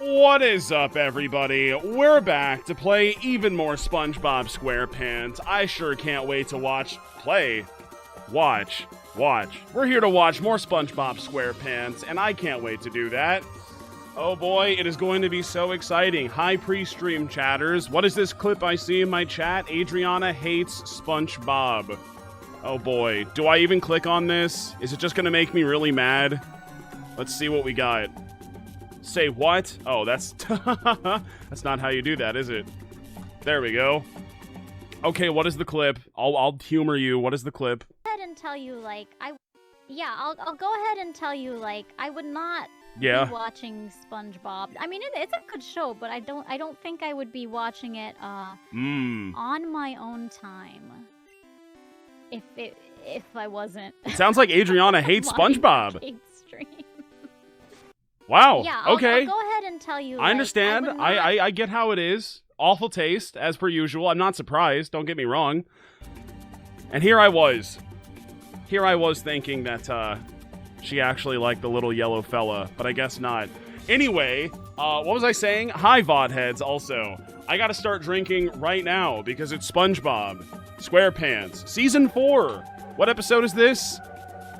What is up, everybody? We're back to play even more SpongeBob SquarePants. I sure can't wait to watch. We're here to watch more SpongeBob SquarePants, and I can't wait to do that. Oh boy, it is going to be so exciting. Hi, pre-stream chatters. What is this clip I see in my chat? Adriana hates SpongeBob. Oh boy, do I even click on this? Is it just gonna make me really mad? Let's see what we got. Say what? Oh, that's that's not how you do that, is it? There we go. Okay, what is the clip? I'll humor you. What is the clip? Go ahead and tell you I'll go ahead and tell you I would not be watching SpongeBob. I mean, it's a good show, but I don't think I would be watching it on my own time. If I wasn't. It sounds like Adriana hates SpongeBob. Stream. Wow. Yeah, okay. I'll go ahead and tell you. I understand. I get how it is. Awful taste, as per usual. I'm not surprised. Don't get me wrong. And here I was thinking that she actually liked the little yellow fella, but I guess not. Anyway, what was I saying? Hi, VOD heads. Also, I gotta start drinking right now because it's SpongeBob SquarePants Season 4. What episode is this?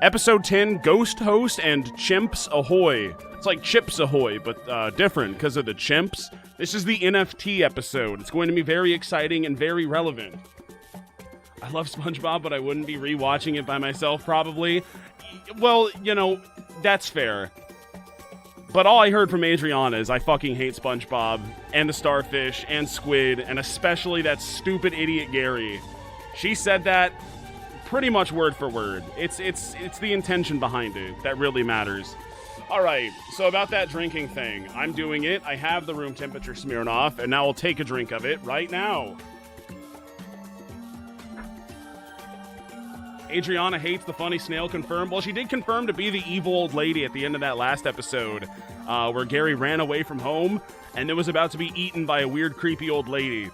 Episode 10, Ghost Host and Chimps Ahoy. It's like Chips Ahoy, but different because of the chimps. This is the NFT episode. It's going to be very exciting and very relevant. I love SpongeBob, but I wouldn't be rewatching it by myself, probably. Well, you know, that's fair. But all I heard from Adriana is I fucking hate SpongeBob, and the starfish, and Squid, and especially that stupid idiot Gary. She said that pretty much word for word. It's the intention behind it that really matters. Alright, so about that drinking thing. I'm doing it. I have the room temperature Smirnoff, and now I'll take a drink of it right now. Adriana hates the funny snail confirmed. Well, she did confirm to be the evil old lady at the end of that last episode, where Gary ran away from home, and it was about to be eaten by a weird, creepy old lady.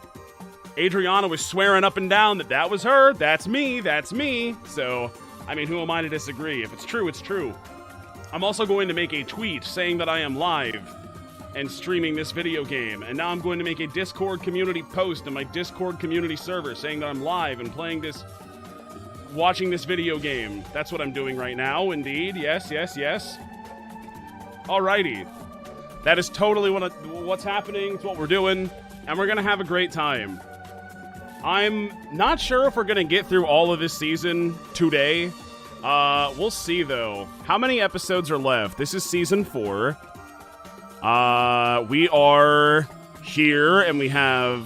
Adriana was swearing up and down that was her, that's me. So, I mean, who am I to disagree? If it's true, it's true. I'm also going to make a tweet saying that I am live and streaming this video game. And now I'm going to make a Discord community post on my Discord community server saying that I'm live and watching this video game. That's what I'm doing right now, indeed. Yes. Alrighty. That is totally what's happening. It's what we're doing. And we're going to have a great time. I'm not sure if we're going to get through all of this season today. We'll see, though. How many episodes are left? This is Season 4. We are here, and we have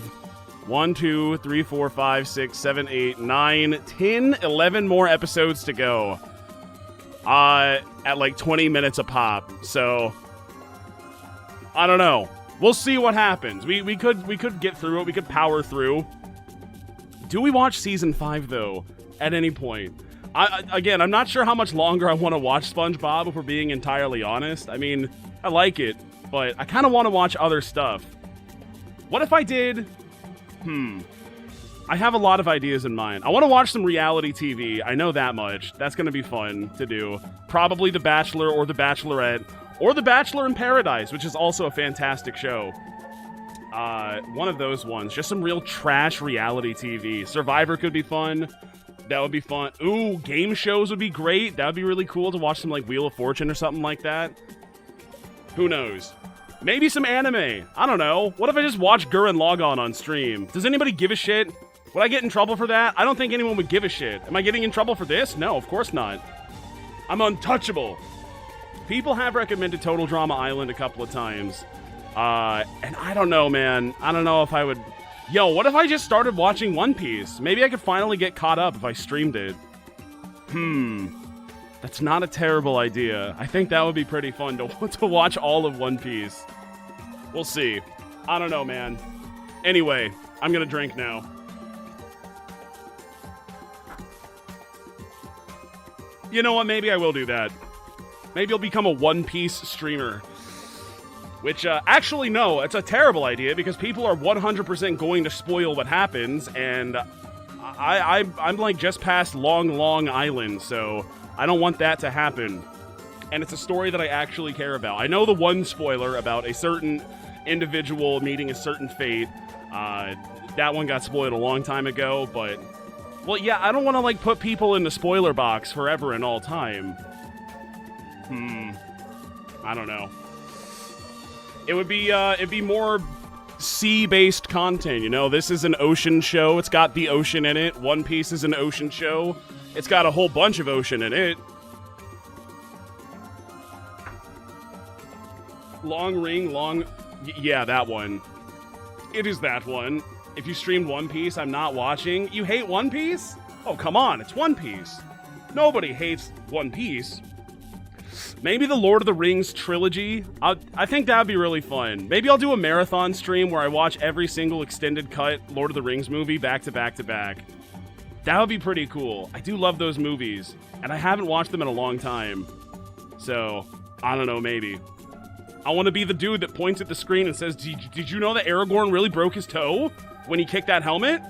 1, 2, 3, 4, 5, 6, 7, 8, 9, 10, 11 more episodes to go. At like 20 minutes a pop. So, I don't know. We'll see what happens. We could get through it. We could power through. Do we watch Season 5, though, at any point? Again, I'm not sure how much longer I want to watch SpongeBob, if we're being entirely honest. I mean, I like it, but I kind of want to watch other stuff. What if I did... I have a lot of ideas in mind. I want to watch some reality TV. I know that much. That's going to be fun to do. Probably The Bachelor or The Bachelorette. Or The Bachelor in Paradise, which is also a fantastic show. One of those ones. Just some real trash reality TV. Survivor could be fun. That would be fun. Ooh, game shows would be great. That would be really cool to watch some, like, Wheel of Fortune or something like that. Who knows? Maybe some anime. I don't know. What if I just watch Gurren Lagann on stream? Does anybody give a shit? Would I get in trouble for that? I don't think anyone would give a shit. Am I getting in trouble for this? No, of course not. I'm untouchable. People have recommended Total Drama Island a couple of times. And I don't know, man. I don't know if I would... Yo, what if I just started watching One Piece? Maybe I could finally get caught up if I streamed it. That's not a terrible idea. I think that would be pretty fun to watch all of One Piece. We'll see. I don't know, man. Anyway, I'm gonna drink now. You know what? Maybe I will do that. Maybe I'll become a One Piece streamer. Which, actually, no, it's a terrible idea because people are 100% going to spoil what happens, and I'm like just past Long Island, so I don't want that to happen. and it's a story that I actually care about. I know the one spoiler about a certain individual meeting a certain fate. That one got spoiled a long time ago, but... Well, yeah, I don't want to, like, put people in the spoiler box forever and all time. I don't know. It'd be more sea-based content, you know? This is an ocean show. It's got the ocean in it. One Piece is an ocean show. It's got a whole bunch of ocean in it. Yeah, that one. It is that one. If you streamed One Piece, I'm not watching. You hate One Piece? Oh, come on, it's One Piece. Nobody hates One Piece. Maybe the Lord of the Rings trilogy. I think that'd be really fun. Maybe I'll do a marathon stream where I watch every single extended cut Lord of the Rings movie back to back to back. That would be pretty cool. I do love those movies, and I haven't watched them in a long time. So, I don't know, maybe. I want to be the dude that points at the screen and says, did you know that Aragorn really broke his toe when he kicked that helmet?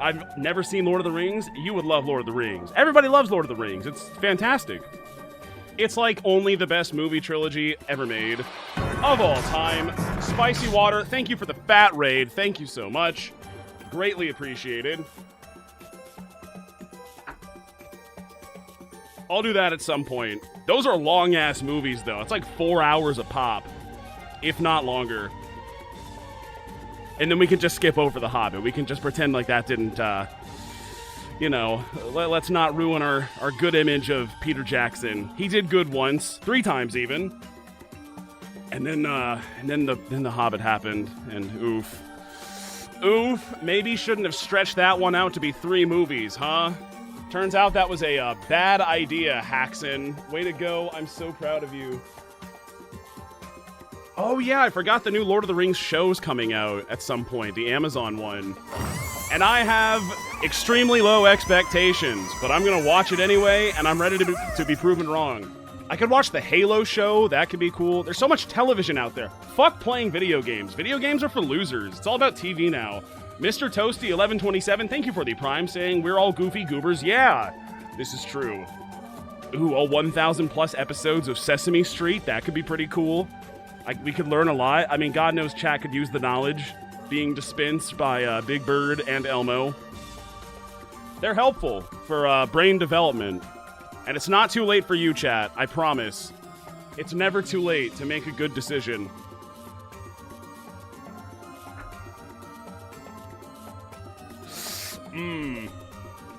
I've never seen Lord of the Rings. You would love Lord of the Rings. Everybody loves Lord of the Rings. It's fantastic. It's like only the best movie trilogy ever made of all time. Spicy Water, thank you for the fat raid. Thank you so much. Greatly appreciated. I'll do that at some point. Those are long-ass movies, though. It's like 4 hours a pop, if not longer. And then we can just skip over The Hobbit. We can just pretend like that didn't, you know, let's not ruin our good image of Peter Jackson. He did good once, 3 times even. And then the Hobbit happened, and oof. Oof, maybe shouldn't have stretched that one out to be 3 movies, huh? Turns out that was a bad idea, Haxon. Way to go, I'm so proud of you. Oh yeah, I forgot the new Lord of the Rings show's coming out at some point, the Amazon one. And I have extremely low expectations, but I'm gonna watch it anyway, and I'm ready to be proven wrong. I could watch the Halo show, that could be cool. There's so much television out there. Fuck playing video games. Video games are for losers. It's all about TV now. Mr. Toasty 1127, thank you for the Prime, saying we're all goofy goobers. Yeah, this is true. Ooh, all 1,000 plus episodes of Sesame Street, that could be pretty cool. We could learn a lot. I mean, God knows chat could use the knowledge being dispensed by Big Bird and Elmo. They're helpful for brain development. And it's not too late for you, chat, I promise. It's never too late to make a good decision.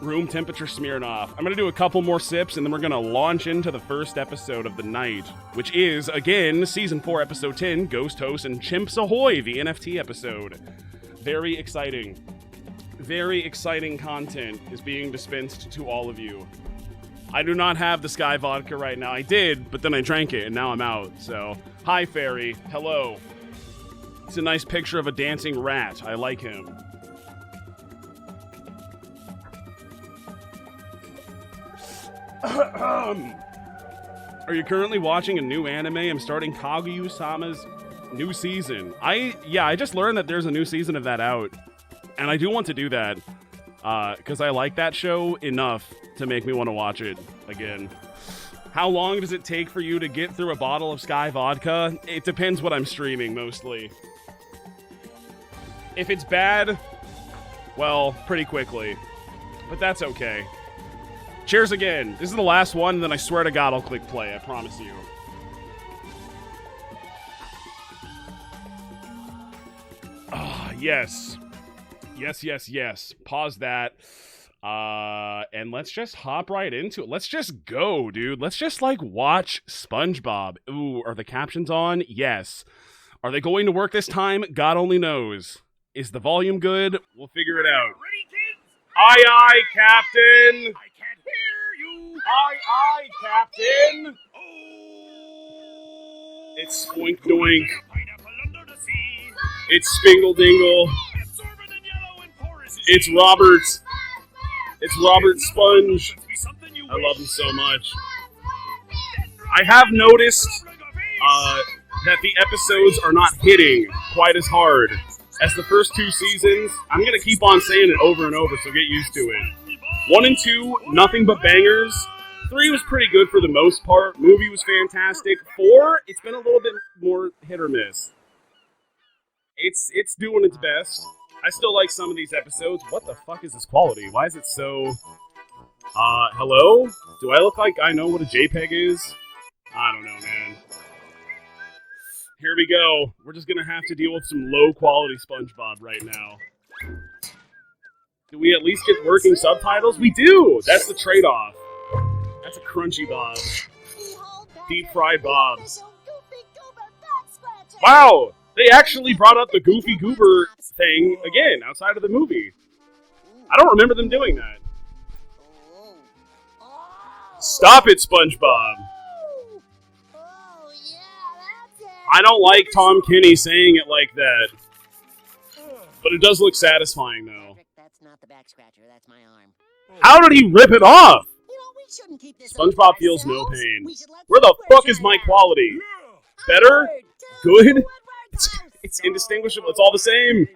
Room temperature Smirnoff. I'm gonna do a couple more sips, and then we're gonna launch into the first episode of the night, which is, again, Season 4, Episode 10, Ghost Host and Chimps Ahoy, the NFT episode. Very exciting. Very exciting content is being dispensed to all of you. I do not have the Sky Vodka right now. I did, but then I drank it, and now I'm out, so... Hi, Fairy. Hello. It's a nice picture of a dancing rat. I like him. Are you currently watching a new anime? I'm starting Kaguya-sama's new season. I just learned that there's a new season of that out. And I do want to do that. Because I like that show enough to make me want to watch it again. How long does it take for you to get through a bottle of Sky Vodka? It depends what I'm streaming, mostly. If it's bad, well, pretty quickly. But that's okay. Cheers again. This is the last one, and then I swear to God I'll click play. I promise you. Ah, yes. Yes. Pause that. And let's just hop right into it. Let's just go, dude. Let's just, like, watch SpongeBob. Ooh, are the captions on? Yes. Are they going to work this time? God only knows. Is the volume good? We'll figure it out. Ready, kids? Aye, Captain! I can't hear you! Aye, Captain! Oh! It's Spoink Doink. Pineapple under the sea. It's Spingle Dingle. Absorbent and yellow and porous as It's sea. Robert. It's Robert Sponge. Must be something you I love him wish. so much. I have noticed that the episodes are not hitting quite as hard as the first 2 seasons. I'm going to keep on saying it over and over, so get used to it. 1 and 2, nothing but bangers. 3 was pretty good for the most part. Movie was fantastic. 4, it's been a little bit more hit or miss. It's doing its best. I still like some of these episodes. What the fuck is this quality? Why is it so... hello? Do I look like I know what a JPEG is? I don't know, man. Here we go. We're just gonna have to deal with some low-quality SpongeBob right now. Do we at least get working subtitles? We do! That's the trade-off. That's a crunchy Bob. Deep-fried Bob. Wow! They actually brought up the Goofy Goober thing again, outside of the movie. I don't remember them doing that. Stop it, SpongeBob! I don't like Tom Kenny saying it like that. But it does look satisfying, though. That's not the back scratcher, that's my arm. How did he rip it off? You know, we shouldn't keep this SpongeBob feels no pain. Where the fuck is my quality? Better? Good? It's indistinguishable. It's all the same.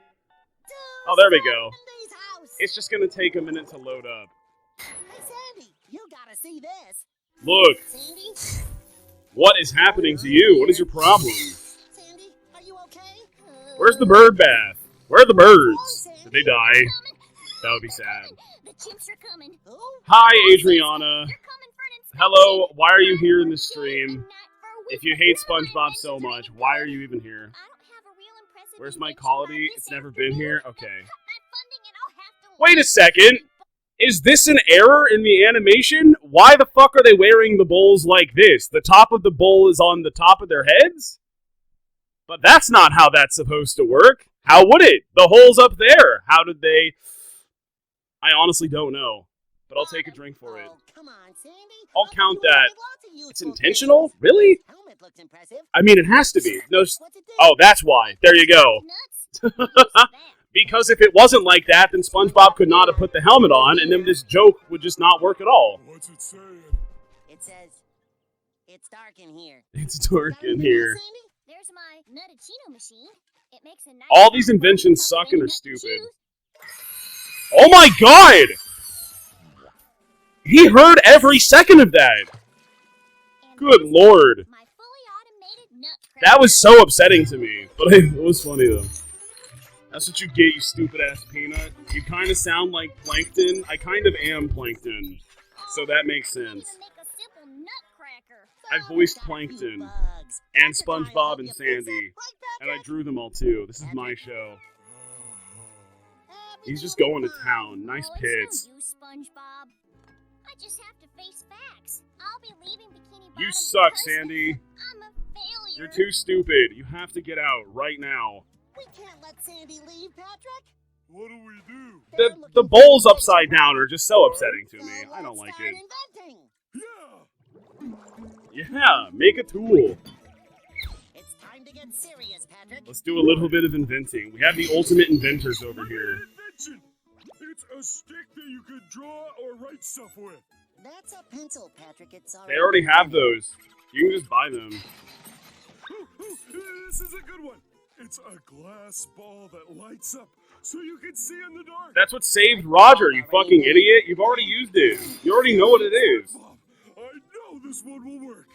Oh, there we go. It's just gonna take a minute to load up. Hey, Sandy, you gotta see this. Look. Sandy? What is happening to you? What is your problem? Sandy, are you okay? Where's the bird bath? Where are the birds? Did they die? That would be sad. The chimps are coming. Hi, Adriana. Hello, why are you here in the stream? If you hate SpongeBob so much, why are you even here? Where's my quality? It's never been here? Okay. Wait a second! Is this an error in the animation? Why the fuck are they wearing the bowls like this? The top of the bowl is on the top of their heads? But that's not how that's supposed to work. How would it? The hole's up there. How did they... I honestly don't know. But I'll take a drink for it. Come on, Sandy. I'll count that. It's intentional? Really? Helmet looks impressive. I mean, it has to be. No. Oh, that's why. There you go. Because if it wasn't like that, then SpongeBob could not have put the helmet on, and then this joke would just not work at all. What's it saying? It says, it's dark in here. It's dark in here. There's my Nutachino machine. It makes a nice All these inventions suck and are stupid. Oh my god! He heard every second of that! Good lord. That was so upsetting to me, but it was funny though. That's what you get, you stupid ass peanut. You kind of sound like Plankton. I kind of am Plankton, so that makes sense. I voiced Plankton, and SpongeBob and Sandy, and I drew them all too. This is my show. He's just going to town. Nice pits. You suck, Sandy. You're too stupid. You have to get out right now. We can't let Sandy leave, Patrick. What do we do? The bowls upside down are just so upsetting to me. I don't like it. Yeah, make a tool. It's time to get serious, Patrick. Let's do a little bit of inventing. We have the ultimate inventors over here. Invention. It's a stick that you could draw or write stuff with. That's a pencil, Patrick. It's They already have those. You can just buy them. This is a good one. It's a glass ball that lights up so you can see in the dark. That's what saved Roger, you fucking idiot. You've already used it. You already know what it is. I know this one will work.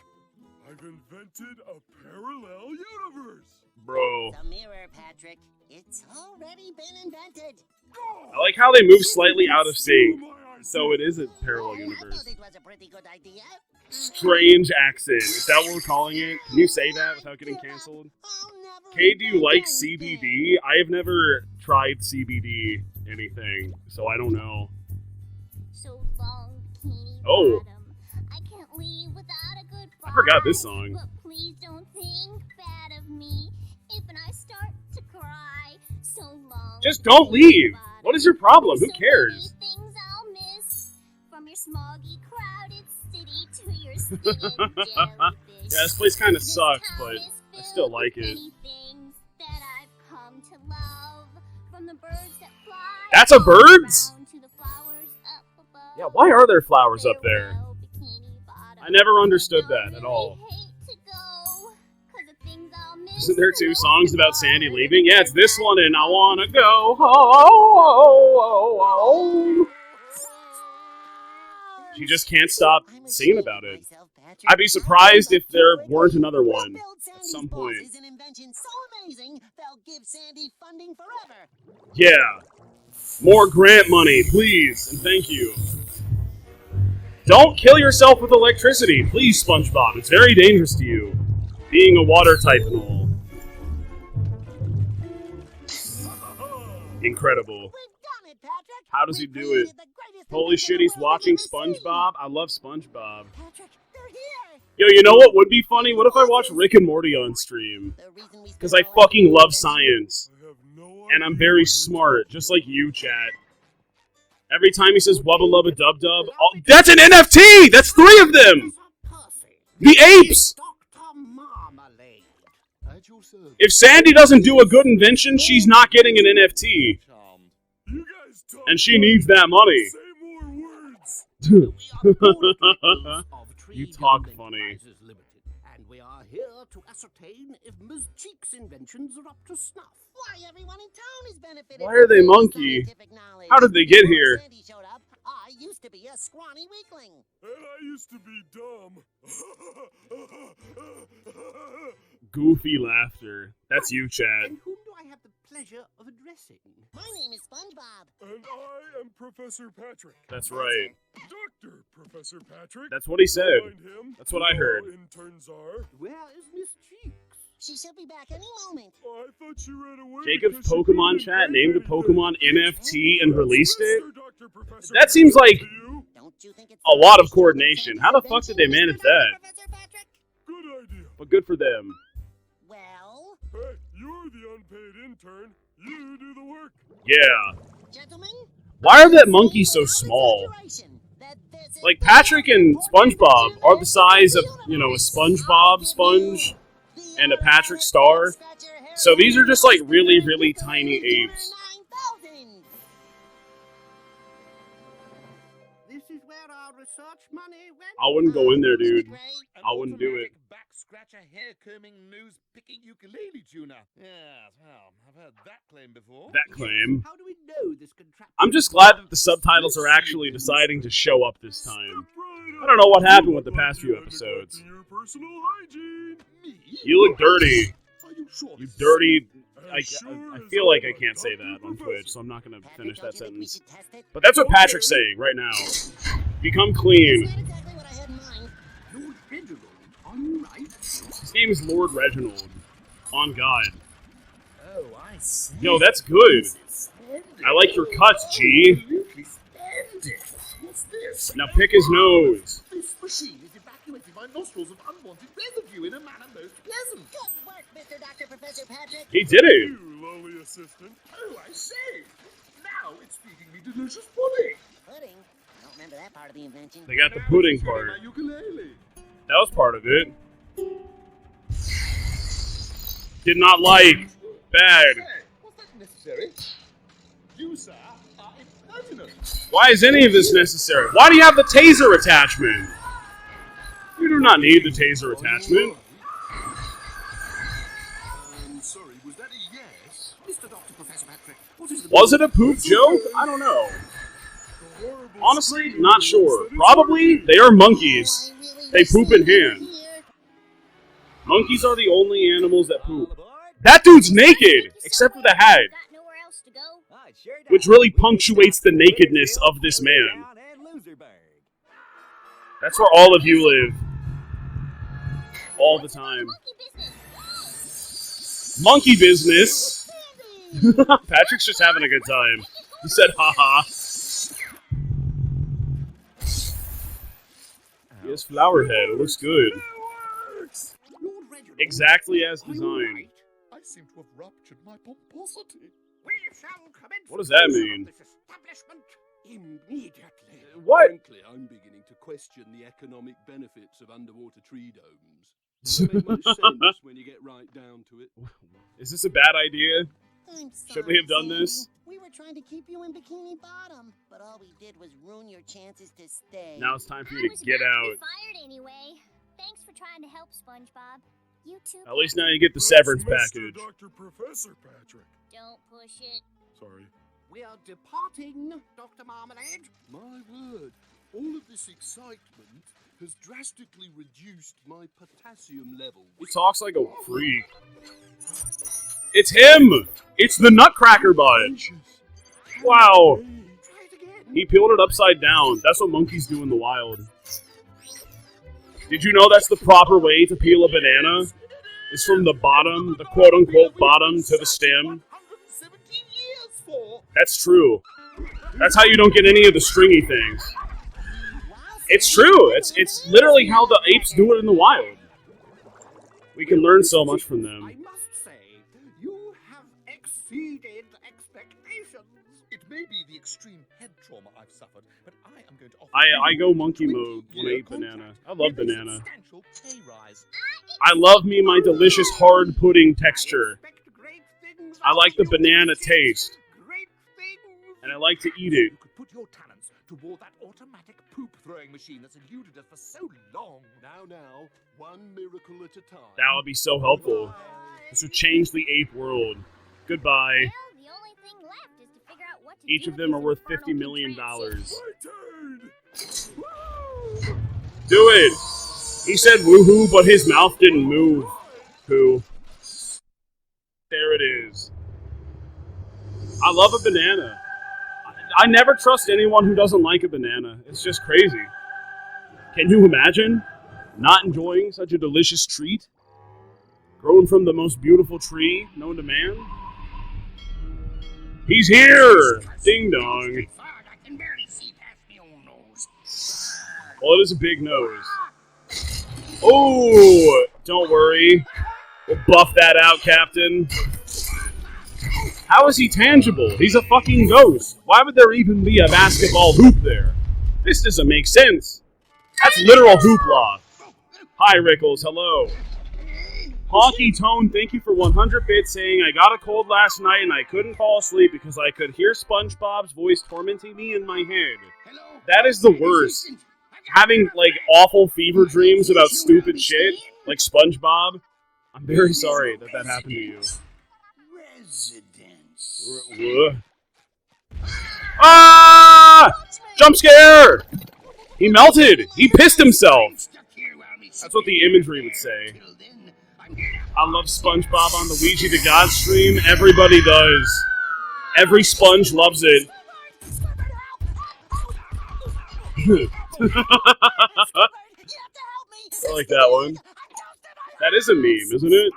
I've invented a parallel universe. Bro. The mirror, Patrick. It's already been invented. I like how they move slightly out of sync. So it is a parallel I universe. thought it was a pretty good idea. Strange accent. Is that what we're calling it? Can you say that without getting canceled? Kay, do you like CBD? I have never tried CBD anything, so I don't know. So long, bikini Oh. bottom. I can't leave without a good I forgot this vibe. song. But please don't think bad of me if I start to cry. So long. Just don't leave. What is your problem? Who So cares? many things I'll miss, from your smoggy, crowded city to your skinny jellyfish. Yeah, this place kind of This sucks, town but is I still filled like with it. many things that I've come to love, from the birds that fly That's a birds? down to the flowers up above. Yeah, why are there flowers up there? Farewell, Bikini Bottom. I never understood I that really at all. hate to go, 'cause the things I'll miss Isn't there are two no songs about Sandy tomorrow. leaving? Yeah, it's this one and I Wanna Go Home. She just can't stop I'm singing ashamed about of it. myself, Patrick. I'd be I surprised gave if up there too weren't quickly. another We'll one build at Sandy's some boss point. is an invention so amazing, they'll give Sandy funding forever. Yeah. More grant money, please, and thank you. Don't kill yourself with electricity, please, SpongeBob. It's very dangerous to you, being a water type and all. Incredible. We've done it, Patrick. How does he We've do it? created the greatest Holy invention shit, the he's world has watching ever seen. SpongeBob? I love SpongeBob. Patrick, they're here. Yo, you know what would be funny? What if I watch Rick and Morty on stream? The reason we Because spent I all our fucking time love inventing- science. I have no And I'm idea very what you're smart, talking just about. like you, chat. Every time he says wubba lubba dub dub, that's an NFT! That's 3 of them! The apes! Dr. Marmalade. At your service. If Sandy doesn't do a good invention, she's not getting an NFT. Charmed. You guys talk And she needs that money. Say more words. You talk funny. And we are here to ascertain if Ms. Cheek's inventions are up to snuff. Why everyone in town is benefited. Why are they from monkey? scientific knowledge. How did they get Before here? Sandy showed up, I used to be a scrawny weakling. And I used to be dumb. Goofy laughter. That's you, chat. And whom do I have the pleasure of addressing? My name is SpongeBob. And I am Professor Patrick. That's right. Dr. Professor Patrick. That's what he said. Find him. That's what I heard. All interns are. Where is Miss Cheeks? She should be back any moment. Oh, I thought you ran away. Jacob's because you Pokemon couldn't chat invent named a anything. Pokemon NFT and released it? Dr. Professor That seems Patrick, like do you? Don't you think it's a lot of time to show them coordination. How the Sandy's fuck did they invention, manage Mr. that? Professor Patrick? Good idea. But good for them. Well, Hey, you're the unpaid intern. You do the work. Yeah. gentlemen. Why are that say monkey so without small? exaggeration that this is Like, the Patrick and most SpongeBob important are the size of, invention you know, a in the SpongeBob universe. sponge The and a automatic Patrick star. scratcher hair So these are just like mouse really, that really can tiny only apes. 9,000. This is where our research money went. I wouldn't go in there, dude. Great. I wouldn't do it. Back scratcher, hair combing, nose picking ukulele tuner. Yes, well, I've heard that claim before. That claim. How do we know this contraption? I'm just glad that the subtitles are actually deciding to show up this time. I don't know what happened with the past few episodes. Your personal hygiene. Me? You look dirty. Are you sure? You this is dirty. I Sure feel like I as can't say Dr. that on Twitch, so I'm not going to Patrick, finish don't that you think we sentence. should test it? But that's what Patrick's saying right now. Become clean. That's not exactly what I had in mind. Lord Reginald, are you right? His name is Lord Reginald. On God. Oh, I see. Yo, that's good. I like your cuts, G. Absolutely splendid. What's this? Now pick his nose. This machine is evacuating my nostrils of unwanted residue in a manner most pleasant. Good work, Mr. Dr. Professor Patrick. He did it. You lowly assistant. Oh, I say. Now it's feeding me delicious pudding. Pudding? I don't remember that part of the invention. They got the Now pudding it's feeding part. my ukulele. That was part of it. Did not like. Bad. Say, was that necessary? You, sir, are impertinent. Why is any of this necessary? Why do you have the taser attachment? You do not need the taser attachment. Sorry, was that a yes? Mr. Dr. Professor Patrick, what is the Was it a poop joke? I don't know. The horrible Honestly, scream not is sure. that it's Probably they are monkeys. Oh, I really They wish poop they in were hand. here. Monkeys are the only animals that poop. All aboard. That dude's naked, except for the hat, Got nowhere else to go? which really punctuates the nakedness of this man. That's where all of you live. All the time. Monkey business. Monkey business. Patrick's just having a good time. He said, haha. He has flower head. It looks good. Fireworks! Lord Reginald, Exactly as are you designed. right? I seem to have ruptured my pomposity. We shall commence What does that closure of mean? this establishment immediately. What? Frankly, I'm beginning to question the economic benefits of underwater tree domes. They don't make much sense when you get right down to it. Is this a bad idea? I'm Should we sorry, have done Sandy. this? We were trying to keep you in Bikini Bottom, but all we did was ruin your chances to stay. Now it's time for I you was to get about out. to be fired anyway. Thanks for trying to help, SpongeBob. You too. At least now you get the That's severance Mr. package. Dr. Professor Patrick. Don't push it. Sorry. We are departing, Dr. Marmalade. My word, All of this excitement has drastically reduced my potassium levels. He talks like a freak. It's him! It's the Nutcracker Bunch! Wow! He peeled it upside down. That's what monkeys do in the wild. Did you know that's the proper way to peel a banana? It's from the bottom, the quote-unquote bottom, to the stem. That's true. That's how you don't get any of the stringy things. It's true. It's literally how the apes do it in the wild. We can learn so much from them. I must say, you have exceeded expectations. It may be the extreme head trauma I've suffered, but I am going to offer I you go monkey 20 mode when I year eat banana. contract I love with a banana. substantial pay rise. I love me my delicious hard pudding texture. I like the banana taste. And I like to eat it. You could put your talents toward that automatic poop throwing machine that's eluded us for so long. Now, one miracle at a time. That would be so helpful. This would change the ape world. Goodbye. Well, the only thing left is to figure out what to Each do of them are with worth these $50 infernal million. contraptions. Do it! He said woohoo, but his mouth didn't move. Poo. There it is. I love a banana. I never trust anyone who doesn't like a banana. It's just crazy. Can you imagine not enjoying such a delicious treat? Grown from the most beautiful tree known to man? He's here! Ding dong. Well, it is a big nose. Oh, don't worry. We'll buff that out, Captain. How is he tangible? He's a fucking ghost. Why would there even be a basketball hoop there? This doesn't make sense. That's literal hoopla. Hi, Rickles. Hello. Honky Tone, thank you for 100 bits saying, I got a cold last night and I couldn't fall asleep because I could hear SpongeBob's voice tormenting me in my head. That is the worst. Having, like, awful fever dreams about stupid shit, like SpongeBob. I'm very sorry that that happened to you. Ah! Jump scare! He melted! He pissed himself! That's what the imagery would say. I love SpongeBob on the WEEGEETHEGOD stream. Everybody does. Every sponge loves it. I like that one. That is a meme, isn't it?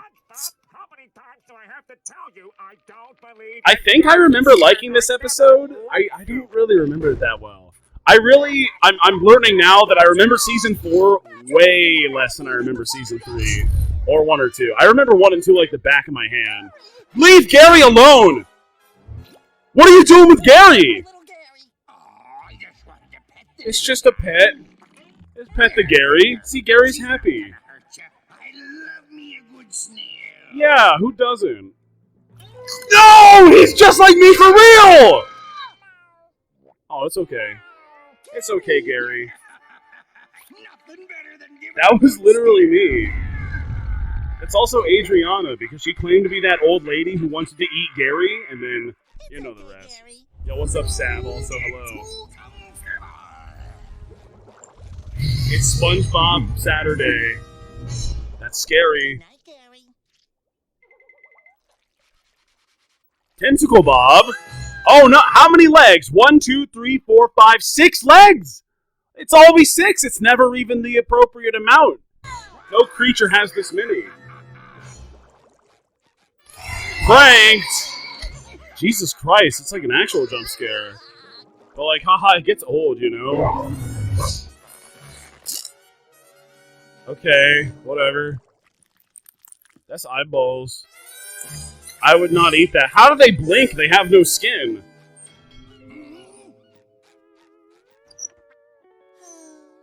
I think I remember liking this episode. I don't really remember it that well. I'm learning now that I remember season 4 way less than I remember season 3. Or 1 or 2. I remember 1 and 2 like the back of my hand. Leave Gary alone! What are you doing with Gary? It's just a pet. Just pet the Gary. See, Gary's happy. Yeah, who doesn't? No! He's just like me for real! Oh, it's okay. It's okay, Gary. That was literally me. It's also Adriana, because she claimed to be that old lady who wanted to eat Gary, and then, you know the rest. Yo, what's up, Sam? Also, hello. It's SpongeBob Saturday. That's scary. Tentacle Bob? Oh no, how many legs? 1, 2, 3, 4, 5, 6 legs! It's always 6, it's never even the appropriate amount. No creature has this many. Pranked! Jesus Christ, it's like an actual jump scare. But like, haha, it gets old, you know? Okay, whatever. That's eyeballs. I would not eat that. How do they blink? They have no skin.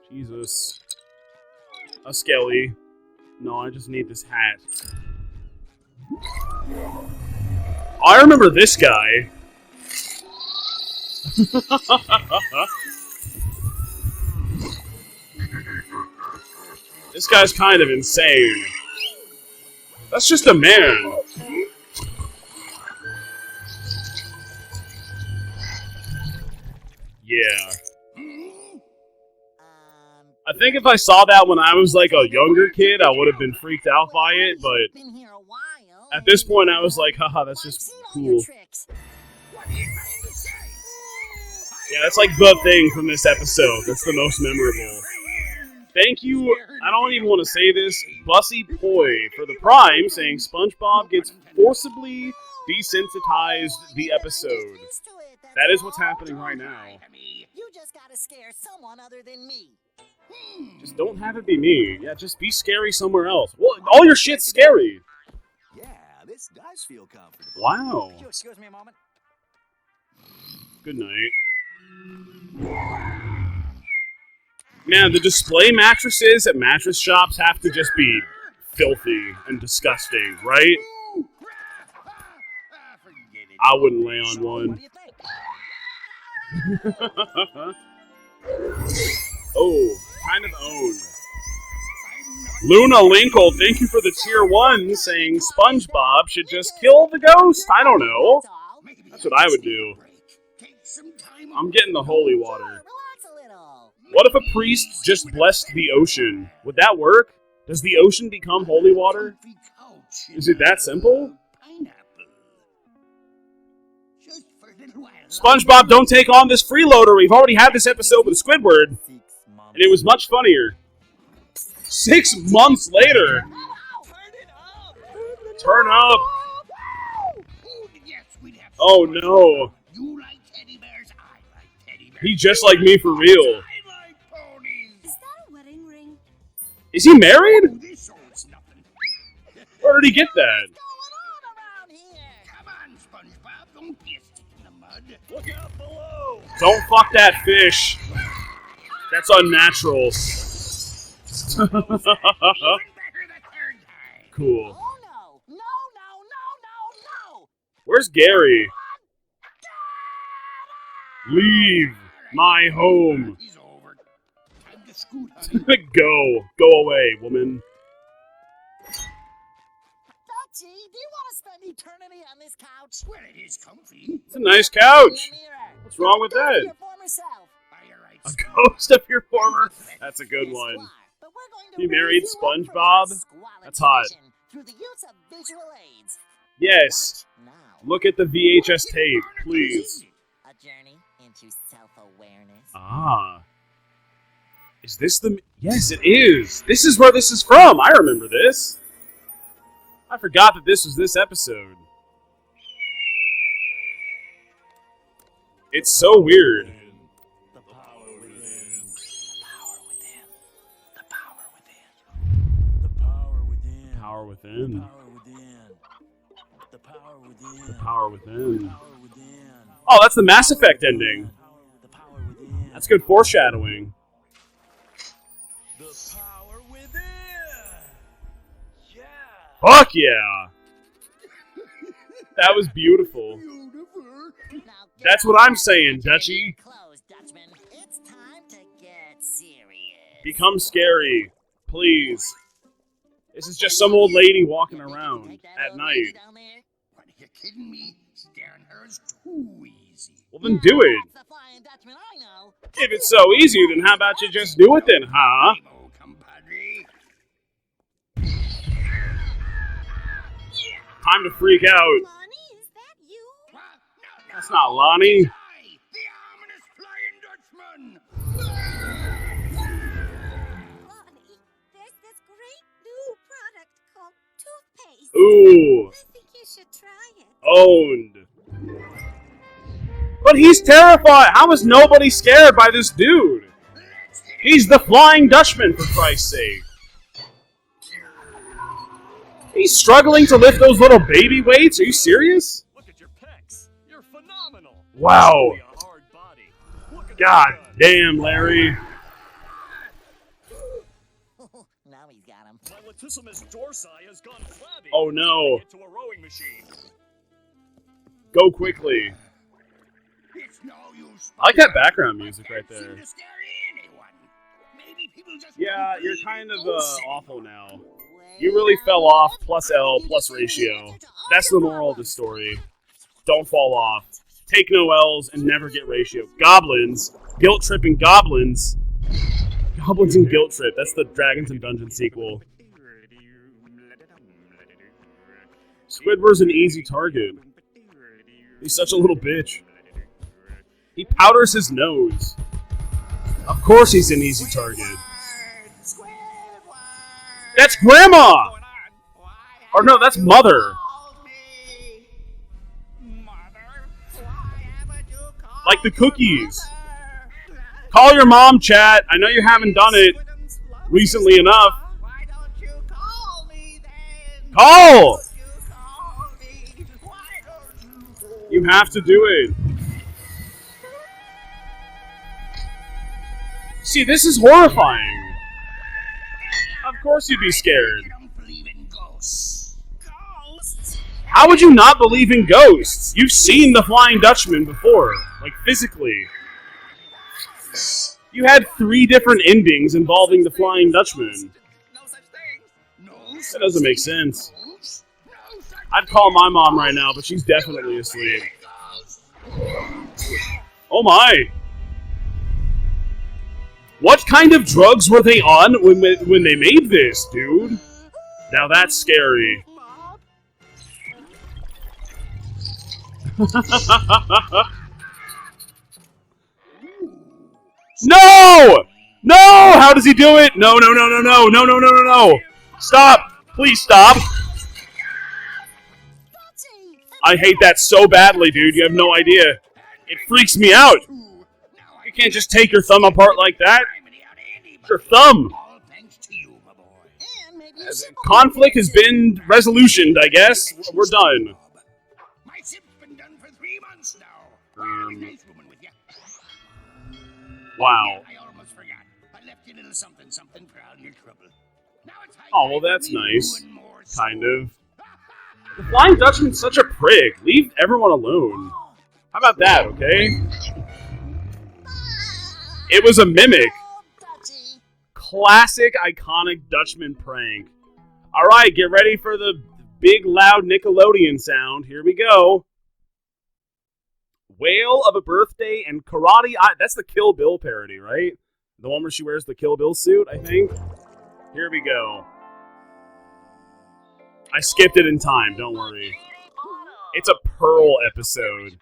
Jesus. A skelly. No, I just need this hat. I remember this guy. This guy's kind of insane. That's just a man. Yeah. I think if I saw that when I was like a younger kid, I would have been freaked out by it, but at this point I was like, haha, that's just cool. Yeah, that's like the thing from this episode. That's the most memorable. Thank you, I don't even want to say this, Bussy Poi, for the Prime, saying SpongeBob gets forcibly desensitized the episode. That is what's happening right now. You just gotta scare someone other than me. Just don't have it be me. Yeah, just be scary somewhere else. Well, all your shit's scary. Yeah, this does feel comfortable. Wow. Excuse me a moment. Good night. Man, the display mattresses at mattress shops have to just be filthy and disgusting, right? I wouldn't lay on one. Oh, kind of owned. Luna Linkle, thank you for the tier 1, saying SpongeBob should just kill the ghost. I don't know. That's what I would do. I'm getting the holy water. What if a priest just blessed the ocean? Would that work? Does the ocean become holy water? Is it that simple? SpongeBob, don't take on this freeloader. We've already had this episode with Squidward, and it was much funnier. 6 months later. Turn up. Oh no. He's just like me for real. Is he married? Where did he get that? Don't fuck that fish. That's unnatural. Cool. Where's Gary? Leave my home. Go away, woman. Dutchie, do you want to spend eternity on this couch? Well, it is comfy. It's a nice couch. What's wrong with that? A ghost of your former. That's a good one. You married SpongeBob? That's hot. Yes. Look at the VHS tape, please. A journey into self-awareness. Ah. Is this the... Yes, it is. This is where this is from. I remember this. I forgot that this was this episode. It's so weird. The power within. The power within. The power within. The power within. Power within. The power within. The power within. The power within. Oh, that's the Mass Effect ending. The power within. That's good foreshadowing. The power within. Yeah. Fuck yeah. That was beautiful. That's what I'm saying, Dutchie. It's time to get serious. Become scary, please. This is just some old lady walking around at night. Are you kidding me? Scaring her is too easy. Well, then do it. If it's so easy, then how about you just do it then, huh? Time to freak out. Lonnie, is that you? That's not Lonnie. The ominous Flying Dutchman! Lonnie, there's this great new product called toothpaste. Ooh. I think you should try it. Owned. But he's terrified. How is nobody scared by this dude? He's the Flying Dutchman, for Christ's sake. He's struggling to lift those little baby weights? Are you serious? Look at your pecs. You're phenomenal. Wow. A hard body. Look at God damn, Larry. Now he's got him. my latissimus dorsi has gone flabby. Oh no. Get to a rowing machine. Go quickly. It's no use. I like that background music right there. To scare anyone. Maybe people just Yeah, won't you're believe kind of ghosts awful anymore. now. You really fell off, plus L, plus ratio. That's the moral of the story. Don't fall off. Take no L's and never get ratio. Goblins. Guilt-tripping goblins. Goblins and Guilt Trip. That's the Dragons and Dungeons sequel. Squidward's an easy target. He's such a little bitch. He powders his nose. Of course he's an easy target. That's Grandma! Or no, that's Mother. Like the cookies. Call your mom, chat. I know you haven't done it recently enough. Call! You have to do it. See, this is horrifying. Of course you'd be scared. How would you not believe in ghosts? You've seen the Flying Dutchman before. Like, physically. You had 3 different endings involving the Flying Dutchman. That doesn't make sense. I'd call my mom right now, but she's definitely asleep. Oh my! What kind of drugs were they on when they made this, dude? Now that's scary. No! No! How does he do it? No, no, no, no, no, no, no, no, no, no! Stop! Please stop! I hate that so badly, dude. You have no idea. It freaks me out. You can't just take your thumb apart like that. It's your thumb. Conflict has been resolutioned, I guess. We're done. Wow. Oh, well, that's nice. Kind of. The Flying Dutchman's such a prig. Leave everyone alone. How about that, okay? It was a mimic. Classic, iconic Dutchman prank. Alright, get ready for the big, loud Nickelodeon sound. Here we go. Whale of a Birthday and Karate... That's the Kill Bill parody, right? The one where she wears the Kill Bill suit, I think. Here we go. I skipped it in time, don't worry. It's a Pearl episode.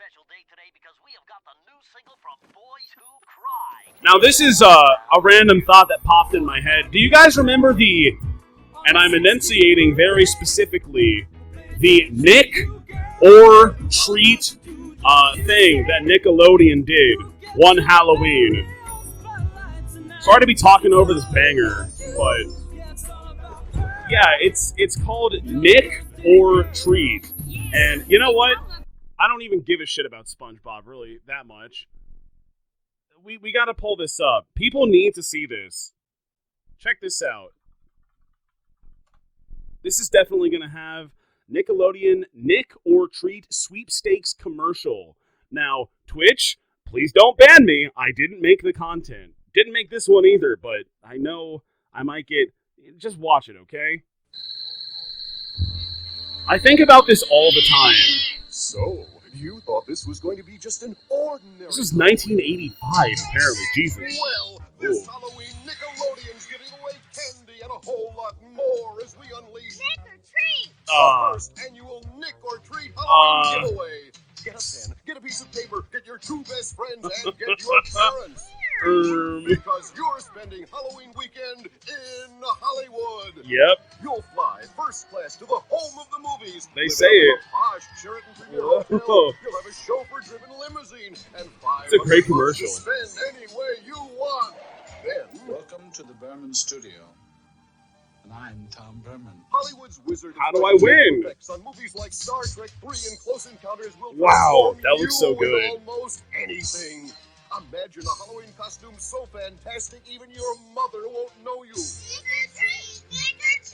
Now this is a random thought that popped in my head. Do you guys remember the, and I'm enunciating very specifically, the Nick or Treat thing that Nickelodeon did one Halloween? Sorry to be talking over this banger, but yeah, it's called Nick or Treat. And you know what? I don't even give a shit about SpongeBob really that much. We gotta pull this up. People need to see this. Check this out. This is definitely gonna have Nickelodeon Nick or Treat sweepstakes commercial. Now, Twitch, please don't ban me. I didn't make the content. Didn't make this one either, but I know I might get... Just watch it, okay? I think about this all the time. So, you thought this was going to be just an ordinary... This is 1985, apparently. Jesus. Well, this Halloween, Nickelodeon's giving away candy and a whole lot more as we unleash... Nick or Treat! The first annual Nick or Treat Halloween giveaway. Get a pen, get a piece of paper, get your 2 best friends, and get your parents. Because you're spending Halloween weekend in Hollywood. Yep. You'll fly first class to the home of the movies. They say it. Posh Sheraton Premier Hotel. You'll have a chauffeur-driven limousine and it's a great commercial. To spend any way you want. Then, welcome to the Berman Studio. And I'm Tom Berman. Hollywood's wizard. How do I win? On movies like Star Trek 3 and Close Encounters will wow, that looks so good. Almost anything. Imagine a Halloween costume so fantastic even your mother won't know you.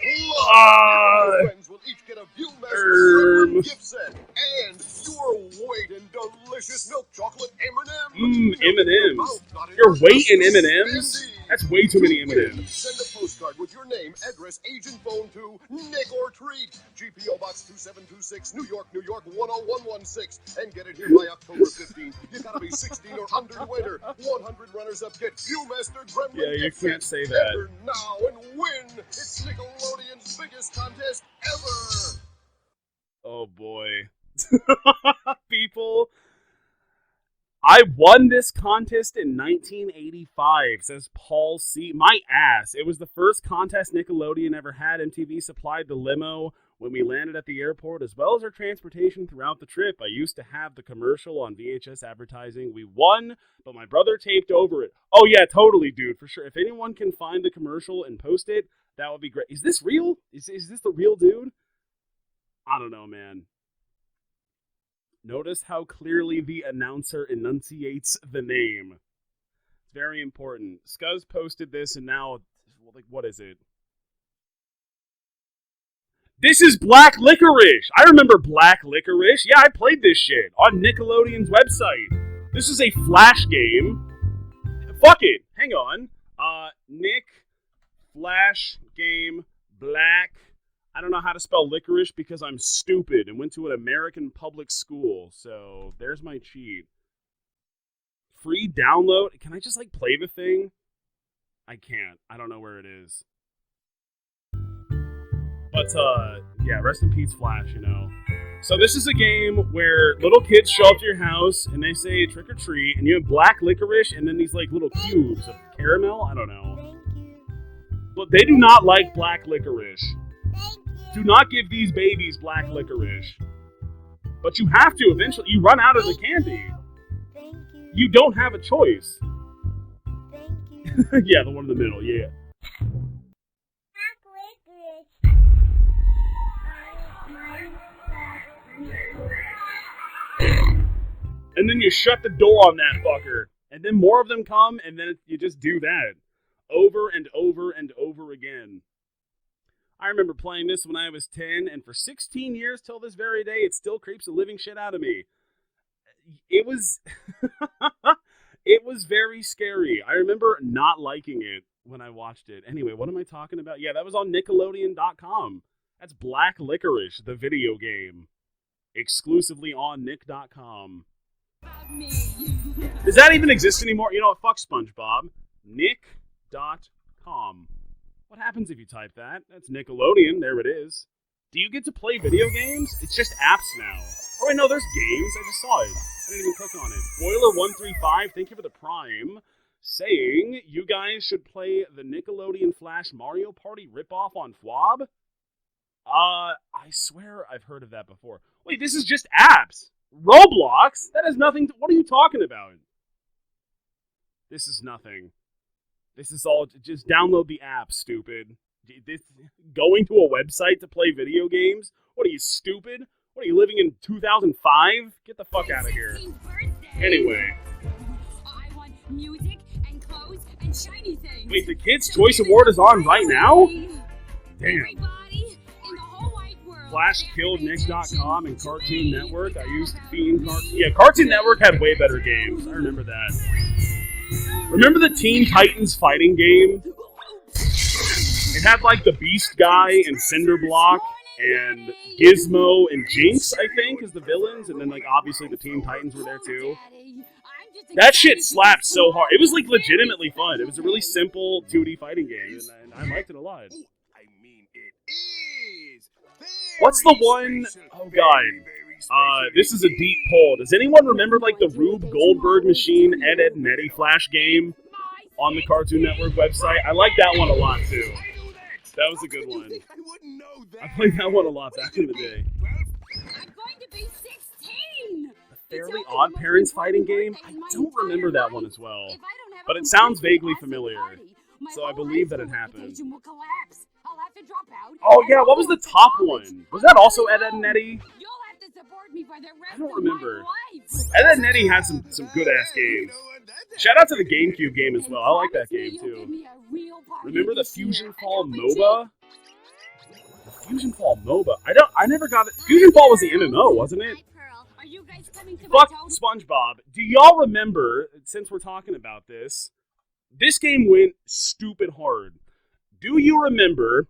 Your friends will each get a Viewmaster gift set and your weight in delicious milk chocolate M&Ms. M&Ms. Your weight in M&Ms? That's way too many M&Ms. Send a postcard with your name, address, address, agent phone to Nick or Treat. GPO Box 2726, New York, New York 10116. And get it here by October 15th. You gotta be 16 or under to enter. 100 runners-up get Viewmaster Gremlin. Yeah, you gift can't set. say that. Enter now and win. It's Nickelodeon's biggest contest ever. Oh boy. People, I won this contest in 1985, says Paul C. My ass. It was the first contest Nickelodeon ever had. MTV supplied the limo when we landed at the airport, as well as our transportation throughout the trip. I used to have the commercial on VHS advertising. We won, but my brother taped over it. Oh yeah, totally, dude, for sure. If anyone can find the commercial and post it, that would be great. Is this real? Is this the real dude? I don't know, man. Notice how clearly the announcer enunciates the name. It's very important. Scuzz posted this, and now, like, what is it? This is Black Licorice. I remember Black Licorice. Yeah, I played this shit on Nickelodeon's website. This is a Flash game. Fuck it. Hang on. Nick, Flash game, Black. I don't know how to spell licorice because I'm stupid and went to an American public school. So there's my cheat. Free download. Can I just like play the thing? I can't. I don't know where it is. But yeah, rest in peace, Flash, you know. So this is a game where little kids show up to your house and they say trick or treat, and you have black licorice and then these like little cubes of caramel. I don't know. But they do not like black licorice. Do not give these babies black licorice. But you have to eventually. You run out of the candy. Thank you. You don't have a choice. Thank you. Yeah, the one in the middle, yeah. And then you shut the door on that fucker. And then more of them come, and then you just do that. Over and over and over again. I remember playing this when I was 10, and for 16 years till this very day, it still creeps the living shit out of me. It was... it was very scary. I remember not liking it when I watched it. Anyway, what am I talking about? Yeah, that was on Nickelodeon.com. That's Black Licorice, the video game. Exclusively on Nick.com. Does that even exist anymore? You know what? Fuck SpongeBob. Nick.com. What happens if you type that? That's Nickelodeon. There it is. Do you get to play video games? It's just apps now. Oh, wait, no, there's games. I just saw it. I didn't even click on it. Boiler135, thank you for the Prime, saying you guys should play the Nickelodeon Flash Mario Party ripoff on FWAB. I swear I've heard of that before. Wait, this is just apps. Roblox? That has nothing to... What are you talking about? This is nothing. This is all... Just download the app, stupid. Going to a website to play video games? What are you, stupid? What are you, living in 2005? Get the fuck out of here. Anyway. I want music and clothes and shiny things. Wait, the Kids' Choice Award is on right now? Damn. Flash killed Nick.com and Cartoon Network. I used to fiend Cartoon... Yeah, Cartoon Network had way better games. I remember that. Remember the Teen Titans fighting game? It had like the Beast Guy and Cinderblock and Gizmo and Jinx, I think, as the villains. And then like obviously the Teen Titans were there too. That shit slapped so hard. It was like legitimately fun. It was a really simple 2D fighting game, and I liked it a lot. I mean, it is. What's the one? Oh god. This is a deep pull. Does anyone remember like the Rube Goldberg Machine Ed, Edd and Eddy Flash game on the Cartoon Network website? I like that one a lot too. That was a good one. I played that one a lot back in the day. I'm going to be 16. The Fairly Odd Parents fighting game? I don't remember that one as well. But it sounds vaguely familiar. So I believe that it happened. Oh yeah, what was the top one? Was that also Ed, Edd and Eddy? I don't remember. Ed, Edd and Eddy had some good-ass games. Shout out to the GameCube game as well. I like that game too. Remember the Fusion Fall MOBA? The Fusion Fall MOBA. I never got it. Fusion Fall was the MMO, wasn't it? Fuck SpongeBob. Do y'all remember, since we're talking about this, this game went stupid hard. Do you remember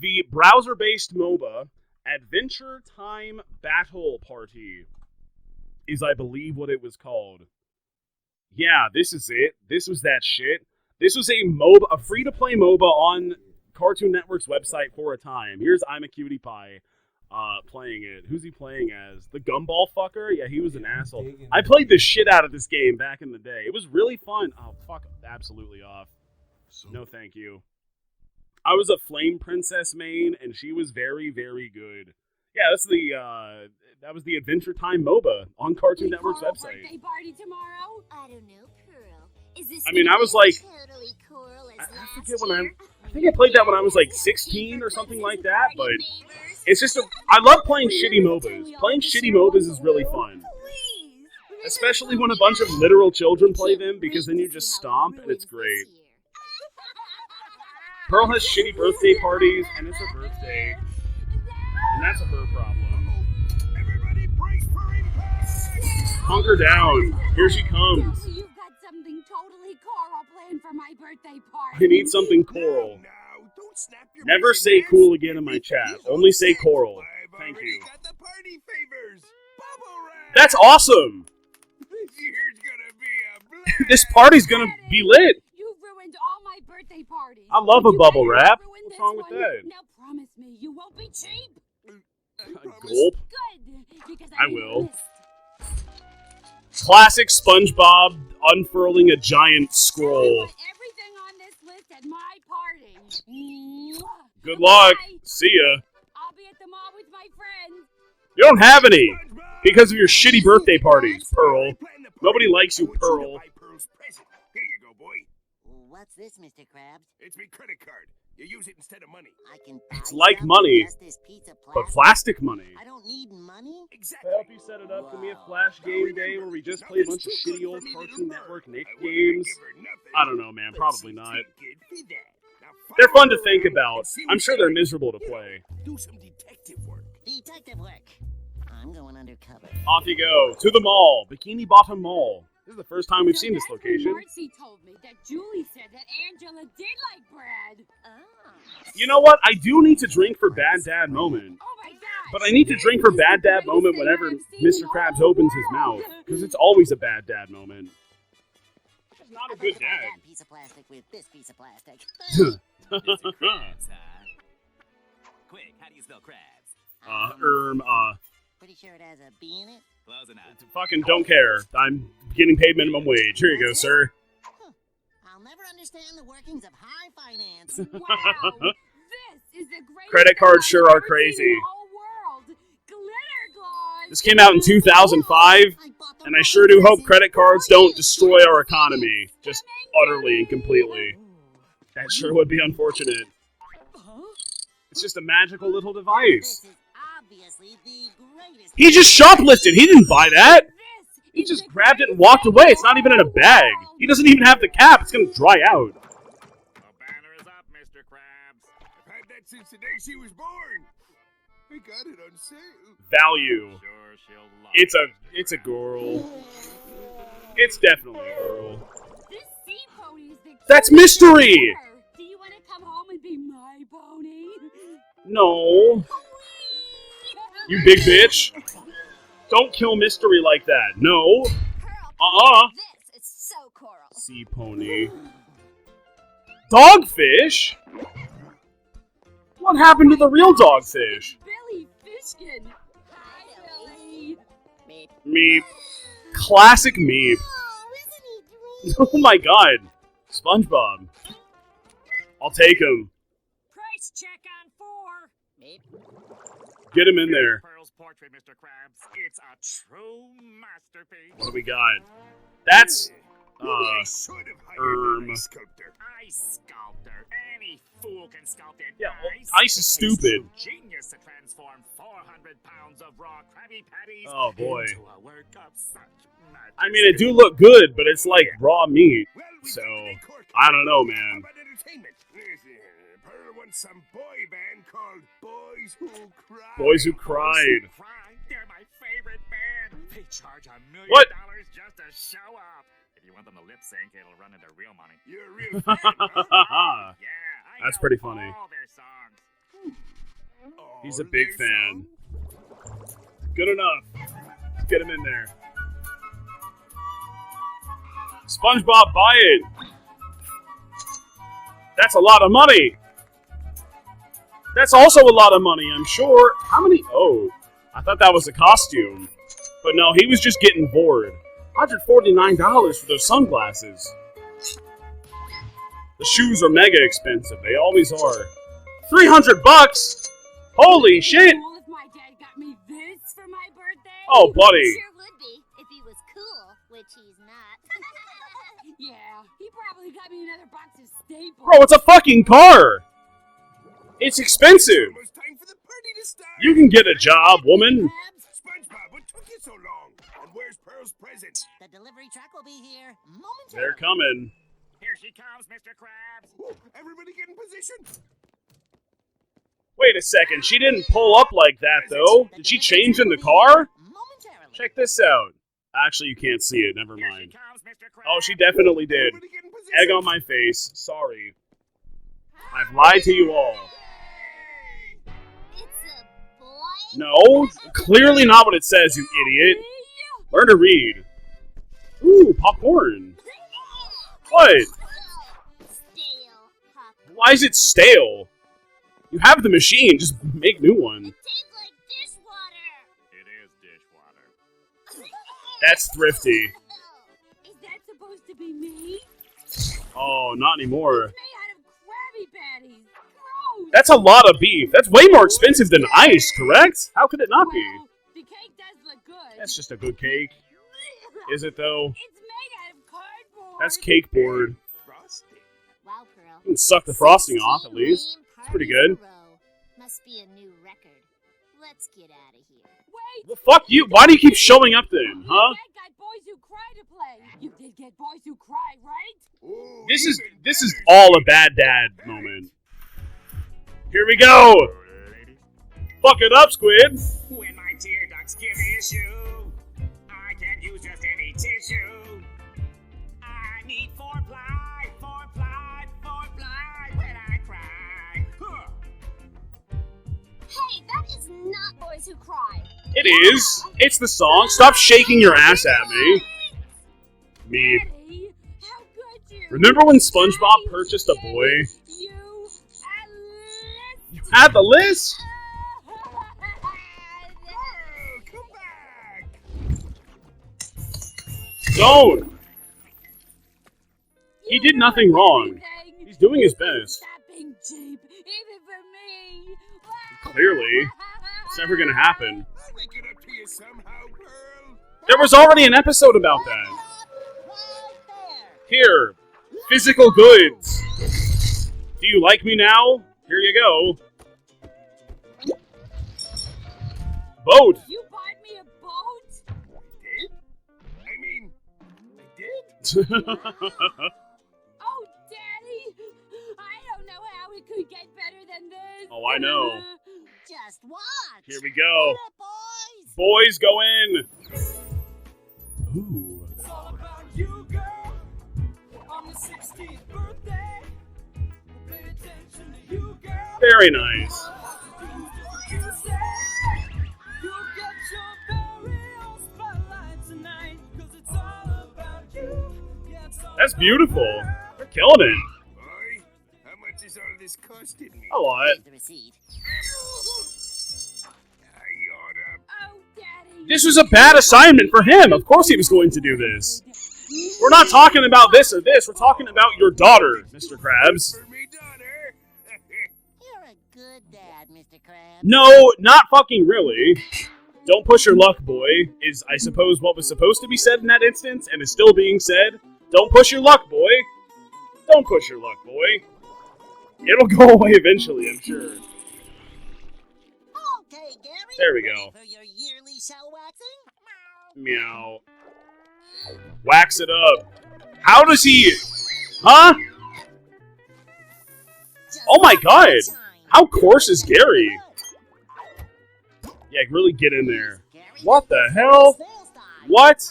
The browser-based MOBA Adventure Time Battle Party is, I believe, what it was called. Yeah, this is it. This was that shit. This was a MOBA, a free-to-play MOBA on Cartoon Network's website for a time. Here's I'm a Cutie Pie playing it. Who's he playing as? The Gumball fucker? Yeah, he was an asshole. I played the shit out of this game back in the day. It was really fun. Oh, fuck, absolutely off. No, thank you. I was a Flame Princess main, and she was very, very good. Yeah, that's that was the Adventure Time MOBA on Cartoon Network's website. Birthday party tomorrow? I don't know, Pearl. Is this I mean, I was like, totally cool as I last forget when year? I think I played that when I was like 16 or something like that, but it's just I love playing shitty MOBAs. Playing shitty MOBAs is really fun. Especially when a bunch of literal children play them, because then you just stomp and it's great. Pearl has shitty birthday parties, and it's her birthday. And that's a her problem. Everybody brace for impact! Hunker down. Here she comes. You've got something totally coral planned for my birthday party. I need something coral. No, don't snap your Never fingers. say cool again in my chat. Only say coral. I've Thank already you. got the party favors. Bubble wrap. That's awesome. This year's gonna be a blast. This party's gonna be lit. You ruined all my birthday parties. I love a You bubble better wrap. ruin What's this wrong with one. that? Now promise me you won't be cheap. Gulp. Good, because I made a will. list. Classic SpongeBob unfurling a giant scroll. Put everything on this list at my party. Mwah. Good luck. Goodbye. See ya. I'll be at the mall with my friends. You don't have any because of your shitty birthday parties, Pearl. Nobody likes you, Pearl. Here you go, boy. What's this, Mr. Krabs? It's me credit card. You use it instead of money. I can buy It's like something, money, just this piece of but plastic? plastic money. I don't need money? Exactly. I hope you set it up. Give me a flash game day where we just play a bunch of shitty old Cartoon Network Nick games. I don't know, man. Probably not. They're fun to think about. I'm sure they're miserable to play. Do some detective work. Detective work. I'm going undercover. Off you go. To the mall. Bikini Bottom Mall. This is the first time we've seen this That's when location. Marcy told me that Julie said that Angela did like Brad. You know what? I do need to drink for Bad Dad Moment. Oh my gosh. But I need to drink for Bad Dad Moment whenever Mr. Krabs opens his mouth. Because it's always a Bad Dad moment. He's not a good Buy dad. that piece of plastic with this piece of plastic. Mr. Krabs, huh? Quick, how do you spell crabs? Pretty sure it has a B in it. Close enough. Fucking don't care. I'm getting paid minimum wage. Here you go, sir. I'll never understand the workings of high finance. Wow. This is the greatest Credit thing cards I've sure are ever seen in crazy. the whole world. Glitter gloss. This came out in 2005, and I sure do hope credit cards don't destroy our economy. Just utterly and completely. That sure would be unfortunate. It's just a magical little device. This is obviously the greatest. He just shoplifted. He didn't buy that. He just grabbed it and walked away. It's not even in a bag. He doesn't even have the cap. It's going to dry out. The banner is up, Mr. Krabs. I've had that since the day she was born. I got it on sale. Value. Sure, she'll love It's a girl. It's definitely a girl. This sea pony is the That's cutest thing mystery. ever. Do you want to come home and be my pony? No. You big bitch. Don't kill Mystery like that. No. This is so coral. Sea pony. Dogfish? What happened to the real dogfish? Billy Fishkin. Hi, Billy. Meep. Classic Meep. Oh, isn't he Oh my god. SpongeBob. I'll take him. Price check on 4. Get him in there. Pearl's portrait, Mr. Krabs. It's a true masterpiece. What do we got? That's I should have hired an ice sculptor. Ice sculptor. Any fool can sculpt it. Yeah, well, ice is stupid. Genius to transform 400 pounds of raw Krabby Patties Oh, boy. into a work of such majesty. I mean, it do look good, but it's like raw meat. Well, we So, got to be quirky. I don't know, How man. about entertainment? Pearl wants some boy band called Boys Who Cry. Boys Who Cried. They're my favorite band. They charge $1 million What? just to show up. If you want them to lip sync, it'll run into real money. You're a real fan, huh? Yeah, I That's know pretty funny. all their songs. He's a big fan. Good enough. Let's get him in there. SpongeBob, buy it. That's a lot of money. That's also a lot of money, I'm sure. How many? Oh, I thought that was a costume. But no, he was just getting bored. $149 for those sunglasses. The shoes are mega expensive. They always are. $300? Holy shit! Cool if my dad got me this for my birthday? Oh, buddy. Sure would be if he was cool, which he's not. Yeah, he probably got me another box of Staples. Bro, it's a fucking car! It's expensive! Almost time for the party to start. You can get a job, woman. SpongeBob, what took you so long? And where's Pearl's present? The delivery truck will be here momentarily. They're coming. Here she comes, Mr. Krabs. Everybody get in position. Wait a second, she didn't pull up like that, though. Did she change in the car? Check this out. Actually, you can't see it. Never mind. Oh, she definitely did. Egg on my face. Sorry. I've lied to you all. It's a boy. No, clearly not what it says, you idiot. Learn to read. Ooh, popcorn. What? Stale popcorn. Why is it stale? You have the machine, just make new one. It tastes like dishwater. It is dishwater. That's thrifty. Is that supposed to be me? Oh, not anymore. It's made out of Krabby Patties. Gross. That's a lot of beef. That's way more expensive than ice, correct? How could it not be? Well, the cake does look good. That's just a good cake. Is it, though? It's made out of cardboard. That's cake board. Frosting. Wow, Pearl. You can suck the frosting off, at least. It's pretty good. Must be a new record. Let's get out of here. Wait. Well, fuck you. Why do you keep showing up then, huh? Dad got Boys Who Cry to play. You did get Boys Who Cry, right? Ooh, This is even all a bad dad moment. Here we go. ladies. Fuck it up, Squid. When my tear ducts give issue, I can't use just any tissue. I need four-ply, four-ply, four-ply when I cry. Huh. Hey, that is not Boys Who Cry. It is. It's the song. Stop shaking your ass at me. Me. Daddy, how could you? Remember when SpongeBob purchased a boy? You had the list? Oh, come back. Don't. He did nothing wrong. He's doing his best. Stop being cheap, even for me. Clearly. It's never gonna happen. I'll make it up to you somehow, Pearl. There was already an episode about that. Here. Physical goods. Do you like me now? Here you go. Boat. You bought me a boat? Did? I mean, I did? Oh, Daddy! I don't know how it could get better than this. Oh, I know. Just watch. Here we go. Boys. Boys, go in. Ooh. It's all about you, girl. On the 16th birthday. Pay attention to you, girl. Very nice. You say you'll get your very own spotlight tonight. 'Cause it's all about you. Yeah, it's all That's about beautiful. her. They're killing it. Boy, how much is all this costing me? A lot. Here's the receipt. I oughta... Oh, Daddy. This was a bad assignment for him. Of course he was going to do this. We're not talking about this or this. We're talking about your daughter, Mr. Krabs. For me daughter. You're a good dad, Mr. Krabs. No, not fucking really. Don't push your luck, boy, is, I suppose, what was supposed to be said in that instance, and is still being said. Don't push your luck, boy. Don't push your luck, boy. It'll go away eventually, I'm sure. Okay, Gary. There we ready go. For your yearly shell waxing? Meow. Wax it up. How does he... Huh? Just Oh my one god. more time. How coarse is Gary? Yeah, really get in there. Gary, What the hell? snail style. What?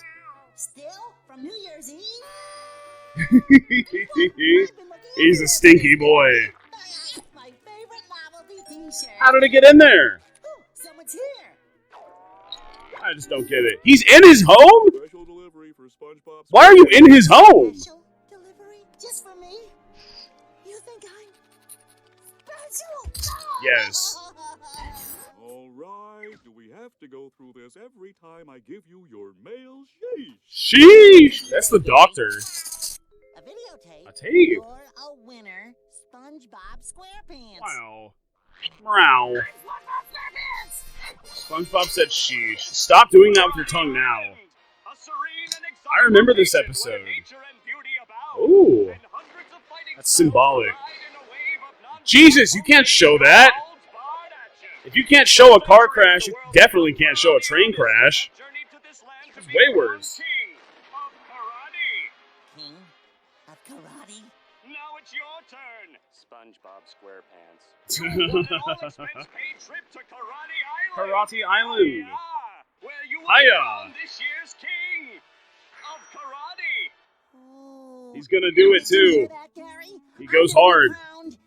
Still from New Year's Eve? He's a stinky boy. My favorite novelty TV How did it get in there? Someone's here. I just don't get it. He's in his home? Special delivery for SpongeBob. Why are you in his home? Special delivery just for me? You think I'm special? Yes. All right. Do we have to go through this every time I give you your mail? Sheesh. Sheesh. That's the doctor. A videotape. A tape. You're a winner, SpongeBob SquarePants. Wow. Meow. SpongeBob said sheesh. Stop doing that with your tongue now. I remember this episode. Ooh. That's symbolic. Jesus, you can't show that. If you can't show a car crash, you definitely can't show a train crash. It's way worse. King of Karate? Now it's your turn, SpongeBob SquarePants. Karate Island. Where you Hiya. this year's king of karate. Oh, He's gonna do it did you hear too. that, Gary? He goes I'm gonna hard. be crowned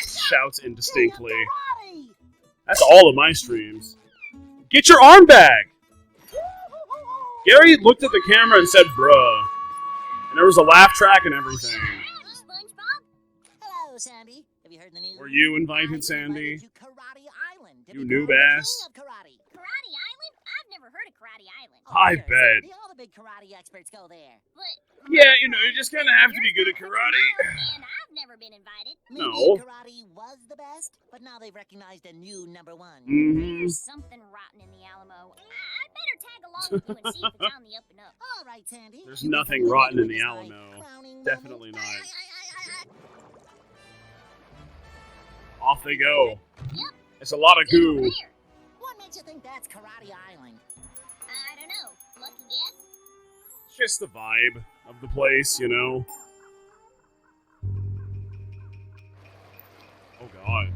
Shouts King of indistinctly. Karate. That's all of my streams. Get your arm back! Gary looked at the camera and said, bruh. And there was a laugh track and everything. Howdy, SpongeBob. Hello, Sandy. Have you heard the news? Were you I'm invited, Sandy? to Karate Island to You become noob the ass. King of Karate. Karate Island? I've never heard of Karate Island. I Sure, bet. Sandy, all the big karate experts go there. But Yeah, you know, you just kind of have to be good at karate. and I've never been invited. Maybe No. karate was the best, but now they've recognized a new number one. Mm-hmm. There's something rotten in the Alamo. I'd better tag along with you and see if it's on the up and up. All right, Sandy. There's You can nothing come with me rotten to in the witness my Alamo. crowning Definitely moment. not. Off they go. Yep. It's a lot of goo. There. What makes you think that's Karate Island? I don't know. Lucky guess? It's just the vibe of the place, you know? Oh, God.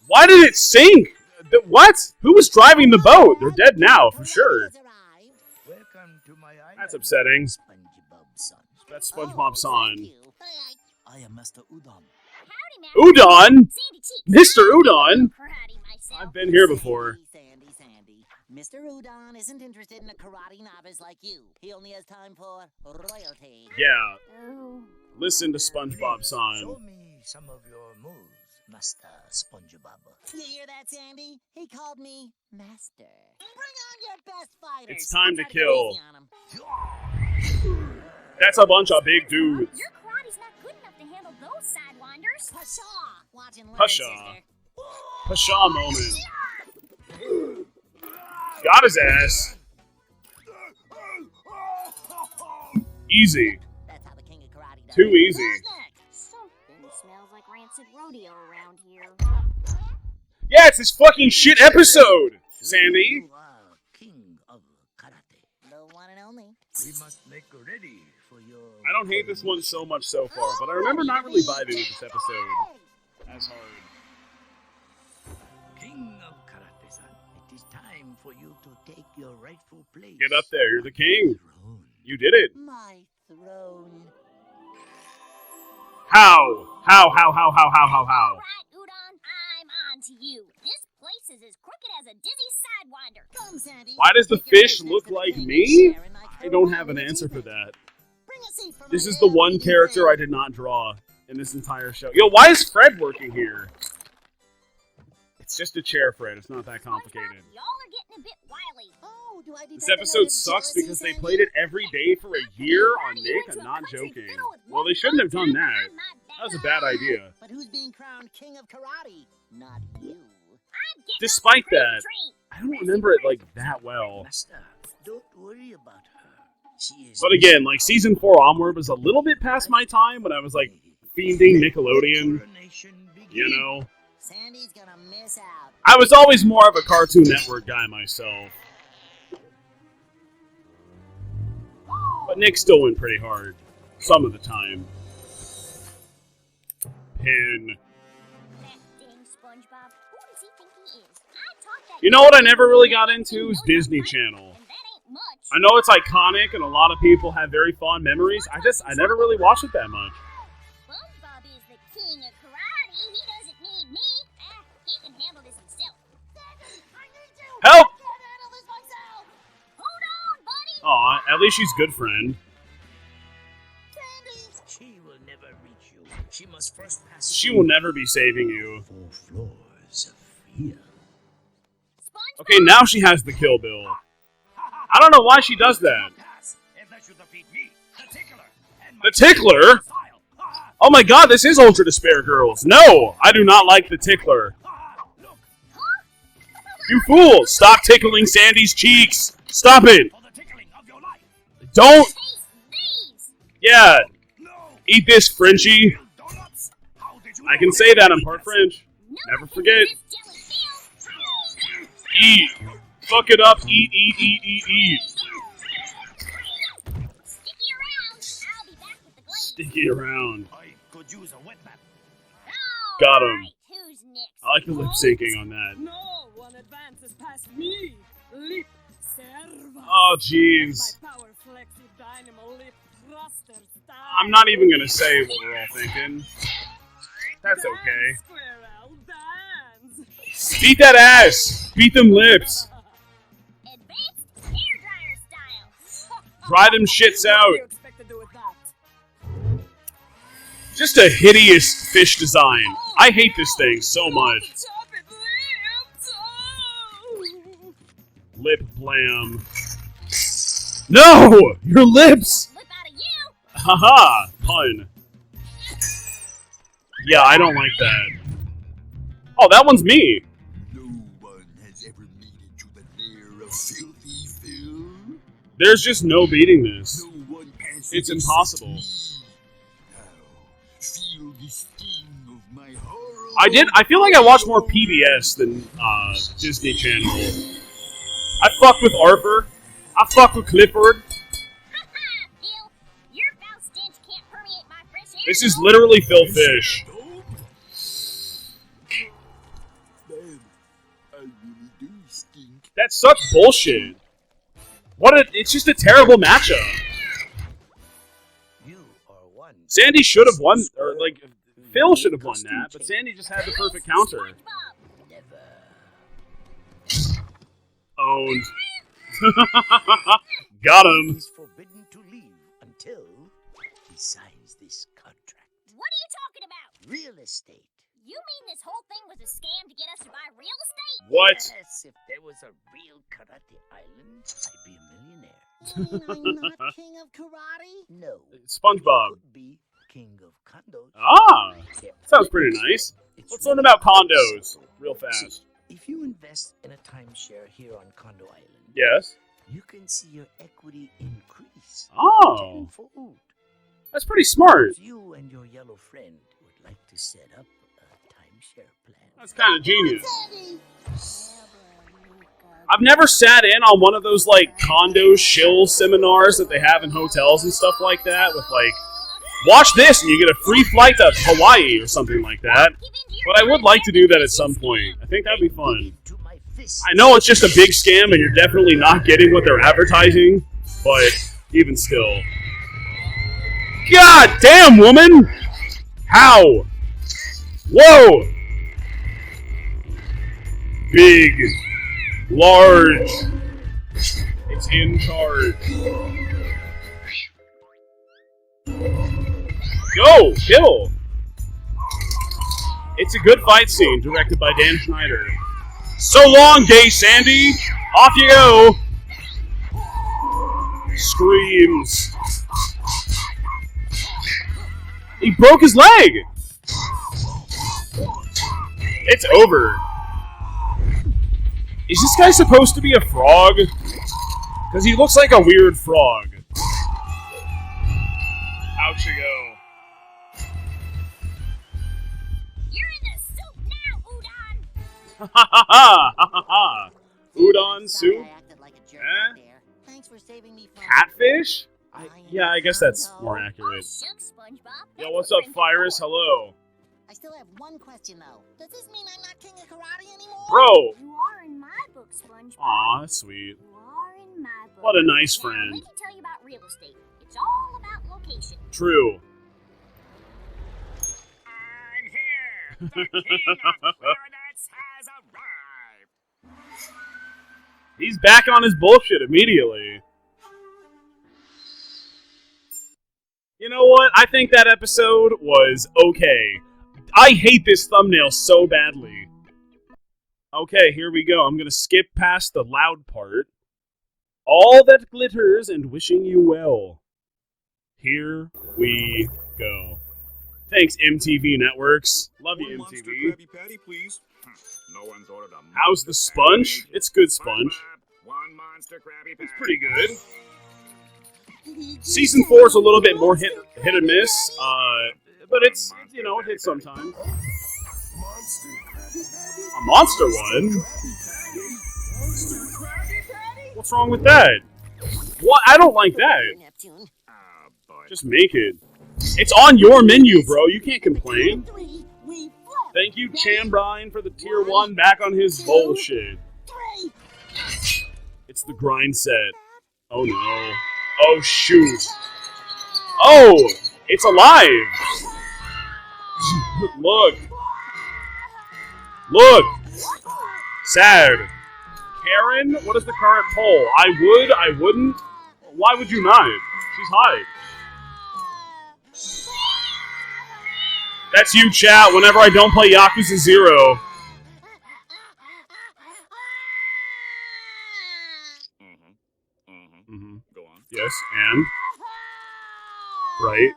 Why did it sink? What? Who was driving the boat? They're dead now, for sure. Welcome to my island. That's upsetting. SpongeBob-san. That's Oh, SpongeBob-san. thank you. I am Master Udon. Howdy, Master. Udon? Sandy Cheeks. Mr. Udon? Karate myself. I've been here before. Sandy. Mr. Udon isn't interested in a karate novice like you. He only has time for royalty. Yeah. Oh. Listen to Show SpongeBob-san. me some of your moves, Master SpongeBob. You hear that, Sandy? He called me Master. Bring on your best fighters. It's time to Try go kill. easy on 'em. That's a bunch of big dudes. Your karate's not good enough to handle those sidewinders. Pshaw! Watch and learn, Pshaw. sister. Pshaw moment. Got his ass. Easy. That's how the king of karate does Too it. easy. Who's next? Something smells like rancid rodeo around here. Yeah, it's this fucking shit episode, Sandy. You are king of karate. The one and only. We must make ready for your... I don't hate this one so much so far, but I remember not really vibing with this episode as hard. King of karate-san. It is time for you to take your rightful place. Get up there, you're the king. Throne. You did it. My throne. How? How? All right, Udon, I'm on to you. This place is as crooked as a dizzy sidewinder. Come, Sandy. Why does the Take your fish place look next to the like king me? and share in my I don't have karate an answer for achievement. that. Bring a seat for This my is the little one leading character friend. I did not draw in this entire show. Yo, why is Fred working here? It's just a chair, Fred. It's not that complicated. SpongeBob, y'all are getting a bit wily. Oh, do I This detect a note episode of sucks jealousy, because they Sandy? played it every day for a year on You Nick. went I'm to a not country joking. fiddle with Well, one they shouldn't have done foot that. behind my back. That was a bad idea. But who's being crowned king of karate? Not you. I'm getting Despite on the that, train. I don't remember it like that well. Master, don't worry about her. She is... But again, like season 4 onward was a little bit past my time when I was like fiending Nickelodeon. You know, Sandy's gonna miss out. I was always more of a Cartoon Network guy myself. But Nick still went pretty hard. Some of the time. Pin. That dang SpongeBob. Who does he think he is? I taught that You know what I never really got into is Disney Channel. and that ain't much. I know it's iconic and a lot of people have very fond memories. I never really watched it that much. SpongeBob is the king of At least she's good friend. She will never reach you. She must first pass. She will never be saving you. 4 floors of fear. Okay, now she has the kill bill. I don't know why she does that. The Tickler? Oh my god, this is Ultra Despair Girls. No, I do not like the Tickler. You fool! Stop tickling Sandy's cheeks! Stop it! Don't! Yeah! Eat this, Frenchie! I can say that, I'm part French. Never forget. Eat! Fuck it up, eat, eat, eat, eat, eat. Sticky around. Got him. I like the lip syncing on that. No one advances past me. Lip serva. Oh, jeez. My power flexi dynamo lip thruster style. I'm not even gonna say what we're all thinking. That's okay. Squirrel, dance. Beat that ass! Beat them lips! Dry them shits out! What do you expect to do with that? Just a hideous fish design. I hate this thing so much. Lip blam. No! Your lips! Haha! Pun. Yeah, I don't like that. Oh, that one's me! No one has ever made it to the lair of filthy Phil. There's just no beating this. No one passes It's impossible. Now, feel the sting of my horror. I feel like I watch more PBS than Disney Channel. I fucked with Arthur. I fucked with Clifford. This is literally Phil Fish. That's such bullshit. It's just a terrible matchup. Sandy should have won, or like, Phil should have won that, but Sandy just had the perfect counter. Owned. Got him. He's forbidden to leave until he signs this contract. What are you talking about? Real estate. You mean this whole thing was a scam to get us to buy real estate? What? Yes, if there was a real karate island, I'd be a millionaire. I'm not king of karate? No. SpongeBob. Could be king of condos. Ah, sounds pretty nice. Let's learn about condos real fast. If you invest in a timeshare here on Condo Island, Yes. you can see your equity increase. Oh. Tenfold. That's pretty smart. If you and your yellow friend would like to set up a timeshare plan. That's kind of genius. I've never sat in on one of those, like, condo shill seminars that they have in hotels and stuff like that with, like, watch this and you get a free flight to Hawaii or something like that. But I would like to do that at some point. I think that'd be fun. I know it's just a big scam and you're definitely not getting what they're advertising, but even still. God damn, woman! How? Whoa! Big. Large. It's in charge. Go! Kill! It's a good fight scene, directed by Dan Schneider. So long, gay Sandy! Off you go! Screams. He broke his leg! It's over. Is this guy supposed to be a frog? Because he looks like a weird frog. Out you go. You're in the soup now, Udon! Ha ha ha ha ha! Udon soup? I acted like a jerk Eh? out there. Thanks for saving me from Catfish? Yeah, I guess that's more accurate. Shucks, SpongeBob. Yo, what's up, Fyrus? Hello. I still have one question though. Does this mean I'm not king of karate anymore? Bro! You are in my book, SpongeBob. Aw, that's sweet. You are in my book. What a nice Now, friend. let me tell you about real estate. It's all about location. True. I'm here! The king of clarinets has arrived! He's back on his bullshit immediately. I think that episode was okay. I hate this thumbnail so badly. Okay, here we go. I'm gonna skip past the loud part. All that glitters and wishing you well. Here we go. Thanks, MTV Networks. Love you, MTV. Krabby Patty, please. No one's ordered a How's the sponge? It's good sponge. One monster Krabby Patty. It's pretty good. Season 4 is a little bit more hit or miss, but it's, you know, it hits sometimes. A monster one? What's wrong with that? What? I don't like that. Just make it. It's on your menu, bro. You can't complain. Thank you, Chambrine, for the tier 1 back on his bullshit. It's the grind set. Oh no. Oh shoot. Oh! It's alive! Look. Look! Sad. Karen, what is the current poll? I would, I wouldn't. Why would you not? She's hot. That's you, chat, whenever I don't play Yakuza 0. Go on. Yes, and? Right.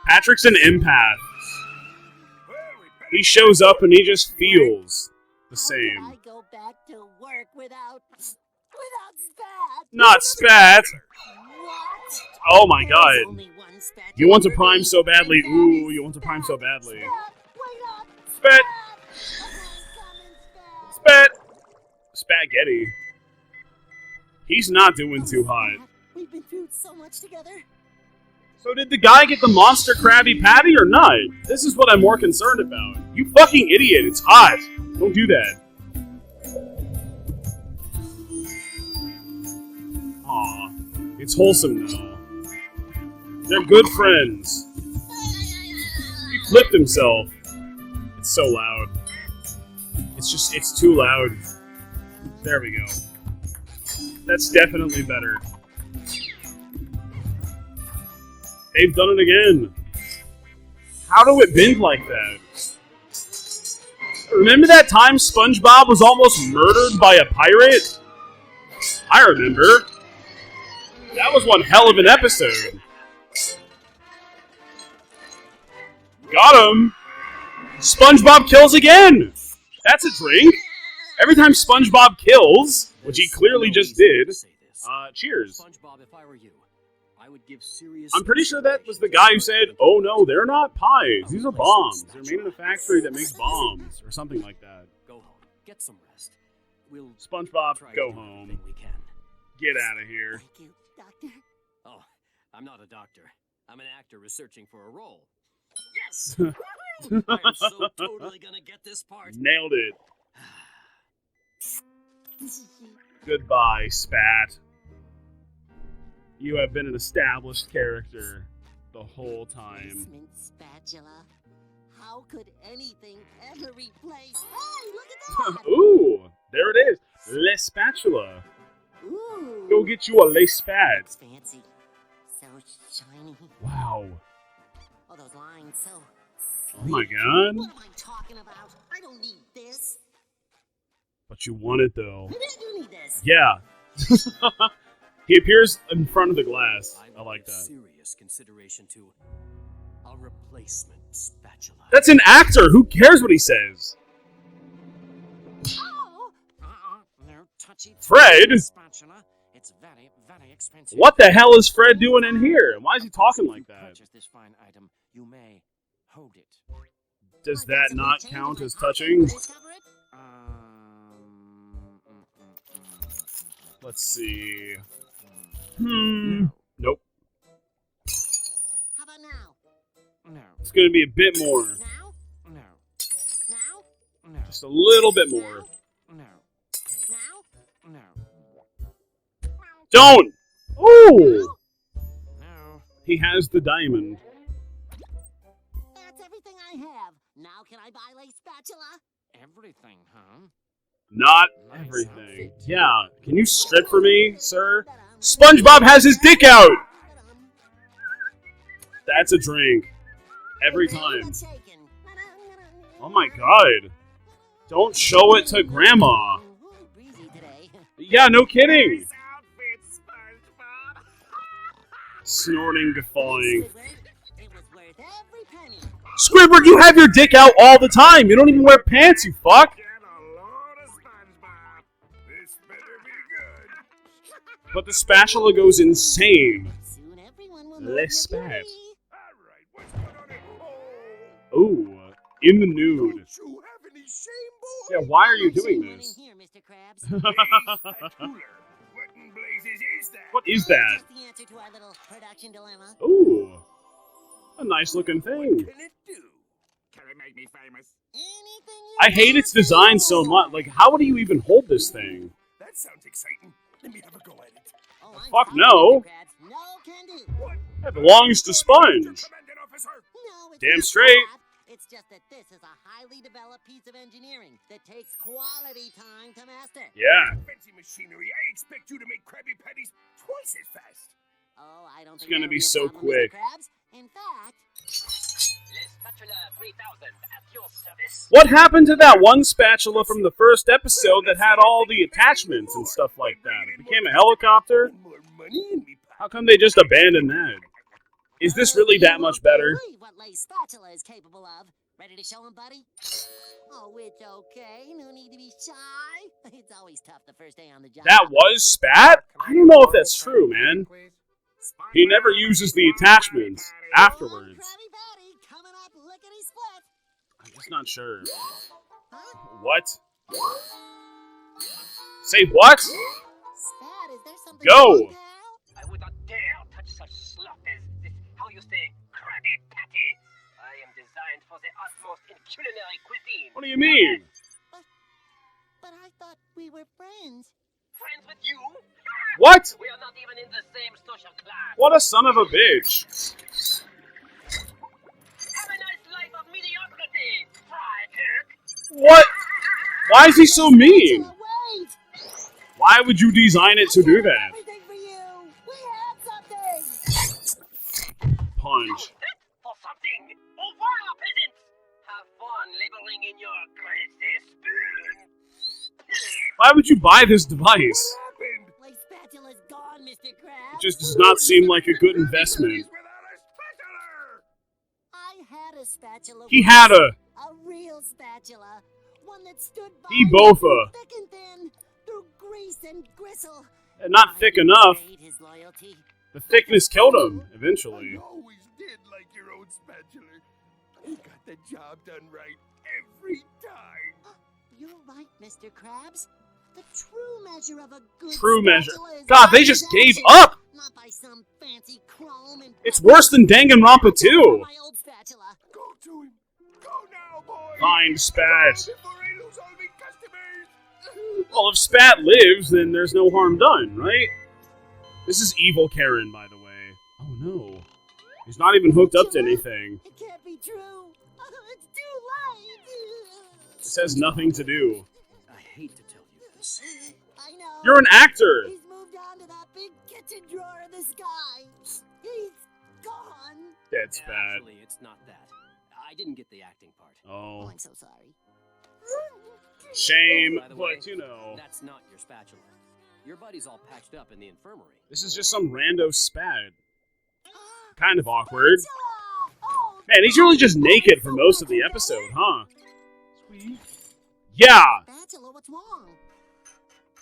Patrick's an empath. He shows up and he just feels the same. I go back to work without spat. Not spat. What? Oh my god. You want to prime so badly. Ooh, you want to prime so badly. Spat. Spat. Spaghetti. He's not doing too hot. We've been through so much together. So did the guy get the monster Krabby Patty or not? This is what I'm more concerned about. You fucking idiot, it's hot. Don't do that. Aw, it's wholesome now. They're good friends. He flipped himself. It's so loud. It's too loud. There we go. That's definitely better. They've done it again. How do it bend like that? Remember that time SpongeBob was almost murdered by a pirate? I remember. That was one hell of an episode. Got him. SpongeBob kills again. That's a drink. Every time SpongeBob kills, which he clearly just did, cheers. SpongeBob, if I were you, I would give serious. I'm pretty sure that was the guy who said, "Oh no, they're not pies. These are bombs. They're made in a factory that makes bombs," or something like that. Go home. Get some rest. We'll SpongeBob, try go to do home. everything we can. Get out of here. Thank you, Doctor. Oh, I'm not a doctor. I'm an actor researching for a role. Yes! I am so totally gonna get this part. Nailed it. Goodbye, Spat. You have been an established character the whole time. Basement spatula. How could anything ever replace? Hey, look at that! Ooh, there it is. Le Spatula. Ooh. Go get you a Le Spat. It's fancy. So shiny. Wow. Oh, those lines so. Oh my god. What am I talking about? I don't need this. But you want it though. Maybe I do need this. Yeah. He appears in front of the glass. I like that. Serious consideration to a replacement spatula. That's an actor. Who cares what he says? Oh. No touchy. Fred? Spatula. It's very, very expensive. What the hell is Fred doing in here? And why is he talking like that? Purchase this fine item, you may hold it. Does that not count as touching? Let's see. Nope. How about now? No. It's gonna be a bit more. Now? No. Now? No. Just a little bit more. No. Now? No. Don't! Ooh! No. He has the diamond. That's everything I have. Now can I buy a spatula? Everything, huh? Not everything. Yeah, can you strip for me, sir? SpongeBob has his dick out! That's a drink. Every time. Oh my god. Don't show it to Grandma. Yeah, no kidding. Snorting, guffawing. Squidward, you have your dick out all the time. You don't even wear pants, you fuck. But the spatula goes insane. Less spat. Ooh, in the nude. Yeah, why are you doing this? What is that? Ooh, a nice looking thing. I hate its design so much. Like, how do you even hold this thing? That sounds exciting. Let me have a go at it. Fuck no. That belongs to Sponge. Damn straight. It's just that this is a highly developed piece of engineering that takes quality time to master. Yeah. Fancy machinery. I expect you to make Krabby Patties twice as fast. Oh, I don't It's think gonna be so problem, quick. Mr. Krabs. In fact, What happened to that one spatula from the first episode that had all the attachments and stuff like that? It became a helicopter? How come they just abandoned that? Is this really that much better? what Lay's spatula is capable of. Ready to show him, buddy? Oh, it's okay. No need to be shy. It's always tough the first day on the job. That was spat? I don't know if that's true, man. He never uses the attachments afterwards. I'm just not sure. What? Say what? Go! I would not dare touch such slop as this, how you say, Krabby Patty. I am designed for the utmost in culinary cuisine. What do you mean? But I thought we were friends. Friends with you? What? We are not even in the same social class. What a son of a bitch. Have a nice life of mediocrity, Fry Kirk. What? Why is he so mean? Why would you design it to do that? Punch. For something. Au revoir, peasants. Have fun laboring in your greasy spoon. Why would you buy this device? Like spatula's gone, Mr. Krabs. It just does not seem like a good investment. I had a spatula. He had a real spatula. One that stood by He bofa. thick and thin, through grease and gristle. And not thick enough. His loyalty. The thickness killed him, eventually. I always did like your own spatula. You got the job done right every time. You're right, Mr. Krabs. The true measure of a good True measure. spatula is God, they just gave up! not by some fancy chrome and It's worse than Danganronpa 2! my old spatula. Go to him. Go now, boy. Find Spat. Before I lose all my customers. Well, if Spat lives, then there's no harm done, right? This is evil Karen, by the way. Oh no. He's not even hooked up to anything. It can't be true. It's too late. This has nothing to do. I hate to tell you this. I know. You're an actor! He's moved on to that big kitchen drawer in the sky. He's gone. Dead Spat. Actually, it's not that. I didn't get the acting part. Oh. I'm so sorry. Shame, By the way, but you know. that's not your spatula. Your buddy's all patched up in the infirmary. This is just some rando Spat. Kind of awkward. Man, he's really just naked for most of the episode, huh? Yeah! Spatula, what's wrong?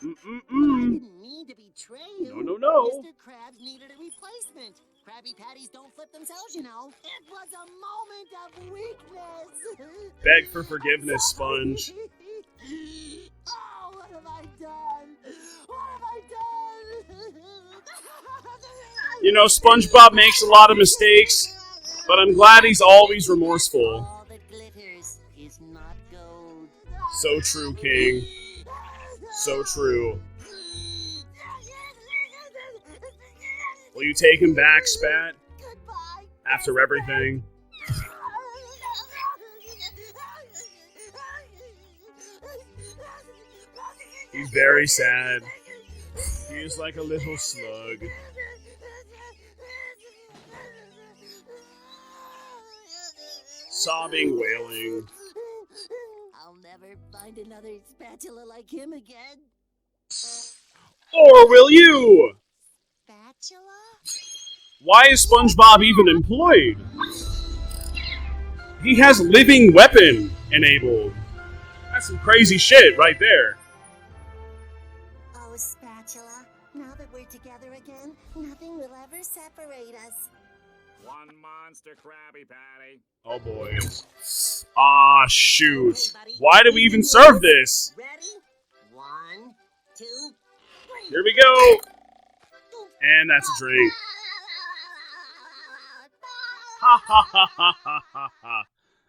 I Mm-mm-mm. didn't mean to betray you. No. Mr. Krabs needed a replacement. Krabby Patties don't flip themselves, you know. It was a moment of weakness. Beg for forgiveness, Sponge. Oh, what have I done? What have I done? You know, SpongeBob makes a lot of mistakes, but I'm glad he's always remorseful. All that glitters is not gold. So true, King. So true. Will you take him back, Spat? After everything? He's very sad. He's like a little slug. Sobbing, wailing. I'll never find another spatula like him again. Or will you? Spatula? Why is SpongeBob even employed? He has living weapon enabled. That's some crazy shit right there. Oh, Spatula, now that we're together again, nothing will ever separate us. One monster Krabby Patty. Oh boy. Ah, shoot. Why do we even serve this? Ready? 1, 2, 3. Here we go. And that's a drink. Ha ha ha ha ha ha ha.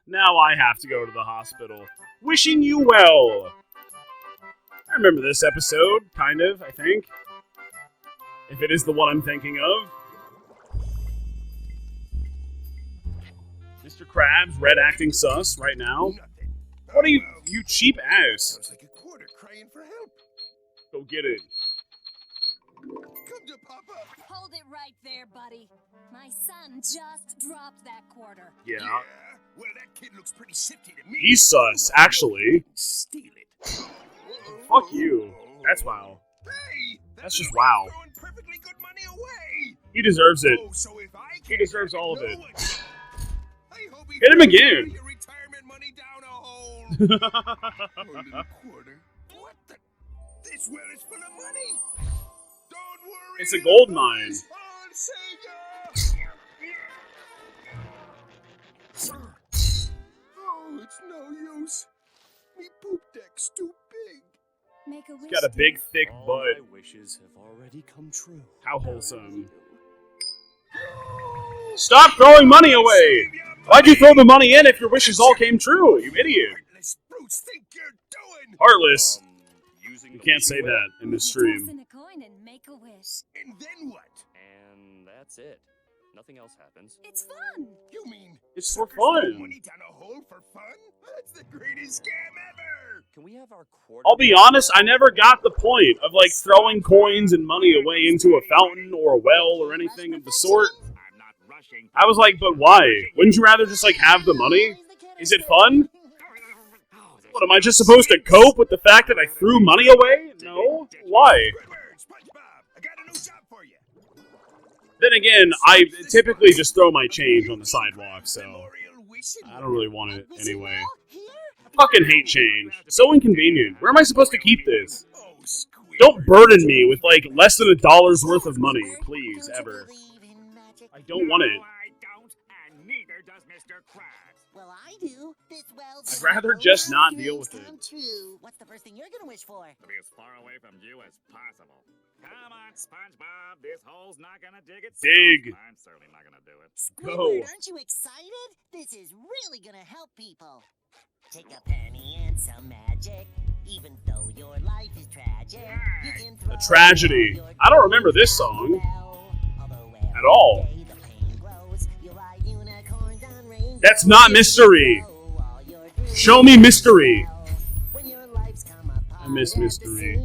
Now I have to go to the hospital. Wishing you well. I remember this episode, kind of, I think. If it is the one I'm thinking of. Mr. Krabs, red acting sus right now. What are you cheap ass? Sounds like a quarter crying for help. Go get it. Come to Papa. Hold it right there, buddy. My son just dropped that quarter. Yeah. Well, that kid looks pretty shifty to me. He's sus, actually. Steal it. Fuck you. That's wow. Hey, that's just wow. Throwing perfectly good money away. He deserves it. Oh, so if I He deserves all of it. I hope he Hit him again. your retirement money down a hole. Oh, little quarter. What the? This well is full of money. Don't worry. It's a gold mine. Oh, it's no use. Me poop deck's too big. Make a wish. He's got a big, thick butt. My wishes have already come true. How wholesome. Stop throwing money away! Why'd you throw the money in if your wishes all came true, you idiot? Heartless. You can't say that in this stream. Toss in a coin and make a wish. And then what? And that's it. Nothing else happens. It's fun. You mean It's for throw fun. money down a hole for fun? That's the greatest scam ever. Can we have our quarter? I'll be honest, I never got the point of like throwing coins and money away into a fountain or a well or anything of the sort. I was like, but why? Wouldn't you rather just like have the money? Is it fun? What, am I just supposed to cope with the fact that I threw money away? No? Why? Then again, I typically just throw my change on the sidewalk, so I don't really want it anyway. I fucking hate change. It's so inconvenient. Where am I supposed to keep this? Don't burden me with like less than $1 worth of money, please, ever. I don't want it. I don't, and neither does Mr. Krabs. Well, I do. This well's I'd rather just not deal with it. true. What's the first thing you're gonna wish for? To be as far away from you as possible. Come on, SpongeBob. This hole's not gonna dig itself. Dig. I'm certainly not gonna do it. Squidward, aren't you excited? This is really gonna help people. Take a penny and some magic. Even though your life is tragic, you can throw A tragedy. I don't remember this song at all. That's not mystery. Show me mystery. I miss mystery.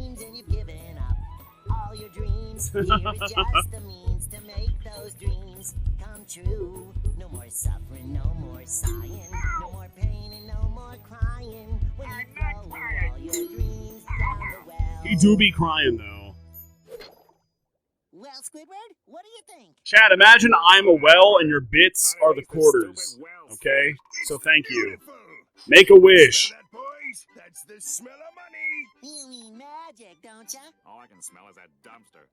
All your dreams, here is just the means to make those dreams come true. No more suffering, no more sighing, no more pain and no more crying. When you throw all your dreams down the well. He do be crying though. Well, Squidward, what do you think? Chad, imagine I'm a well and your bits are the quarters. Okay? So thank you. Make a wish. That's the smell of money. You mean magic, don't ya? All I can smell is that dumpster.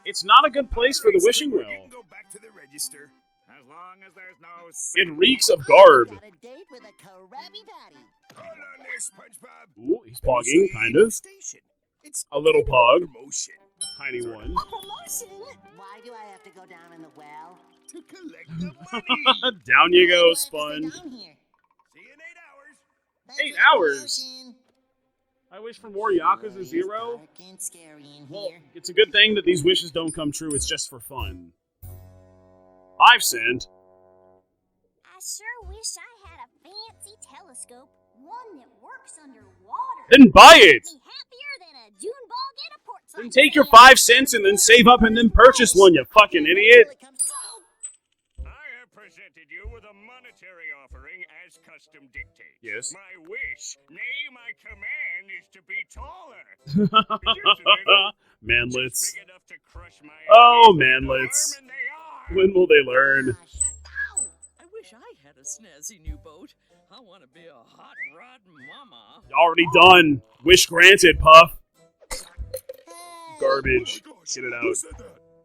It's not a good place for the wishing You well. can go back to the register. As long as there's no... It reeks of garb. Got a date with a Krabby Patty. Hold on there, SpongeBob. Ooh, he's pogging, kind of. Station. It's A little pog. promotion. Tiny one. A promotion? Why do I have to go down in the well? To collect the money. Down you go, Why do I have to Sponge. stay down here? See you in 8 hours. Thanks 8 for the hours? promotion. I wish for more Yakuza It's 0. dark and scary in Well, here. it's a good thing that these wishes don't come true. It's just for fun. 5 cent. I sure wish I had a fancy telescope, one that works underwater. Then buy it. Me happier than a Then take your 5 cents and then save up and then purchase one, you fucking idiot. I have presented you with a monetary offering as custom dictates. Yes. My wish, nay, my command, is to be taller. Manlets. Big enough to crush my Oh, enemies with manlets. the arm, and they are. When will they learn? I wish I had a snazzy new boat. I want to be a hot rod mama. Already done. Wish granted, Puff. Garbage. Get it out.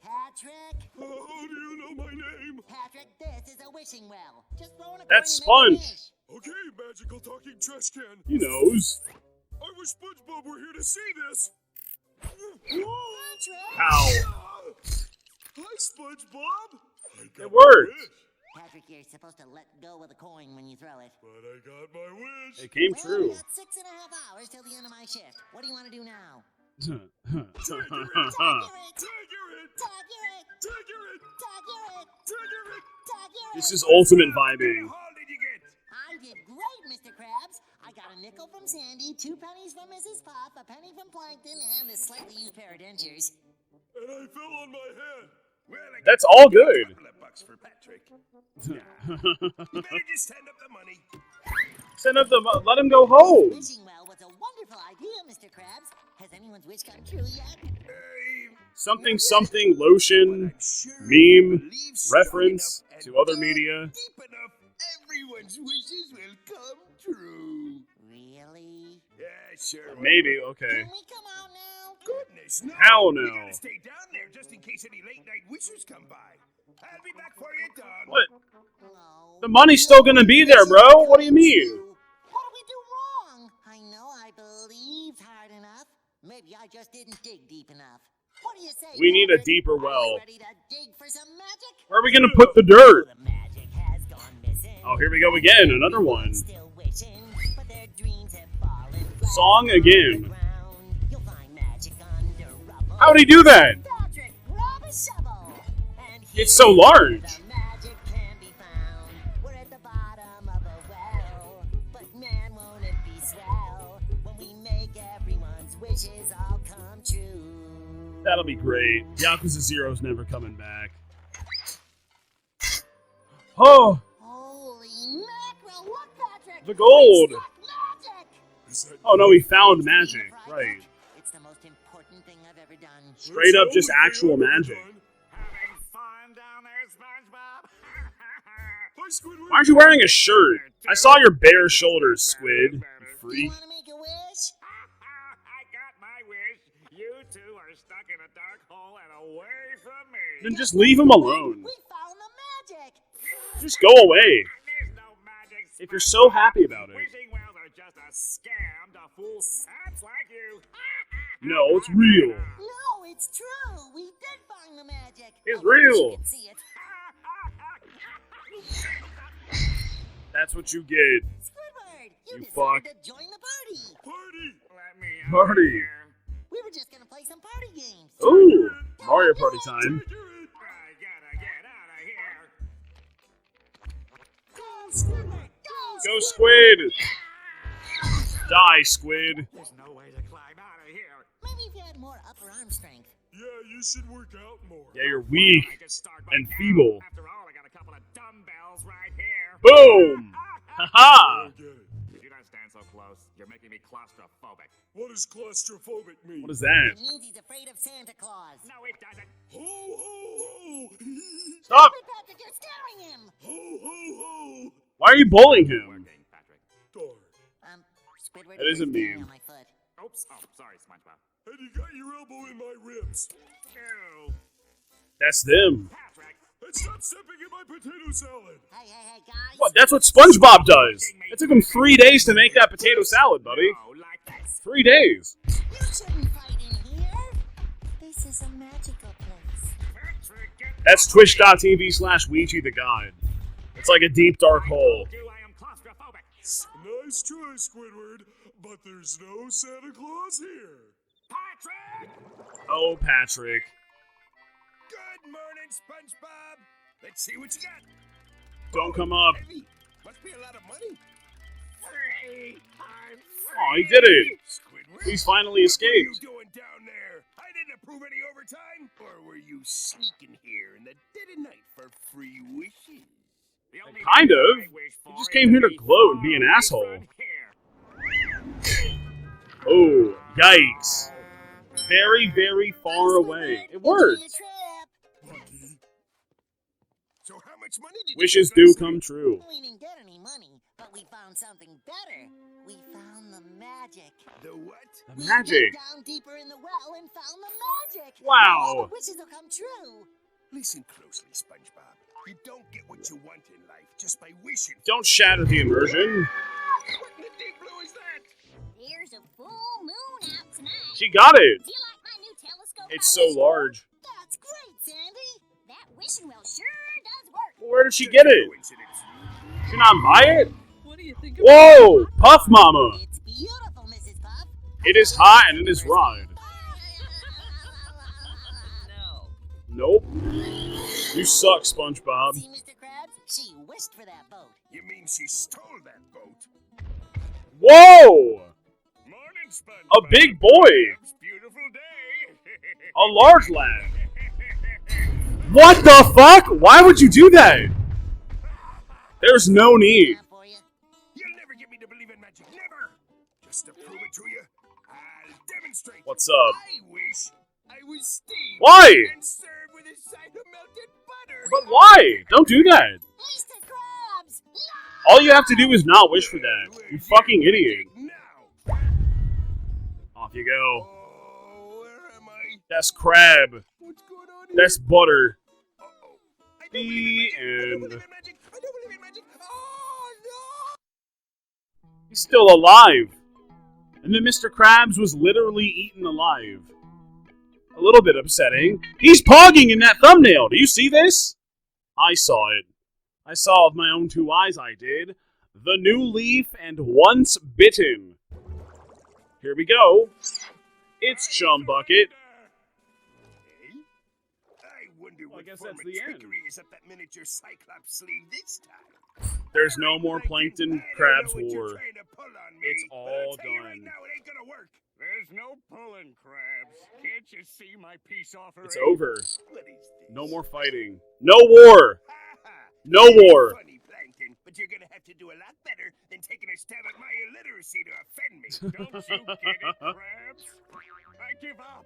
Patrick? How do you know my name? Patrick, this is a wishing well. Just throw in a That's coin and make a Sponge. wish. Okay, magical talking trash can. He knows. I wish SpongeBob were here to see this. How? Hi, SpongeBob. It worked. Patrick, you're supposed to let go of the coin when you throw it. But I got my wish. It came Well, true. we got 6.5 hours till the end of my shift. What do you want to do now? This is ultimate vibing. I did great, Mr. Krabs. I got a nickel from Sandy, 2 pennies from Mrs. Puff, a penny from Plankton, and this slightly used pair of dentures. And I fell on my head. Well, I That's got all a good. couple of bucks for Patrick. You better just send up the money. Send up the. Let him go home. Wishing well was a wonderful idea, Mr. Krabs. Has anyone's wish come true yet? Something something lotion meme reference to other media. Deep enough, everyone's wishes will come true. Really? Yeah, sure. Maybe. Okay. Can we come out now? Goodness, no. How We no? gotta stay down there just in case any late night wishers come by. I'll be back for you, Don. What? The money's still gonna be there, bro. What do you mean? What did we do wrong? I know I believed hard enough. Maybe I just didn't dig deep enough. What do you say? We need a Patrick? deeper Are you well. ready to dig for some magic? Where are we gonna put the dirt? The magic has gone missing. Oh, here we go again. Another one. Still wishing, but their dreams have fallen flat Song on the again. ground. You'll find magic under rubble. How'd he do that? Patrick, grab a shovel. And It's so large. the magic can be found. We're at the bottom of a well, but man, won't it be swell when we make everyone's wishes all come true. That'll be great. Yakuza Zero's never coming back. Oh, Holy mackerel! Look, Patrick! the gold. We struck magic! Oh no, we found magic. Right. It's the most important thing I've ever done. Straight up, just actual magic. Having fun down there, SpongeBob? Hi, Squidward. Why aren't you wearing a shirt? I saw your bare shoulders, Squid. You Do you freak. want to make a wish? I got my wish. You two are stuck in a dark hole and away from me. Then just leave him alone. We found the magic! Just go away. There's no magic. If you're so happy about it. Wishing wells are just a scam to fool saps like you. No, it's real. No, it's true! We did find the magic! It's I wish you real. could see it. That's what you get. Squidward, You decided fuck. to join the party! Let me out Party. of here. We were just gonna play some party games. Ooh, Mario Party time. I gotta get out of here. Go, Squidward! Go, Squid. Die, Squid. There's no way to climb out of here. Maybe if you had more upper arm strength. Yeah, you should work out more. Yeah, you're weak I just start right and now. feeble. After all, I got a couple of dumbbells right here. Boom. Haha. Get it. If you don't stand so close, you're making me claustrophobic. What does claustrophobic mean? What is that? It means he's afraid of Santa Claus. No, it doesn't. Ho, ho, ho! Stop. Hey, Patrick, you're scaring him! Ho, ho, ho! Why are you bullying him? Working, Patrick. Darn. Squidward, That isn't you're standing mean. on my foot. Oops. Oh, sorry, SpongeBob. And you got your elbow in my ribs. Ew. That's them. Patrick. And stop stepping in my potato salad. Hey, guys. What? That's what SpongeBob does. It took him 3 days to make that potato salad, buddy. Oh, like that. 3 days. You shouldn't fight in here. This is a magical place. Patrick, get That's twitch.tv/WEEGEETHEGOD. It's like a deep, dark hole. you. I am claustrophobic. Nice try, Squidward, but there's no Santa Claus here. Patrick! Oh, Patrick. Good morning, SpongeBob. Let's see what you got. Don't come up. Heavy. Must be a lot of money. Free. I'm free. Oh, he did it. Squidward. He's finally What escaped. are you doing down there? I didn't you sneak in here in the dead of night for free wishes? Kind of. He just came here to gloat and be an asshole. Oh, yikes. Very, very far away. It worked. So how much money did Wishes do come true. We didn't get any money, but we found something better. We found the magic. The what? The magic. We dug down deeper in the well and found the magic. Wow. All the wishes will come true. Listen closely, SpongeBob. You don't get what you want in life just by wishing. Don't shatter the immersion. What in the deep blue is that? There's a full moon out tonight. She got it. Do you like my new telescope? It's so large. That's great, Sandy. That wishing well sure does work. Where did she get it? She not buy it? What do you think? Whoa, Puff Mama. It's beautiful, Mrs. Puff. It is hot and it is right. No. Nope. You suck, SpongeBob. See, Mr. Krabs? She wished for that boat. You mean she stole that boat? Whoa! Morning, SpongeBob. A big boy. It's a beautiful day. A large lad. What the fuck? Why would you do that? There's no need. You'll never get me to believe in magic. Never. Just to prove it to you, I'll demonstrate. What's up? I wish I was Steve. Why? And served with a side of melted butter. But why? Don't do that. Mr. Krabs. All you have to do is not wish for that. You fucking idiot. Off you go. Oh, where am I? That's crab. What's going on here? That's butter. I don't The believe end. in magic. I don't believe in magic. Oh, no. He's still alive. And then Mr. Krabs was literally eaten alive. A little bit upsetting. He's pogging in that thumbnail. Do you see this? I saw it. I saw it with my own two eyes, I did. The New Leaf and Once Bitten. Here we go. It's Chum Bucket. I wonder what I guess form that's of the end. trickery is up that miniature Cyclops sleeve this time. There's no more Plankton Crabs I know what you're War. trying to pull on me, It's but all I'll tell you right done. now, it ain't gonna work. There's no pulling, Crabs. Can't you see my peace offering? It's over. What is this? No more fighting. No war. No war. Funny, Plankton, but you're gonna have to do a lot better than taking a stab at my illiteracy to offend me. Don't you get it, Crabs? I give up.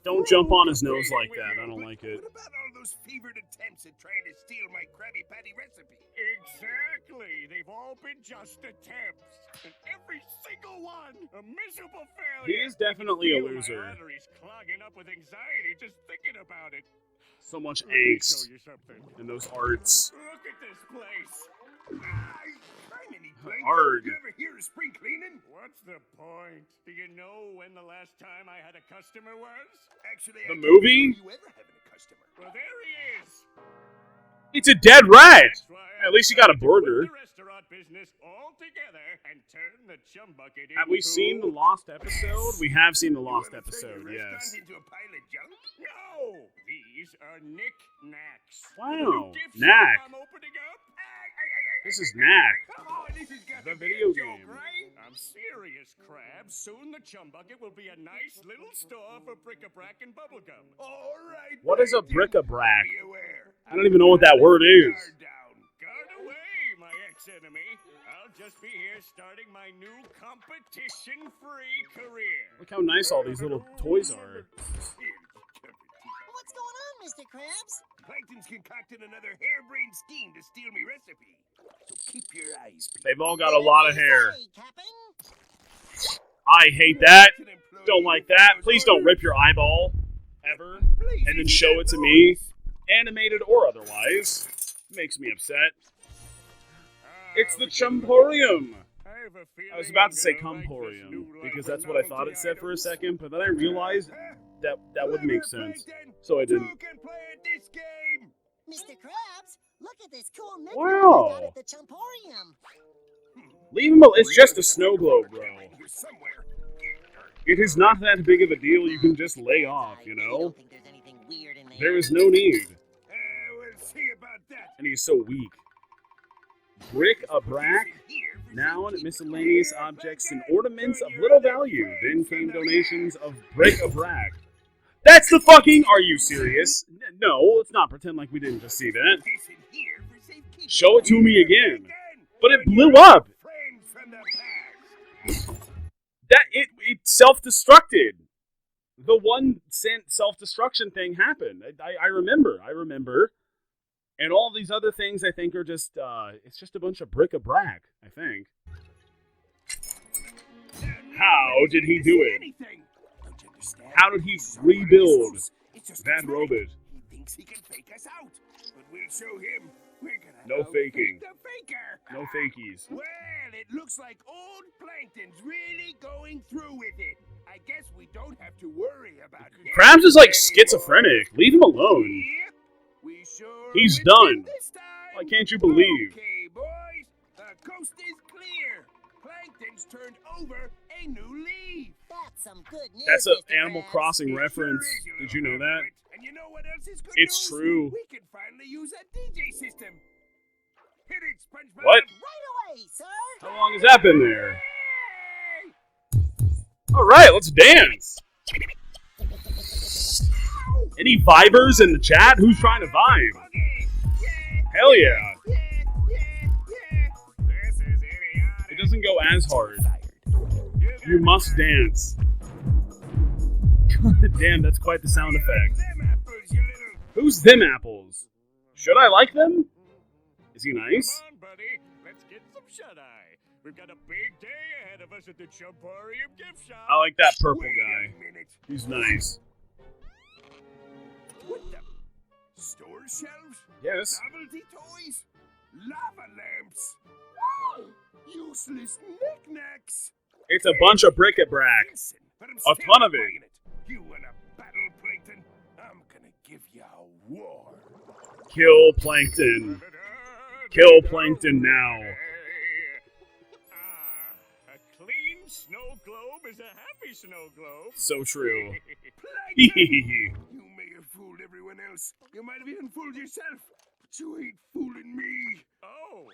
Don't jump on his nose like that. I don't like it. What about all those fevered attempts at trying to steal my Krabby Patty recipe? Exactly. They've all been just attempts. And every single one a miserable failure. He is definitely a My loser. arteries clogging up with anxiety just thinking about it. So much Let me angst show you something. in those arts. Look at this place. I'm any place. Arg. You ever hear of spring cleaning? What's the point? Do you know when the last time I had a customer was? Actually, The I movie? don't know you ever having a customer. Well, there he is. It's a dead rat. That's why At least he got a burger. the restaurant business all together and turn the Chum Bucket into... Have we seen the lost episode? We have seen the lost You wanna turn episode, your restaurant yes. into a pile of junk? No! These are knick-knacks. Wow, The gift knack. shop I'm opening up? This is Knack. Come on, this has got The to be video a joke, game. right? I'm serious, Crabs. Soon the Chum Bucket will be a nice little store for bric-a-brac and bubblegum. All right. What is a Plankton. bric-a-brac? Be aware. I don't even know what that word is. Guard down. Guard away, my ex-enemy. I'll just be here starting my new competition-free career. Look how nice all these little toys are. What's going on, Mr. Krabs? Plankton's concocted another harebrained scheme to steal me recipe. So keep your eyes peeled. They've all got a lot of hair. Hey, Captain. I hate that. Don't like that. Please don't rip your eyeball. Ever. And then show it to me. Animated or otherwise. Makes me upset. It's the Chumporium. I was about to say Cumporium, because that's what I thought it said for a second, but then I realized that would make sense. So I didn't. Who can play at this game? Mr. Krabs, look at this cool knick Wow. I got at the Chumporium. Leave him alone. It's just a snow globe, bro. Here somewhere. It is not that big of a deal. You can just lay off, you I know? don't think there's anything weird in there. There is no need. We'll see about that. And he's so weak. Bric-a-brac, noun, miscellaneous objects and ornaments of little value. Then came donations of bric-a-brac. That's the fucking... Are you serious? No, let's not pretend like we didn't just see that. Show it to me again. But it blew up. It self-destructed. The 1 cent self-destruction thing happened. I remember. And all these other things I think are just, it's just a bunch of bric-a-brac, I think. How did he do it? How did he rebuild that robot? He thinks he can fake us out, but we'll show him. We're gonna No faking. the faker. No fakies. Well, it looks like old Plankton's really going through with it. I guess we don't have to worry about it. Krabs is like schizophrenic. Leave him alone. We sure He's will done. this time. Why can't you believe? Okay, boys, the coast is clear. Plankton's turned over a new leaf. That's some good news. That's an Mr. Animal Krabs. Crossing reference. Did you know that? And you know what else is good It's news? true. We can finally use a DJ system. Hit it, SpongeBob. What? Right away, sir. How long has that been there? All right, let's dance. Any vibers in the chat? Who's trying to vibe? Hell yeah. It doesn't go as hard. You must dance. Damn, that's quite the sound effect. Who's them apples? Should I like them? Is he nice? Come on, buddy. Let's get some shut-eye. We've got a big day ahead of us at the Chumparium gift shop. I like that purple Wait guy. a minute. He's nice. What the? Store shelves? Yes. Novelty toys? Lava lamps? Oh, useless knickknacks. It's a bunch of bric-a-brac. Listen, but I'm A still ton of it. buying You wanna battle, Plankton? I'm gonna give you a war. Kill Plankton. Kill Plankton now. A clean snow globe is a happy snow globe. So true. Plankton, you may have fooled everyone else. You might have even fooled yourself. But you ain't fooling me. Oh,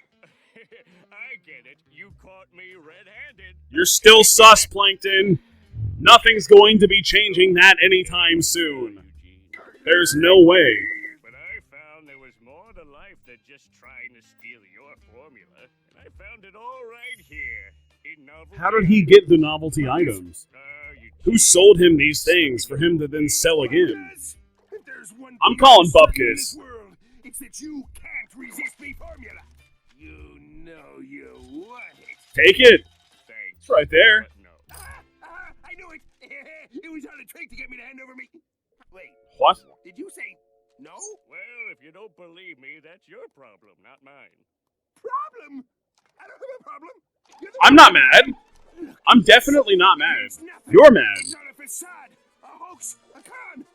I get it. You caught me red-handed. You're still sus, Plankton. Nothing's going to be changing that anytime soon. There's no way. But I found there was more to life than just trying to steal your formula. And I found it all right here. In novelty. How did he get the novelty items? Who sold him these things for him to then sell again? If there's one I'm thing calling certain in Bupkis. this world, it's that you can't resist me formula. You know you want it. Take it. Thanks. It's right there. But no. I knew it. It was all a trick to get me to hand over me. Wait. What? Did you say no? Well, if you don't believe me, that's your problem, not mine. Problem? I don't have a problem. I'm not mad. I'm definitely not mad. It's nothing. You're mad. It's all a facade, a hoax, a con.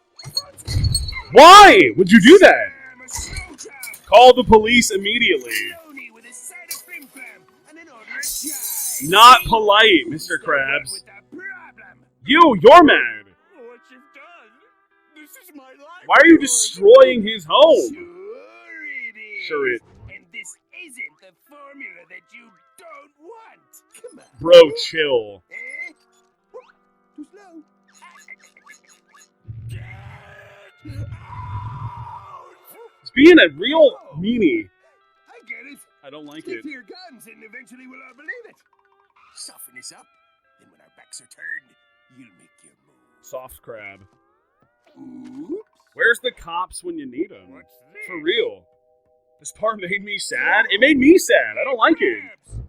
Why would you do that? I'm a snow job. Call the police immediately. Lonely with a side of flim flam and an order of chai. Not polite, Mr. Krabs. With the problem. You're mad. What you've done? This is my life. Why are you destroying his home? Sure it is. Sure it. And this isn't the formula that you don't want. Come on. Bro, chill. Eh? Too slow. He's being a real meanie. I get it. I don't like Stick it. to your guns and eventually we'll all believe it. Soften this up, then when our backs are turned, you'll make your move. Soft crab. Oops. Where's the cops when you need them? What's this? For real. This part made me sad. It made me sad. I don't like it.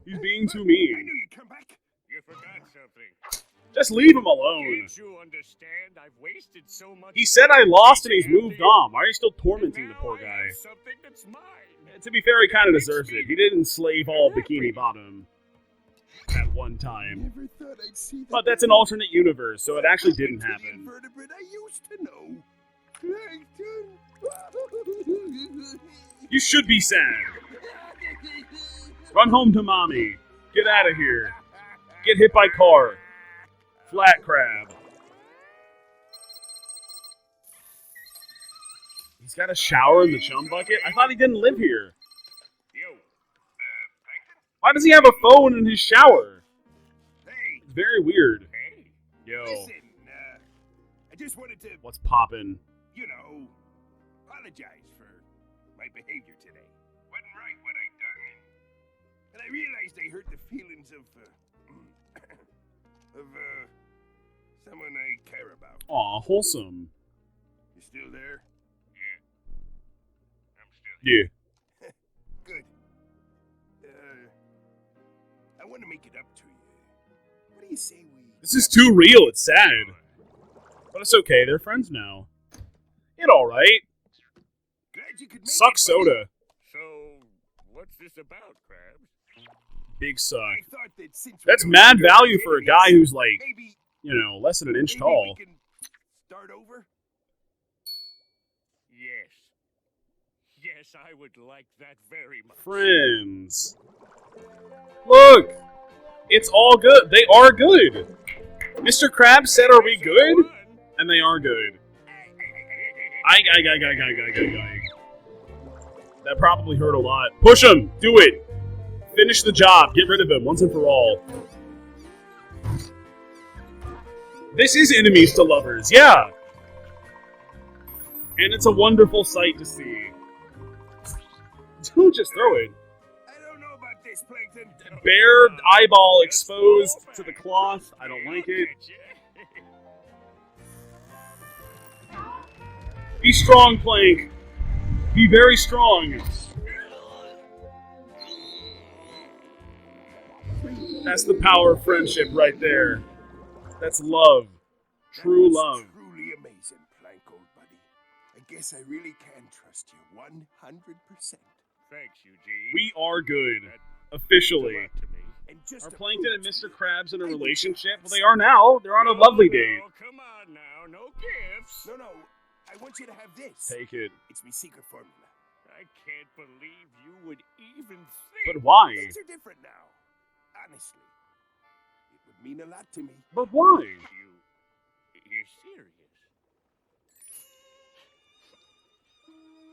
He's being too I mean. knew you'd come back. You forgot something. Just leave him alone. Can't you understand? I've wasted so much. He said I lost and he's moved on. Why are you still tormenting the poor guy? Something that's mine. To be fair, he kind of deserves it. He did enslave all Bikini Bottom at one time. Never thought I'd see that. But that's an alternate universe, so it actually didn't To the happen. invertebrate I used to know. Plankton. You should be sad. Run home to mommy. Get out of here. Get hit by car. Flat crab. He's got a shower in the chum bucket? I thought he didn't live here. Yo, Plankton? Why does he have a phone in his shower? Hey. It's very weird. Hey. Yo. Listen, I just wanted to, What's poppin'? you know, apologize for my behavior today. Wasn't right what I done. And I realized I hurt the feelings of someone I care about. Aw, wholesome. You still there? Yeah. I'm still Yeah. Good. I want to make it up to you. What do you say we... This is too real, it's sad. But it's okay, they're friends now. It alright. Glad you could make Suck it, soda. So, what's this about, Krabs? Big suck. I thought that since we That's don't mad know value each for a other, guy who's like, maybe, you know, less than an inch maybe tall. we can start over? Yes. Yes, I would like that very much. Friends. Look! It's all good. They are good. Mr. Krabs said, are we good? And they are good. That probably hurt a lot. Push him! Do it! Finish the job. Get rid of him once and for all. This is enemies to lovers, yeah! And it's a wonderful sight to see. Don't just throw it. Bare eyeball exposed to the cloth. I don't like it. Be strong, Plank. Be very strong. That's the power of friendship right there. That's love. True love. Truly amazing, Plank, old buddy. I guess I really can trust you 100%. Thanks, Eugene. We are good. Officially. Are Plankton and Mr. Krabs in a relationship? Well, they are now. They're on a lovely date. Come on now, no gifts. No, I want you to have this. Take it. It's my secret formula. I can't believe you would even think. But why? Things are different now. Honestly, it would mean a lot to me. But why? You're serious,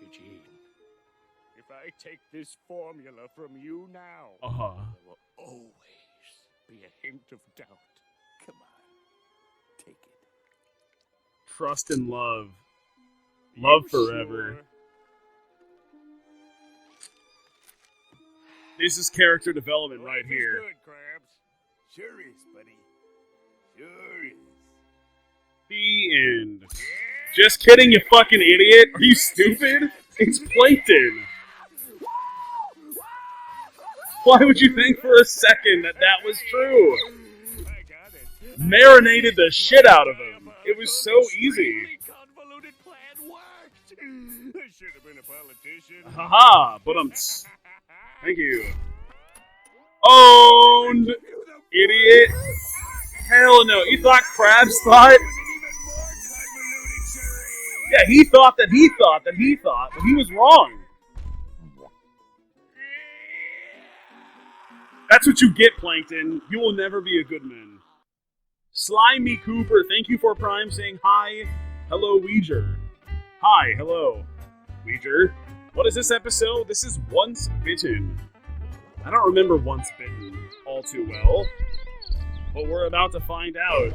Eugene. If I take this formula from you now, there will always be a hint of doubt. Come on, take it. Trust and love. Love forever. Sure? This is character development right Life is here. Good, Krabs. Sure is, buddy. Sure is. The end. Just kidding, you fucking idiot. Are you stupid? It's Plankton. Why would you think for a second that that was true? Marinated the shit out of him. It was so easy. Convoluted plan worked. I should have been a politician. Haha, but thank you. Owned! Idiot. Hell no. You thought Krabs thought? Yeah, he thought that he thought, but he was wrong. That's what you get, Plankton. You will never be a good man. Slimy Cooper, thank you for Prime saying hi. Hello, Weeger. Hi, hello. Weeger. What is this episode? This is Once Bitten. I don't remember Once Bitten all too well, but we're about to find out.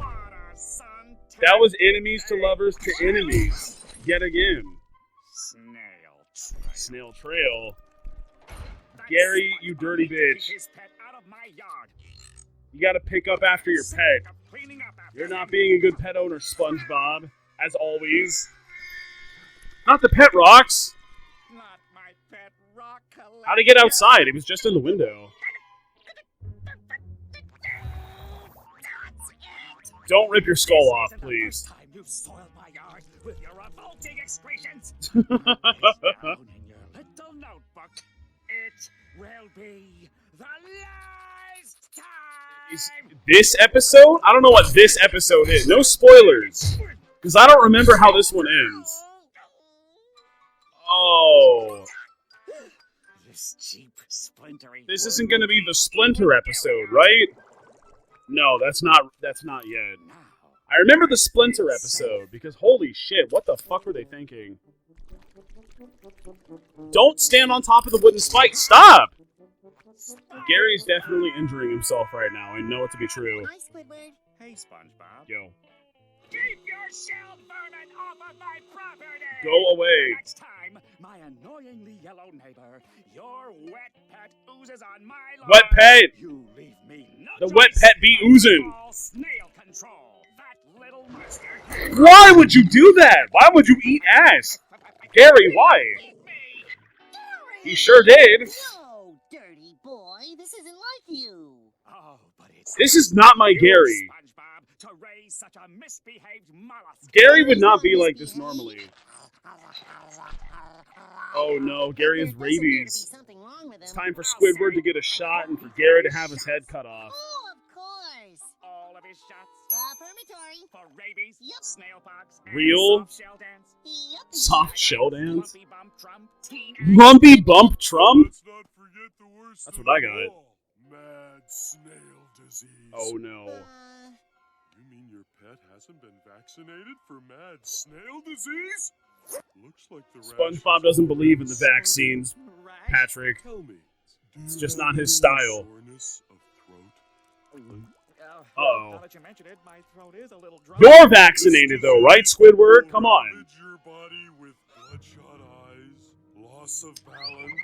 That was enemies to lovers to enemies. Yet again. Snail Trail. Gary, you dirty bitch. You gotta pick up after your pet. You're not being a good pet owner, SpongeBob. As always. Not the pet rocks. Not my pet rock collection. How'd he get outside? It was just in the window. Don't rip your skull off, please. You soiled my yard with your revolting excretions. Little notebook. It will be the last time. This episode? I don't know what this episode is. No spoilers. Because I don't remember how this one ends. Oh. This cheap, splintery. This isn't going to be the Splinter episode, right? No, that's not yet. I remember the Splinter episode, because holy shit, what the fuck were they thinking? Don't stand on top of the wooden spike, stop! Gary's definitely injuring himself right now, I know it to be true. Hi, Squidward. Hey, SpongeBob. Yo. Keep your shell vermin off of my property! Go away. Next time, my annoyingly yellow neighbor, your wet pet oozes on my lawn. Wet pet! You leave me no The choice wet pet be oozing. but snail control. That little mustard. Why would you do that? Why would you eat ass? Gary, why? He sure did. No, dirty boy, this isn't like you. Oh, but it's This is not my Gary. SpongeBob, to raise such a misbehaved mollusk. Gary would not be like this normally. Oh no, Gary has rabies. It's time for Squidward to get a shot and for Gary to have his head cut off. Oh, of course. All of his shots. Affirmatory. For rabies, snailpox, and Real? soft shell dance. Yep. Soft shell dance? Lumpy bump trump, teen Lumpy bump Trump? Let's not forget the worst That's of what I them got. all. Mad snail disease. Oh no. You mean your pet hasn't been vaccinated for mad snail disease? Looks like the SpongeBob doesn't believe in the vaccines, Patrick. Tell me, It's just not his style. soreness of throat? Uh-oh. Now that you mention it, my throat is a little dry. You're vaccinated though, right, Squidward? Come on. Ravage your body with bloodshot eyes, loss of balance,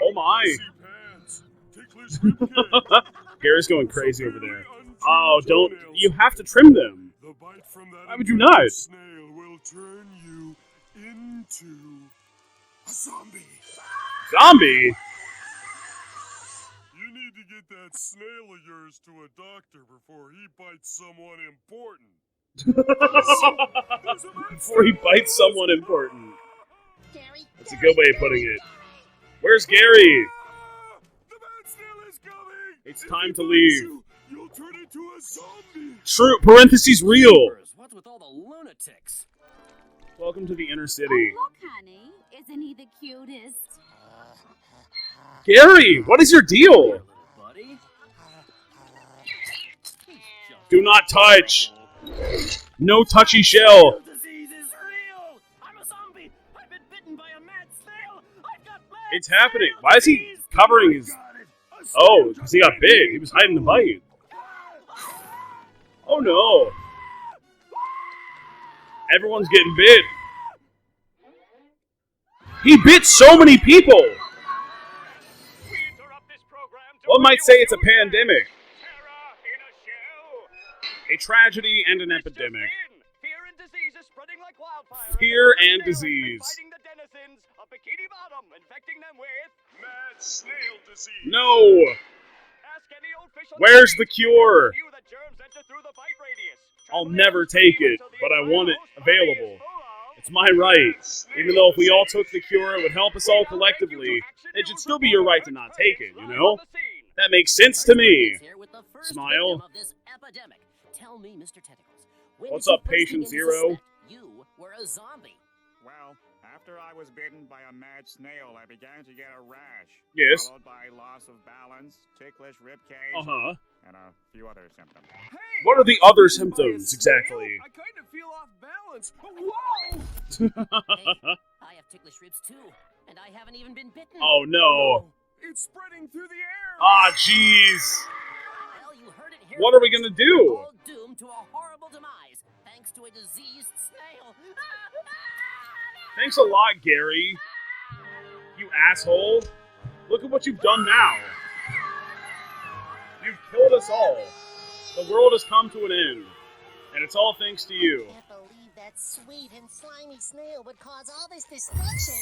Oh my. messy pants, ticklish ribcage. Gary's going crazy over there. Oh, don't. You have to trim them. The bite from that Why would you not? snail will turn you into a zombie. Zombie? You need to get that snail of yours to a doctor before he bites someone important. Before he bites someone important. That's a good way of putting it. Where's Gary? It's time to leave. You'll turn into a zombie. True. Parentheses real. What's with all the lunatics? Welcome to the inner city. Look, honey, isn't he the cutest? Gary, what is your deal? Buddy? Do not touch. No touchy shell. Disease is real! I'm a zombie! I've been bitten by a mad snail! I've got mad It's happening. Why is he covering his... Oh, because he got bit. He was hiding the bite. Oh no. Everyone's getting bit. He bit so many people. One might say it's a pandemic. A tragedy and an epidemic. Fear and disease is spreading like wildfire. Fear and disease. Biting the denizens of Bikini Bottom, infecting them with mad snail disease. No. Ask any old fish on Where's the the cure? street. That germs enter through the bite radius. I'll never take it, but I want it available. It's my right. Even though if we all took the cure, it would help us all collectively. It should still be your right to not take it, you know? That makes sense to me. Smile. Tell me, Mr. Tentacles, when What's did you up, first Patient begin to Zero? suspect You were a zombie. Well, after I was bitten by a mad snail, I began to get a rash. Yes. Followed by loss of balance, ticklish ribcage, Uh-huh. and a few other symptoms. What are the other symptoms, exactly? I kind of feel off balance. Whoa! I have ticklish ribs too, and I haven't even been bitten. Oh, no. It's spreading through the air. Ah, jeez. Well, you heard it here What are we first. gonna do? All doomed to a horrible demise, thanks to a diseased snail. Thanks a lot, Gary. You asshole. Look at what you've done now. You've killed us all. The world has come to an end. And it's all thanks to you. I can't believe that sweet and slimy snail would cause all this destruction.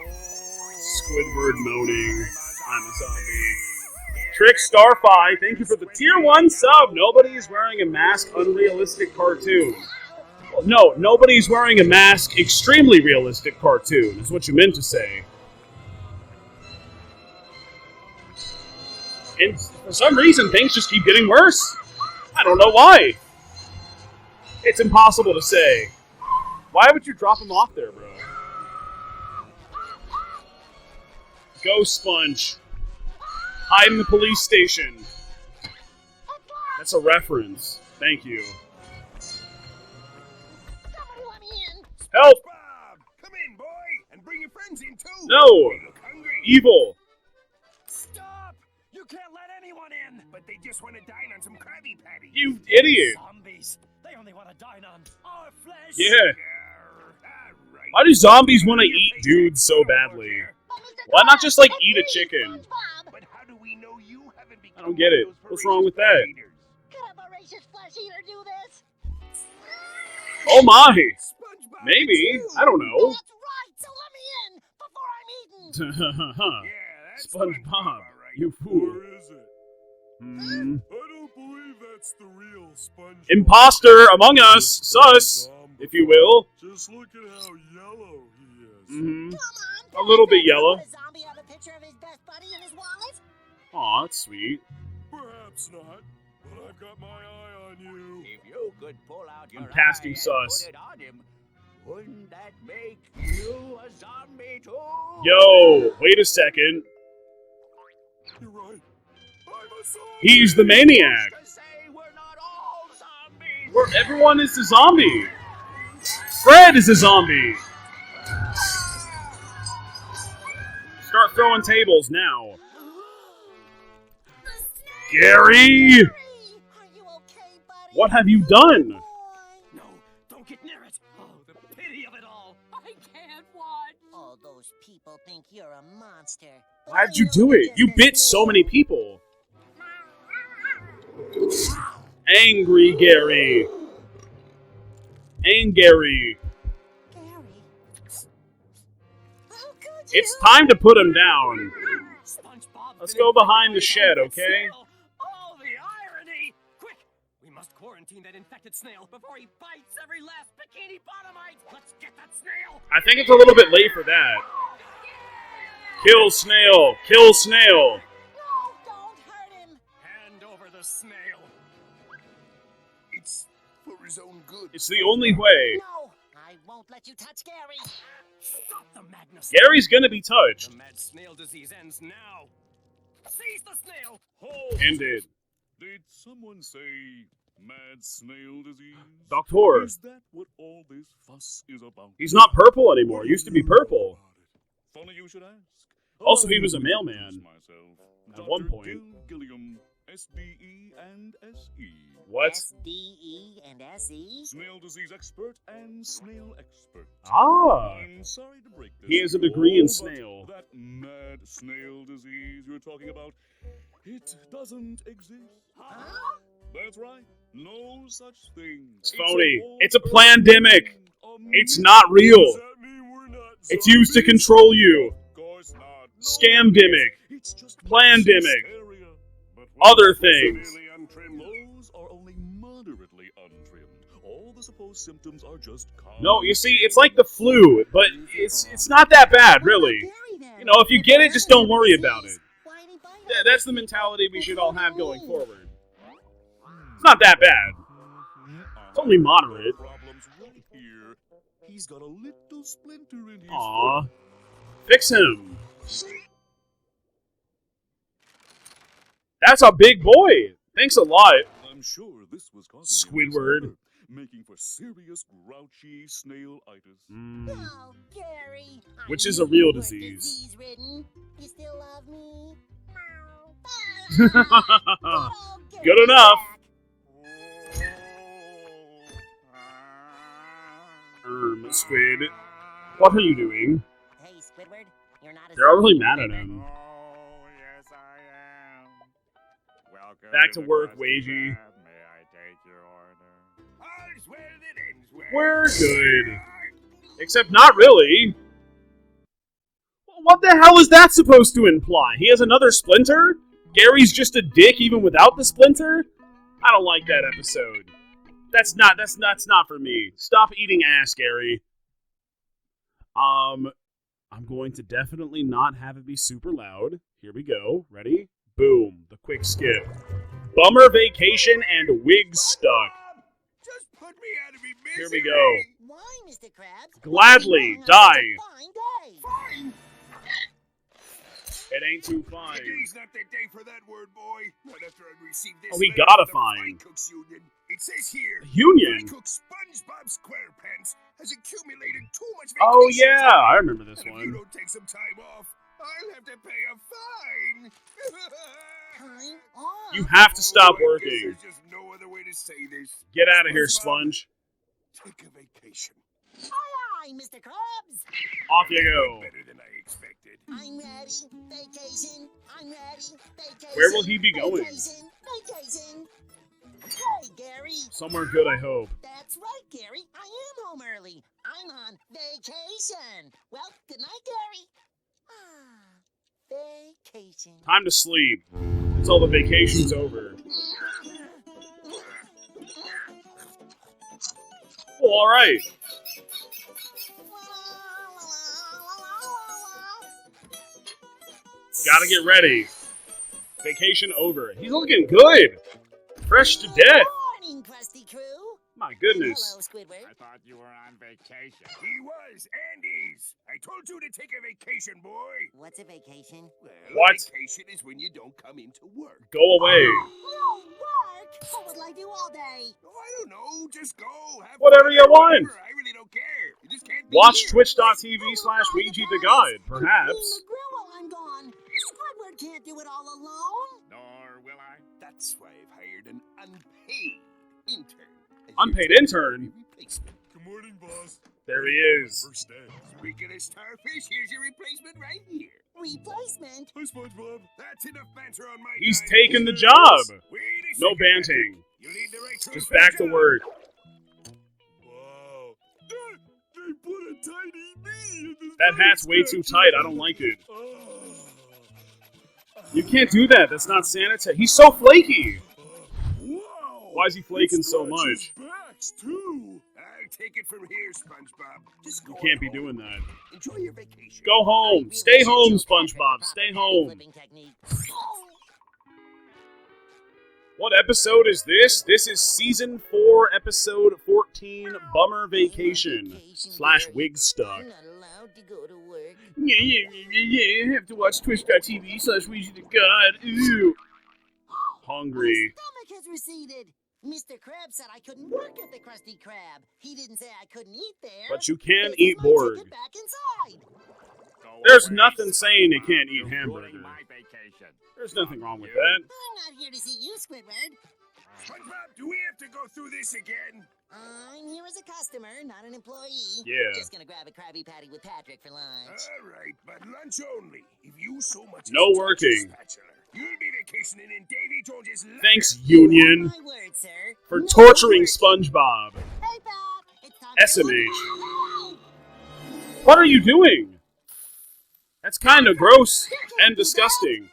Squidward moaning. I'm a zombie. Trick Starfy, thank you for the tier 1 sub. Nobody's wearing a mask, unrealistic cartoon. Well, no, nobody's wearing a mask, extremely realistic cartoon, is what you meant to say. And for some reason, things just keep getting worse. I don't know why. It's impossible to say. Why would you drop him off there, bro? Go, Sponge. Hide in the police station. That's a reference. Thank you. Help! Bob, come in, boy, and bring your friends in too. No! Evil! Stop! You can't let anyone in! But they just want to dine on some Krabby Patties. You idiot! Zombies. They only want to dine on our flesh. Yeah. Why do zombies want to eat dudes so badly? Why not just, like, eat a chicken? But how do we know you haven't I don't get it. What's wrong with that? Could a voracious flesh eater do this? Oh my! Maybe. I don't know. That's right, so let me in before I'm eaten. SpongeBob, you fool. Or is it? I don't believe that's the real SpongeBob. Imposter among us, sus, if you will. Just look at how yellow he is. A little bit yellow. Does zombie have a picture of his best buddy in his wallet? Aw, that's sweet. Perhaps not, but I've got my eye on you. If you could pull out your I'm casting eye and sus. put it on him, wouldn't that make you a zombie too? Yo, wait a second. You're right. I'm a zombie. He's the maniac. Where everyone is a zombie. Fred is a zombie. Start throwing tables now. Gary! What have you done? No, don't get near it. Oh, the pity of it all. I can't watch. All those people think you're a monster. Why'd you do it? You bit so many people. Angry Gary. Angry. It's time to put him down. Let's go behind the shed, okay? Oh, the irony! Quick! We must quarantine that infected snail before he bites every last bikini bottomite! Let's get that snail! I think it's a little bit late for that. Kill snail! Kill snail! Hand over the snail! It's for his own good. It's the only way. No, I won't let you touch Gary. Stop the madness! Gary's gonna be touched. The mad snail disease ends now! Seize the snail! Ended. Did someone say mad snail disease? Doctor. Is that what all this fuss is about? He's not purple anymore. He used to be purple. Funny you should ask. Also, he was a mailman. At one point. Gilliam, S.D.E. and S.E. What? S.D.E. and S.E.? Snail disease expert and snail expert. Ah. I'm sorry to break this. He has a degree in but snail. That mad snail disease you're talking about, it doesn't exist. Huh? That's right. No such thing. It's phony. It's a plandemic. It's not real. It's used to control you. Scamdemic. Plandemic. Other things. Those are only moderately untrimmed. All the supposed symptoms are just No, you see, it's like the flu, but it's not that bad, really. You know, if you get it, just don't worry about it. Yeah, that's the mentality we should all have going forward. It's not that bad. It's only moderate. He's got a little splinter in his Aww. Fix him. That's a big boy. Thanks a lot. I'm sure this was Squidward. making for serious grouchy snail-itis. Oh, Gary. Which is a real disease. Disease-ridden. You still love me? Good enough. Squid. What are you doing? Hey, Squidward. You're not a They're all really mad at him. Yes, I am. Welcome Back to the work, Krusty Wagey. Krab. May I take your order? All's well that ends well. We're good. Except not really. What the hell is that supposed to imply? He has another splinter? Gary's just a dick even without the splinter? I don't like that episode. That's not for me. Stop eating ass, Gary. I'm going to definitely not have it be super loud. Here we go. Ready? Boom. The quick skip. Bummer vacation and wig stuck. Just put me out of me misery. Here we go. Why, Mr. Krabs? Gladly. Die. Fine day. Fine. It ain't too fine. Today's not the day for that word, boy. Not after I received this. Oh, he letter got a from the fine. Fry Cooks Union. It says here. Union? Fry Cook SpongeBob SquarePants has accumulated too much vacation Oh, yeah. time. I remember this And if one. you don't take some time off, I'll have to pay a fine. You have to stop working. There's just no other way to say this. Get out of here, Sponge. Take a vacation. Aye, aye, Mr. Krabs. Off you go. Better than I expected. I'm ready. Vacation. I'm ready. Vacation. Where will he be going? Vacation. Vacation. Hey, Gary. Somewhere good, I hope. That's right, Gary. I am home early. I'm on vacation. Well, good night, Gary. Vacation. Time to sleep. Until the vacation's over. Oh, alright. Gotta get ready. Vacation over. He's looking good. Fresh to death. Morning, Krusty Crew. My goodness. Hello, Squidward. I thought you were on vacation. He was, Andy's. I told you to take a vacation, boy. What's a vacation? Well, What? Vacation is when you don't come into work. Go away. Oh, work? What would I do all day? Oh, I don't know. Just go. Have Whatever fun, you want. whatever. I really don't care. You just can't be Watch here. twitch.tv/WEEGEETHEGOD, perhaps. Clean the grill while I'm gone. Squidward can't do it all alone. Nor will I. That's why I've hired an unpaid intern. Unpaid intern? Replacement. Good morning, boss. There he is. First day. Speaking of starfish, here's your replacement right here. Replacement? Hi, SpongeBob. That's enough banter on my He's time. taking the job. Wait a No second, banting. You lead the right to Just a back to job. work. Wow. They put a tiny bee in this That hat's way too tight. I don't like it. You can't do that. That's not sanitary. He's so flaky. Wow. Why is he flaking so much? Backs too. I'll take it from here, SpongeBob. Just go You can't on be home. doing that. Enjoy your vacation. Go home. Stay home, SpongeBob. Stay home. What episode is this? This is Season 4, Episode 14, Bummer Vacation / Wig Stuck. I'm not allowed to go to work. Yeah. I have to watch twitch.tv/WEEGEETHEGOD. Ooh. Hungry. My stomach has receded. Mr. Krabs said I couldn't work at the Krusty Krab. He didn't say I couldn't eat there. But you can This eat is my Borg. ticket back inside. There's nothing saying you can't eat hamburger. My vacation. There's nothing wrong with that. I'm not here to see you, Squidward. SpongeBob, do we have to go through this again? I'm here as a customer, not an employee. Yeah. Just gonna grab a Krabby Patty with Patrick for lunch. All right, but lunch only. If you so much No as touch a working. spatula, you'll be vacationing in Davy George's lap. Thanks, Union, My word, sir. for No torturing work. SpongeBob. Hey, Pat. It's time for SMH. What are you doing? That's kind of gross and disgusting.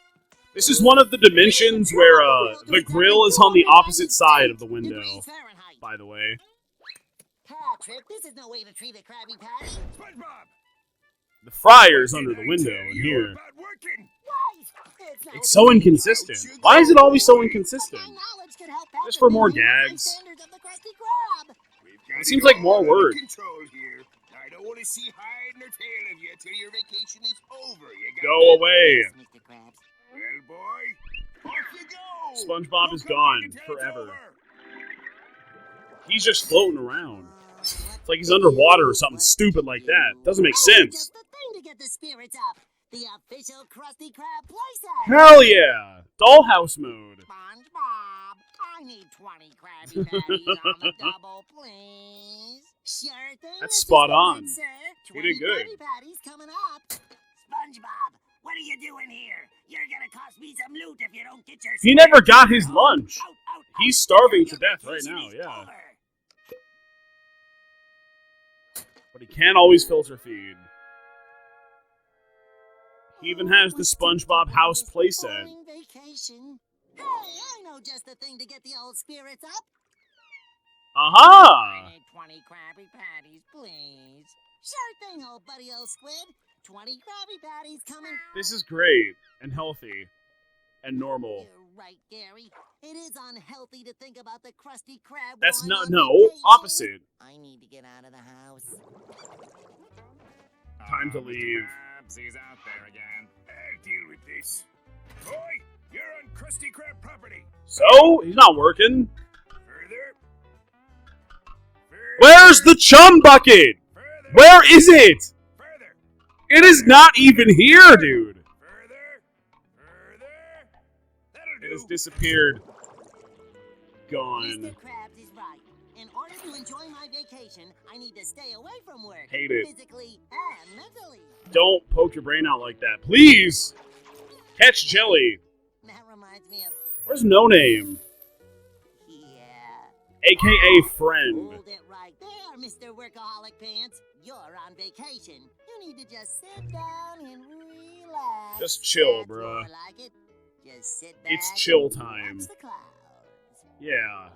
This is one of the dimensions where the grill is on the opposite side of the window, Fahrenheit. by the way. Patrick, this is no way to treat a Krabby Patty. SpongeBob, The fryer's under the window in here. about working. Right. It's, It's so inconsistent. Why is it always so inconsistent? My knowledge could help Just for Patrick more meet the high gags. standards of the Krusty Krab. We've got It seems like more all under work. Control here. I don't want to see hide nor tail of you till your vacation is over. You got Go that? away. Yes, Mr. Krabs. Well, boy, off you go. SpongeBob is Don't come gone back until it's forever. over. He's just floating around. It's like he's underwater or something stupid like that. Doesn't make sense. Just the thing to get the spirits up. The official Krusty Krab playset. Hell yeah! Dollhouse mode. SpongeBob, I need 20 Krabby Patties on the double, please. Sure thing. That's Mr. spot Squidward, on. Sir. He did 20 good. Krabby Patties coming up. SpongeBob, what are you doing here? You're gonna cost me some loot if you don't get your. He never got his lunch. Out. He's starving to death right now, yeah. But he can't always filter feed. He even has the SpongeBob house playset. Boring vacation. Hey, I know just the thing to get the old spirits up. Aha! I need 20 Krabby Patties, please. Sure thing, old buddy old squid. 20 Krabby Patties coming. This is great and healthy and normal. You're right, Gary. It is unhealthy to think about the Krusty Krab. That's while I'm not, on no, vacation. opposite. I need to get out of the house. Time to leave. He's out there again. I'll deal with this. Boy, you're on Krusty Krab property. So, he's not working. Further. Where's the chum bucket? Where is it? Further. It is not even here, dude. Further. That'll It has disappeared. Gone. Mr. Krabs is right. In order to enjoy my vacation, I need to stay away from work. Hate it. Physically and mentally. Don't poke your brain out like that. Please! Catch Jelly. That reminds me of... Where's No Name? Yeah. AKA Friend. Hold it right there, Mr. Workaholic Pants. You're on vacation. You need to just sit down and relax. Just chill, That's bruh. more like it. Just sit back It's chill and time. watch the clouds. Yeah.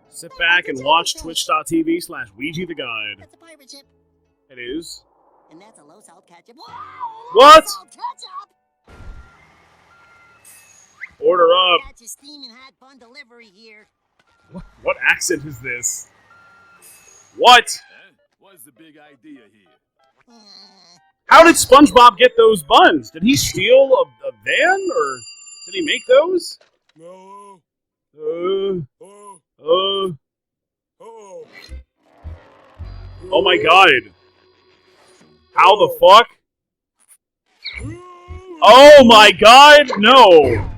Sit back and watch twitch.tv/WEEGEETHEGOD. That's a pirate ship. It is. And that's a low salt ketchup. What? Low salt ketchup. Order up. Got your steaming hot bun delivery here. What accent is this? What? What's the big idea here? How did SpongeBob get those buns? Did he steal a van, or did he make those? No. Oh my god. How the fuck? Oh my god, no.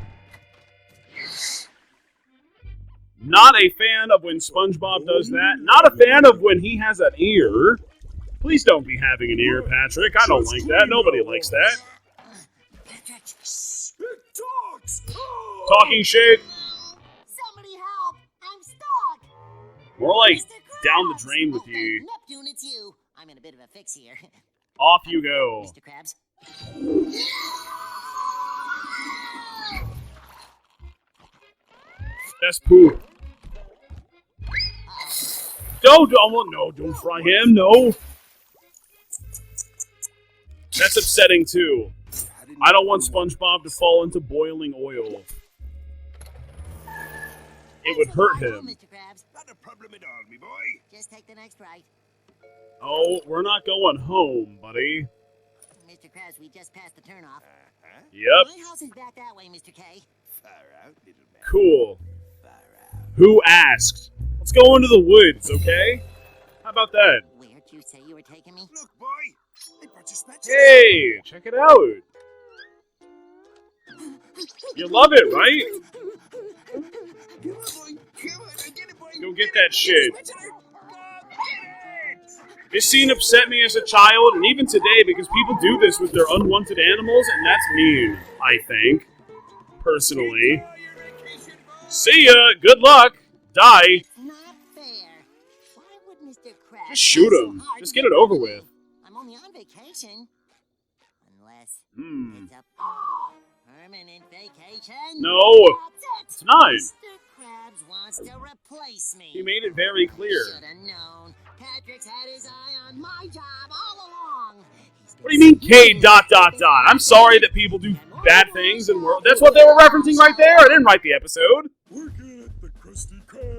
Not a fan of when SpongeBob does that. Not a fan of when he has an ear. Please don't be having an ear, Patrick. I don't like that. Nobody likes that. Talking shit. Somebody help! I'm stuck. More like down the drain with you. Neptune, it's you. I'm in a bit of a fix here. Off you go. Mr. Krabs. That's poop. Don't fry him, no. That's upsetting too. I don't want SpongeBob to fall into boiling oil. It would hurt him. Mr. Krabs. Not a problem at all, me boy. Just take the next right. Oh, we're not going home, buddy. Mr. Krabs, we just passed the turnoff. Yep. My house is back that way, Mr. K. Far out, little man. Cool. Who asked? Let's go into the woods, okay? How about that? Where'd you say you were taking me? Look, boy. I brought you special. Hey, check it out. You love it, right? Go get that shit. This scene upset me as a child, and even today, because people do this with their unwanted animals, and that's mean, I think. Personally. See ya! Good luck! Die! Not fair. Why would Mr. Krabs Just shoot try so him. hard Just to get it over with. I'm only on vacation. Unless Hmm. it's a permanent vacation. No! That's It's not! Mr. Krabs wants to replace me. He made it very clear. Shoulda known. Patrick's had his eye on my job all along. What do you mean K ... I'm sorry that people do bad things and that's what they were referencing right there. I didn't write the episode.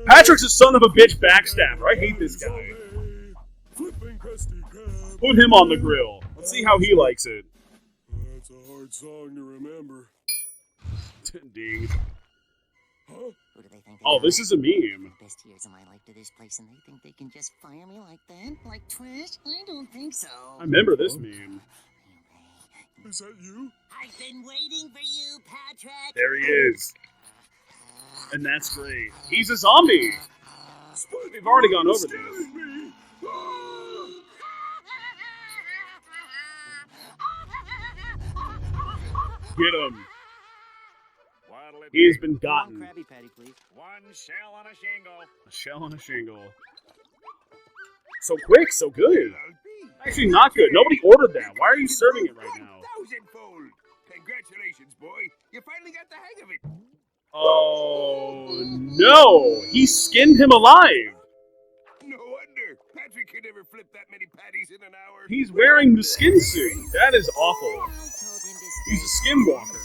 Patrick's a son of a bitch backstabber. I hate this guy. Put him on the grill. Let's see how he likes it. That's a hard song to remember. Ding. Huh? Who do they think Oh, this is a meme. Best years of my life to this place, and they think they can just fire me like that? Like trash? I don't think so. I remember this meme. Is that you? I've been waiting for you, Patrick. There he is. And that's great. He's a zombie. We've already gone over this. Get him. He's been gotten. Krabby Patty, please. One shell on a shingle. A shell on a shingle. So quick, so good. Actually, not good. Nobody ordered that. Why are you serving it right now? Thousandfold. Congratulations, boy. You finally got the hang of it. Oh, no. He skinned him alive. No wonder. Patrick could never flip that many patties in an hour. He's wearing the skin suit. That is awful. He's a skinwalker.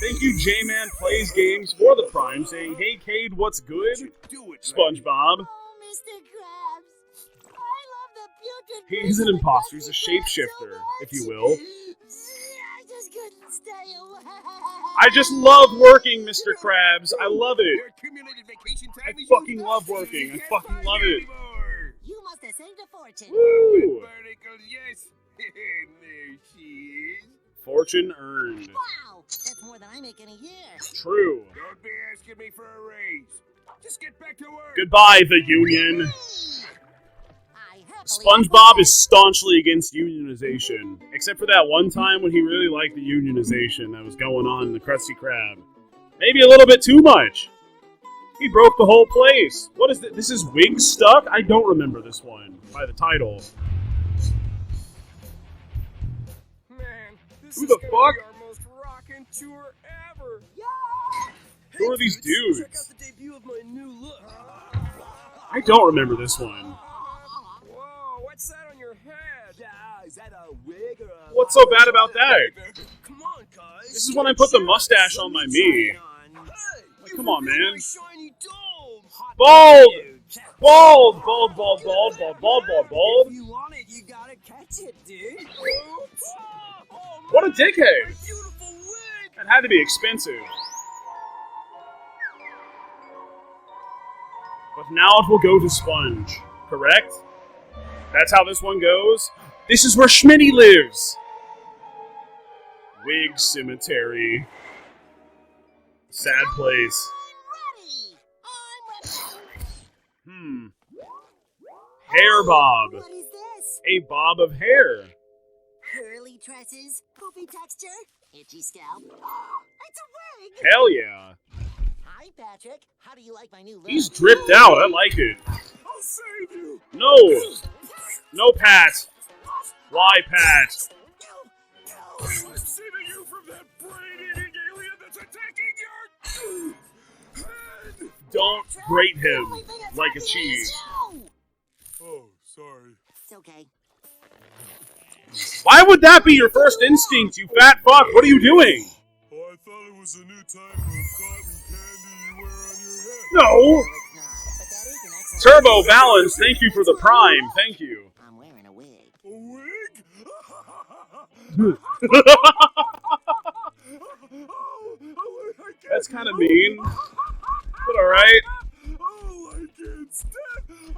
Thank you, J-Man Plays Games, for the Prime, saying, "Hey, Cade, what's good?" SpongeBob. Mr. Krabs, I love the putrid. He's an imposter. He's a shapeshifter, if you will. I just couldn't stay away. I just love working, Mr. Krabs. I love it. I fucking love working. I fucking love it. You must have saved a fortune. Woo! Barnacles, yes. There she is. Fortune earned. Wow, that's more than I make in a year. True. Don't be asking me for a raise. Just get back to work. Goodbye, the union. SpongeBob is staunchly against unionization, except for that one time when he really liked the unionization that was going on in the Krusty Krab. Maybe a little bit too much. He broke the whole place. What is this? This is Wig Stuck? I don't remember this one by the title. Man, this Who is the gonna fuck? be our most rockin' tour ever. Who are these dudes? Check out the debut of my new look. I don't remember this one. Whoa, what's that on your head? Yeah, is that a wig or a... What's so bad about that? Come on, guys. This is when I put the mustache on my me. Like, come on, man. Bald! Bald! Bald, bald, bald, bald, bald, bald, bald. If you want it, you gotta catch it, dude. What a dickhead! That had to be expensive. But now it will go to Sponge, correct? That's how this one goes? This is where Schmitty lives! Wig Cemetery. Sad place. Hair bob. What is this? A bob of hair. Curly tresses, poofy texture, itchy scalp. It's a wig! Hell yeah. Hi, Patrick. How do you like my new look? He's dripped out. I like it. I'll save you. No. No, Pat. Why, Pat? I'm saving you from that brain-eating alien that's attacking your head. Don't grate him like a cheese. Oh, sorry. It's okay. Why would that be your first instinct, you fat fuck? What are you doing? Oh, I thought it was a new type of cotton candy you wear on your head. No. Turbo Balance, thank you for the prime. Thank you. I'm wearing a wig. A wig? That's kind of mean. But alright. Oh, I can't stand.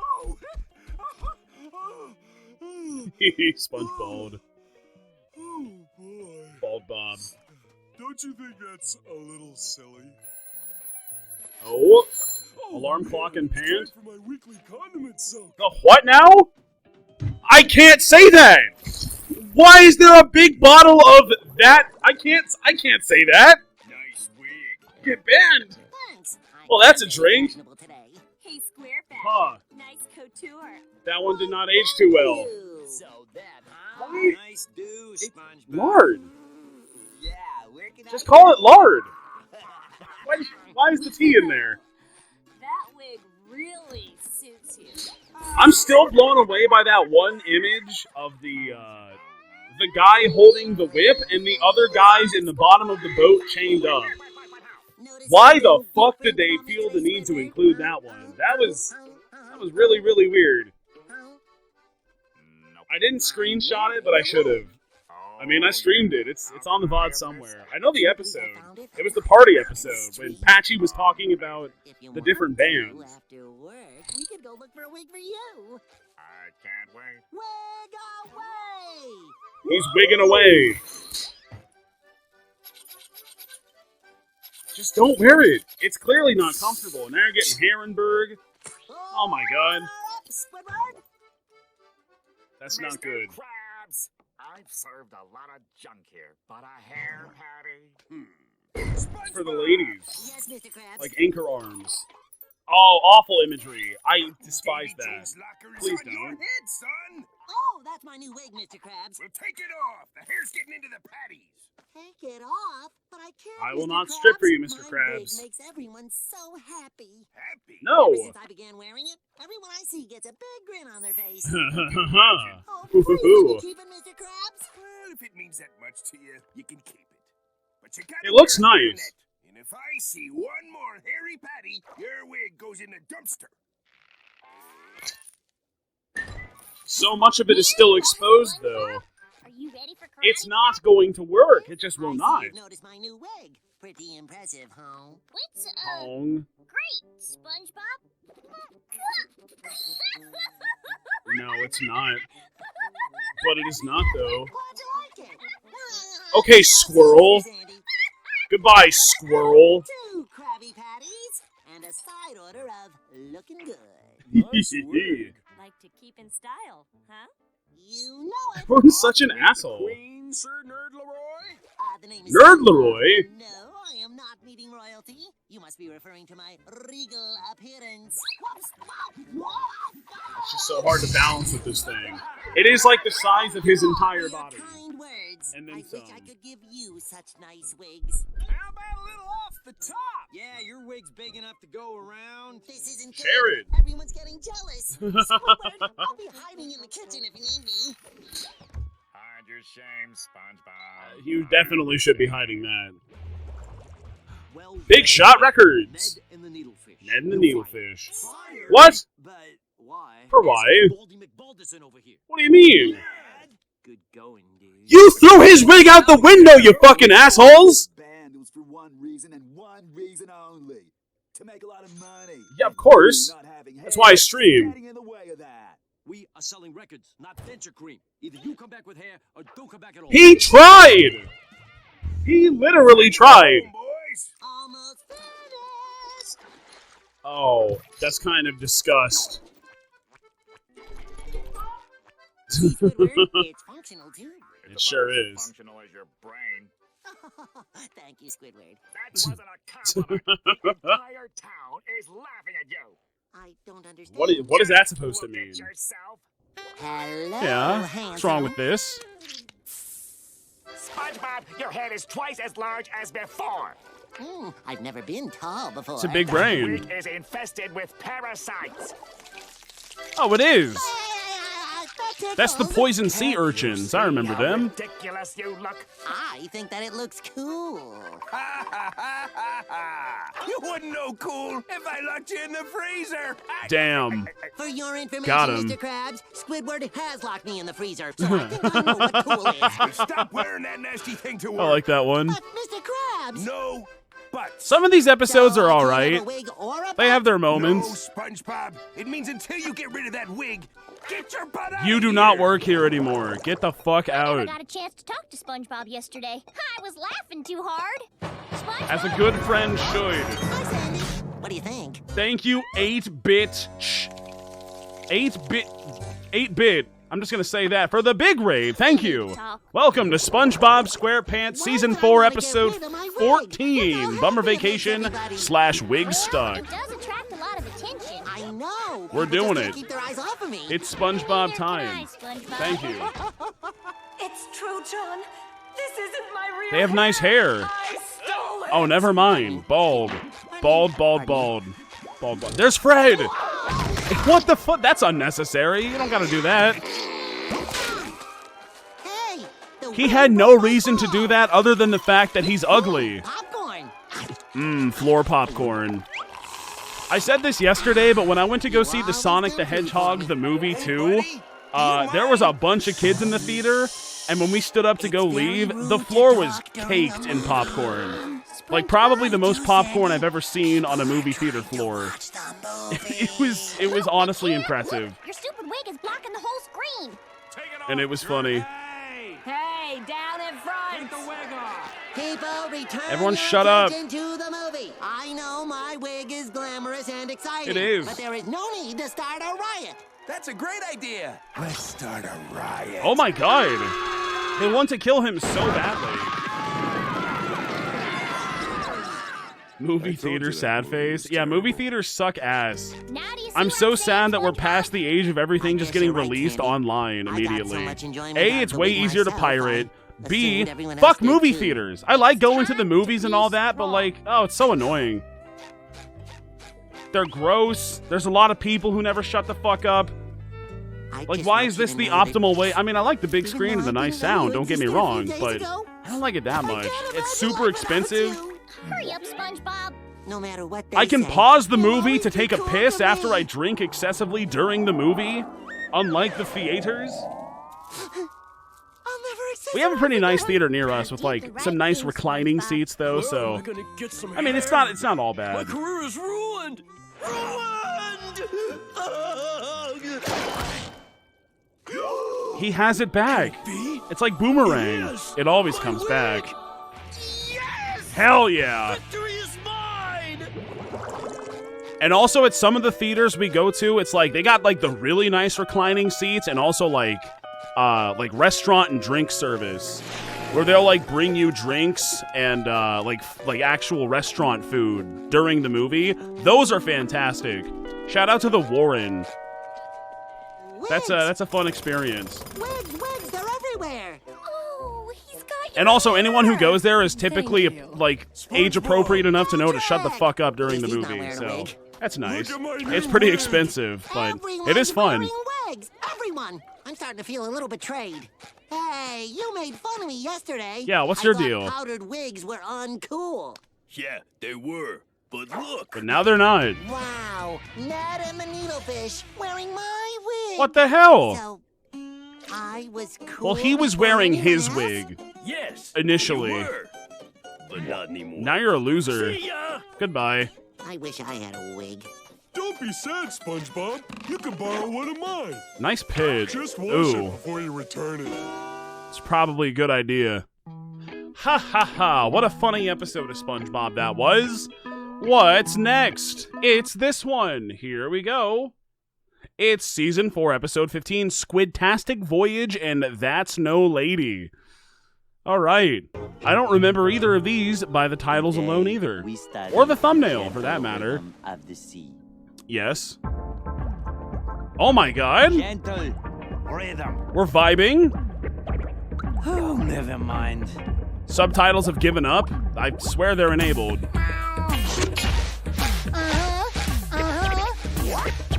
SpongeBob. Oh, boy. Bald Bob. Don't you think that's a little silly? Oh. Alarm clock and It's pant. time for my weekly condiment soak. The what now? I can't say that. Why is there a big bottle of that? I can't say that. Nice wig. Get banned. Thanks. Well, that's a drink. Hey, SquarePants. Huh. Nice couture. That one did not age too well. So that, huh? Why? Nice do, SpongeBob. Lard. Yeah, working Just call it lard. Why is the T in there? That wig really suits you. I'm still blown away by that one image of the guy holding the whip and the other guys in the bottom of the boat chained up. Why the fuck did they feel the need to include that one? That was really, really weird. I didn't screenshot it, but I should have. I mean, I streamed it. It's on the VOD somewhere. I know the episode. It was the party episode when Patchy was talking about the different bands. After work, we could go look for a wig for you. I can't wait. Wig away! He's wigging away. Just don't wear it. It's clearly not comfortable. And now you're getting Herrenberg. Oh my god. Squidward? That's not good. Krabs, I've served a lot of junk here, but a hair patty. It's for the ladies. Yes, Mr. Krabs. Like anchor arms. Oh, awful imagery. I despise that. Please On your don't. head, son. Oh, that's my new wig, Mr. Krabs. Well, take it off. The hair's getting into the patties. Take it off, but I can't. I will Mr. not Krabs. strip for you, Mr. My Krabs. wig makes everyone so happy. Happy? No. Ever since I began wearing it, everyone I see gets a big grin on their face. Hoo, Please hoo, let hoo. me keep it, Mr. Krabs. Well, if it means that much to you, you can keep it. But you gotta It looks wear a nice. hairnet. And if I see one more hairy patty, your wig goes in the dumpster. So much of it is still exposed, though. Are you ready for karate? It's not going to work. It just will not. You've noticed my new wig. Pretty impressive, huh? What's Hong. great, SpongeBob? No, it's not. But it is not, though. Glad you like it. Okay, squirrel. Goodbye, squirrel. 2 Krabby Patties and a side order of looking good. Nice wig. Like to keep in style, huh? You know it. Everyone's such an asshole. Queen, Sir Nerd Leroy? The name is Nerd Leroy? No, I am not meeting royalty. You must be referring to my regal appearance. It's just so hard to balance with this thing. It is like the size of his entire body. Kind words. And then I some. wish I could give you such nice wigs. How about a little off the top? Yeah, your wig's big enough to go around. This isn't good. Jared. Everyone's getting jealous. Squidward, I'll be hiding in the kitchen if you need me. Hide your shame, SpongeBob. You definitely should be hiding that. Well, Big Shot Records. Ned and the Needlefish. Ned and the Needlefish. Fired. What? But why? For why? Baldy McBaldison over here. What do you mean? Good going, dude. You threw his wig out the window, you fucking assholes! Band was for one reason and one reason only. To make a lot of money. Yeah, of course. That's why I stream. Getting in the way of that. We are selling records, not venture cream. Either you come back with hair or don't come back at all. He tried! He literally tried. Almost finished. Oh, that's kind of disgust. It's functional too. It sure is. Functional as your brain. Thank you, Squidward. That wasn't a compliment. The entire town is laughing at you. I don't understand. What is that supposed to mean? Yourself. Hello, Yeah, handsome. what's wrong with this? SpongeBob, your head is twice as large as before. I've never been tall before. It's a big The brain. wig is infested with parasites. Oh, it is. That's the poison sea urchins. I remember them. Ridiculous you look. I think that it looks cool. You wouldn't know cool if I locked you in the freezer. Damn. For your information, Got him. Mr. Krabs, Squidward has locked me in the freezer, so I think I know what cool is. Stop wearing that nasty thing to work. I like that one. But, Mr. Krabs! No, but. Some of these episodes are So, alright. a wig or a They have their moments. No, SpongeBob. It means until you get rid of that wig, get your butt out You of do here. not work here anymore. Get the fuck I never out. got a chance to talk to SpongeBob yesterday. I was laughing too hard. SpongeBob. As a good friend should. Hi, Sandy. What do you think? Thank you, 8-bit. 8-bit. I'm just gonna say that for the big rave. Thank you. Welcome to SpongeBob SquarePants Season 4, Episode 14. Bummer Vacation / Wig Stuck. It does attract a lot of attention. I know. We're People doing just can't it. Keep their eyes off of me. It's SpongeBob time. Nice, SpongeBob. Thank you. It's true, John. This isn't my real They have nice hair. I stole it. Oh, never mind. Bald. Bald. There's Fred! What the fuck? That's unnecessary. You don't gotta do that. Hey, the He had no reason to do that other than the fact that he's ugly. popcorn. Floor popcorn. I said this yesterday, but when I went to go see the Sonic the Hedgehog, the movie too, there was a bunch of kids in the theater, and when we stood up to go leave, the floor was caked in popcorn. Like, probably the most popcorn I've ever seen on a movie theater floor. It was honestly impressive. Your stupid wig is blocking the whole screen. And it was funny. Hey, down in front. People, return Everyone your shut up. attention to the movie. I know my wig is glamorous and exciting. It is. But there is no need to start a riot. That's a great idea. Let's start a riot. Oh my god. They want to kill him so badly. Movie theater sad face. Yeah, movie theaters suck ass. Now do you see I'm what so I'm sad saying, that we're SpongeBob? past the age of everything just getting released online immediately. A, it's way easier to pirate. B, fuck movie theaters. I like going to the movies and all that, but like, oh, it's so annoying. They're gross. There's a lot of people who never shut the fuck up. Like, why is this the optimal way? I mean, I like the big screen and the nice sound, don't get me wrong, but I don't like it that much. It's super expensive. Hurry up, SpongeBob. No matter what I can pause the movie to take a piss after I drink excessively during the movie, unlike the theaters. We have a pretty nice theater near us with like some nice reclining seats though, so I mean it's not all My bad. career is ruined. Ruined. He has it back. It's like Boomerang. Yes. It always My comes wig. back. Yes! Hell yeah. Victory is mine! And also at some of the theaters we go to, it's like they got like the really nice reclining seats and also like restaurant and drink service where they'll like bring you drinks and like actual restaurant food during the movie. Those are fantastic. Shout out to the Warren. That's a fun experience. Wigs, they're everywhere. Oh, he's got And also anyone who goes there is typically like age appropriate enough to know to shut the fuck up during the movie. So that's nice. It's pretty expensive, but it is fun. Wearing wigs. Everyone. I'm starting to feel a little betrayed. Hey, you made fun of me yesterday. Yeah, what's I your thought deal? Powdered wigs were uncool. Yeah, they were. But look. But now they're not. Wow, Ned and the Needlefish wearing my wig. What the hell? So, I was cool. Well, he was before wearing anyone his else? wig. Yes. Initially. You were. But not anymore. Now you're a loser. See ya. Goodbye. I wish I had a wig. Don't be sad, SpongeBob. You can borrow one of mine. Nice pitch. Just wash it Ooh, before you return it. it's probably a good idea. Ha ha ha, what a funny episode of SpongeBob that was. What's next? It's this one. Here we go. It's Season 4, Episode 15, Squidtastic Voyage, and That's No Lady. Alright. I don't remember either of these by the titles alone either. Or the thumbnail, for that matter. Of the sea. Yes. Oh my god! Gentle rhythm. We're vibing. Oh, never mind. Subtitles have given up. I swear they're enabled.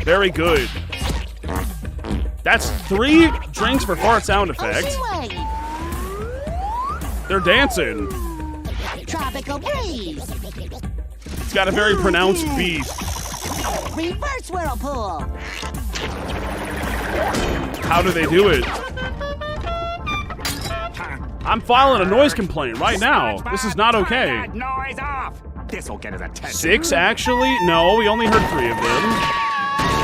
Very good. That's 3 drinks for fart sound effect. They're dancing. Tropical breeze. It's got a very pronounced beat. Reverse whirlpool. How do they do it? I'm filing a noise complaint right now. This is not okay. Noise off. This'll get his attention. 6, actually? No, we only heard 3 of them.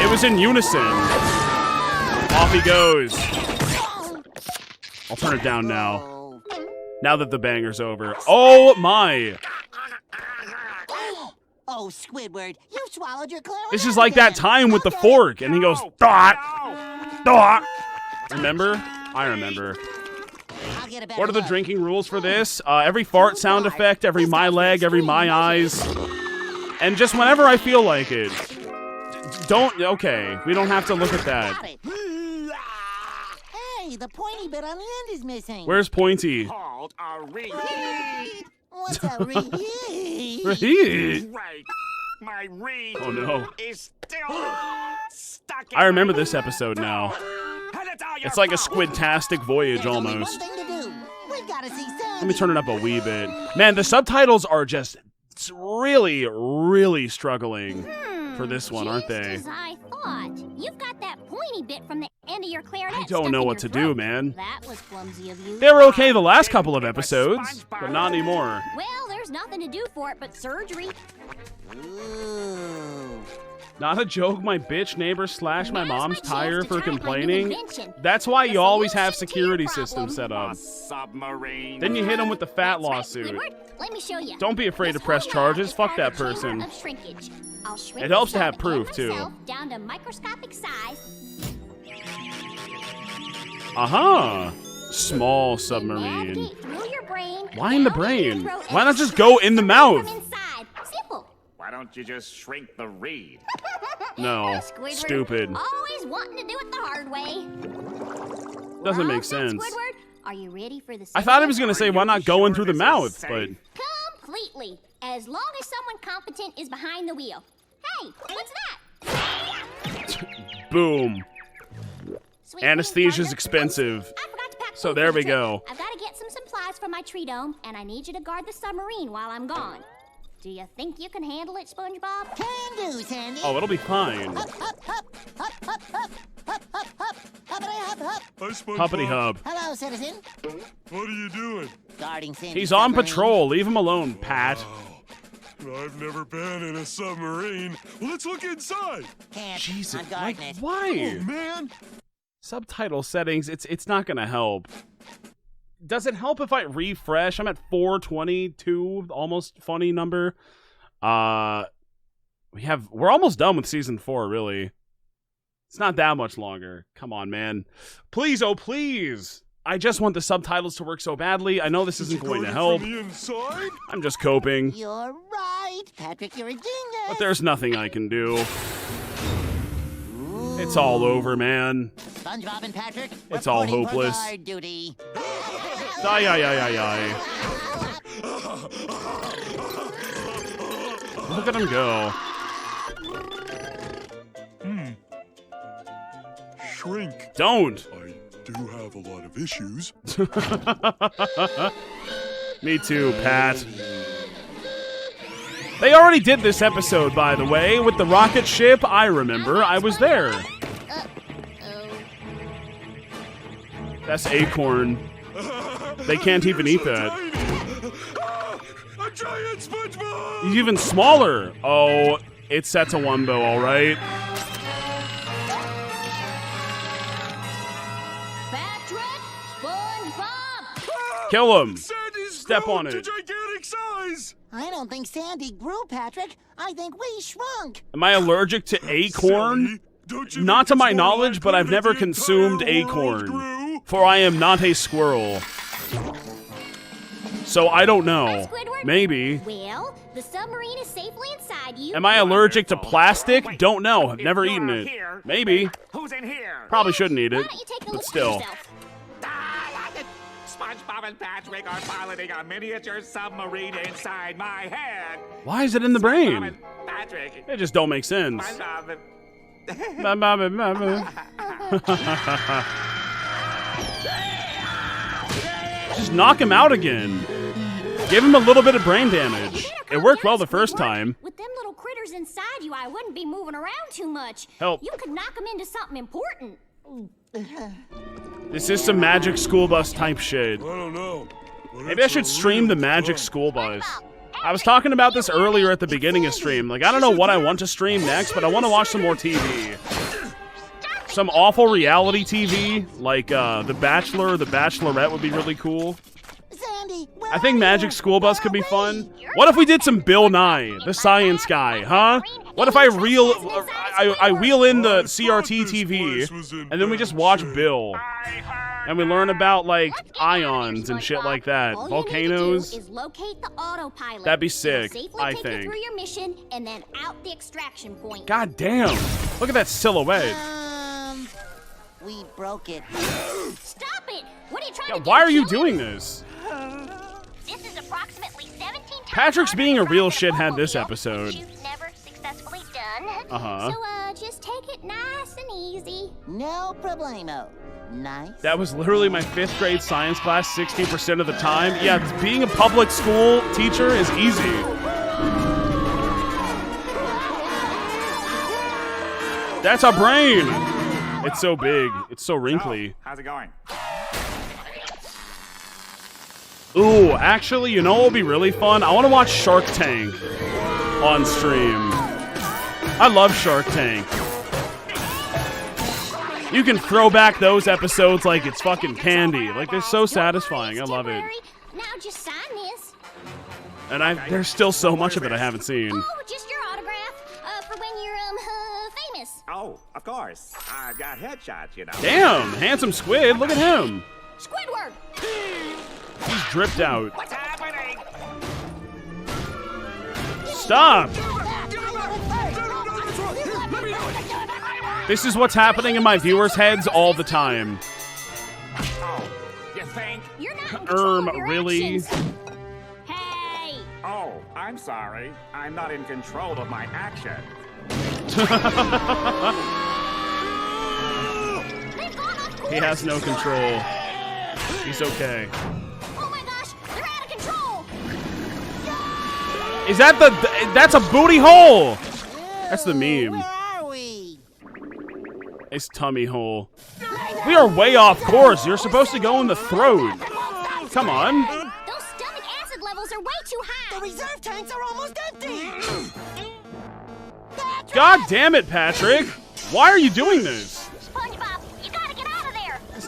It was in unison. Off he goes. I'll turn it down now. Now that the banger's over. Oh my! Oh, Squidward, you swallowed your clarinet. This is like that time with the fork, and he goes, dot, dot. Remember? I remember. What are the drinking rules for this? Every fart sound effect, every my leg, every my eyes. And just whenever I feel like it. Okay, we don't have to look at that. Hey, the pointy bit on the end is missing. Where's Pointy? Called a reheat. What's a reheat? Reheat? Right. My reed Oh no. is still stuck in I remember this episode now. And it's all your It's like a fault. squidtastic voyage There's only almost. one thing to do. We've got to see Let me turn it up a wee bit. Man, the subtitles are just really, really struggling for this one, aren't they? Just as I thought. You've got that pointy bit from the end of your clarinet. I don't know what to do, man. That was clumsy of you. They were okay the last couple of episodes, but not anymore. Well, there's nothing to do for it but surgery. Not a joke, my bitch neighbor slashed my mom's tire for try my new complaining. invention. That's why The you always solution have to your security problem. systems set up. Submarine. Then you hit him with the fat lawsuit. Squidward, let me show you. Don't be afraid to press charges. Fuck that person. Of shrinkage. I'll shrink It helps the to have sub proof, and too. itself Down to microscopic size. Aha! Small submarine. Navigate through your brain. Why in the down into brain? your throat, Why and not just go in the mouth? from inside. Simple. Why don't you just shrink the reed? No, Squidward, stupid. Always wanting to do it the hard way. Doesn't We're all make set, sense. Squidward. Are you ready for the I thought he was gonna say, why not going through the mouth? But Completely. As long as someone competent is behind the wheel. Hey, what's that? boom. Sweet Anesthesia's partner. expensive. I forgot to pack So food there for the we trip. go. I've got to get some supplies for my tree dome, and I need you to guard the submarine while I'm gone. Do you think you can handle it, SpongeBob? Can do, Sandy. Oh, it'll be fine. Up, up, up, up, up, up, up, up, up, uppity, up, up. Hi, SpongeBob. Huppity hub. Hello, citizen. What are you doing? Guarding Sandy's He's on submarine. patrol. Leave him alone, Pat. I've never been in a submarine. Let's look inside. Can't. Jesus, I'm guarding like, it. why? Oh, man. Subtitle settings, it's not gonna help. Does it help if I refresh? I'm at 422, almost funny number. We're almost done with season 4, really. It's not that much longer. Come on, man. Please, oh please. I just want the subtitles to work so badly. I know this isn't going to help. I'm just coping. You're right, Patrick, you're a genius. But there's nothing I can do. It's all over, man. SpongeBob and Patrick, it's all hopeless. For guard duty. Look at him go. Shrink. Don't. I do have a lot of issues. Me too, Pat. They already did this episode, by the way, with the rocket ship. I remember. I was there. That's Acorn. They can't even eat that. A giant SpongeBob! He's even smaller. Oh, it's set to Wumbo, all right. Patrick, SpongeBob. Kill him. Sandy's Step on to it. gigantic size. I don't think Sandy grew, Patrick. I think we shrunk. Am I allergic to acorn? Not to my knowledge, but I've never consumed acorn. For I am not a squirrel. So I don't know. Maybe. Well, the submarine is safely inside you. Am I allergic to plastic? Don't know. I've never eaten it. Maybe. Who's in here? Probably shouldn't eat it. But still. SpongeBob and Patrick are piloting a miniature submarine inside my head. Why is it in the brain? Patrick. It just don't make sense. Just knock him out again. Give him a little bit of brain damage. It worked well the first time. With them little critters inside you, I wouldn't be moving around too much. Help. You could knock them into something important. This is some Magic School Bus type shit. I don't know. Maybe I should stream the Magic School Bus. I was talking about this earlier at the beginning of stream. Like, I don't know what I want to stream next, but I want to watch some more TV. Some awful reality TV, like The Bachelor or The Bachelorette would be really cool. I think Magic School Bus could be fun. What if we did some Bill Nye, the science guy, huh? What if I wheel in the CRT TV, and then we just watch Bill, and we learn about, like, ions and shit like that. Volcanoes. Is locate the autopilot. That'd be sick, Safely I take think. you through your mission and then out the extraction point. God damn. Look at that silhouette. We broke it. Stop it! What are you trying Yeah, to do? why are you doing this? This is approximately 17 times Patrick's being a harder real than shithead normal this Bill, episode. which you've never successfully done. Uh-huh. So, just take it nice and easy. No problemo. Nice. That was literally my 5th grade science class 60% of the time. Yeah, being a public school teacher is easy. That's a brain! It's so big. It's so wrinkly. How's it going? Ooh, actually, you know what would be really fun? I want to watch Shark Tank on stream. I love Shark Tank. You can throw back those episodes like it's fucking candy. Like, they're so satisfying. I love it. Now just sign this. And there's still so much of it I haven't seen. Oh, just your autograph for when you're famous. Oh, of course. I've got headshots, you know. Damn, handsome squid. Look at him. Squidward. He's dripped out. What's happening? Stop. This is what's happening in my viewers' heads all the time. Oh, you think? You're not in control of your Really? actions. Hey. Oh, I'm sorry. I'm not in control of my action. He has no control. He's okay. Oh my gosh, they're out of control. Is that that's a booty hole? That's the meme. Where are we? It's tummy hole. We are way off course. You're supposed to go in the throat. Come on. Those stomach acid levels are way too high. The reserve tanks are almost empty. God damn it, Patrick. Why are you doing this? SpongeBob, you gotta get out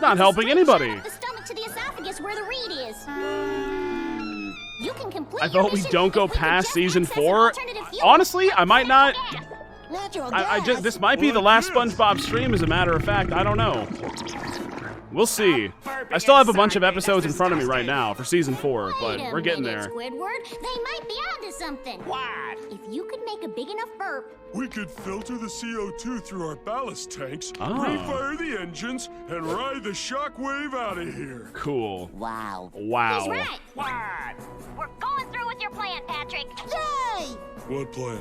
It's not helping anybody. The stomach to the esophagus where the reed is. You can complete I thought we mission don't go if we could past just season access an 4. alternative fuel. Honestly, I might not. Natural I just gas. this might be the last SpongeBob stream, as a matter of fact. I don't know. We'll see. I still have a bunch of episodes in front of me right now for season 4, but Wait a we're getting minute, there. Squidward. They might be onto something. What? If you could make a big enough burp, We could filter the CO2 through our ballast tanks, Ah. refire the engines, and ride the shockwave out of here. Cool. Wow. Wow. he's right. What? We're going through with your plan, Patrick. Yay! What plan?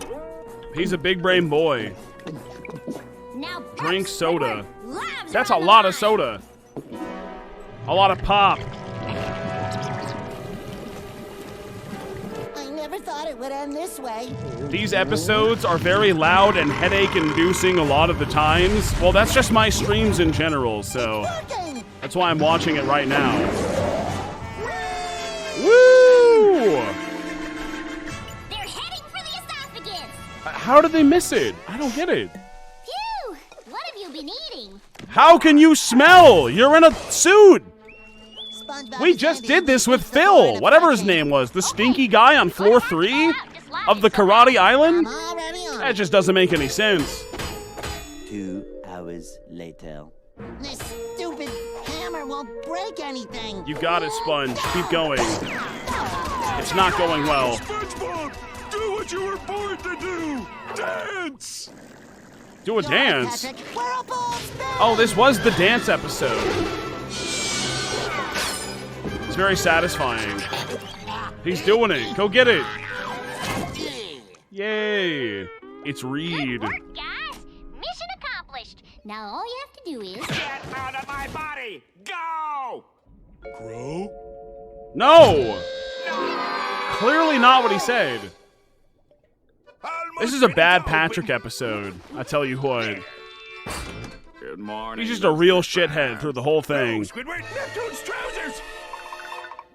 He's a big brain boy. Now Drink soda. lives That's are a on the lot line. of soda. A lot of pop. I never thought it would end this way. These episodes are very loud and headache-inducing a lot of the times. Well, that's just my streams in general, so Working! that's why I'm watching it right now. Woo! They're heading for the esophagus. How did they miss it? I don't get it. Phew! What have you been eating? How can you smell? You're in a suit. SpongeBob We is just Andy. did this with It's the Florida Phil, whatever his Florida. name was, the stinky guy on floor 3 of the Karate Island. I'm already on. That just doesn't make any sense. 2 hours later. This stupid hammer won't break anything. You got it, Sponge. Keep going. It's not going well. SpongeBob, do what you were born to do. Dance. Do a You're right, dance. Patrick. Whirlpool spin! Oh, this was the dance episode. It's very satisfying. He's doing it. Go get it. Yay. It's Reed. Good work, guys. Mission accomplished. Now all you have to do is... Get out of my body! Go! Grow? No! Clearly not what he said. This is a bad Patrick episode. I tell you what. Good morning. He's just a real shithead through the whole thing. Squidward, Neptune's trousers!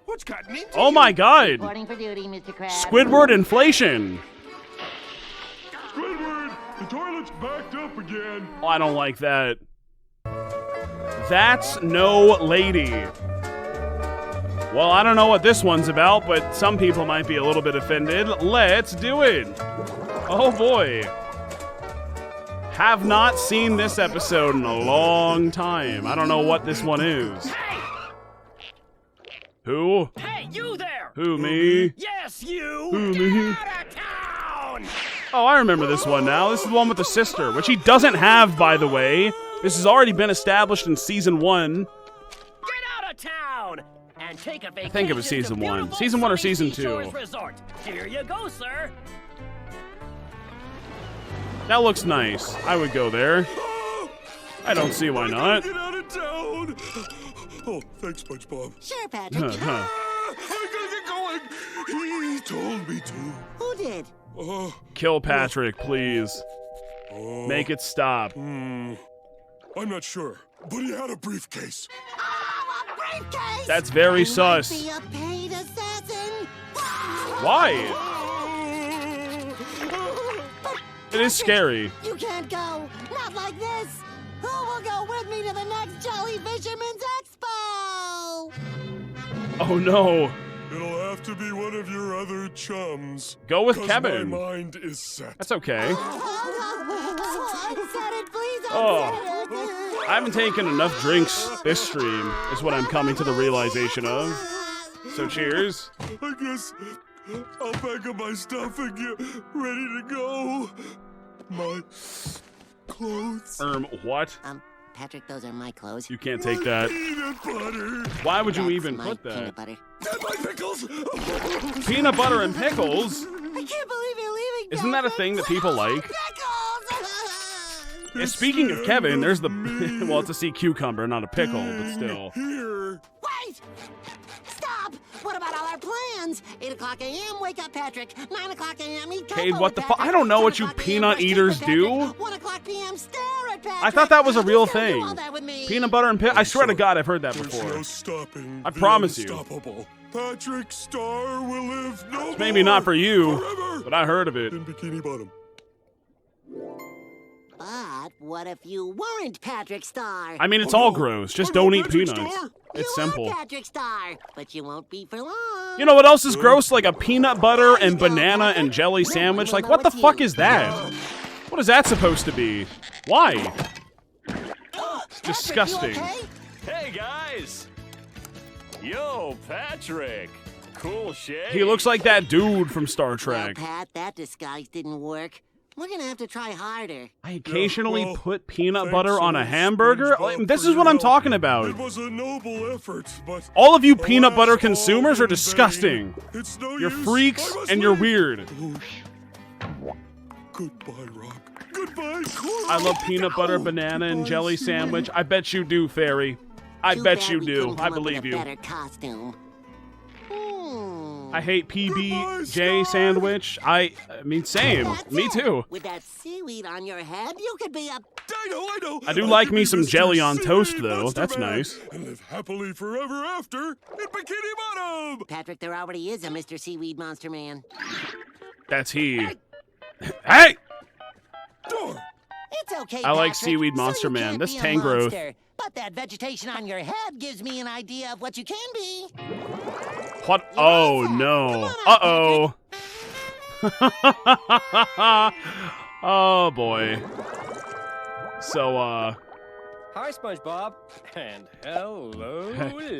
What's gotten into Oh my god! Reporting for duty, Mr. Krabs. Squidward inflation! Squidward, the toilet's backed up again. Oh, I don't like that. That's no lady. Well, I don't know what this one's about, but some people might be a little bit offended. Let's do it! Oh boy. Have not seen this episode in a long time. I don't know what this one is. Who? Hey, you there! Who, me? Yes, you! Who, me? Out of town! Oh, I remember this one now. This is the one with the sister, which he doesn't have, by the way. This has already been established in season 1. Get out of town! And take a vacation. I think it was season to 1. beautiful Season 1 or sunny season Seashores 2. Resort. Here you go, sir. That looks nice. I would go there. I don't see why not. Get out of town. Oh, thanks, SpongeBob. Sure, Patrick. I gotta get going. He told me to. Who did? Kill Patrick, please. Make it stop. I'm not sure, but he had a briefcase. Oh, a briefcase! That's very I sus. might be a paid assassin. Why? It is scary. You can't go. Not like this. Who will go with me to the next Jolly Fisherman's Expo? Oh no. It'll have to be one of your other chums. Go with 'Cause Kevin. My mind is set. That's okay. Unset it, please. Oh. Unset it. I haven't taken enough drinks this stream, is what I'm coming to the realization of. So cheers. I guess I'll pack up my stuff and get ready to go. My clothes. What? Patrick, those are my clothes. You can't take that. Peanut butter. Why would you That's even my put that? Peanut butter. And my pickles. Peanut butter and pickles? I can't believe you're leaving. Isn't that a thing that people like? And speaking of Kevin, there's the... well, it's a sea cucumber, not a pickle, but still. Here. Wait! Stop! What about all our plans? 8 o'clock a.m., wake up Patrick. 9 o'clock a.m., eat Cade, tofu what with the fuck? I don't know what you peanut eaters do. 1 o'clock p.m., stare at Patrick. I thought that was a real Don't do thing. all that with me. Peanut butter and pickles. I swear to God, I've heard that There's before. no stopping. I the promise you. unstoppable. Patrick Star will live no more. Maybe not for you, Forever. but I heard of it. In Bikini Bottom. But But what if you weren't Patrick Star? I mean, it's all gross. Just don't eat peanuts. It's You simple. are Patrick Star, but you won't be for long. You know what else is gross? Like a peanut butter and banana and jelly sandwich. Like, what the fuck is that? What is that supposed to be? Why? It's disgusting. Hey, guys! Yo, Patrick! Cool shit. He looks like that dude from Star Trek. Well, Pat, that disguise didn't work. We're gonna have to try harder. I occasionally put peanut butter on a hamburger. This is what I'm talking about. It was a noble effort, but all of you peanut butter consumers are disgusting. It's no You're use. freaks and you're weird. Goodbye, Rock. Goodbye, Coral. I love peanut butter, banana, and jelly sandwich. I bet you do, Fairy. I bet you do. I believe you. Better costume. I hate PBJ sandwich. I mean, same. Me too. With that seaweed on your head, you could be a... I know. I do like me some jelly on toast, though. That's nice. And live happily forever after in Bikini Bottom. Patrick, there already is a Mr. Seaweed Monster Man. That's he. Hey! It's okay, I like Patrick. Seaweed Monster So you Man. can't This be a Tangrowth. monster, but that vegetation on your head gives me an idea of what you can be. What? Oh, no. Uh-oh. Oh, boy. So, Hi, SpongeBob. And hello,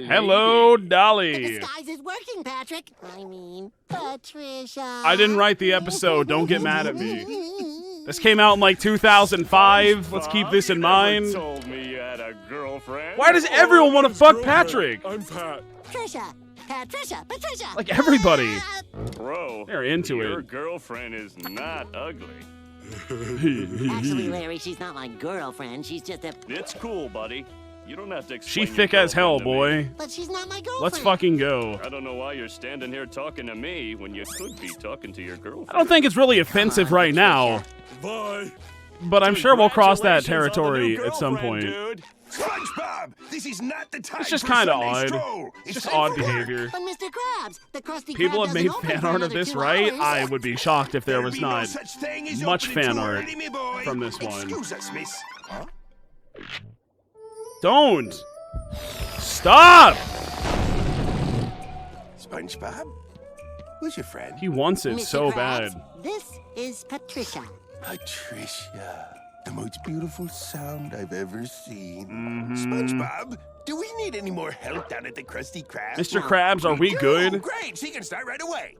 hello, Dolly. The disguise is working, Patrick. I mean, Patricia. I didn't write the episode. Don't get mad at me. This came out in like 2005. Let's keep this in mind. Told me you had a girlfriend. Why does everyone want to fuck Patrick? I'm Pat. Patricia. Patricia. Like everybody. Bro, they're into your it. girlfriend is not ugly. Actually, Larry, she's not my girlfriend. She's just a... It's cool, buddy. You don't have to She explain thick your as hell, girlfriend to me. boy. But she's not my girlfriend. Let's fucking go. I don't know why you're standing here talking to me when you could be talking to your girlfriend. I don't think it's really offensive right now. Bye. But I'm sure we'll cross that territory at some point. Dude. SpongeBob, this is not the time. It's just for kind of Sunday odd. stroll. It's just time odd for work. behavior. But Mr. Krabs, the Krusty People Krab have made doesn't open fan for art of another this, 2 right? hours. I would be shocked if there was There'll be no not such thing as much opening fan too art early, me boy. from this one. Excuse us, miss. Huh? Don't! Stop! SpongeBob? Who's your friend? He wants it Mr. so Krabs, bad. This is Patricia. Patricia. The most beautiful sound I've ever seen. Mm-hmm. SpongeBob, do we need any more help down at the Krusty Krab? Mr. Krabs, are we do. good? Great, she can start right away.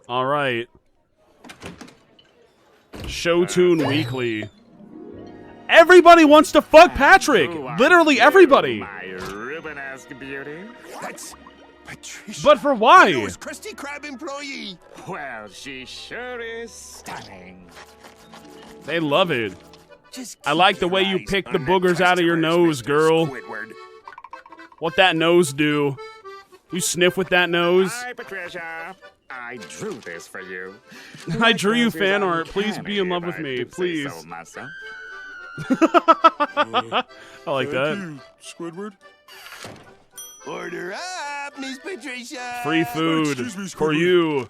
All right. Showtune Weekly. Everybody wants to fuck Patrick. Literally everybody. My Rubenesque beauty. That's Patricia. But for why? The newest Krusty Krab employee. Well, she sure is stunning. They love it. Just I like the way you pick the boogers out of your nose, girl. Squidward. What that nose do? You sniff with that nose? Hi, Patricia. I drew this for you. I drew you fan art. Please be in love with me. Please. So myself. I like that. You, Squidward. Order up, Miss Patricia. Free food Excuse me, for Squidward. you.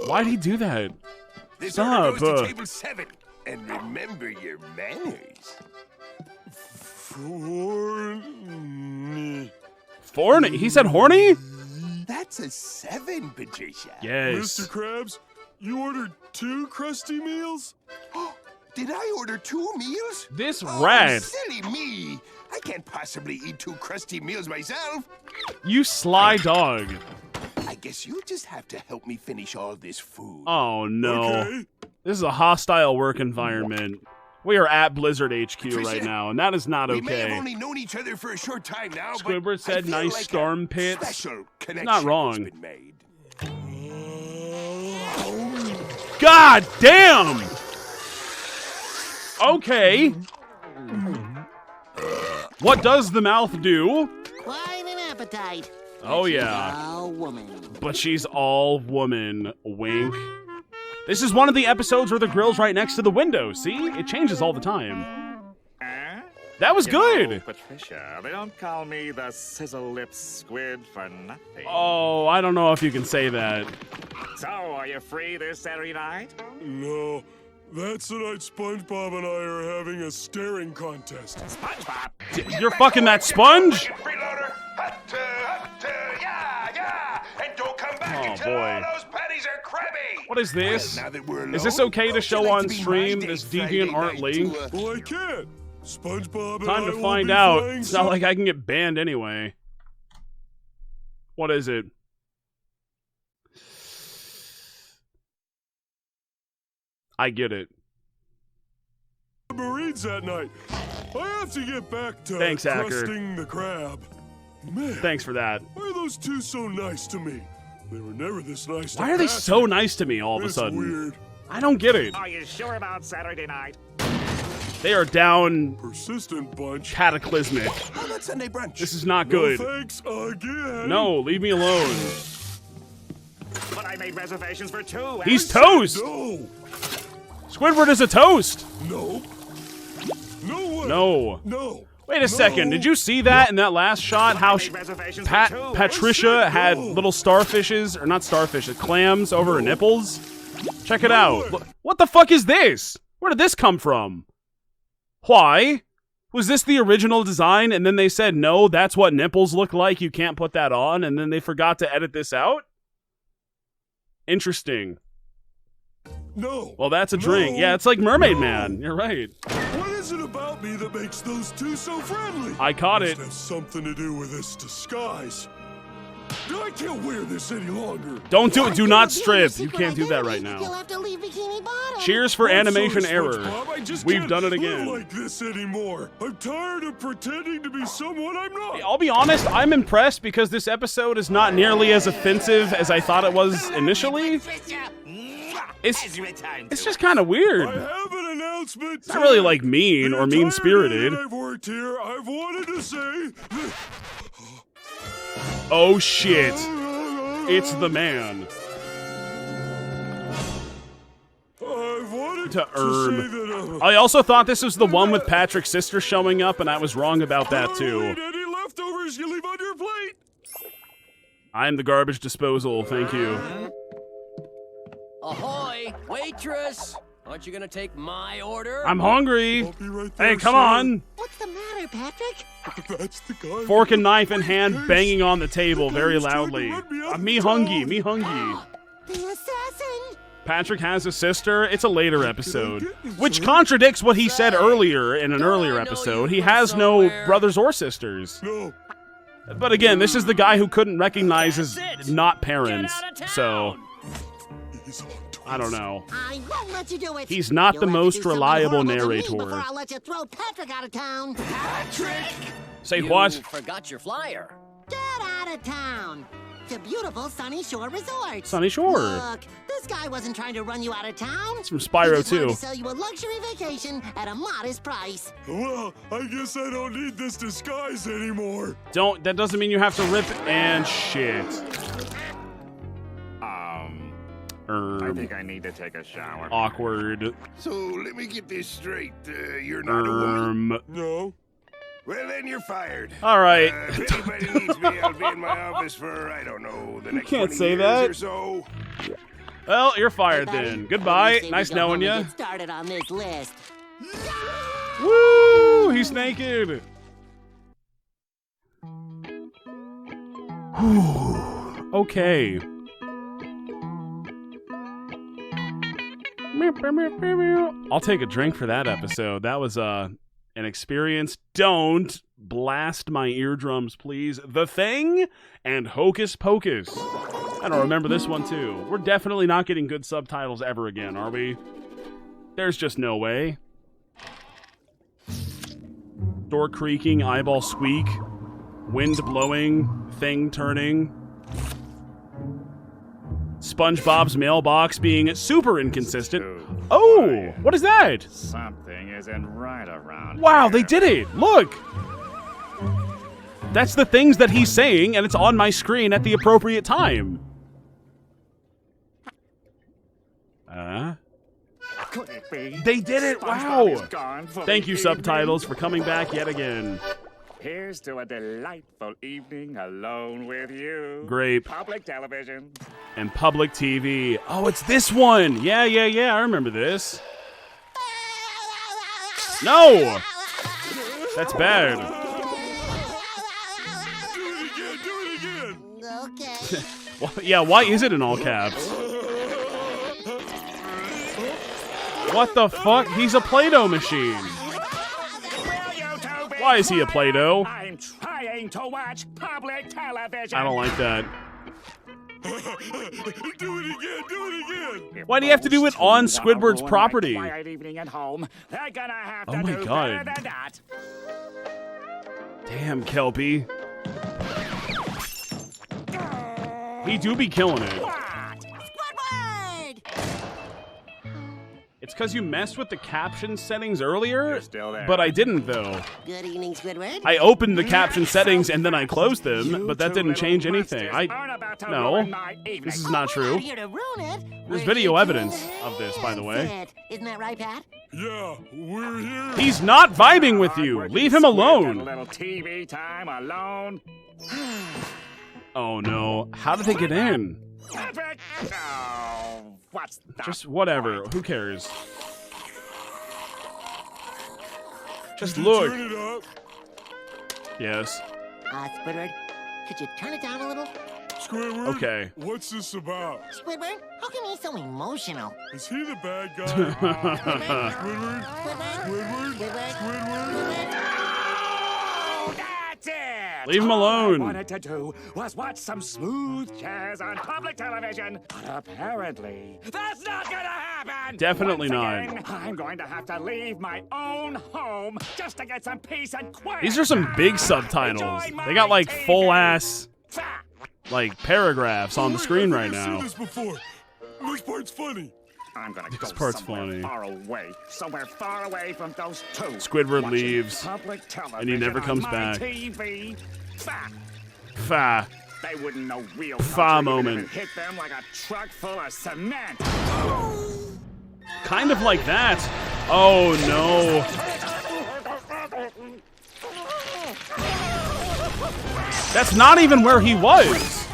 Why'd he do that? This Stop. order goes to table 7. And remember your manners. Horny? He said horny? That's a 7, Patricia. Yes. Mr. Krabs, you ordered 2 Krusty meals? Did I order 2 meals? This Oh, rat. silly me. I can't possibly eat 2 Krusty meals myself. You sly dog. I guess you'll just have to help me finish all this food. Oh no. Okay. This is a hostile work environment. We are at Blizzard HQ right now, and that is not We may have okay. only known each other for a short time now, Squidward but said I feel nice like storm a pits. Special connection Not has wrong. been made. God damn! Okay. What does the mouth do? Quite an appetite. Oh She's yeah. all woman. But she's all woman. Wink. This is one of the episodes where the grill's right next to the window. See? It changes all the time. That was good. know, Patricia, they don't call me the sizzle-lipped squid for nothing. Oh, I don't know if you can say that. So, are you free this Saturday night? No. That's the night SpongeBob and I are having a staring contest. SpongeBob! You're fucking that sponge? Freeloader, yeah, and don't come back Oh, until boy. all those patties are crabby. What is this? Well, now that we're Is this alone, okay to would you show like on to be stream, my this date Friday deviant art night link? to, Well, I can't. SpongeBob and Time I to will find be out. flying It's not like I can get banned anyway. What is it? I get it. Marines that night. I have to get back to Thanks, Hacker. crusting the crab. Man, Thanks for that. why are those two so nice to me? They were never this nice to Why are they Patrick. so nice to me all of a It's sudden? weird. I don't get it. Are you sure about Saturday night? They are down Persistent bunch. cataclysmic. How about Sunday brunch? This is not No good. thanks again. No, leave me alone. But I made reservations for 2. He's toast! No. Squidward is a toast! No. No way. No. No. Wait a second, did you see that in that last shot? How Patricia had little starfishes, or not starfishes, clams over her nipples? Check it out. Look, what the fuck is this? Where did this come from? Why? Was this the original design and then they said, no, that's what nipples look like, you can't put that on, and then they forgot to edit this out? Interesting. No. Well, that's a drink. Yeah, it's like Mermaid Man. You're right. What is it about me that makes those two so friendly? I caught it. Must have something to do with this disguise. I can't wear this any longer. Don't do it. Do not strip. You can't do that right You'll now. have to leave Bikini Bottom. Cheers for I'm animation sorry, error. SpongeBob, I just We've can't done it live again. like this anymore. I'm tired of pretending to be someone I'm not. I'll be honest, I'm impressed because this episode is not nearly as offensive as I thought it was initially. It's just kind of weird. I have an announcement. It's not really like mean or mean-spirited. I've worked here. I've wanted to say. Oh shit. It's the man. I've wanted To say that, Erm. I also thought this was the one with Patrick's sister showing up, and I was wrong about that too. any leftovers you leave on your plate. I'm the garbage disposal, thank you. Ahoy, waitress! Aren't you gonna take my order? I'm hungry. I'll be right there, Hey, come sir. on. What's the matter, Patrick? That's the guy. Fork and knife in hand, banging on the table very loudly. Me hungry, me hungry. The assassin! Patrick has a sister. It's a later episode, which contradicts what he said earlier in an earlier episode. He has no brothers or sisters. No. But again, this is the guy who couldn't recognize his not parents, so I don't know. I won't let you do it. He's not the You'll have to most do something reliable horrible to me narrator. Before I'll let you throw Patrick out of town. Patrick! Say You what? forgot your flyer. Get out of town. To beautiful Sunny Shore Resort. Sunny Shore. Look, this guy wasn't trying to run you out of town. It's from Spyro He just wanted 2. to sell you a luxury vacation at a modest price. Well, I guess I don't need this disguise anymore. That doesn't mean you have to rip and shit. I think I need to take a shower. Awkward. So let me get this straight. You're not a woman? No. Well, then you're fired. All right. If anybody needs me, I'll be in my office for, I don't know, the next can't 20 say years that. or so. Well, you're fired then. Goodbye. Say Nice we go home knowing and you. Get started on this list. Woo! He's naked. Okay. I'll take a drink for that episode. That was an experience. Don't blast my eardrums, please. The Thing and Hocus Pocus. I don't remember this one too. We're definitely not getting good subtitles ever again, are we? There's just no way. Door creaking, eyeball squeak, wind blowing, thing turning. SpongeBob's mailbox being super inconsistent. Oh, what is that? Something isn't right around. Wow, they did it! Look! That's the things that he's saying, and it's on my screen at the appropriate time. Could it be? They did it! SpongeBob is Wow! gone for Thank the you, subtitles, for coming back yet again. Here's to a delightful evening alone with you. Grape. Public television. And public TV. Oh, it's this one! Yeah, I remember this. No! That's bad. Do it again. Okay. Well, yeah, why is it in all caps? What the fuck? He's a Play-Doh machine. Why is he a Play-Doh? I'm trying to watch public television. I don't like that. Do it again. Why do you have to do it on Squidward's property? Quiet evening at home. They're gonna have to Oh my do God. better than that. Damn, Kelpie. He do be killing it. Squidward! It's because you messed with the caption settings earlier, You're still there. but I didn't, though. Good evening, Squidward. I opened the caption settings and then I closed them, but that didn't change anything. No, this is not true. Here to ruin it. There's video evidence of this, by the way. Isn't that right, Pat? Yeah, we're here. He's not vibing with you. Leave him Got a alone. little TV time alone. Oh no, how did they get in? Epic. Oh, what's the Just whatever, who cares? Just look. Turn it up. Yes. Squidward, could you turn it down a little? Squidward. Okay. What's this about? Squidward, how come he's so emotional? Is he the bad guy? Squidward? Squidward. Squidward. Oh, that's it. Leave him All alone. I wanted to do was watch some smooth jazz on public television, but apparently that's not gonna happen. Definitely Once not. again, I'm going to have to leave my own home just to get some peace and quiet. These are some big subtitles. They got like full ass, like paragraphs on the screen right I've now. seen this before. This part's funny. I'm gonna This go part's somewhere funny. somewhere far away from those two. Squidward Watching leaves, public and he never television comes on my back. TV. Fa. Fa. They wouldn't know real Fa country moment. even if it hit them like a truck full of cement. Kind of like that. Oh no. That's not even where he was.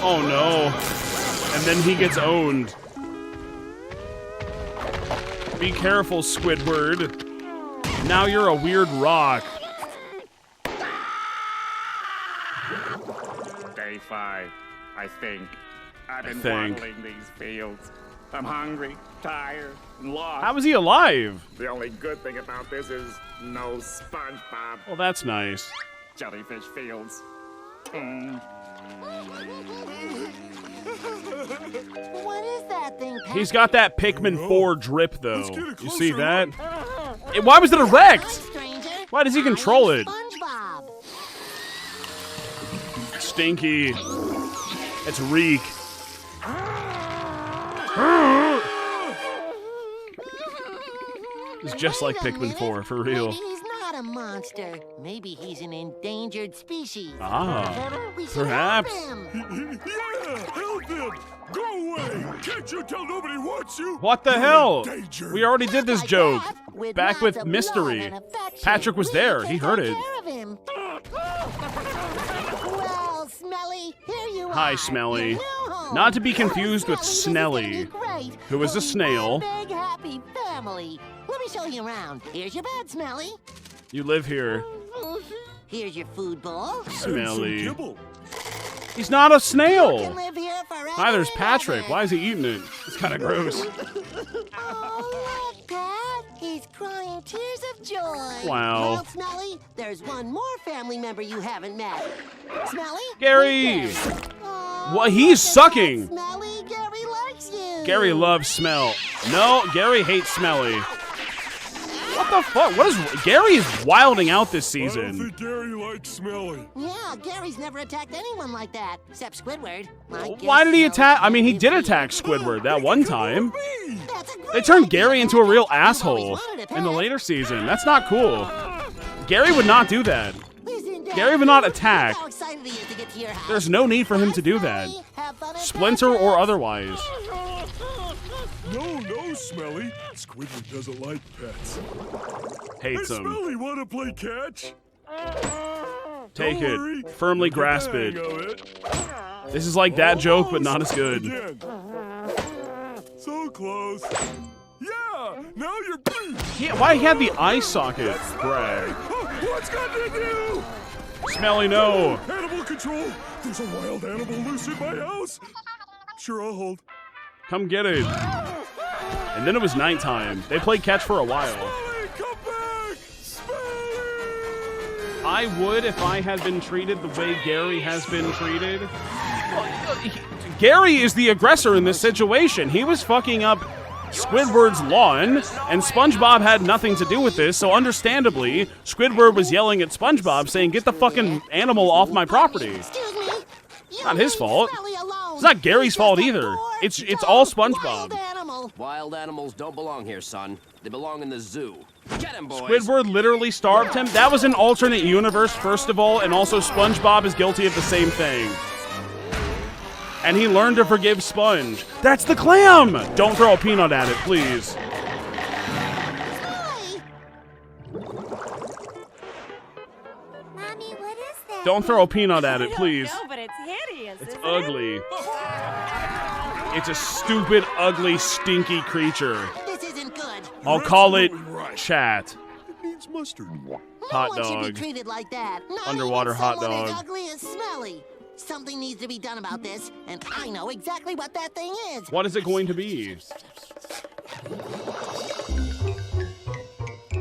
Oh no. And then he gets owned. Be careful, Squidward. Now you're a weird rock. Day 5, I think. I've been think. waddling these fields. I'm hungry, tired, and lost. How is he alive? The only good thing about this is no SpongeBob. Well, that's nice. Jellyfish fields. What is that thing, Pat? He's got that Pikmin 4 drip, though. You see that? Why was it erect? Why does he control it? SpongeBob. Stinky. It's Reek. It's just like Pikmin 4, for real. Maybe he's not a monster. Maybe he's an endangered species. Ah, We should perhaps. help him. Yeah, help him. Go away. Can't you tell nobody wants you? What the You're hell? in danger. We already did this joke. With Back lots with of Mystery. love and affection, Patrick was we there. can He heard take it. care of him. Well, Smelly, here you are. Hi, Smelly. Your new home. Not to be confused with Smelly, this is Snelly, gonna be great. who is a snail. One big happy family. Let me show you around. Here's your bed, Smelly. You live here. Here's your food bowl. Smelly. Kibble. He's not a You snail. can live here forever. Hi, there's and Patrick. ever. Why is he eating it? It's kind of gross. Oh, look, Pat. He's crying tears of joy. Wow. Well, Smelly, there's one more family member you haven't met. Smelly? Gary. Right there. Aw, What? He's look at sucking. that, Smelly, Gary likes you. Gary loves smell. No, Gary hates Smelly. What the fuck? What is Gary is wilding out this I don't season? think Gary likes Smelly. Yeah, Gary's never attacked anyone like that, except Squidward. I guess Why did he Smelly attack? I can't mean, he live did here. attack Squidward that one time. That's a great They turned idea, Gary into a real Patrick. You've asshole always wanted a in the pet. later season. That's not cool. Gary would not do that. Listen, Dad, Gary would not attack. How excited he is to get to your house. There's no need for him to do that. Have fun at Splinter or otherwise. No, Smelly. Squidward doesn't like pets. Hates Hey, him. Smelly, want to play catch? Take Don't worry. it. Firmly Get the grasp hang it. of it. This is like that joke, but not as good. Again. So close. Yeah, now you're... Yeah, why he had the eye socket? Brag. What's got to do? Smelly, no. Animal control. There's a wild animal loose in my house. Sure, I'll hold. Come get it. And then it was nighttime. They played catch for a while. Smelly, come back! Smelly! I would if I had been treated the way Gary has been treated. Gary is the aggressor in this situation. He was fucking up Squidward's lawn, and SpongeBob had nothing to do with this, so understandably, Squidward was yelling at SpongeBob saying, get the fucking animal off my property. It's not his fault. It's not Gary's fault either. It's all SpongeBob. Wild animals don't belong here, son. They belong in the zoo. Get him, boys. Squidward literally starved him. That was an alternate universe, first of all, and also SpongeBob is guilty of the same thing. And he learned to forgive Sponge. That's the clam! Don't throw a peanut at it, please. Mommy, what is that? Don't throw a peanut at it, please. No, but it's hideous. It's ugly. It's a stupid, ugly, stinky creature. This isn't good. I'll call it chat. It needs mustard. Hot No one should dog. be treated like that. Not Underwater even hot someone dog. as ugly as Smelly. Something needs to be done about this, and I know exactly what that thing is. What is it going to be?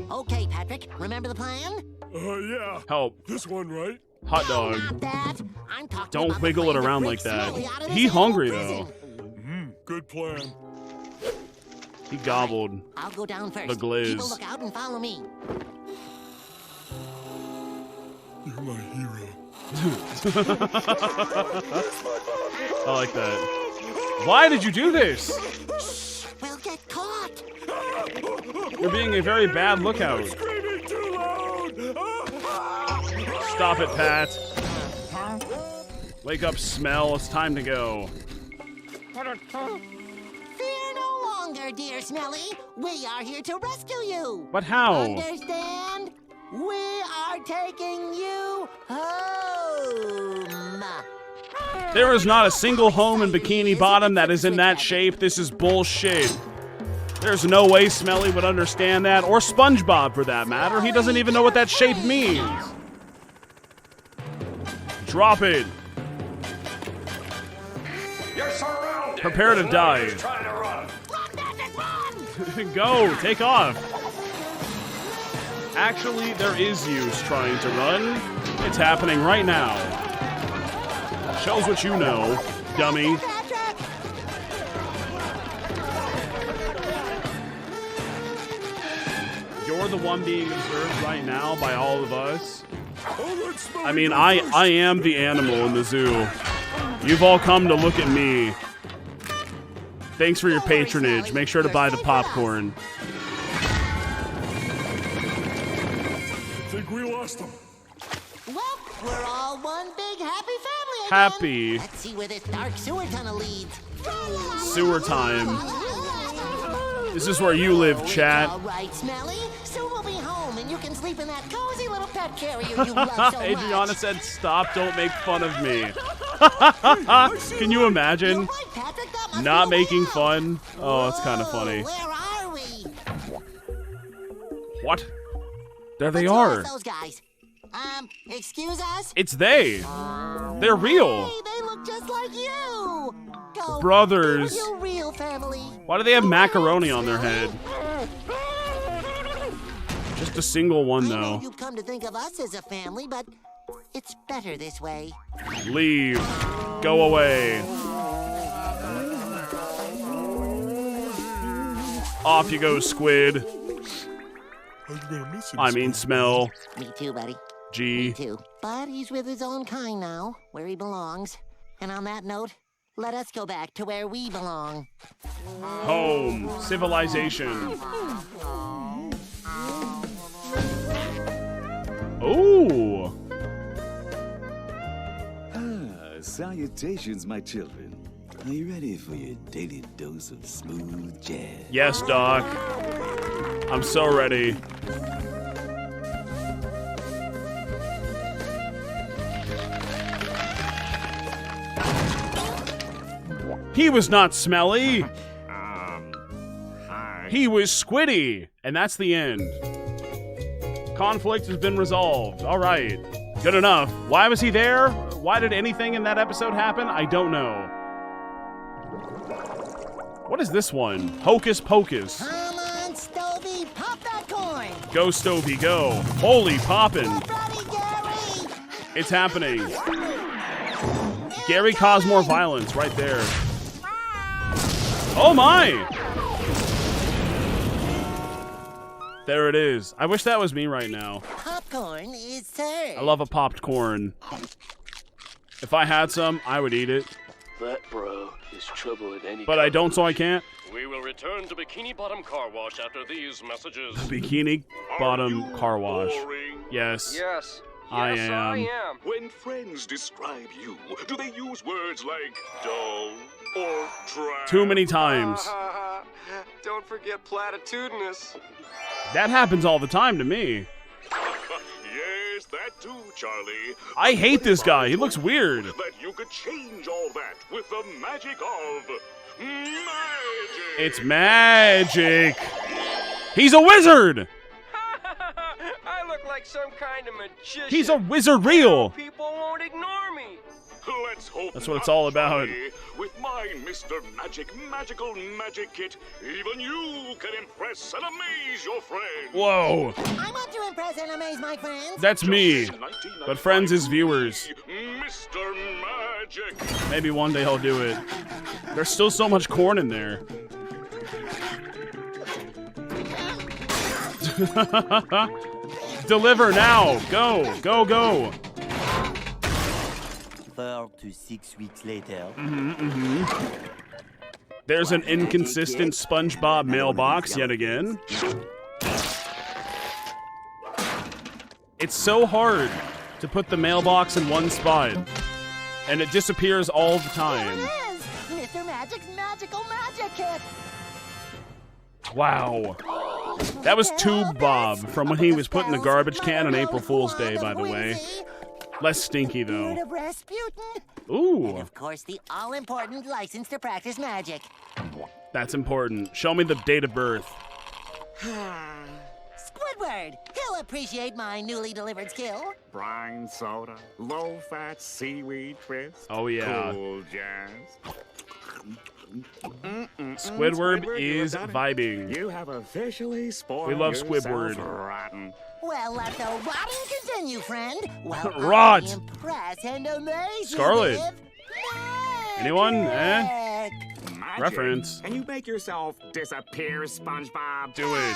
Okay, Patrick, remember the plan? Yeah. Help. This one, right? Hot dog. Not that. I'm talking Don't about the wiggle it plan to around break like that. Smelly out of He this hungry, animal though. prison. Good plan. He gobbled I'll go down first. the Keep a glizz. lookout and follow me. You're my hero. I like that. Why did you do this? We'll get caught. You're being a very bad lookout. Screaming too loud. Stop it, Pat. Wake up, Smell. It's time to go. Fear no longer, dear Smelly. We are here to rescue you. But how? Understand? We are taking you home. There is not a single home in Bikini Bottom that is in that shape. This is bullshit. There's no way Smelly would understand that, or SpongeBob for that matter. He doesn't even know what that shape means. Drop it. You're surrounded. Prepare to die. Who's trying to run? Go, take off. Actually, there is use trying to run. It's happening right now. Shows what you know, dummy. You're the one being observed right now by all of us. I mean, I am the animal in the zoo. You've all come to look at me. Thanks for your patronage. Make sure to buy the popcorn. I think we lost him. Well, we're all one big happy family again. Happy. Let's see where this dark sewer tunnel leads. Sewer time. This is where you live, chat. All right, Smelly. Soon we'll be home, and you can sleep in that cozy little pet carrier you love so much. Adriana said, stop, don't make fun of me. Can you imagine? Not making fun? Oh, it's kind of funny. Where are we? What? There they Let's are. ask those guys. Excuse us? It's they. They're real. Hey, they look just like you. Go. Brothers. You real family. Why do they have macaroni on their head? Just a single one, I know though. you've come to think of us as a family, but it's better this way. Leave. Go away. Off you go, Squid. I mean, Smell. Me too, buddy. G. Me too. But he's with his own kind now, where he belongs. And on that note, let us go back to where we belong. Home. Civilization. Ooh. Salutations, my children. Are you ready for your daily dose of smooth jazz? Yes, Doc. I'm so ready. He was not smelly. Hi. He was Squiddy! And that's the end. Conflict has been resolved. All right. Good enough. Why was he there? Why did anything in that episode happen? I don't know. What is this one? Hocus Pocus. Come on, Stovey, pop that corn. Go, Stovey, go. Holy poppin'. Gary. It's happening. Gary caused more violence right there. Oh my! There it is. I wish that was me right now. Popcorn is served. I love a popped corn. If I had some, I would eat it. That, bro, is trouble at any But I don't, so I can't. We will return to Bikini Bottom Car Wash after these messages. Bikini Bottom Car Wash. Yes. Yes. I Yes, am. I am. When friends describe you, do they use words like dull or dry? Too many times. Don't forget platitudinous. That happens all the time to me. Yes, that too, Charlie. I hate this guy. He looks weird. That you could change all that with the magic of magic. It's magic. He's a wizard. I look like some kind of magician. He's a wizard real. People won't ignore me. Let's hope That's what it's all about. Charlie. With my Mr. Magical Magic Kit, even you can impress and amaze your friends. Whoa. I want to impress and amaze my friends. That's me. But friends is viewers. Mr. Magic. Maybe one day I'll do it. There's still so much corn in there. Deliver now. Go. Go, go. 4 to 6 weeks later. There's an inconsistent SpongeBob mailbox yet again. It's so hard to put the mailbox in one spot, and it disappears all the time. Mr. Magic's Magical Magic Kit. Wow. That was Tube Bob from when he was put in the garbage can on April Fool's Day, by the way. Less stinky, though. Of Rasputin. Ooh. And of course, the all-important license to practice magic. That's important. Show me the date of birth. Squidward! He'll appreciate my newly delivered skill. Brine soda, low-fat seaweed twist. Oh, yeah. Cool jazz. Squidward is vibing. You have officially spoiled We love yourself Squidward. rotten. Well, let the rotting continue, friend. Well, Rot. I impress and amaze Scarlet. you with Anyone? Magic. Reference. Can you make yourself disappear, SpongeBob? Do it.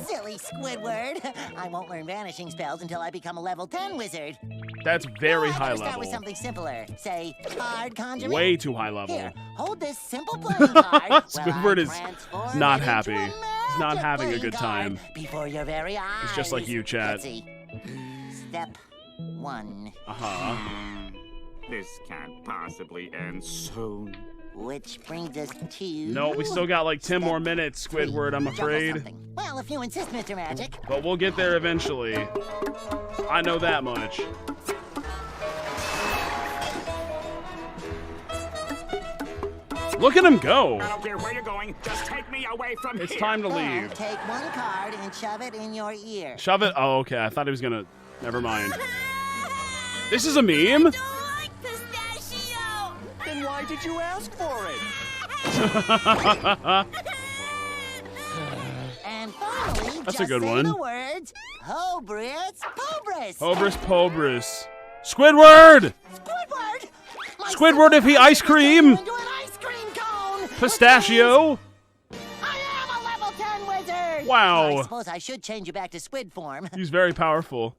Silly Squidward. I won't learn vanishing spells until I become a level 10 wizard. That's very high Start level. with something simpler. Say, card conjuring. Way too high level. Here, hold this simple playing card. Squidward is transform not it happy. into a He's not magic having a playing good time. card Before your very eyes. He's just like you, chat. Let's see. Step 1. Uh-huh. This can't possibly end soon. Which brings us to... No, we still got like 10 more minutes, Squidward, I'm afraid. Well, if you insist, Mr. Magic. But we'll get there eventually. I know that much. Look at him go. I don't care where you're going. Just take me away from It's here. time to Well, leave. take one card and shove it in your ear. Shove it? Oh, okay. I thought he was gonna... Never mind. This is a meme? Then why did you ask for it? And finally, That's just a good say one. the words, Hobris Pobris. Hobris Pobris. Squidward! Squidward! My Squidward if he ice cream! into an ice cream cone! Pistachio! I am a level 10 wizard! Wow. I suppose I should change you back to squid form. He's very powerful.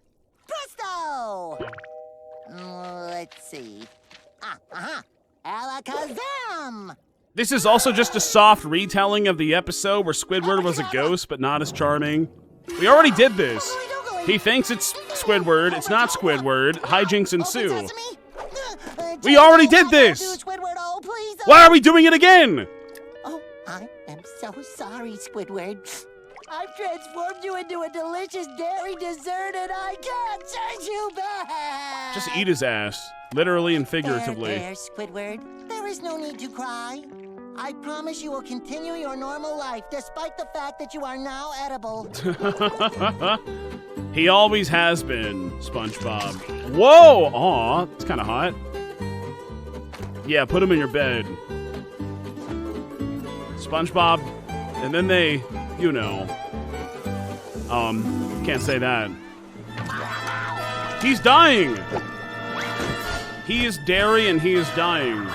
Presto! Let's see. Alakazam! This is also just a soft retelling of the episode where Squidward was a ghost, but not as charming. We already did this. He thinks it's Squidward. It's not Squidward. Hijinks ensue. We already did this! Why are we doing it again? Oh, I am so sorry, Squidward. I've transformed you into a delicious dairy dessert and I can't change you back! Just eat his ass. Literally and figuratively. There, Squidward. There is no need to cry. I promise you will continue your normal life, despite the fact that you are now edible. He always has been, SpongeBob. Whoa! Aw, it's kind of hot. Yeah, put him in your bed. SpongeBob, and then they, you know. Can't say that. He's dying! He is dairy and he is dying.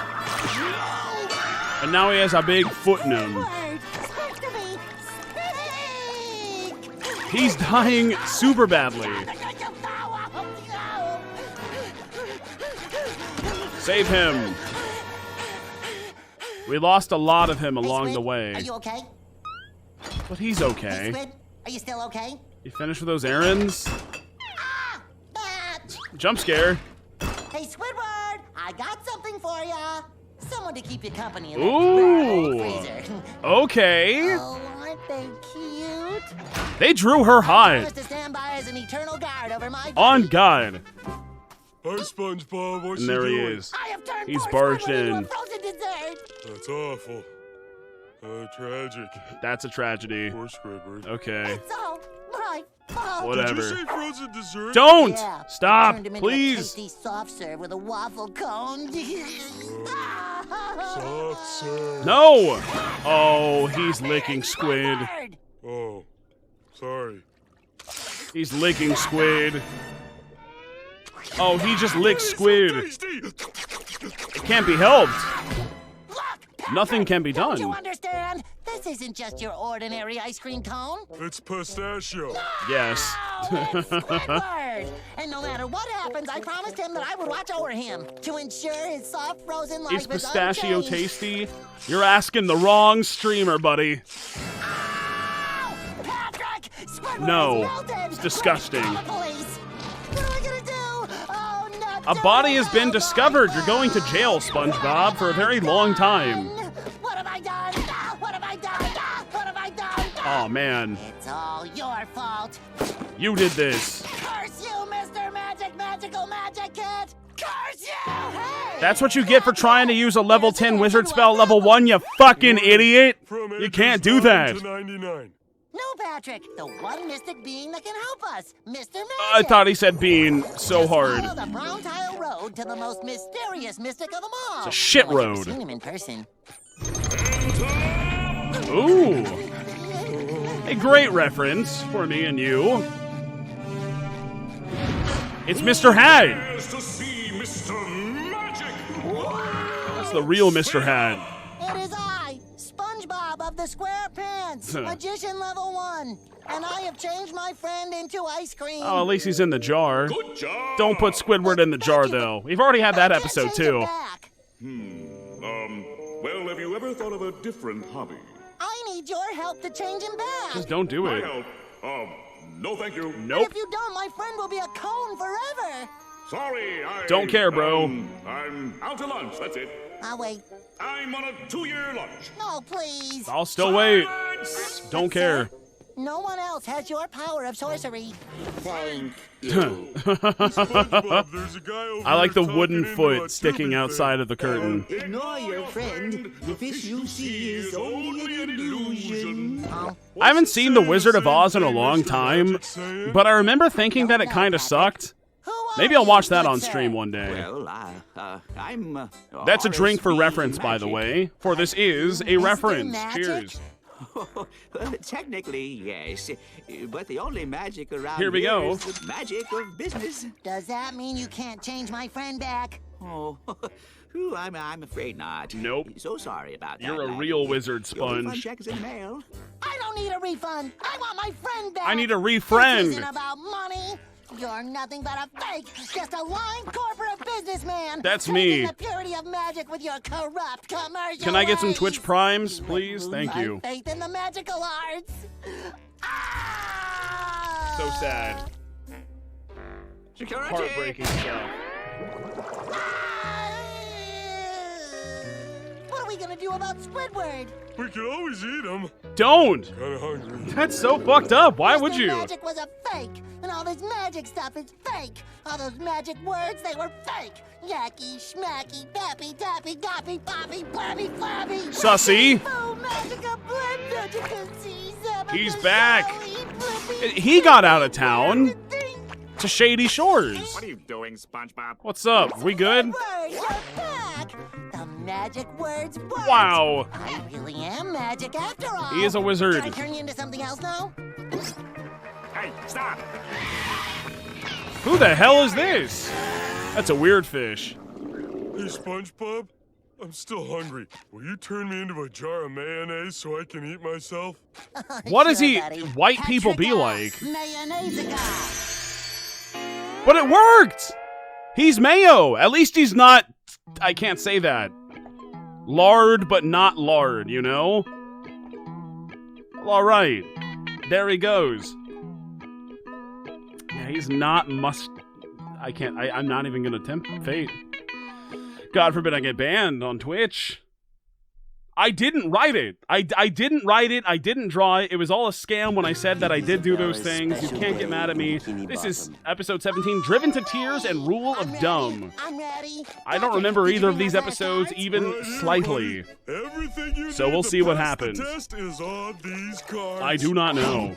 And now he has a big foot in him. He's dying super badly. Save him. We lost a lot of him along the way. Are you okay? But he's okay. Hey, Squid, are you still okay? You finished with those errands? Jump scare. Hey, Squidward, I got something for ya. Someone to keep you company in that Ooh. freezer. Okay. Oh, aren't they cute? They drew her I hot. promise to stand by as an eternal guard over my On God. Hi, SpongeBob. What's And there he doing? is. I have turned He's poor barged Squidward into in. a frozen dessert. That's awful. Tragic. That's a tragedy. Poor Squidward. Okay. It's all my fault. Whatever. Did you say frozen dessert? Don't! Yeah, Stop, turned him into please. A tasty soft serve with a waffle cone. Soft serve. No! Oh, he's licking Squid. Oh, sorry. He's licking Squid. Oh, he just licked Squid. It can't be helped. Nothing can be Don't you done. understand? This isn't just your ordinary ice cream cone. It's pistachio. Yes. It's Squidward. And no matter what happens, I promised him that I would watch over him to ensure his soft frozen life Is is pistachio unchanged. tasty? You're asking the wrong streamer, buddy. Patrick! Squidward No. is melted. It's disgusting. Call the police. What am I gonna do? Oh, no. A body has been discovered. You're going to jail, SpongeBob, for a very long time. What have I done? What have I done? What have I done? Oh, man. It's all your fault. You did this. Curse you, Mr. Magical Magic Kid! Curse you! Hey! That's what you get for trying to use a level 10 wizard spell level 1, you fucking idiot. You can't do that. To 99. No, Patrick, the one mystic being that can help us, Mr. Magic. I thought he said being so hard. Follow the brown tile road to the most mysterious mystic of them all. It's a shit Well, I've road. seen him in person. Ooh. A great reference for me and you. It's Mr. Hat. To see Mr. Magic. That's the real Mr. Hat. It is I, SpongeBob of the SquarePants, Magician level 1. And I have changed my friend into ice cream. Oh, at least he's in the jar. Good job. Don't put Squidward in the jar, though. We've already had that episode, too. Well, have you ever thought of a different hobby? I need your help to change him back. Just don't do My it. help? No thank you. Nope. If you don't, my friend will be a cone forever. Sorry, I... Don't care, bro. I'm out to lunch, that's it. I'll wait. I'm on a 2-year lunch. No, please. I'll still wait. Don't care. No one else has your power of sorcery. Thank I there's a guy over like the there wooden talking into foot a sticking tubing outside thing. of the curtain. Ignore your friend. The fish you see is only an illusion. I haven't seen The Wizard of Oz in a long time, but I remember thinking that it kind of sucked. Maybe I'll watch that on stream one day. Well, I'm. That's a drink for reference, by the way, for this is a reference. Cheers. Technically, yes, but the only magic around Here we go. is the magic of business. Does that mean you can't change my friend back? Oh, I'm afraid not. Nope. So sorry about that. You're a lad. real wizard, Your refund Sponge. check is in the mail. I don't need a refund. I want my friend back. I need a This refriend. isn't about money. You're nothing but a fake, just a lying corporate businessman. That's trading me. the purity of magic with your corrupt commercial Can I get some ways. Twitch Primes, please? Thank My you. faith in the magical arts. So sad. Security. Heartbreaking stuff. What are we gonna do about Squidward? We can always eat him. Don't. Kinda hungry. That's so fucked up. Why would Mr. you? Magic was a fake, and all this magic stuff is fake. All those magic words, they were fake. Yacky, schmacky, pappy, tappy, goppy, poppy, blabby, flabby. Sussy. He's back. He got out of town to Shady Shores. What are you doing, SpongeBob? What's up? We good? The magic words work. Wow. I really am magic after all. He is a wizard. Can I turn you into something else now? Hey, stop! Who the hell is this? That's a weird fish. Hey, SpongeBob, I'm still hungry. Will you turn me into a jar of mayonnaise so I can eat myself? What does white people be like? But it worked! He's mayo. At least he's not, I can't say that. Lard, but not lard, you know? All right. There he goes. Yeah, he's not I'm not even gonna tempt fate. God forbid I get banned on Twitch. I didn't write it. I didn't write it. I didn't draw it. It was all a scam when I said that I did do those things. You can't get mad at me. This is episode 17, Driven to Tears and Rule of Dumb. I'm ready. I don't remember either of these episodes even slightly. So we'll see what happens. Test is on these cards. I do not know.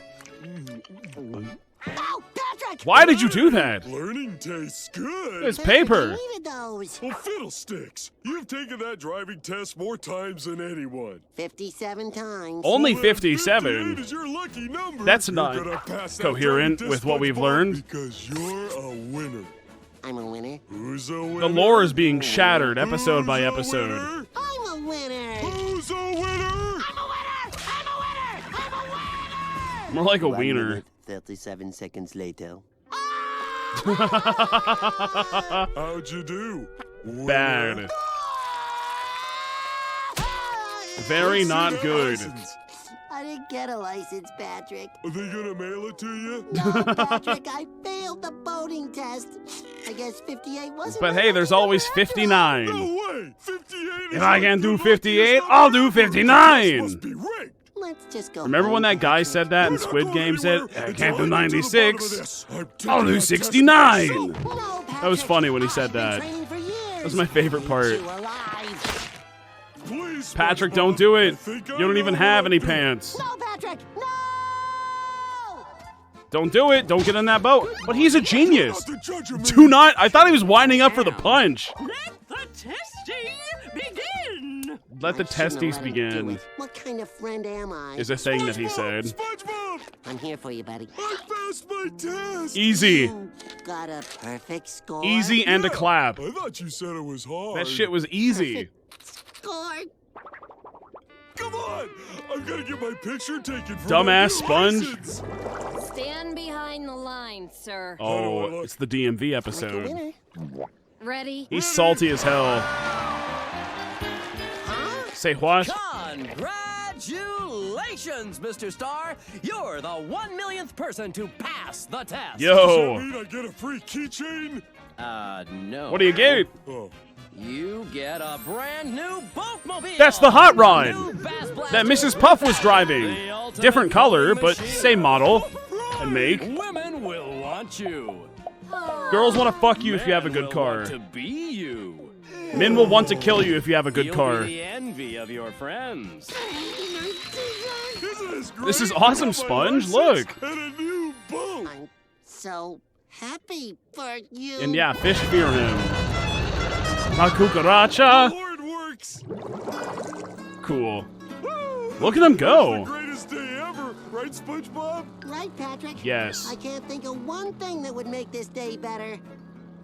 Oh, Patrick! Why did you do that? Learning tastes good. It's paper. I needed those. Well, fiddlesticks. You've taken that driving test more times than anyone. 57 times. Only Well, 57. 58 is your lucky number. That's You're not gonna pass that coherent driving with test, what we've SpongeBob, learned. Because you're a winner. I'm a winner. Who's a winner? The lore is being shattered episode by episode. I'm a winner. Who's a winner? More like a wiener. 37 seconds later. How'd you do? Bad. Very not good. I didn't get a license, Patrick. Are they gonna mail it to you? No, Patrick, I failed the boating test. I guess 58 wasn't. But hey, there's always 59. No way! 58 If I can't do 58, I'll do 59. Let's just go. Remember when that guy said that in Squid Game? Said, I can't do 96. I'll do 69. That was funny when he said that. That was my favorite part. Patrick, don't do it. You don't even have any pants. No, Patrick, no! Don't do it. Don't get in that boat. But he's a genius. Do not. I thought he was winding up for the punch. Let the testing begin. Let the testes begin. What kind of friend am I? Is a thing that he said. SpongeBob! I'm here for you, buddy. I passed my test! Easy. You got a perfect score. Easy and a clap. I thought you said it was hard. That shit was easy. Score. Come on! I'm gonna get my picture taken for Dumbass my new sponge. license. Stand behind the line, sir. Oh, it's the DMV episode. Ready? He's salty as hell. Say what? Congratulations, Mr. Star! You're the 1,000,000th person to pass the test. Yo. Does that mean I get a free keychain? No. What do you get? Oh. You get a brand new boatmobile. That's the hot rod New Bass Blaster. that Mrs. Puff was driving. Different color, but same model and make. Women will want you. Girls want to fuck you if you have a good car. To be you. Men will want to kill you if you have a good You'll car. be the envy of your friends. This is awesome, Sponge. Look. And a new boat. I'm so happy for you. And yeah, fish fear him. La cucaracha. Lord works. Cool. Look at him go. The greatest day ever, right, SpongeBob? Right, Patrick? Yes. I can't think of one thing that would make this day better.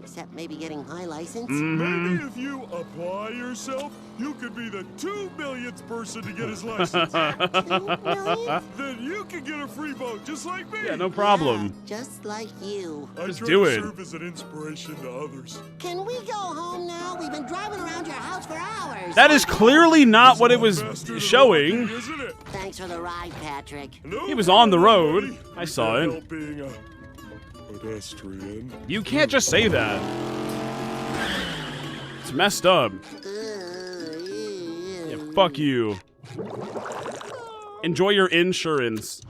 Except maybe getting my license. Maybe if you apply yourself, you could be the 2,000,000th person to get his license. 2,000,000? Then you can get a free boat just like me. Yeah, no problem. Just like you. I Just try do to it. serve as an inspiration to others. Can we go home now? We've been driving around your house for hours. That is clearly not what it was showing. Isn't it? Thanks for the ride, Patrick. No He was on the problem, road. buddy. I saw Can't it. help being a pedestrian. You can't just say that. It's messed up. Yeah, fuck you. Enjoy your insurance.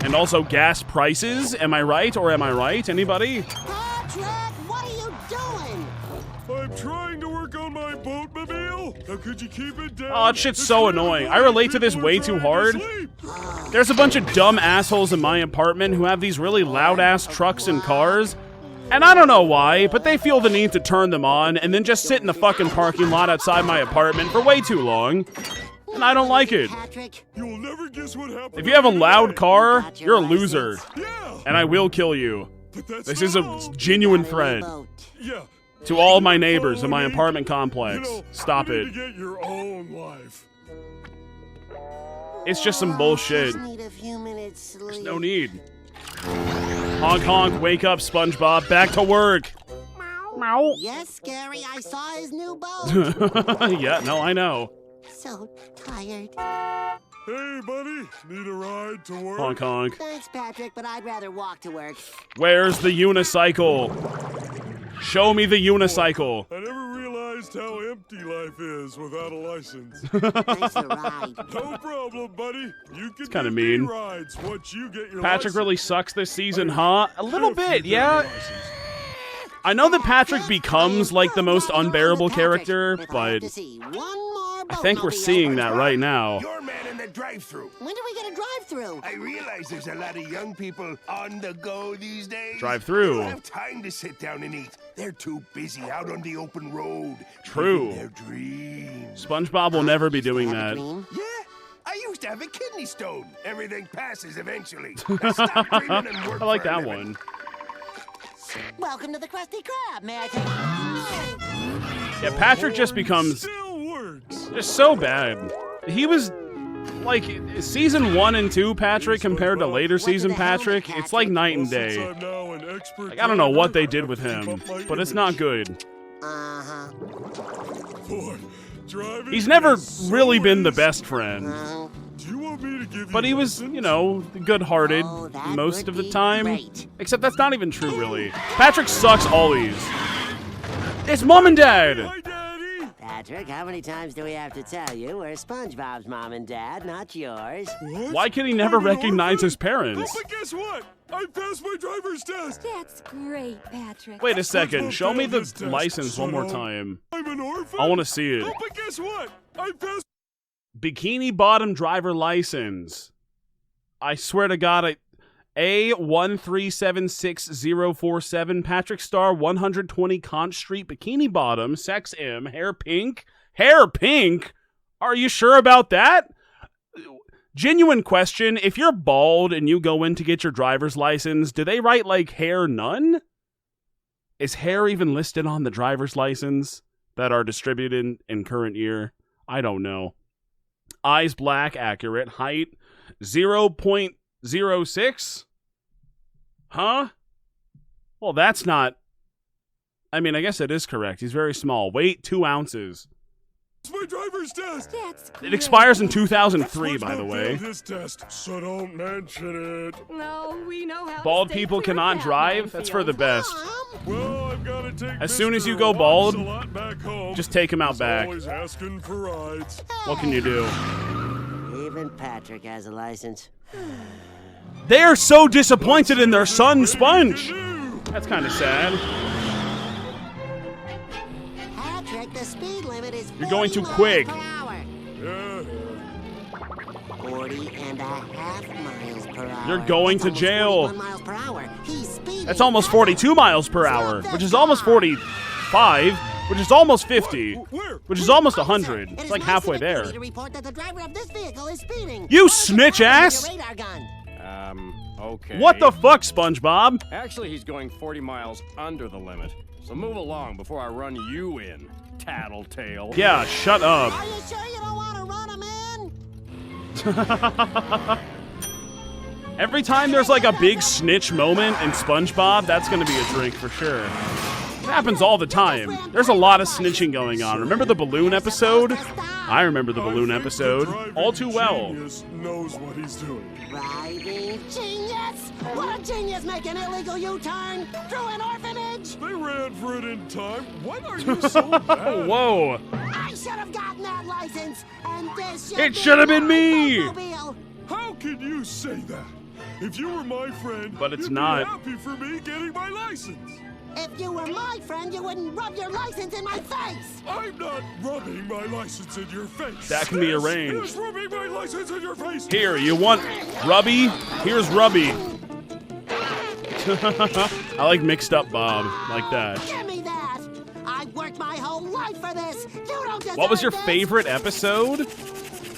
And also gas prices. Am I right or am I right? Anybody? Patrick, what are you doing? I'm trying to work on my boatmobile. How could you keep it down? Oh, that shit's so annoying. I relate to this way too hard. There's a bunch of dumb assholes in my apartment who have these really loud-ass trucks and cars. And I don't know why, but they feel the need to turn them on and then just sit in the fucking parking lot outside my apartment for way too long. And I don't like it. You'll never guess what happened. If you have a loud car, you're a loser. And I will kill you. This is a genuine threat. Yeah. To all my neighbors in my apartment complex. Stop it. Get your own life. It's just some bullshit. There's no need. Honk honk, wake up, SpongeBob. Back to work. Meow. Yes, Gary, I saw his new boat. Yeah, no, I know. So tired. Hey, buddy. Need a ride to work? Honk honk. Thanks, Patrick, but I'd rather walk to work. Where's the unicycle? Show me the unicycle. I never realized how empty life is without a license. Thanks for the ride. No problem, buddy. You can Kinda get mean. rides once you get your Patrick license. really sucks this season, huh? A little bit, yeah. I know that Patrick becomes like the most unbearable character, but I think we're seeing that right now. Your man in the drive-thru. When do we get a drive-thru? I realize there's a lot of young people on the go these days. Drive-thru. They don't have time to sit down and eat. They're too busy out on the open road. True. living their dreams. SpongeBob will never be doing that. Yeah, I used to have a kidney stone. Everything passes eventually. Now stop dreaming and work I like for a that living. one. Welcome to the Krusty Krab. May I take Yeah, Patrick just becomes just so bad. He was like season 1 and 2 Patrick compared to later season Patrick. It's like night and day. Like, I don't know what they did with him, but it's not good. He's never really been the best friend. But he was, you know, good-hearted most of the time. Except that's not even true, really. Patrick sucks always. It's Mom and Dad! Patrick, how many times do we have to tell you we're SpongeBob's mom and dad, not yours? Why can he never recognize his parents? But guess what? I passed my driver's test. That's great, Patrick. Wait a second, show me the license one more time. I'm an orphan. I want to see it. Oh, but guess what? I passed. Bikini Bottom driver license. I swear to God, A1376047, Patrick Star, 120 Conch Street, Bikini Bottom, sex M, hair pink. Hair pink? Are you sure about that? Genuine question, if you're bald and you go in to get your driver's license, do they write like hair none? Is hair even listed on the driver's license that are distributed in current year? I don't know. Eyes black, accurate. Height 0.06? Huh? Well, that's not... I mean, I guess it is correct. He's very small. Weight, 2 ounces. It's my driver's test. It expires in 2003, by the way. This test, so don't mention it. No, we know how. Bald people cannot drive? That's for the best. Well, I've got to take As soon as you Mr. go bald, Ocelot back home. just take him out He's back. always asking for rides. What can you do? Even Patrick has a license. They are so disappointed in their son, Sponge. That's kind of sad. Patrick, the speed limit is You're going too quick. 40.5 miles per hour. You're going to jail. 41 miles per hour. He's speeding. That's almost 42 miles per hour, which is almost 45, which is almost 50, which is almost 100. It's like halfway there. To report that the driver of this vehicle is speeding. You snitch ass! Radar gun. Okay. What the fuck, SpongeBob? Actually, he's going 40 miles under the limit. So move along before I run you in, tattletale. Yeah, shut up. Are you sure you don't want to run him in? Every time there's like a big snitch moment in SpongeBob, that's gonna be a drink for sure. It happens all the time. There's a lot of snitching going on. Remember the balloon episode? I remember the balloon episode all too well. Knows what he's doing. Driving genius! What a genius make an illegal U-turn through an orphanage! They ran for it in time. What are you so bad? Whoa! I should have gotten that license, and this It should have been me! How can you say that? If you were my friend, But it's you'd not. be happy for me getting my license. If you were my friend, you wouldn't rub your license in my face. I'm not rubbing my license in your face. That can be Yes, arranged. yes, rubbing my license in your face. Here, you want Rubby? Here's Rubby. I like mixed up Bob, like that. Give me that. I've worked my whole life for this. You don't deserve What was your this. favorite episode?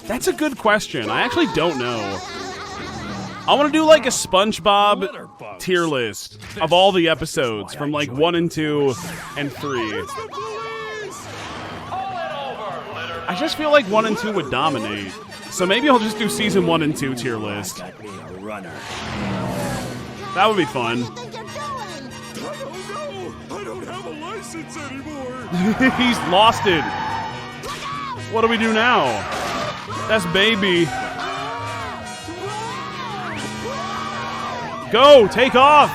That's a good question. I actually don't know. I want to do like a SpongeBob tier list of all the episodes from like 1 and 2 and 3. I just feel like 1 and 2 would dominate. So maybe I'll just do season 1 and 2 tier list. That would be fun. I don't have a license anymore. He's lost it. What do we do now? That's baby. Go, take off.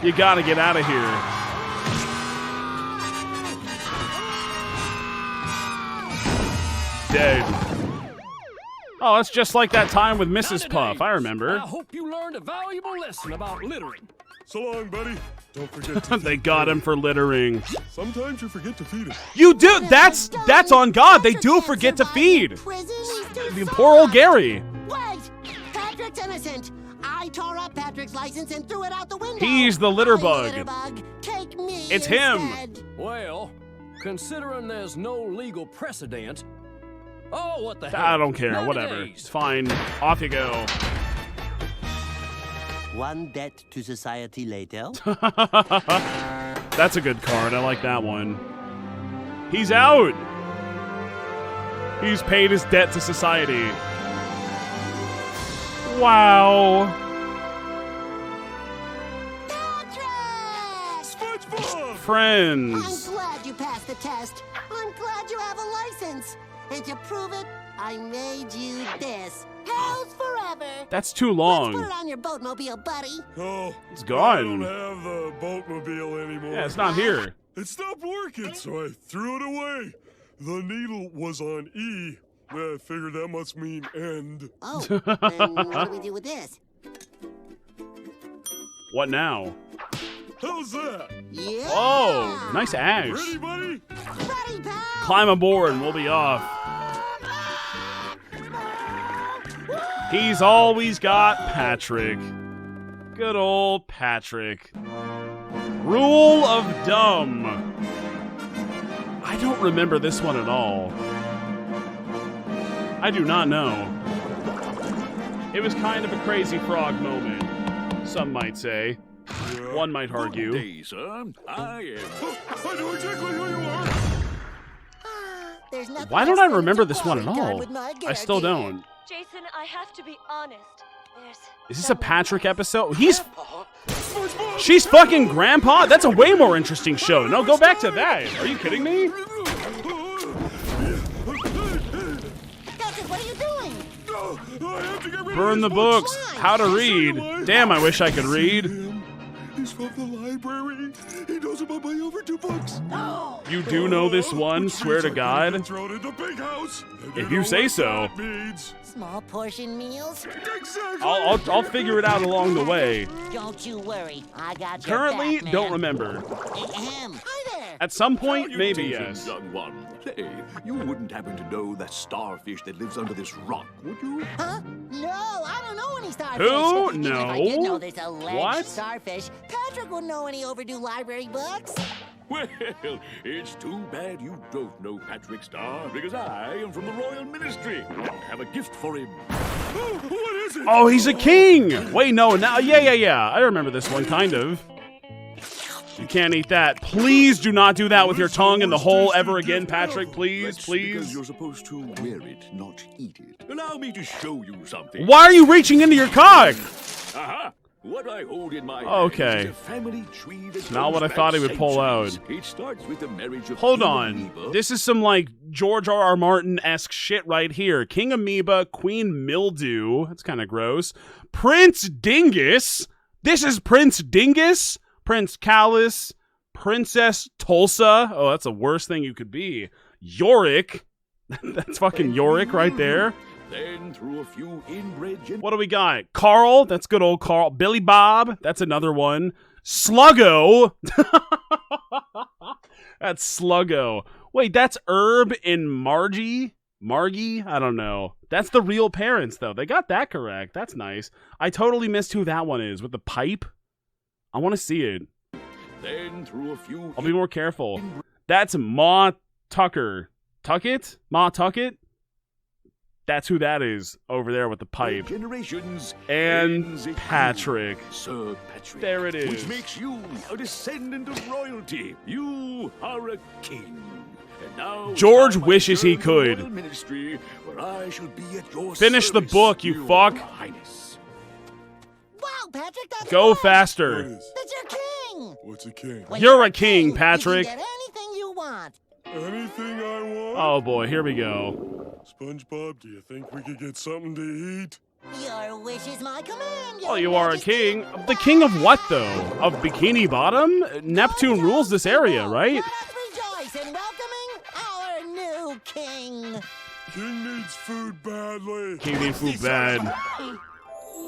You gotta get out of here. Dead. Oh, that's just like that time with Mrs. Puff. I remember. I hope you learned a valuable lesson about littering. So long, buddy. Don't forget to They got him for littering. Sometimes you forget to feed him. You do. That's on God. They do forget to feed. The poor old Gary. Wait! Patrick's innocent. I tore up Patrick's license and threw it out the window. He's the litter Hi, bug. litter bug. Take me It's him. instead. Well, considering there's no legal precedent. Oh, what the heck? I don't care. None Whatever. of these. It's fine. Off you go. One debt to society later. That's a good card. I like that one. He's out. He's paid his debt to society. Wow. SpongeBob! Friends. I'm glad you passed the test. I'm glad you have a license. And to prove it, I made you this. Pals forever. That's too Let's long. put it on your boatmobile, buddy. Oh, It's I gone. don't have the boatmobile anymore. Yeah, it's not here. It stopped working, so I threw it away. The needle was on E. I figured that must mean end. Oh, then what do we do with this? What now? How's that? Yeah. Oh, nice axe. Ready, buddy? Ready, pal. Climb aboard and we'll be off. He's always got Patrick. Good old Patrick. Rule of Dumb. I don't remember this one at all. I do not know. It was kind of a crazy frog moment, some might say. One might argue. Good day, sir. I am. I know exactly who you are. There's nothing Why don't else I better remember to this one at quality time all? with my I still Garrett. don't. Jason, I have to be honest. There's Is this a Patrick episode? She's fucking Grandpa? That's a way more interesting show. No, go back to that. Are you kidding me? Patrick, what are you doing? I have to get rid Burn of the these books. How to read. Damn, I wish I could read. He's from the library. He knows about my overdue books. You do know this one, swear to God. Thrown in the big house. If you say so. Small portion meals? Exactly. I'll figure it out along the way. Don't you worry. I got your Currently, back, man. don't remember. Ahem. Hi there. At some point, maybe Attention, yes. young one. Say, you wouldn't happen to know that starfish that lives under this rock, would you? Huh? No, I don't know any starfish. Who? Even if I did No. know this alleged What? starfish, Patrick wouldn't know any overdue library books. Well, it's too bad you don't know Patrick Star, because I am from the Royal Ministry and have a gift for him. Oh, what is it? Oh, he's a king! Wait, no, now, yeah. I remember this one, kind of. You can't eat that. Please do not do that with your tongue in the hole ever again, Patrick. Please, That's please. because you're supposed to wear it, not eat it. Allow me to show you something. Why are you reaching into your cock? Aha! What I hold in my Okay. hand is a family tree that Not goes what I back thought he would pull centuries. out. It starts with the marriage of Hold King on. Amoeba. This is some, like, George R.R. Martin-esque shit right here. King Amoeba, Queen Mildew. That's kind of gross. Prince Dingus. This is Prince Dingus. Prince Callus. Princess Tulsa. Oh, that's the worst thing you could be. Yorick. That's fucking Yorick right there. Then through a few inbred What do we got? Carl, that's good old Carl. Billy Bob, that's another one. Sluggo. That's Sluggo. Wait, that's Herb and Margie? I don't know. That's the real parents, though. They got that correct. That's nice. I totally missed who that one is with the pipe. I want to see it. Then through a few I'll be more careful. That's Ma Tucker. Tuckett? Ma Tuckett? That's who that is over there with the pipe. Generations and Patrick. Sir Patrick. There it is. Which makes you a descendant of royalty. You are a king. And now George wishes he could. Ministry, where I shall be at your Finish the service, book, you fuck. Highness. Wow, Patrick, that's Go right. faster. That's your king. What's a king? When You're a king, Patrick. You can get anything you want. Anything I want? Oh boy, here we go. SpongeBob, do you think we could get something to eat? Your wish is my command. Oh, you are a king. The king of what, though? Of Bikini Bottom? Neptune rules this area, right? Let us rejoice in welcoming our new king. King needs food badly. King needs food bad.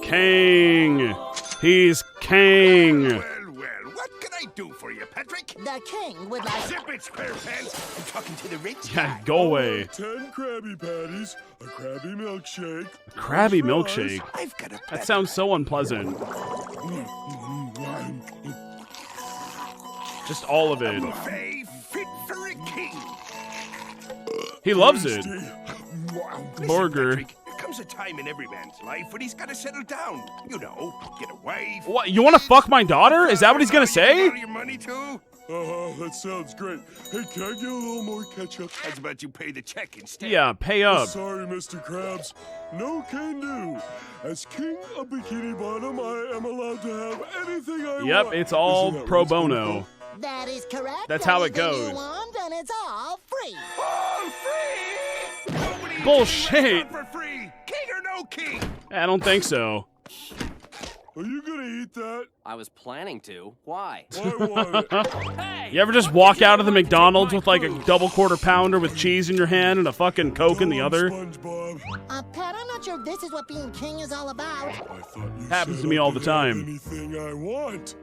King. He's king. Well, what can I do for you, Patrick? The king would like... Zip it, SquarePants. I'm talking to the rich Yeah, guy. go away. 10 Krabby Patties, a Krabby milkshake. Krabby french fries. milkshake. I've got a That sounds so unpleasant. Just all of it. buffet fit for a king. He loves it. Listen, Burger. Patrick, there comes a time in every man's life when he's got to settle down. You know, get a wife. What? You want to fuck my daughter? Is that what he's gonna say? All your money too? That sounds great. Hey, can I get a little more ketchup? How's about you pay the check instead? Yeah, pay up. Sorry, Mr. Krabs. No can do. As king of Bikini Bottom, I am allowed to have anything I want. Yep, it's all Isn't that pro what's going bono. on? That is correct. That's how it Anything goes. You want, and it's all free. All free! Nobody Bullshit. for free. King or no king? I don't think so. Are you gonna eat that? I was planning to. Why? I want it. You ever just walk out of the McDonald's with like a double quarter pounder with cheese in your hand and a fucking Coke in the other? SpongeBob. Pat, I'm not sure this is what being king is all about. I thought you Happens said to me I all the could have time. Anything I want.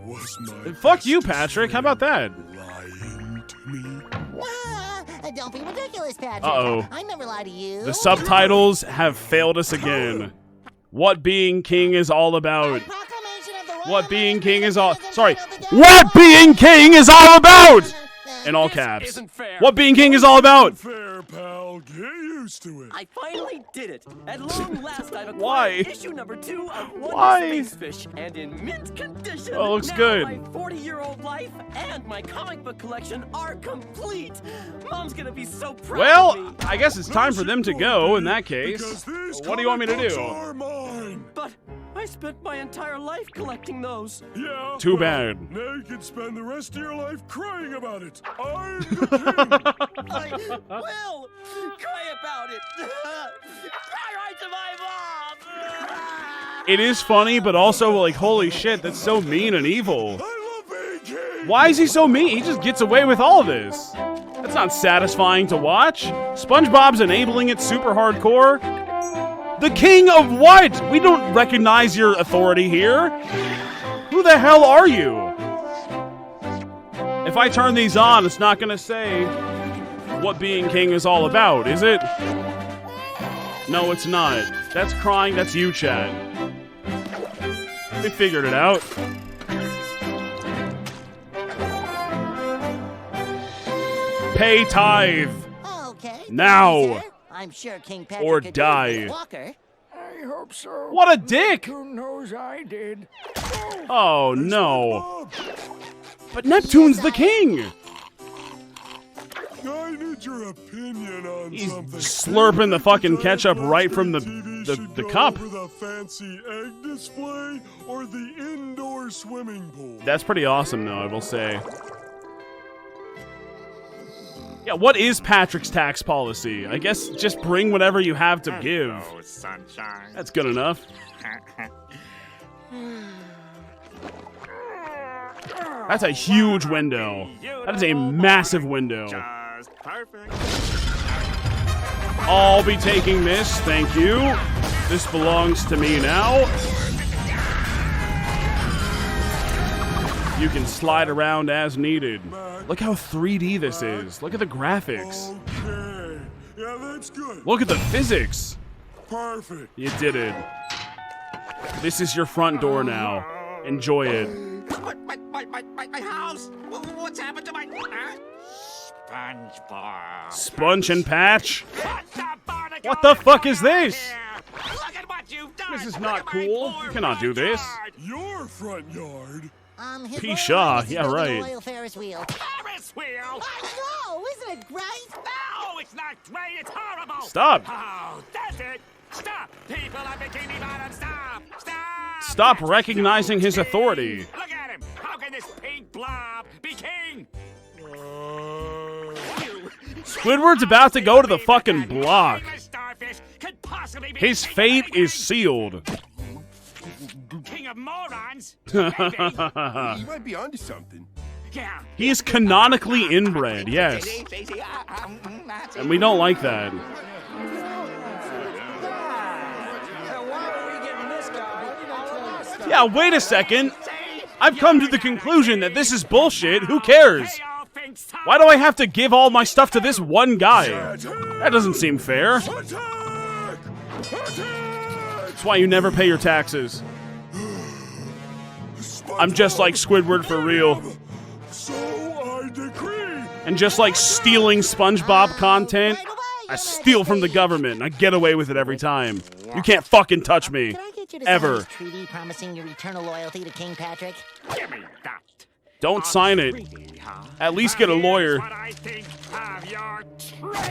Was my Fuck you, Patrick. How about that? lying to me? Don't be ridiculous, Patrick. Uh-oh. I never lie to you. The subtitles have failed us again. What being king is all about. What being king is all... Sorry. What being king is all about! In all caps. Isn't fair. What being king is all about. Fair, pal. Get used to it. I finally did it. At long last, I've acquired Why? issue number 2 of Wonder Why? Space Fish, and in mint condition. Oh, looks now good. My 40-year-old life and my comic book collection are complete. Mom's gonna be so proud Well, of me. I guess it's time for them to go in that case. Because these What do you want me to comic do? books are mine. But I spent my entire life collecting those. Yeah. Too well, bad. Now you can spend the rest of your life crying about it. I'm the king. I will cry about it. Cry right to my mom. It is funny, but also like, holy shit, that's so mean and evil. I love being king. Why is he so mean? He just gets away with all of this. That's not satisfying to watch. SpongeBob's enabling it super hardcore. The king of what? We don't recognize your authority here. Who the hell are you? If I turn these on, it's not gonna say what being king is all about, is it? No, it's not. That's crying, that's you, chat. They figured it out. Pay tithe. Okay. Now. I'm sure King Patrick Or could die. do this walker. I hope so. What a dick! Who knows I did? Oh, no. But Neptune's the king. I need your opinion on He's something. slurping the fucking ketchup right from the cup. For the fancy egg display or the indoor swimming pool. That's pretty awesome, though, I will say. Yeah, what is Patrick's tax policy? I guess just bring whatever you have to give. Hello, sunshine. That's good enough. That's a huge window. That is a massive window. Just perfect. I'll be taking this, thank you. This belongs to me now. You can slide around as needed. Look how 3D this is. Look at the graphics. Okay. Yeah, that's good. Look at the physics. Perfect. You did it. This is your front door now. Enjoy it. My house! What's happened to my... SpongeBob. Sponge and Patch? What the fuck is this? Look at what you've done! This is not cool. You cannot do this. Your front yard? His Pshaw, Royal yeah, Highness is right. building a Royal Ferris wheel. Ferris wheel! I know, isn't it great? No, it's not great, it's horrible! Stop. Oh, that's it! Stop! People on Bikini Bottom, stop! Stop! Stop recognizing his authority. Look at him! How can this pink blob be king? Squidward's about to go to the fucking block. His fate is sealed. King of morons? You might be onto something. Yeah. He is canonically inbred, yes. And we don't like that. Yeah, wait a second. I've come to the conclusion that this is bullshit. Who cares? Why do I have to give all my stuff to this one guy? That doesn't seem fair. That's why you never pay your taxes. I'm just like Squidward for real. So I decree. And just like stealing SpongeBob content, I steal from the government and I get away with it every time. You can't fucking touch me. Can I get you to Ever. sign this treaty promising your eternal loyalty to King Patrick? Give me that. Don't sign it. At least get a lawyer.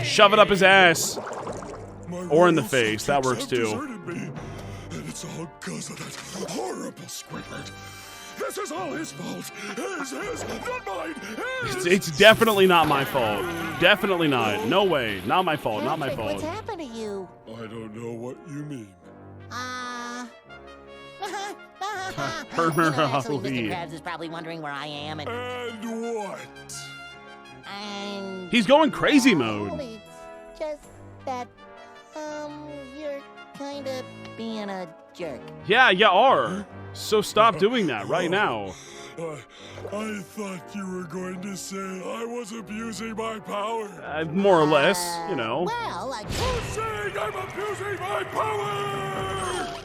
Shove it up his ass. Or in the face. That works too. And it's all because of that horrible Squidward. This is all his fault. His, not mine. It's definitely not my fault. Definitely not. No way. Not my fault. Not my fault. What's happened to you? I don't know what you mean. Actually, Mr. Krabs is probably wondering where I am and what? And He's going crazy mode. it's just that you're kind of being a jerk. Yeah, you are. So stop doing that right now. I thought you were going to say I was abusing my power. More or less, you know. Well, Who's saying I'm abusing my power?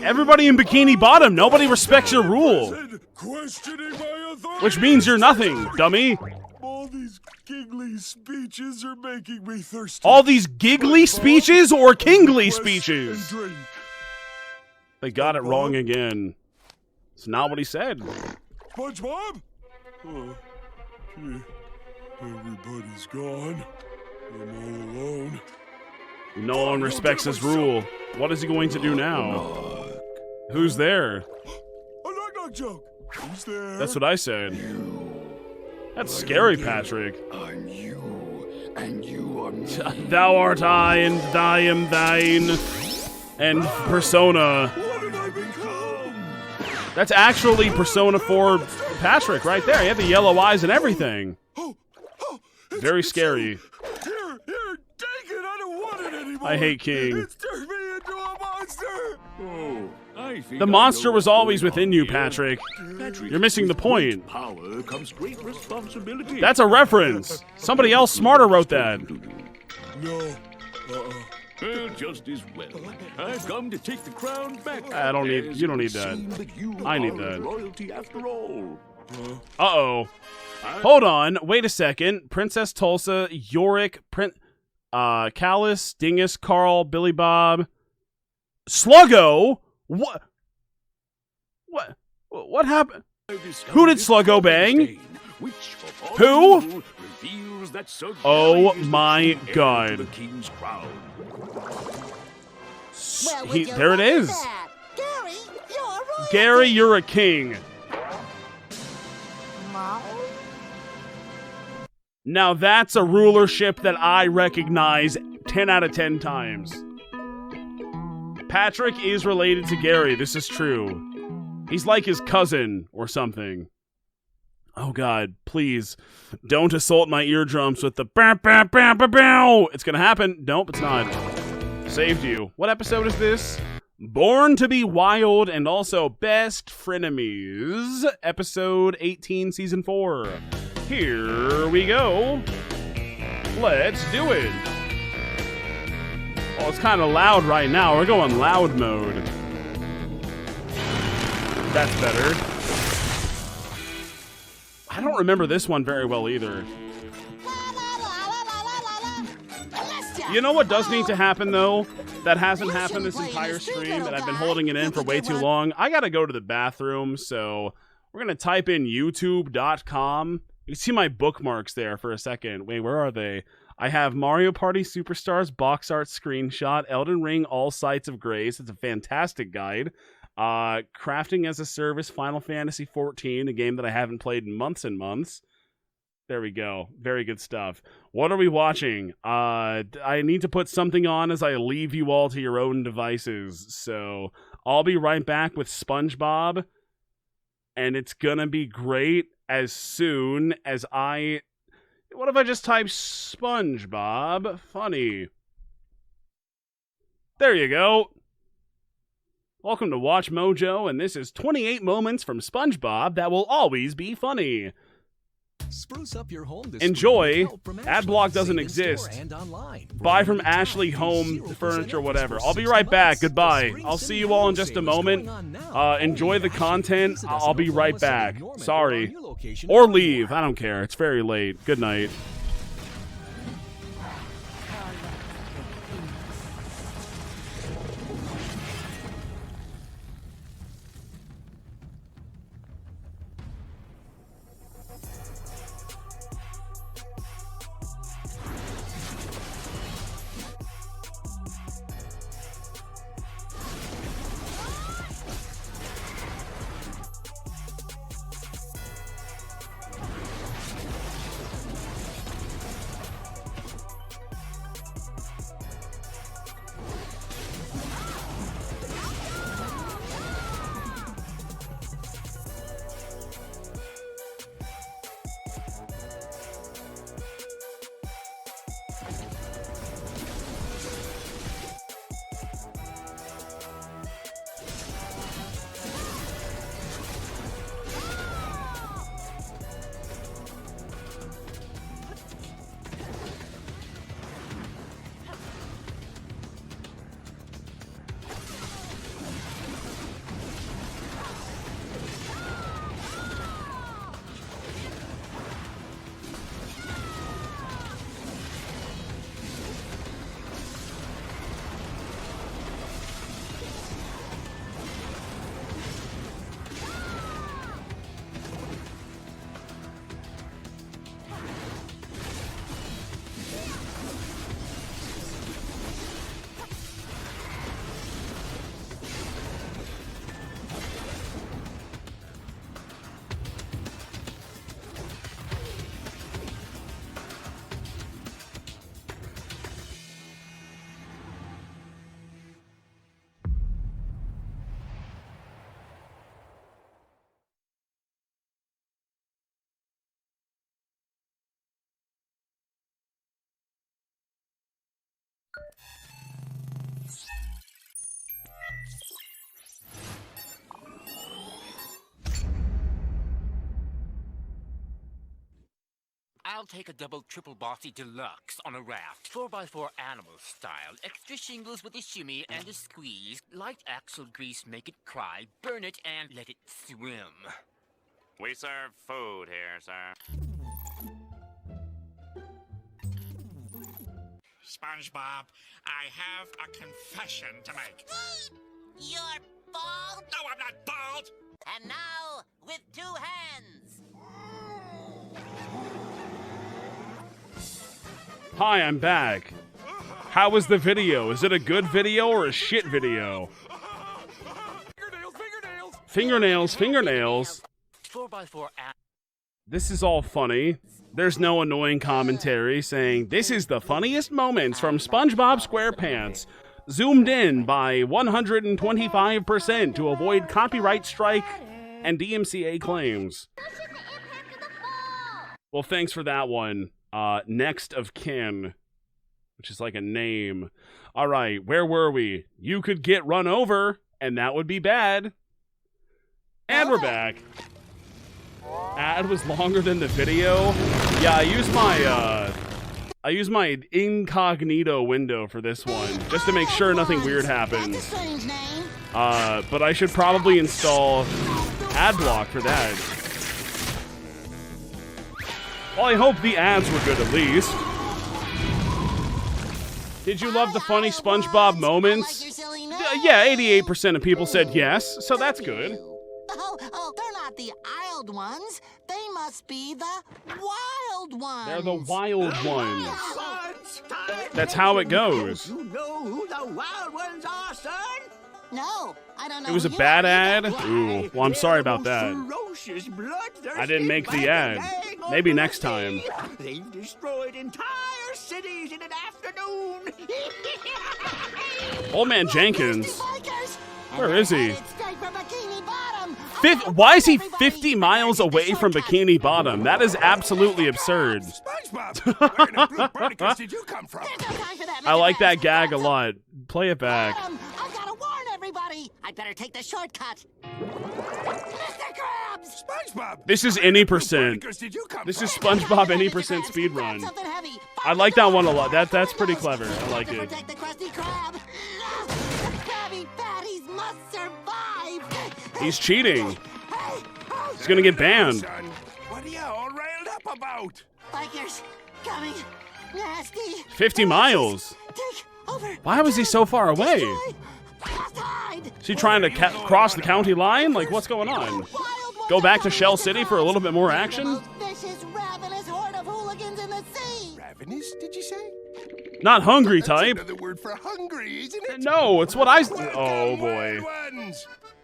Everybody in Bikini Bottom, nobody respects your rule. Questioning my authority. Which means you're nothing, dummy. All these giggly speeches are making me thirsty. All these giggly speeches or kingly speeches? They got it wrong again. It's not what he said. SpongeBob? Oh, gee. Everybody's gone. I'm all alone. No one respects his rule. What is he going to do now? Who's there? A knock-knock joke. Who's there? That's what I said. That's scary, Patrick. I'm you, and you are me. Thou art I, and I am thine. And Persona. What did I become? That's actually Persona 4 Patrick right there. He had the yellow eyes and everything. Very scary. Here, take it. I don't want it anymore. I hate King. It's turned me into a monster. Oh, I think The monster was always within you, Patrick. You're missing the point. Power comes great responsibility. That's a reference. Somebody else smarter wrote that. No. Well, just as well. I've come to take the crown back. I don't need. You don't need that. I need that. Royalty after all. Uh-oh. Hold on. Wait a second. Princess Tulsa, Yorick, Callus, Dingus, Carl, Billy Bob, Sluggo. What? What happened? Who did Sluggo bang? Who? Oh my God. There it is. Gary, you're a king. Now that's a rulership that I recognize 10 out of 10 times. Patrick is related to Gary. This is true. He's like his cousin or something. Oh God, please don't assault my eardrums with the bam bam bam bam bam. It's gonna happen. Nope, it's not. Saved you. What episode is this? Born to be Wild and also Best Frenemies. Episode 18, Season 4. Here we go. Let's do it. Oh, it's kind of loud right now. We're going loud mode. That's better. I don't remember this one very well either. You know what does need to happen, though? That hasn't happened this entire stream, and I've been holding it in for way too long. I gotta go to the bathroom, so we're gonna type in youtube.com. You can see my bookmarks there for a second. Wait, where are they? I have Mario Party Superstars box art screenshot, Elden Ring All Sites of Grace. It's a fantastic guide. Crafting as a Service, Final Fantasy XIV, a game that I haven't played in months and months. There we go. Very good stuff. What are we watching? I need to put something on as I leave you all to your own devices. So I'll be right back with SpongeBob, and it's gonna be great as soon as I... What if I just type SpongeBob funny? There you go. Welcome to Watch Mojo, and this is 28 moments from SpongeBob that will always be funny. Spruce up your home this Enjoy. spring. Adblock doesn't exist. Buy from Ashley Home Furniture, whatever. I'll be right back. Goodbye. I'll see you all in just a moment. Enjoy the content. I'll be right back. Sorry. Or leave. I don't care. It's very late. Good night. I'll take a double triple bossy deluxe on a raft, 4x4 animal style, extra shingles with a shimmy and a squeeze, light axle grease, make it cry, burn it and let it swim. We serve food here, sir. SpongeBob, I have a confession to make. You're bald? No, I'm not bald! And now, with 2 hands. Hi, I'm back. How was the video? Is it a good video or a shit video? Fingernails, fingernails. 4x4 This is all funny. There's no annoying commentary saying, this is the funniest moments from SpongeBob SquarePants. Zoomed in by 125% to avoid copyright strike and DMCA claims. Well, thanks for that one. Next of kin, which is like a name. All right, where were we? You could get run over, and that would be bad. And we're back. Ad was longer than the video. Yeah, I use my incognito window for this one, just to make sure nothing weird happens. But I should probably install ad block for that. Well, I hope the ads were good at least. Did you love the funny SpongeBob moments? Yeah, 88% of people said yes, so that's good. Oh, they're not the isled ones. They must be the wild ones. They're the wild ones. That's how it goes. You know who the wild ones are, son? No, I don't know. It was a bad ad? Ooh, well, I'm sorry about that. I didn't make the ad. Maybe next time. They've destroyed entire cities in an afternoon. Old Man Jenkins. Where is he? Why is he 50 miles away from Bikini Bottom? That is absolutely absurd. SpongeBob, where in the blue barnacles did you come from? I like that gag a lot. Play it back. I've got to warn everybody. I'd better take the shortcut. Mr. Krabs! SpongeBob! This is any percent. This is SpongeBob any percent speedrun. I like that one a lot. That's pretty clever. I like it. Protect the Krusty Krab. The Krabby Patties must survive. He's cheating. He's gonna get banned. What are you all riled up about? Bikers coming. Nasty. 50 miles. Take over. Why was he so far away? Is he trying to cross the county line? Like, what's going on? Go back to Shell City for a little bit more action? Vicious, ravenous horde of hooligans in the sea. Ravenous, did you say? Not hungry type. That's another word for hungry, isn't it? No, it's what I... Oh, boy.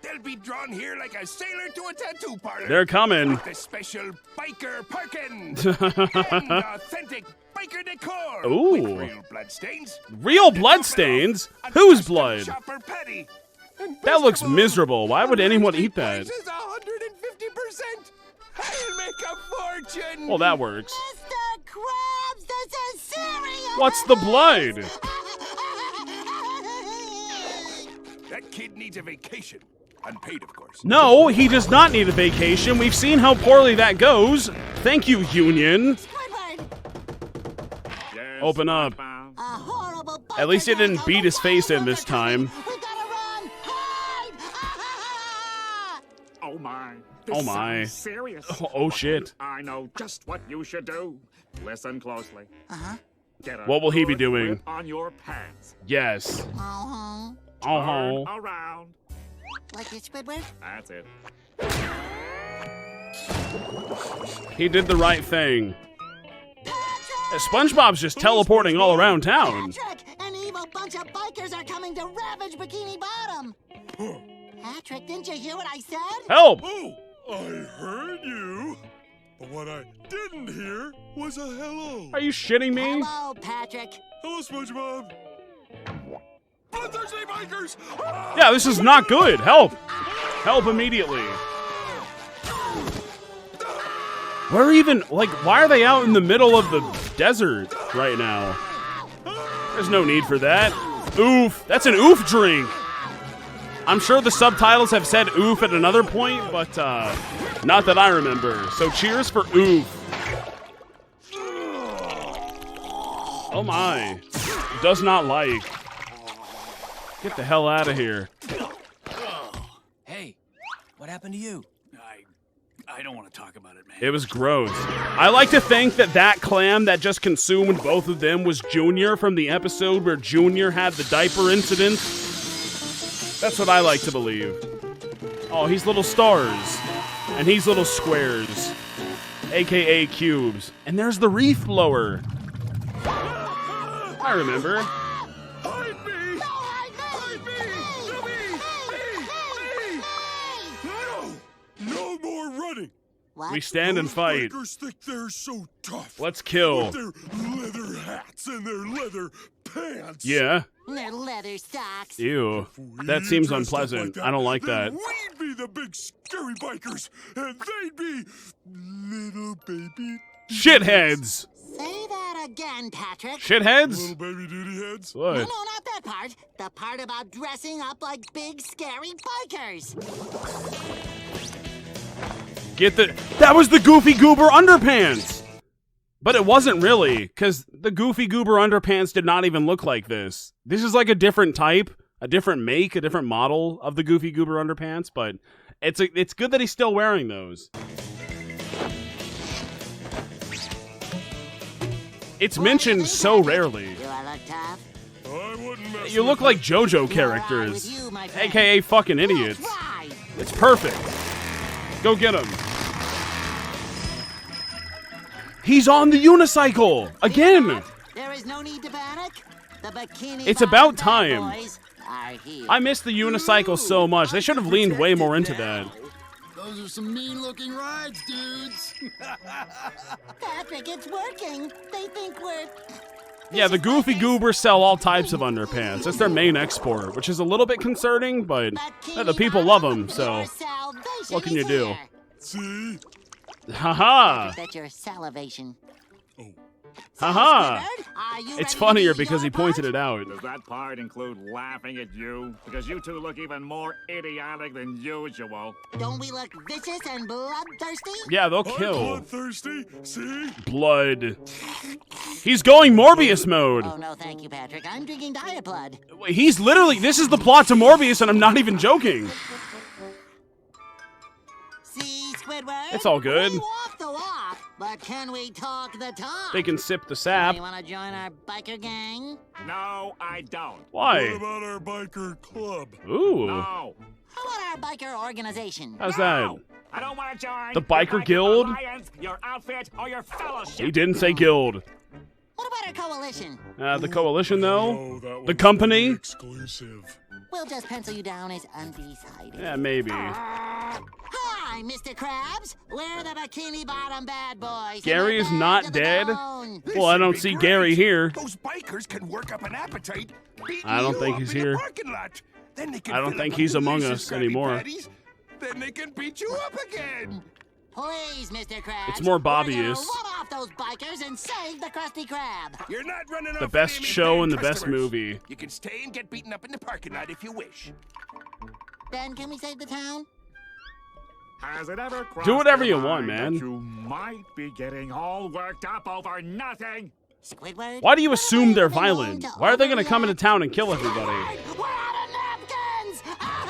They'll be drawn here like a sailor to a tattoo parlor. They're coming. The special biker Perkins. And authentic biker decor. Ooh. With real bloodstains. Real bloodstains? Whose blood? Chopper patty. That looks miserable. Why would anyone eat that? 150%. I'll make a fortune. Well, that works. Mr. Krabs, this is serious. What's the blood? That kid needs a vacation. Unpaid, of course. No, he does not need a vacation. We've seen how poorly that goes. Thank you, Union. Open up. At least it didn't beat his face in this time. Oh my. Oh my. Serious. Oh shit. I know just what you should do. Listen closely. Get a What will he be good doing? grip on your pants. Yes. Turn around. Like this, Squidward? That's it. He did the right thing. SpongeBob's just teleporting all around town. Patrick, an evil bunch of bikers are coming to ravage Bikini Bottom. Patrick, didn't you hear what I said? Help! Oh, I heard you. But what I didn't hear was a hello. Are you shitting me? Hello, Patrick. Hello, SpongeBob. Bloodthirsty bikers! Yeah, this is not good. Help! Help immediately. Where even, like, why are they out in the middle of the desert right now? There's no need for that. Oof. That's an oof drink. I'm sure the subtitles have said oof at another point, but not that I remember. So cheers for oof. Oh my. Does not like. Get the hell out of here. Hey, what happened to you? I don't want to talk about it, man. It was gross. I like to think that clam that just consumed both of them was Junior from the episode where Junior had the diaper incident. That's what I like to believe. Oh, he's little stars. And he's little squares. AKA cubes. And there's the reef blower. I remember. No more running. We stand and fight. Bikers think they're so tough. Let's kill. With their leather hats and their leather pants. Yeah. Their leather socks. Ew. That seems dressed up unpleasant. like that, I don't like then that. We'd be the big scary bikers, and they'd be little baby Shitheads. Say that again, Patrick. Shitheads? Little baby duty heads? What? No, not that part. The part about dressing up like big, scary bikers. That was the Goofy Goober Underpants! But it wasn't really, because the Goofy Goober Underpants did not even look like this. This is like a different type, a different make, a different model of the Goofy Goober Underpants, but it's good that he's still wearing those. It's mentioned so rarely. Do I look tough? I wouldn't mess You look like JoJo characters, aka fucking idiots. It's perfect. Go get him. He's on the unicycle again. There is no need to panic. The bikini It's about time. boys are here. I miss the unicycle so much. They should have leaned way more into that. Those are some mean-looking rides, dudes. Patrick, it's working. They think we're... Yeah, the Goofy Goobers sell all types of underpants. That's their main export, which is a little bit concerning, but the people love them, so what can you do? See? Haha! That's your salivation. Haha! It's funnier because he pointed it out. Does that part include laughing at you? Because you two look even more idiotic than usual. Don't we look vicious and bloodthirsty? Yeah, they'll kill. Bloodthirsty? See? Blood. He's going Morbius mode. Oh, no, thank you, Patrick. I'm drinking Diet Blood. He's literally, this is the plot to Morbius, and I'm not even joking. See, Squidward? It's all good. We walk the walk, but can we talk the talk? They can sip the sap. You want to join our biker gang? No, I don't. Why? What about our biker club? Ooh. No. How about our biker organization? How's that? I don't want to join The biker guild? Alliance, your outfit, or your fellowship. He didn't say guild. What about our coalition? The coalition, though? No, The company? Exclusive. We'll just pencil you down as undecided. Yeah, maybe. Hi, Mr. Krabs. We're the Bikini Bottom bad boys. Gary is not dead? Bone. Well, I don't see Gary here. Those bikers can work up an appetite. I don't think he's here. Then they can I don't fill think up he's on among delicious us Krabby anymore. Patties. Then they can beat you up again. Please, Mr. Krabs. It's more We're gonna Bobby-ish. run off those bikers and save the Krusty Krab. You're not running The off best any show fan and the best customers. movie. You can stay and get beaten up in the parking lot if you wish. Ben, can we save the town? Has it ever crossed Do whatever your you want, mind man. that you might be getting all worked up over nothing? Squidward? Why do you assume they're violent? Why are they going to come into town and kill everybody? We're out of napkins! Out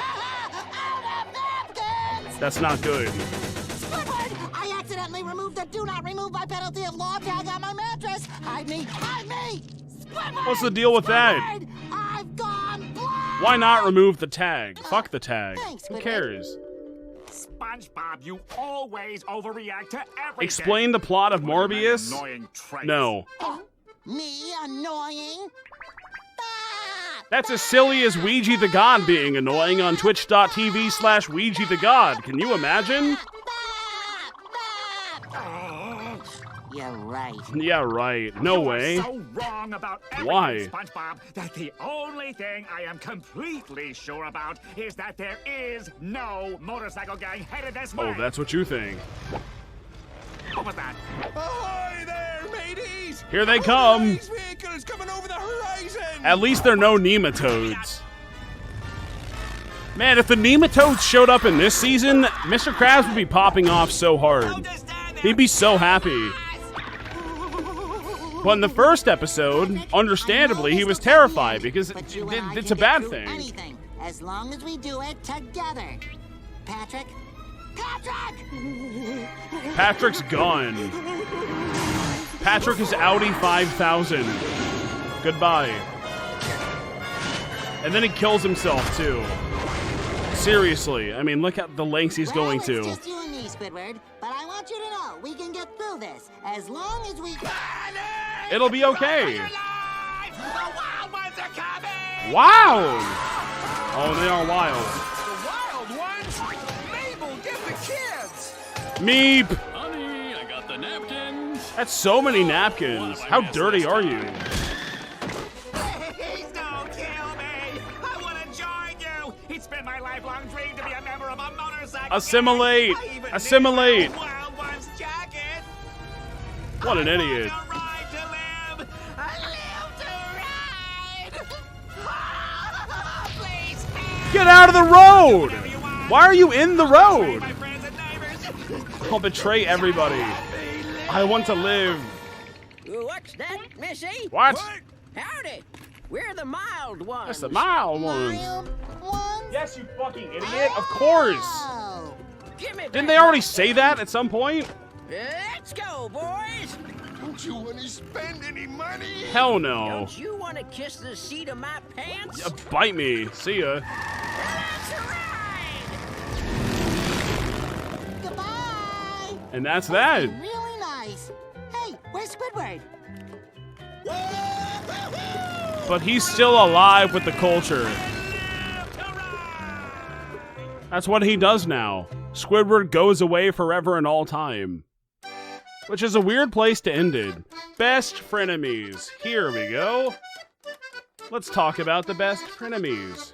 of napkins! That's not good. Squidward! I accidentally removed the do not remove by penalty of law tag on my mattress! Hide me! Hide me! Squidward! What's the deal with that? Squidward! I've gone blind! Why not remove the tag? Fuck the tag. Thanks, Who Squidward. cares? SpongeBob, you always overreact to everything. Explain the plot of Morbius? Annoying trait. No. Me annoying? That's as silly as Ouija the God being annoying on twitch.tv/Ouija the God. Can you imagine? You're right. Yeah, right. No way. You're so wrong about everything, Why? SpongeBob, that the only thing I am completely sure about is that there is no motorcycle gang headed this way. Oh, that's what you think. What was that? Ahoy there, mateys! Here they come. These vehicles coming over the horizon! At least they're no nematodes. Man, if the nematodes showed up in this season, Mr. Krabs would be popping off so hard. He'd be so happy. But in the first episode, understandably, he was terrified because it's a bad thing. Anything, as long as we do it together. Patrick? Patrick! Patrick's gone. Patrick is Audi 5000. Goodbye. And then he kills himself, too. Seriously, I mean, look at the lengths he's going to. It's just you and me, Squidward. But I want you to know, we can get through this, as long as we... It'll be okay. The wild ones are coming! Wow! Oh, they are wild. The wild ones? Mabel, get the kids! Meep! Honey, I got the napkins. That's so many napkins. How dirty are you? Please don't kill me! I want to join you! It's been my lifelong dream to be a member of a motorcycle Assimilate! gang. I even Assimilate! knit my Wild Ones jacket! What an idiot. Get out of the road! Why are you in the road? I'll betray everybody. I want to live. What's that, Missy? What? Howdy. We're the mild ones. That's the mild ones. Yes, you fucking idiot. Of course. Didn't they already say that at some point? Let's go, boys. Don't you want to spend any money? Hell no. Don't you want to kiss the seat of my pants? Bite me. See ya. Goodbye. And that's that. Really nice. Hey, where's Squidward? But he's still alive with the culture. That's what he does now. Squidward goes away forever and all time. Which is a weird place to end it. Best frenemies. Here we go. Let's talk about the best frenemies.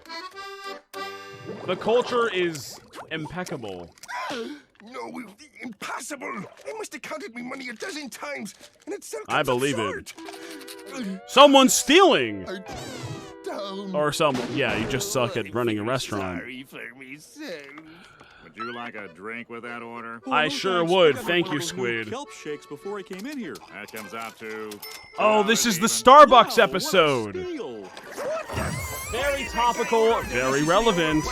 The culture is impeccable. No, impossible. I must have counted me money 12 times, and it's still I believe it. Someone's stealing! Or yeah, you just suck at running a restaurant. Sorry for myself. Would you like a drink with that order? I sure would. Thank you, Squid. Kelp shakes before I came in here. That comes out to... Oh, this is the Starbucks episode. Very topical, very relevant.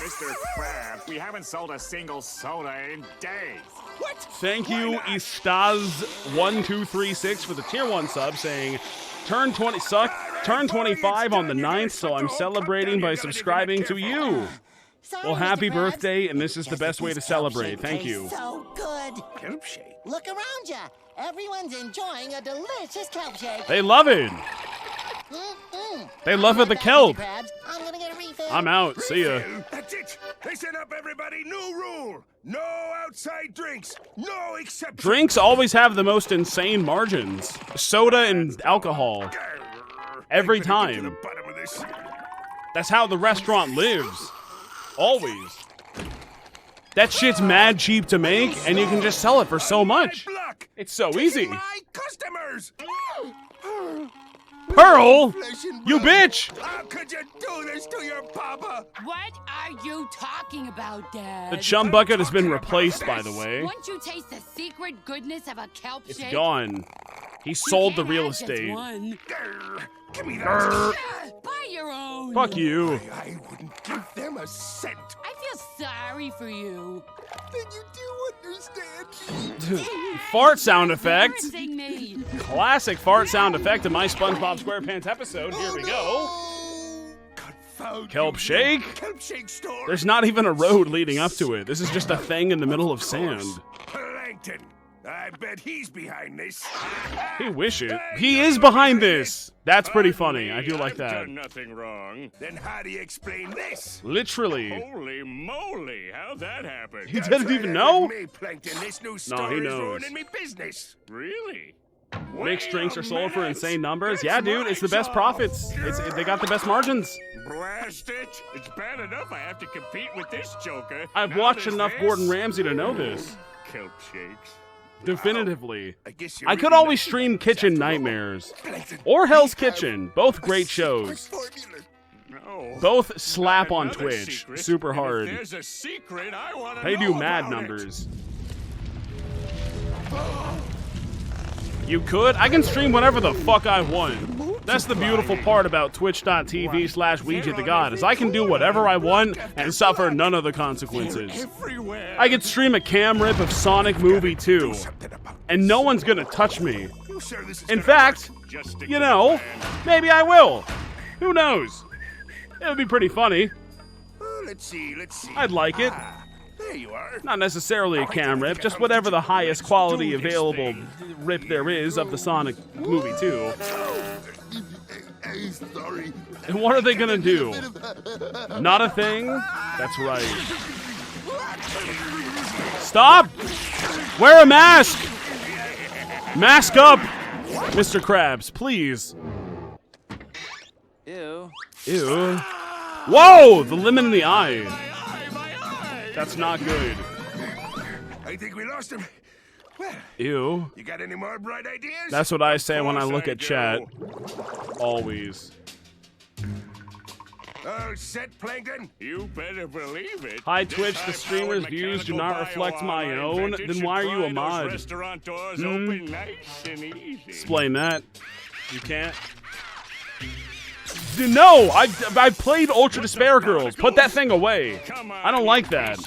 Mr. Krabs, we haven't sold a single soda in days. What? Thank you, Istaz1236 for the tier 1 sub saying, turn 25 on the 9th, so I'm celebrating by subscribing to you. Well, happy birthday, and this is the best way to celebrate. Thank you. So good. Kelp shake. Look around ya. Everyone's enjoying a delicious kelp shake. They love it. They love it, the kelp. I'm gonna get a refill. I'm out. See ya. That's it. Listen up, everybody. New rule. No outside drinks. No exceptions. Drinks always have the most insane margins. Soda and alcohol. Every time. That's how the restaurant lives. Always. That shit's mad cheap to make, and you can just sell it for so much. It's so easy. My customers. Pearl? You bitch! How could you do this to your papa? What are you talking about, Dad? The chum bucket has been replaced, by the way. Once you taste the secret goodness of a kelp shake, It's gone. He sold the real estate. Give me that. Buy your own. Fuck you. I wouldn't give them a cent. I feel sorry for you. Then you do understand. Fart sound effect. Embarrassing me. Classic fart sound effect in my SpongeBob SquarePants episode. Here we go. Kelp shake? Kelp shake store. There's not even a road leading up to it. This is just a thing in the middle of sand. Plankton. I bet he's behind this. He wish it. He is behind this. That's pretty funny. I do like that. I've done nothing wrong. Then how do you explain this? Literally. Holy moly, how'd that happen? He didn't even know? Me, Plankton. This new No, store he is knows. ruining me business. Really? Mixed drinks are sold for insane numbers. Yeah, dude, it's the best profits. They got the best margins. Blast it! It's bad enough I have to compete with this joker. I've Now watched there's enough this. Gordon Ramsay to know this. Kelp shakes. Definitively. guess I could always stream Kitchen Nightmares. Or Hell's Kitchen. Both great shows. Both slap on Twitch. Super hard. There's a secret I want to They know do mad about it. numbers. You could? I can stream whatever the fuck I want. That's the beautiful part about twitch.tv/WEEGEETHEGOD is I can do whatever I want and suffer none of the consequences. I could stream a cam rip of Sonic Movie 2, and no one's gonna touch me. In fact, you know, maybe I will. Who knows? It would be pretty funny. Let's see. I'd like it. There you are. Not necessarily a cam rip, just whatever the highest quality available rip there is of the Sonic Movie 2. Sorry. And what are they gonna do? Not a thing? That's right. Stop! Wear a mask! Mask up! Mr. Krabs, please. Ew. Ew. Whoa! The lemon in the eye. That's not good. I think we lost him. Well, Ew. you got any more bright ideas? That's what I say when I Of look course at chat. do. Always. All set, Plankton? You better believe it. Hi, This Twitch. The high-powered streamer's views do not mechanical reflect my bio-armor own. invented Then should why are you a pry those mod? restaurant doors open nice and easy. Explain that. You can't. No, I played Ultra Despair Girls. Put that thing away. I don't like that.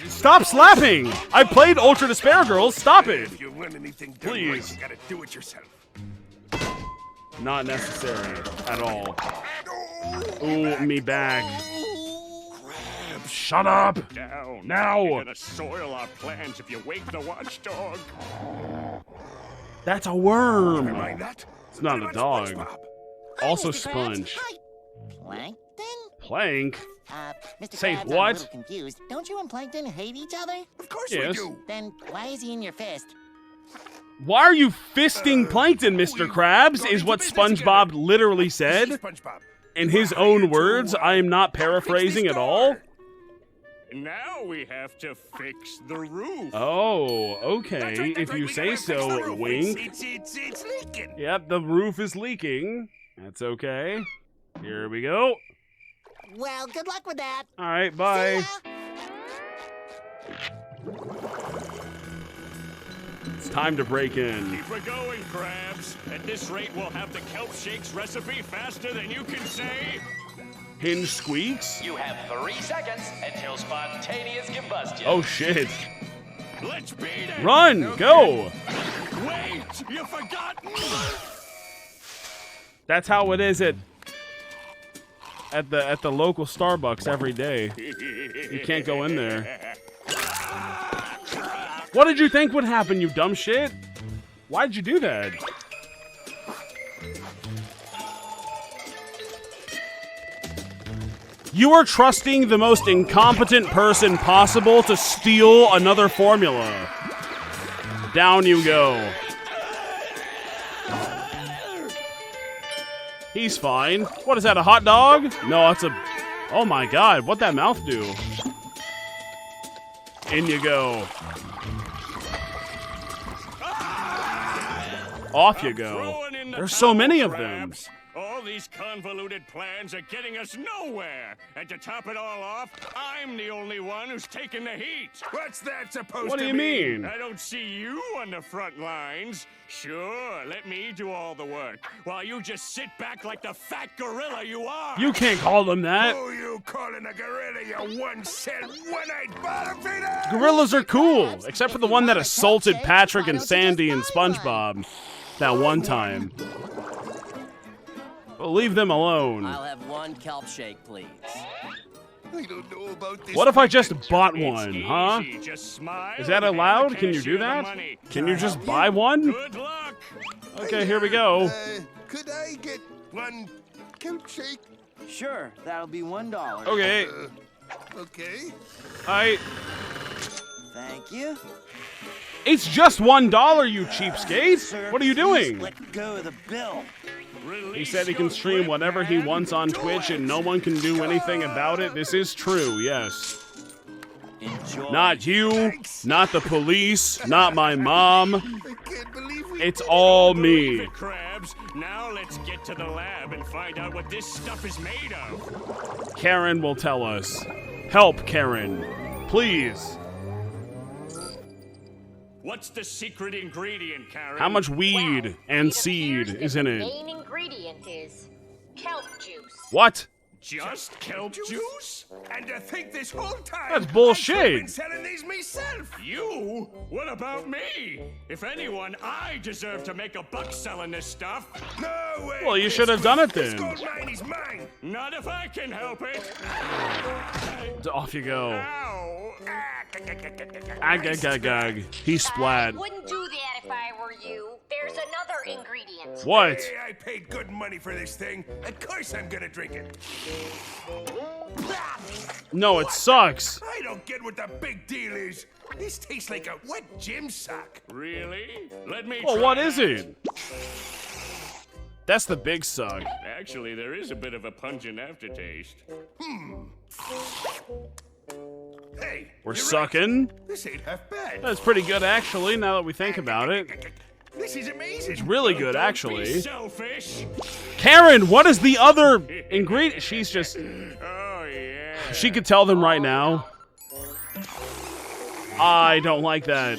Stop slapping! I played Ultra Despair Girls. Stop it. If you want anything done right, Please. you gotta do it yourself. Not necessary at all. Ooh, me back. Shut up! Down. Now. You're gonna soil our plans if you wake the watchdog. That's a worm. Never mind that. It's not a dog. SpongeBob. Also Mr. Krabs. Sponge. Plankton? Plank? Mr. Say Krabs, I'm a what? little confused. Don't you and Plankton hate each other? Of course Yes. we do. Then why is he in your fist? Why are you fisting Plankton, Mr. Krabs? Is what SpongeBob literally said. SpongeBob. In his own words, I am not paraphrasing at all. Now we have to fix the roof. Oh, okay. If you say so, wink. It's leaking. Yep, the roof is leaking. That's okay. Here we go. Well, good luck with that. All right, bye. It's time to break in. Keep it going, Krabs. At this rate, we'll have the kelp shakes recipe faster than you can say. Hinge squeaks? You have 3 seconds until spontaneous combustion. Oh, shit. Let's beat it. Run! Go! Wait! You forgot! That's how it is at the local Starbucks every day. You can't go in there. What did you think would happen, you dumb shit? Why'd you do that? You are trusting the most incompetent person possible to steal another formula. Down you go. He's fine. What is that, a hot dog? No, that's a... Oh my god, what'd that mouth do? In you go. Off you go. There's so many of them. All these convoluted plans are getting us nowhere. And to top it all off, I'm the only one who's taking the heat. What's that supposed What to do you mean? mean? I don't see you on the front lines. Sure, let me do all the work, while you just sit back like the fat gorilla you are. You can't call them that. Who you calling a gorilla, you one-cent, one-eyed bottom feeder? Gorillas are cool, except for the one that assaulted Patrick and Sandy and SpongeBob that one time. Well, leave them alone. I'll have 1 kelp shake, please. I don't know about this. What if I just bought one, huh? Easy, just smile Is that and hand allowed? the Can you do cashier the that? money. Can you just buy one? Good luck. Okay, here we go. Could I get 1 kelp shake? Sure, that'll be $1. Okay. Okay. Thank you. It's just $1, you cheapskate. Sir, What are you please doing? Let go of the bill. He said he can stream whatever he wants on Twitch and no one can do anything about it. This is true, yes. Enjoy. Not you, not the police, not my mom. It's all me. Krabs, now let's get to the lab and find out what this stuff is made of. Karen will tell us. Help, Karen. Please. What's the secret ingredient, Karen? How much weed and seed is in The it? main ingredient is kelp juice. What? Just kelp juice? And to think this whole time That's I've bullshit. been selling these myself. You? What about me? If anyone, I deserve to make a buck selling this stuff. No way. Well, you should have done it This then. gold mine is mine. Not if I can help it. Off you go. Ow. Ag. He splat. Wouldn't do that if I were you. There's another ingredient. What? Hey, I paid good money for this thing. Of course I'm gonna drink it. No, it sucks. I don't get what the big deal is. This tastes like a wet gym sock. Really? Let me Well, try what is that. it? That's the big suck. Actually, there is a bit of a pungent aftertaste. We're sucking. This ain't half bad. That's pretty good, actually, now that we think about it. This is amazing. It's really good, Be actually. selfish. Karen, what is the other ingredient? She's just... Oh, yeah. She could tell them right now. I don't like that.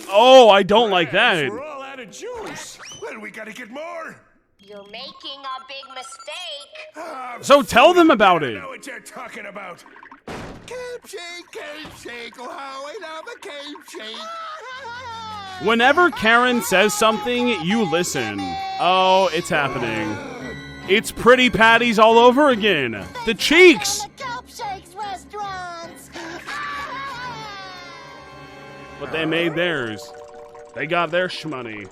Oh, I don't like that. We're all out of juice. Well, we gotta get more. You're making a big mistake. So tell them about it. I know what you're talking about. Cake shake. Oh, how I love a cake shake. Whenever Karen says something, you listen. Oh, it's happening. It's Pretty Patties all over again. The cheeks. Cupshakes restaurants. But they made theirs. They got their shmoney.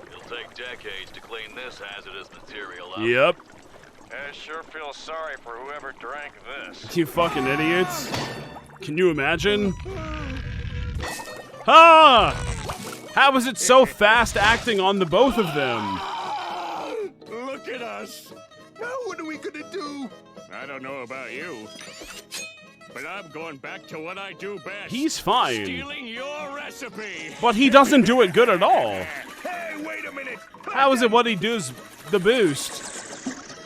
It'll take decades to clean this hazardous material up. Yep. I sure feel sorry for whoever drank this. You fucking idiots. Can you imagine? Ah! How is it so fast acting on the both of them? Look at us. Now what are we gonna do? I don't know about you, but I'm going back to what I do best. He's fine. Stealing your recipe. But he doesn't do it good at all. Hey, wait a minute. How is it what he does the boost?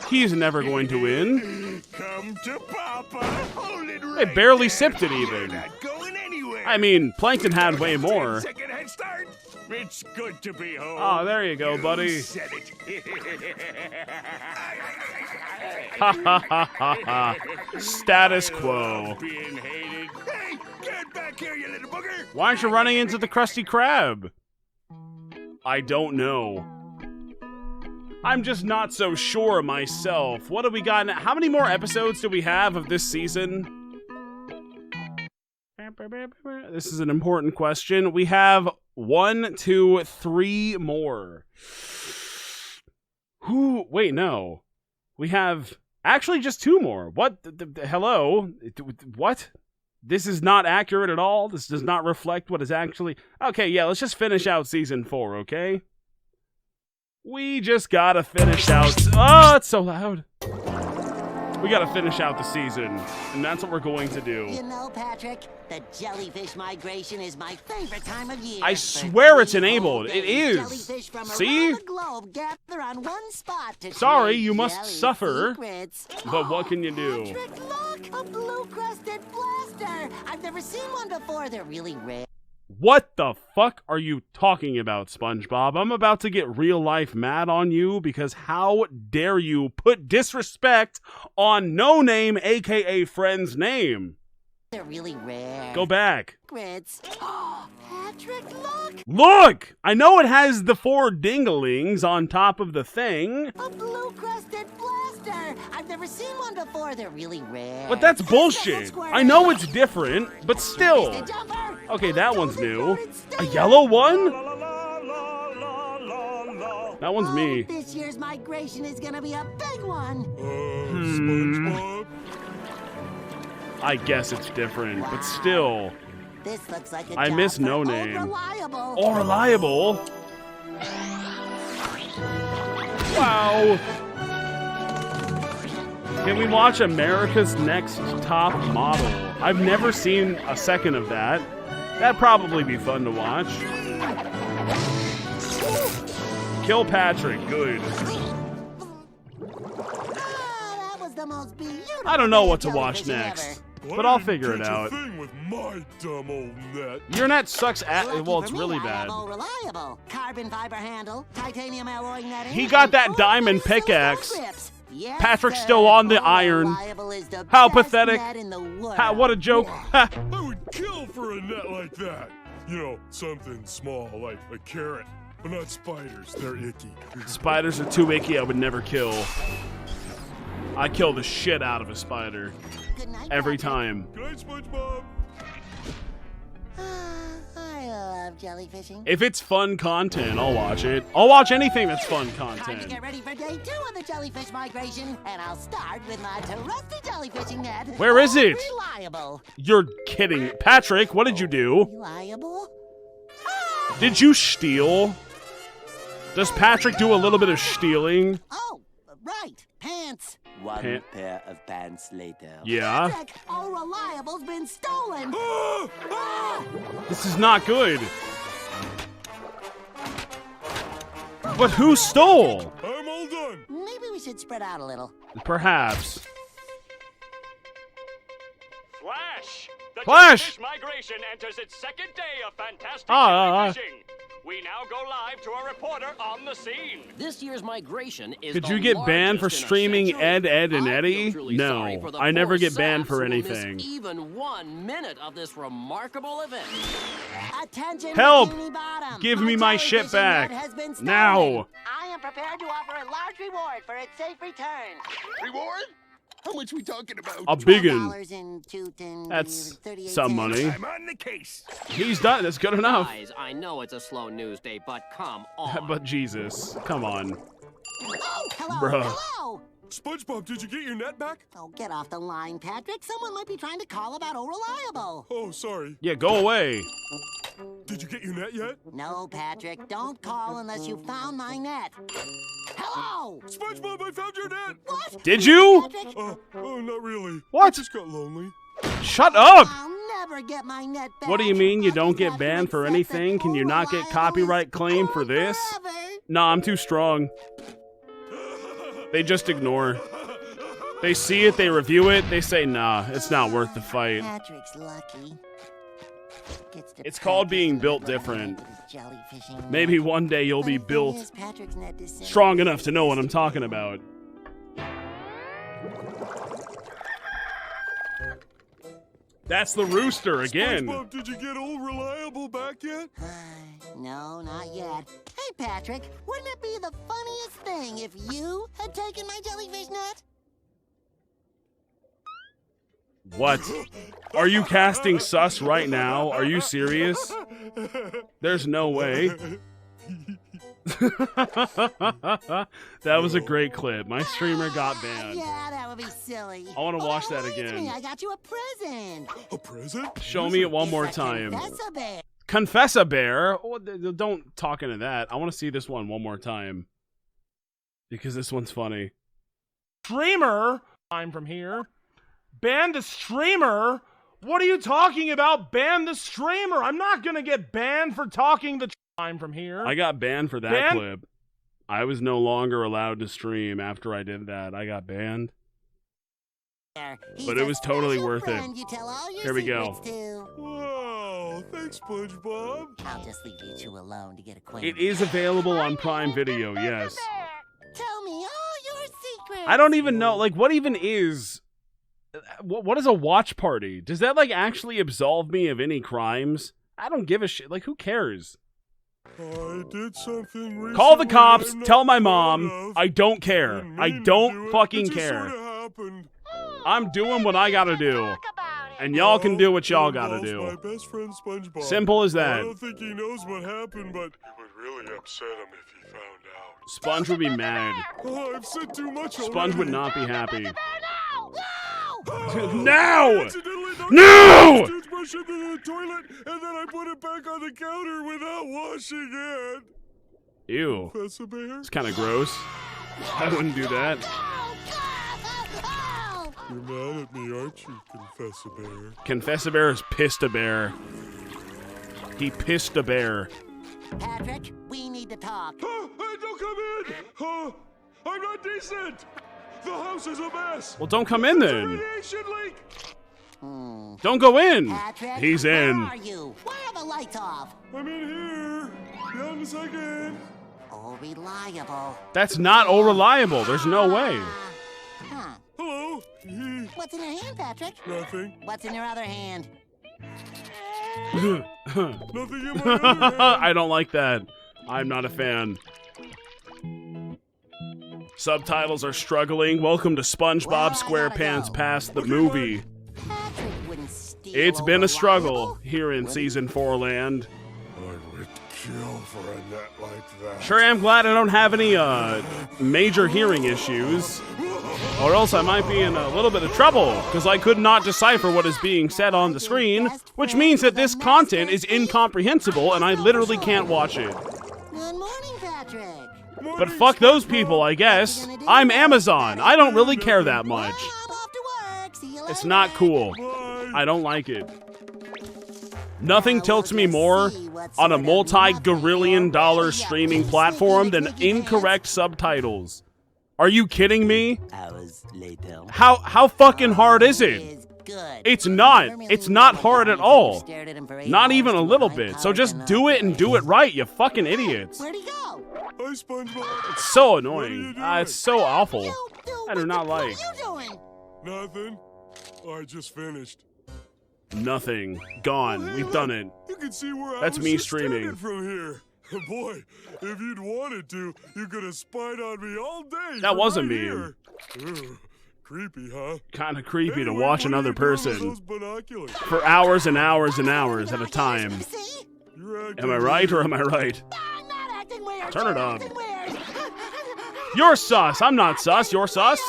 He's never going to win. Come to Papa. Hold it They right barely there. sipped it even. You're not going anywhere. I mean, Plankton had way more. Second head start. It's good to be home. Oh, there you go, buddy. You said it. Ha ha ha ha ha. Status quo. Being hated. Hey, get back here, you little booger. Why aren't you running into the Krusty Krab? I don't know. I'm just not so sure myself. What have we got now? How many more episodes do we have of this season? This is an important question. We have 1, 2, 3 more. Who? Wait, no. We have actually just 2 more. What? Hello? What? This is not accurate at all. This does not reflect what is actually... Okay, yeah, let's just finish out season 4, okay? We just gotta finish out... Oh, it's so loud. We gotta finish out the season, and that's what we're going to do. You know, Patrick, the jellyfish migration is my favorite time of year. I swear it's enabled. It is. Jellyfish from See? around the globe gather on one spot to Sorry, trade you must jelly suffer. secrets. But what can you do? Patrick, look! A blue-crested blaster! I've never seen one before. They're really rare. What the fuck are you talking about, SpongeBob? I'm about to get real life mad on you because how dare you put disrespect on No Name, aka Friend's name? They're really rare. Go back. Secrets. Patrick, look! Look! I know it has the 4 dinglings on top of the thing. A blue-crested blaster! I've never seen one before. They're really rare. But that's bullshit. I know it's different, but still. Okay, that one's new. A yellow one? That one's me. This year's migration is gonna be a big one. SpongeBob? I guess it's different, but still. This looks like a I job miss for No Old Name. Reliable. Oh, reliable? Wow. Can we watch America's Next Top Model? I've never seen a second of that. That'd probably be fun to watch. Kill Patrick, good. That was the most beautiful I don't know what to jellyfishing watch ever. next, but I'll figure it out. Thing with my dumb old net. Your net sucks at, Lucky well, for it's me, really I bad. have Old Reliable. Carbon fiber handle, titanium alloy netting. He got that and diamond 4 pickaxe. grips. Yes, Patrick's sir. still on the Old iron. Reliable is the How best pathetic. net in the world. What a joke. I would kill for a net like that. You know, something small like a carrot. But not spiders, they're icky. Spiders are too icky, I would never kill. I kill the shit out of a spider. Good night, Every Patrick. time. Good night, SpongeBob. I love jellyfishing. If it's fun content, I'll watch it. I'll watch anything that's fun Time to content. get ready for day 2 of the jellyfish migration, and I'll start with my trusty jellyfishing net. Where is it? Reliable. You're kidding. Patrick, what did you do? Reliable? Did you steal? Does Patrick do a little bit of stealing? Oh, right. Pants. One pair of pants later. Yeah. Patrick, all reliable's been stolen. This is not good. But who stole? I'm all done. Maybe we should spread out a little. Perhaps. Flash! The Flash! jellyfish migration enters its second day of fantastic jellyfishing. We now go live to a reporter on the scene. This year's migration is Could the you get banned for largest in a streaming century. Ed, Ed, and I feel Eddie? truly sorry No, for the I never poor get banned saps for who will miss anything. even 1 minute of this remarkable event. Attention, Help! Bikini Bottom. Give me my shit jellyfishing back. net has been stolen. Now. I am prepared to offer a large reward for its safe return. Reward? How much we talking about? A biggin. $12 and 2 10 That's 38 some money. I'm on the case. He's done. That's good enough. Guys, I know it's a slow news day, but come on. But Jesus, come on. Oh, hello, Bruh. hello. SpongeBob, did you get your net back? Oh, get off the line, Patrick. Someone might be trying to call about Reliable. Oh, sorry. Yeah, go away. Did you get your net yet? No, Patrick. Don't call unless you found my net. Hello! SpongeBob, I found your net! What? Did you? Patrick? Oh, not really. What? I just got lonely. Shut up! I'll never get my net back. What do you mean you I'll don't just get have to banned for accept anything? that Can you not get Reliable copyright is claim for gone this? forever. Nah, I'm too strong. They just ignore. They see it, they review it, they say, nah, it's not worth the fight. Patrick's lucky. Gets to It's called practice being with built the different. jellyfishing Maybe net. one day you'll But be if it built is, Patrick's net disintegrates. strong enough to know what I'm talking about. That's the rooster again. SpongeBob, did you get old Reliable back yet? No, not yet. Hey, Patrick, wouldn't it be the funniest thing if you had taken my jellyfish net? What? Are you casting sus right now? Are you serious? There's no way. That was a great clip. My streamer got banned. Yeah, that would be silly. I want to watch that Wait a again. minute, I got you a present. A present? Show me it one more time. That's a bear. Confess a bear? Oh, don't talk into that. I want to see this one more time. Because this one's funny. Streamer? I'm from here. Ban the streamer? What are you talking about? Ban the streamer? I'm not gonna get banned for talking the I'm from here. I got banned for that clip. I was no longer allowed to stream after I did that. I got banned. But it was totally worth it. Here we go. Wow, thanks, SpongeBob. I'll just leave you two alone to get acquainted. It is available on Prime Video, yes. Tell me all your secrets. I don't even know, like, what even is... What is a watch party? Does that, like, actually absolve me of any crimes? I don't give a shit. Like, who cares? I did something recently. Call the cops, I'm tell not my proud mom, of. I don't care. I Didn't don't do it. fucking It just care. sorta happened. I'm doing what I gotta do. And y'all can do what y'all gotta My do. best friend SpongeBob. Simple as I that. don't think he knows what happened, but it would really upset him if he found out. Sponge would be mad. Oh, I've said too much Sponge already. would not be happy. I Now! accidentally knocked No! the toothbrush into the toilet, and then I put it back on the counter without washing it. Ew. That's a bear. It's kind of gross. I wouldn't do that. You're mad at me, aren't you, Confess a Bear? Confess a bear is pissed a bear. He pissed a bear. Patrick, we need to talk. Hey, don't come in! I'm not decent! The house is a mess! Well, don't come in There's a then. radiation leak! Don't go in. Patrick, He's where in. are you? Why are the lights off? I'm in here. Be on a second. Oh, reliable. That's not all reliable. There's no way. Huh. Hello. What's in your hand, Patrick? Nothing. What's in your other hand? Nothing in my other hand. I don't like that. I'm not a fan. Subtitles are struggling. Welcome to SpongeBob SquarePants Past the Movie. Patrick wouldn't steal It's been a Reliable. struggle here in Season 4 land. I would kill for a net like that. Sure, I'm glad I don't have any major hearing issues. Or else I might be in a little bit of trouble, because I could not decipher what is being said on the screen, which means that this content is incomprehensible and I literally can't watch it. Good morning, Patrick. Patrick. But fuck those people, I guess. I'm Amazon. I don't really care that much. It's not cool. I don't like it. Nothing tilts me more on a multi-gorillion-dollar streaming platform than incorrect subtitles. Are you kidding me? Hours later. How fucking hard is it? It's not. It's not hard at all. Not even a little bit. So just do it and do it right, you fucking idiots. Where'd he go? Hi, SpongeBob. It's so annoying. It's so awful. I do not like. What are you doing? Nothing. I just finished. Nothing. Gone. We've done it. You can see where That's I was me just streaming. standing from here. Boy, if you'd wanted to, you could have spied on me all day. That from wasn't right me. here. Ugh, creepy, huh? Kind of creepy to Anyway, watch what are another you doing with person those binoculars? for hours and hours and hours at a time. Am I right or am I right? Turn it on. You're sus. I'm not sus. You're sus.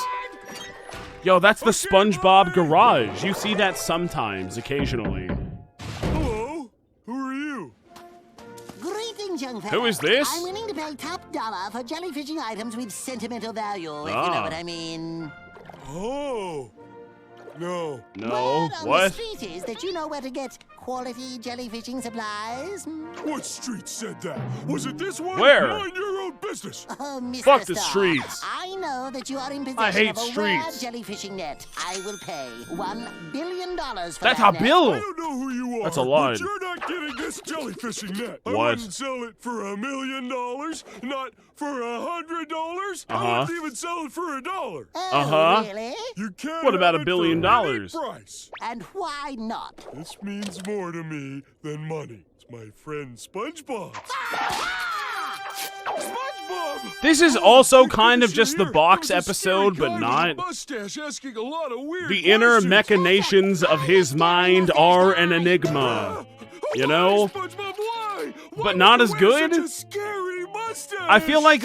Yo, that's the SpongeBob garage. You see that sometimes, occasionally. Hello? Who are you? Greetings, young fella. Who is this? I'm willing to pay top dollar for jellyfishing items with sentimental value, if you know what I mean. Oh. No. No. Word on What? the street is that you know where to get quality jellyfishing supplies. What street said that? Was it this one? Where? Mind your own business. Oh, Mr. Fuck the Star, streets. I know that you are in I possession hate of a streets. rare jellyfishing net. I will pay $1 billion for That's that a net. bill. I don't know who you are. That's a lot. But you're not getting this jellyfishing net. I What? wouldn't sell it for $1 million. Not for $100. I Uh-huh. wouldn't even sell it for $1. Oh, Uh-huh. really? You can't. What about have $1 it billion? for any price. And why not? This means more to me than money. It's my friend SpongeBob. SpongeBob! This is also kind of just the box episode, but not. Mustache asking a lot of weird The inner questions. machinations of his mind are an enigma. You know? SpongeBob, why? But not as good? Such a scary mustache. I feel like,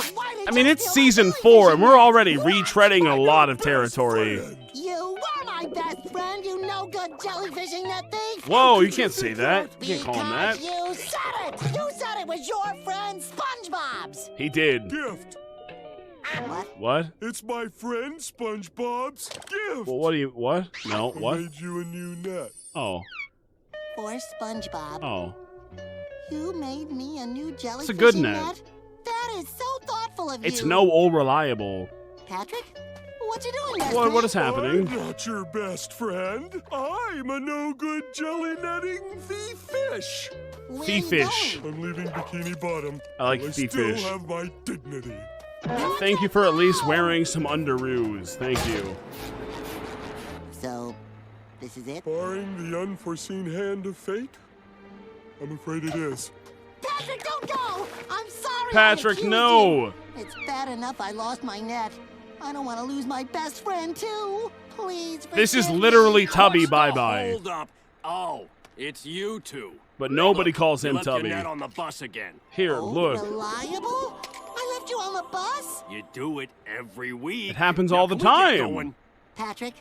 I mean, it's season 4, and we're already retreading a lot of territory. You were my best friend, you no-good jellyfishing net thief! Whoa, you can't say that. You can't call him that. You said it! You said it was your friend SpongeBob's! He did. Gift. What? What? It's my friend SpongeBob's gift. Well, what do you, what? No, I what? made you a new net. Oh. For SpongeBob. Oh. You made me a new jellyfishing It's a good net. That is so thoughtful of you. It's no all reliable. Patrick? What you doing, best What is friend? happening? I'm not your best friend. I'm a no-good jelly netting fish. Fish. I'm leaving Bikini Bottom. I like I fish. still have my dignity. Thank you for at least wearing some underoos. Thank you. So, this is it? Barring the unforeseen hand of fate, I'm afraid it is. Patrick, don't go! I'm sorry. Patrick, I accused no! you. It's bad enough I lost my net. I don't want to lose my best friend, too. Please This is forgive literally me. Tubby What's the bye-bye. Hold up. Oh, it's you two. But nobody Look, calls you him left your Tubby. net on the bus again. Here, Oh, look. Reliable? I left you on the bus? You do it every week. It happens Now, all the can we get time. going? Patrick,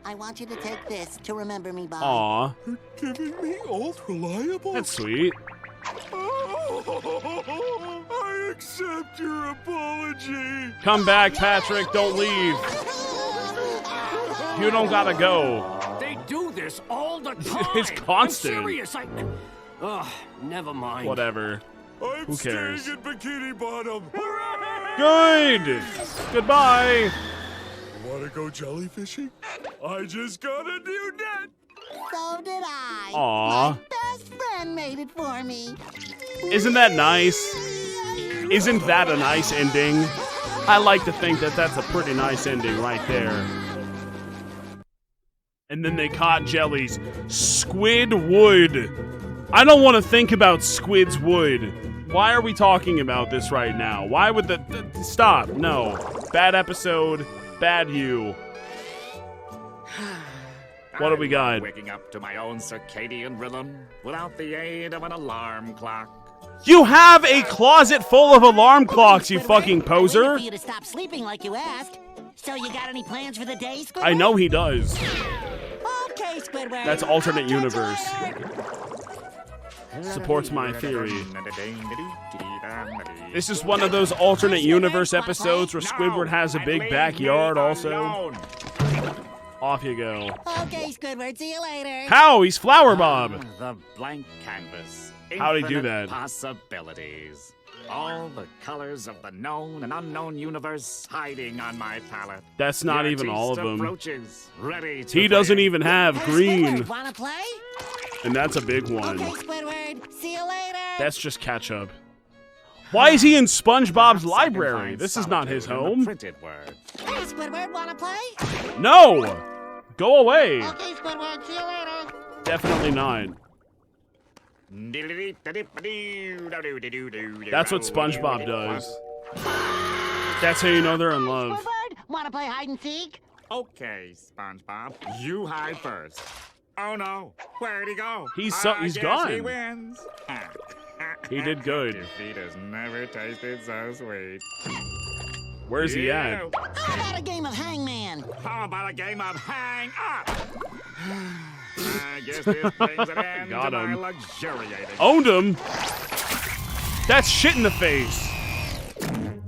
I want you to take this to remember me by. Aw, You're giving me old reliable? that's sweet. Oh, I accept your apology. Come back, Patrick. Don't leave. You don't gotta go. They do this all the time. It's constant. I'm serious. Ugh, never mind. Whatever. I'm Who cares? staying in Bikini Bottom. Good. Goodbye. Want to go jellyfishing? I just got a new net. So did I. Aw. My best friend made it for me. Isn't that nice? Isn't that a nice ending? I like to think that that's a pretty nice ending right there. And then they caught jellies. Squid wood. I don't want to think about squid's wood. Why are we talking about this right now? Why would stop? No. Bad episode. Bad you. What do we got? Waking up to my own circadian rhythm without the aid of an alarm clock. You have a closet full of alarm clocks, you fucking poser. For you to stop sleeping like you asked. So you got any plans for the day, Squidward? I know he does. Okay, Squidward. That's alternate I'll catch you universe. later. supports my theory. This is one of those alternate universe episodes where Squidward has a big backyard also. Off you go. Okay, Squidward, see you later. How? He's Flower Bob. The blank canvas. How'd he do Infinite that? Possibilities. All the colors of the known and unknown universe hiding on my palette. That's not Your even all of taste them. approaches, ready to He doesn't play. even have green. Squidward, wanna play? And that's a big one. Okay, Squidward, see you later. That's just ketchup. Why is he in SpongeBob's library? This is not his home. Printed word. Hey, Squidward, wanna play? No! Go away. Okay, Squidward, see you later. Definitely not. That's what SpongeBob does. That's how you know they're in love. Squidward, wanna play hide and seek? Okay, SpongeBob, you hide first. Oh no, where'd he go? He's guess gone. He wins. He did good. Defeat has never tasted so sweet. Where's he at? How about a game of hangman? How about a game of hang up? I guess this brings an end Got to my him. luxuriating. Owned him. That's shit in the face.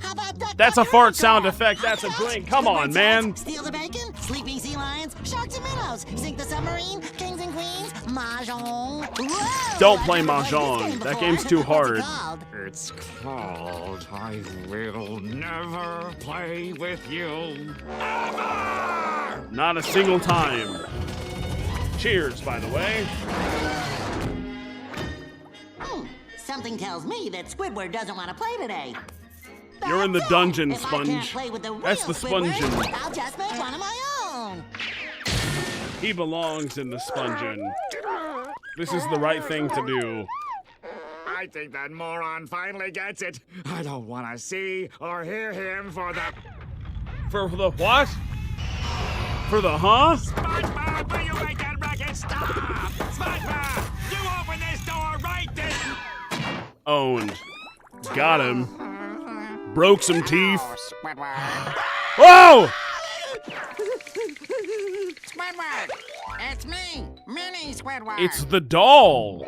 How about duck, That's a duck, fart duck, sound duck? effect. That's a Duck, drink. duck, Come Squidward on, says, man. Steal the bacon, sleeping sea lions, sharks and minnows, sink the submarine, kings and queens, mahjong. Whoa, Don't I've play never played this mahjong. game That before. game's too hard. What's it called? It's called I Will Never Play With You. Not a single time. Cheers, by the way. Something tells me that Squidward doesn't want to play today. You're in the dungeon, If I can't Sponge. play with the real That's the Squidward, Spongin. I'll just make one of my own. He belongs in the Spongin. This is the right thing to do. I think that moron finally gets it. I don't want to see or hear him for the... For the what? For the huh? SpongeBob, will you make that racket stop? SpongeBob, you open this door right this... Owned. Got him. Broke some teeth. Squidward. Whoa! Squidward! It's me, Mini Squidward. It's the doll.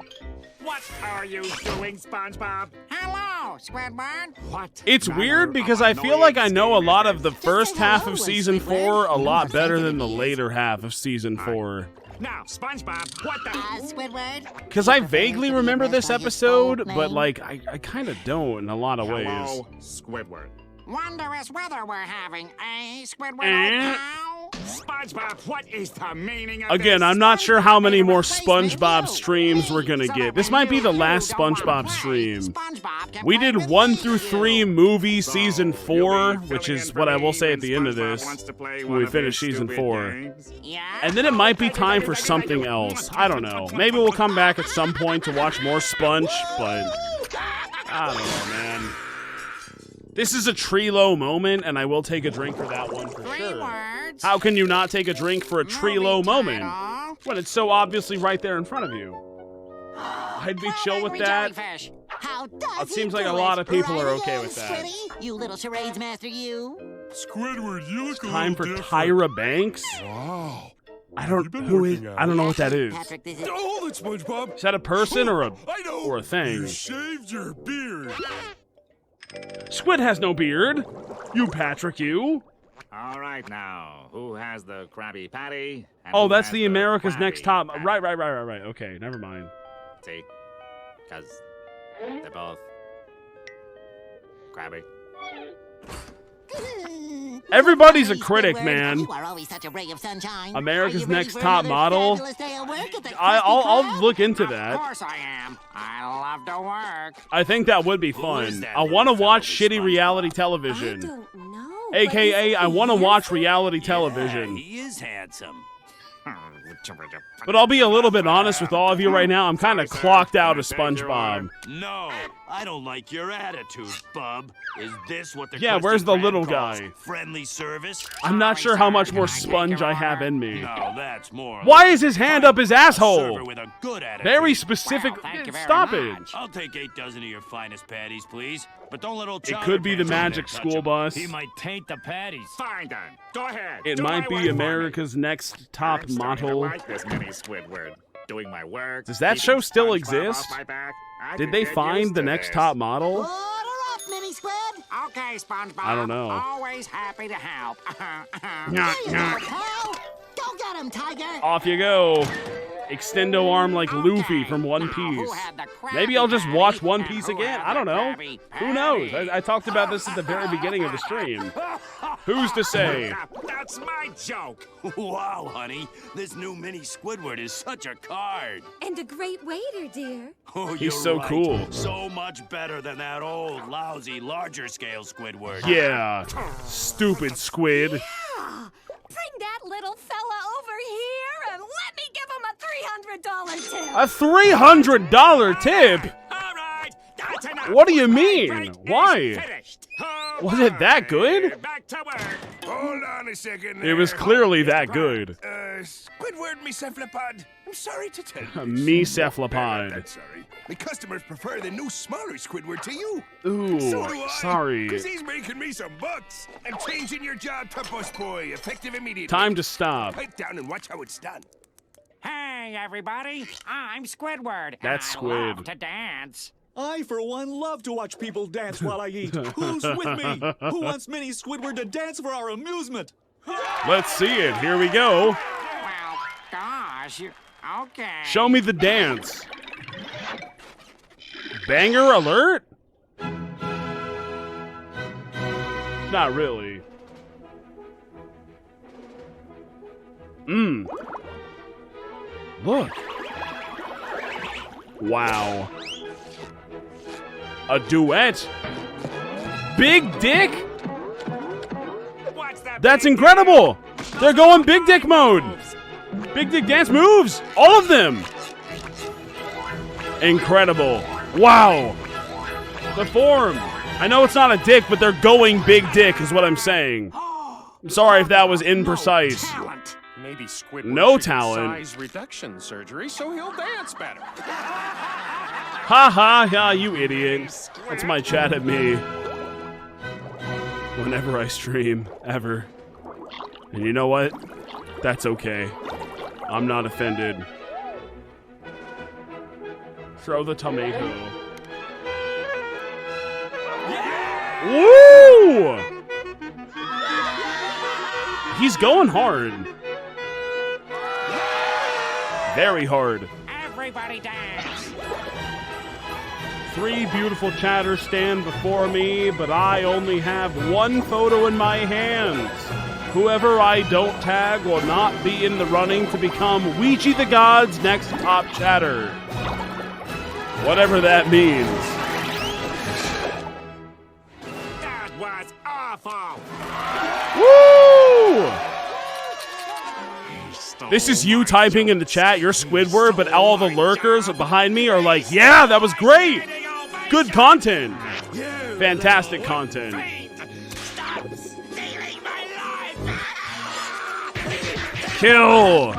What are you doing, SpongeBob? Hello, Squidward. What? It's weird because I feel like I know a lot of the first half of season 4 a lot better than the later half of season 4. Now, SpongeBob, what the... Squidward. Because I vaguely remember this episode, but like I kind of don't in a lot of ways. Hello, Squidward. Wondrous weather we're having, eh, Squidward? Eh? SpongeBob, what is the meaning of Again, this? I'm not sure how many more SpongeBob streams we're gonna get. This might be the last SpongeBob stream. We did 1 through 3 movie season 4, which is what I will say at the end of this when we finish season 4. And then it might be time for something else. I don't know. Maybe we'll come back at some point to watch more Sponge, but I don't know, man. This is a Trilo moment, and I will take a drink for that one for sure. How can you not take a drink for a Trilo moment when it's so obviously right there in front of you? I'd be chill with that. How does It seems he like a do lot it? of people are Right okay again, with that. Squiddy? You little charades master, you. Squidward, you look Time for Tyra Banks? Wow. I don't I don't know what that is. Patrick, this is... Hold it, SpongeBob. Is that a person or I know. a thing? You shaved your beard. Squid has no beard. You, Patrick, you. All right now, who has the Krabby Patty? And Oh, who that's has the America's Krabby Next Top. Patty? Right. Okay, never mind. See? Because they're both Krabby. Everybody's a critic, Squidward, man. You are always such a ray of sunshine. America's Are you ready Next for Top another Model. fabulous day of work at the Krusty I'll Krab? look into Of that. course I am. I love to work. I think that would be fun. I want to watch shitty reality television. Don't know. AKA, I want to watch reality television. He is handsome. But I'll be a little bit honest with all of you right now. I'm kind of clocked out of SpongeBob. No, I don't like your attitude, bub. Is this what the Yeah, Krusty where's the Krab little calls guy? friendly service? I'm not sure how much more sponge I have in me. No, that's more. Why is his hand up his asshole? Server with a good attitude. Very specific. Stop it. I'll take 8 dozen of your finest patties, please. But don't let old It Chowder could be the Pants in there magic touch school 'em. bus. He might taint the patties. Fine then. Go ahead. It Do might my be work for me. America's Next Top I'm starting to Model. like this mini Squidward. doing my work. Does that keeping show still SpongeBob exist? off my back. I Did could they get find used the to next this. top model? Order up, Mini Squid. Okay, SpongeBob. I don't know. Always happy to help. Nyah, There you nyah. go, pal. Go get him, Tiger. Off you go. Extendo arm like Luffy from One Piece. Maybe I'll just watch One Piece again. I don't know. Who knows? I talked about this at the very beginning of the stream. Who's to say? That's my joke. Wow, honey. This new mini Squidward is such a card. And a great waiter, dear. Oh, He's you're so right. cool. So much better than that old, lousy, larger scale Squidward. Yeah. Stupid squid. Yeah. Bring that little fella over here and let me give him a $300 tip. A $300 tip? All right, that's enough. What do you My mean? break is Why? finished. Was it that good? Back to work. Hold on a second. It was clearly that good. Squidward, me cephalopod. I'm sorry to tell you. Me cephalopod. I'm sorry. The customers prefer the new smaller Squidward to you. Ooh, So do I. sorry. Because he's making me some bucks. I'm changing your job to busboy, effective immediately. Time to stop. Pipe down and watch how it's done. Hey, everybody. I'm Squidward. That's and I love Squid. to dance. I, for one, love to watch people dance while I eat. Who's with me? Who wants Mini Squidward to dance for our amusement? Let's see it. Here we go. Well, gosh. Okay. Show me the dance. Banger alert? Not really. Look. Wow. A duet? Big dick? What's that? That's incredible! They're going big dick mode! Big dick dance moves! All of them! Incredible. Wow! The form! I know it's not a dick, but they're going big dick is what I'm saying. I'm sorry if that was imprecise. Talent. Maybe Squidward No should get talent. size reduction surgery so he'll dance better. Ha ha, yeah, you idiot. That's my chat at me. Whenever I stream, ever. And you know what? That's okay. I'm not offended. Throw the tomato. Woo! He's going hard. Very hard. Everybody dance. 3 beautiful chatters stand before me, but I only have 1 photo in my hands. Whoever I don't tag will not be in the running to become WEEGEETHEGOD's next top chatter. Whatever that means. That was awful. Woo! This is you typing in the chat your Squidward, but all the lurkers behind me are like, yeah, that was great. Good content. Fantastic content. Kill.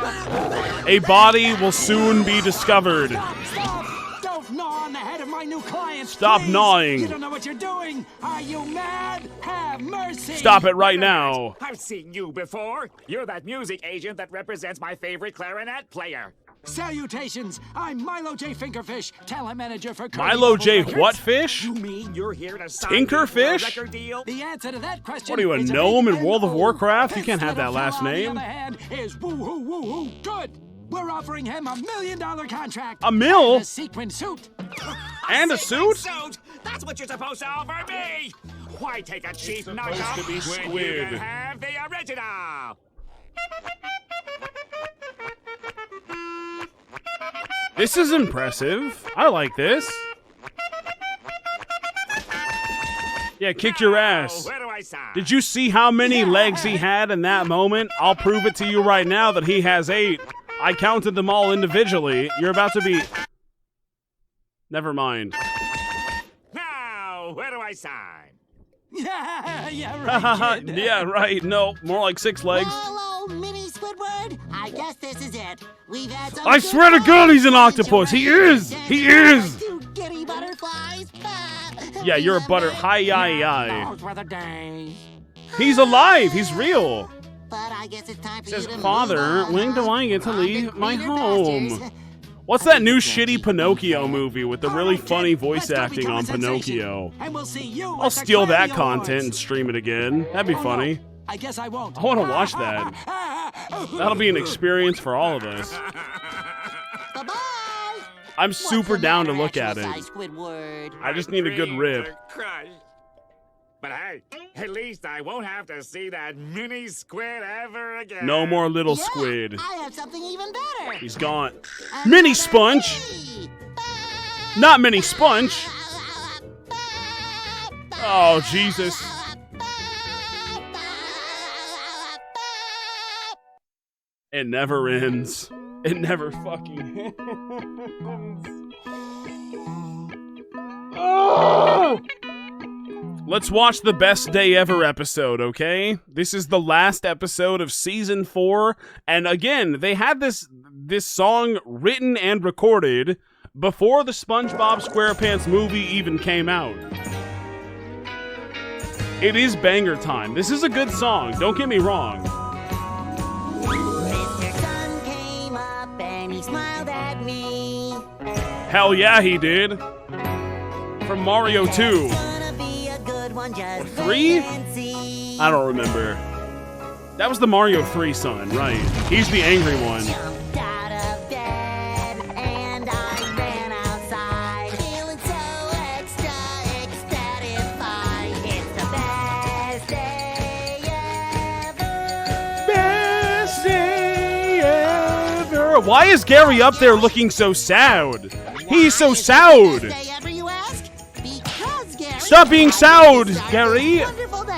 A body will soon be discovered. Don't gnaw on the head of my new client. Stop please. gnawing. You don't know what you're doing. Are you mad? Have mercy. Stop it right now. I've seen you before. You're that music agent that represents my favorite clarinet player. Salutations. I'm Milo J. Fingerfish, talent manager for Milo J. Records. what fish? You mean you're here to sign me for a Tinkerfish? record deal? The answer to that question What are you, a is gnome big in World of N-O. Warcraft? You This can't have that little last fella, name. On the other hand, is woo-hoo, woo-hoo, good. We're offering him $1 million contract. A mill? And a sequin suit. And a suit? Suit? That's what you're supposed to offer me. Why take a cheap supposed knockoff to be when you squid. can have the original? This is impressive. I like this. Yeah, kick your ass. Where do I sign? Did you see how many legs he had in that moment? I'll prove it to you right now that he has 8. I counted them all individually. You're about to be... Never mind. Now, where do I sign? Yeah, right, kid. Yeah, right. No, more like 6 legs. Hello, Mini Squidward. I guess this is it. We've had some I swear to God he's an octopus. He is. He is. Two giddy butterflies. Yeah, you're a butter. Hi-yi-yi. Those were the days. He's alive. He's real. But I guess it's time for Says, you to Father, move on, when do huh? I get to On leave my greener home? pastures. What's that new shitty Pinocchio movie with the really funny voice acting on Pinocchio? And we'll see you I'll steal that content and stream it again. That'd be funny. I guess I won't. I want to watch that. That'll be an experience for all of us. Bye-bye. I'm super down to look at it. Squidward? I just need a good rip. But hey, at least I won't have to see that mini squid ever again. No more little squid. I have something even better. He's gone. Mini Sponge! Not Mini Sponge! Oh, Jesus. It never ends. It never fucking ends. Oh! Let's watch the Best Day Ever episode, okay? This is the last episode of Season 4, and again, they had this song written and recorded before the SpongeBob SquarePants movie even came out. It is banger time. This is a good song, don't get me wrong. Mr. Sun came up and he smiled at me. Hell yeah, he did. From Mario 2. Or 3? I don't remember. That was the Mario 3 son, right? He's the angry one. Jumped out of bed and I ran outside, feeling so extra ecstatified. It's the best day ever. Best day ever. Why is Gary up there looking so sad? He's so sad. Stop being sad, Gary.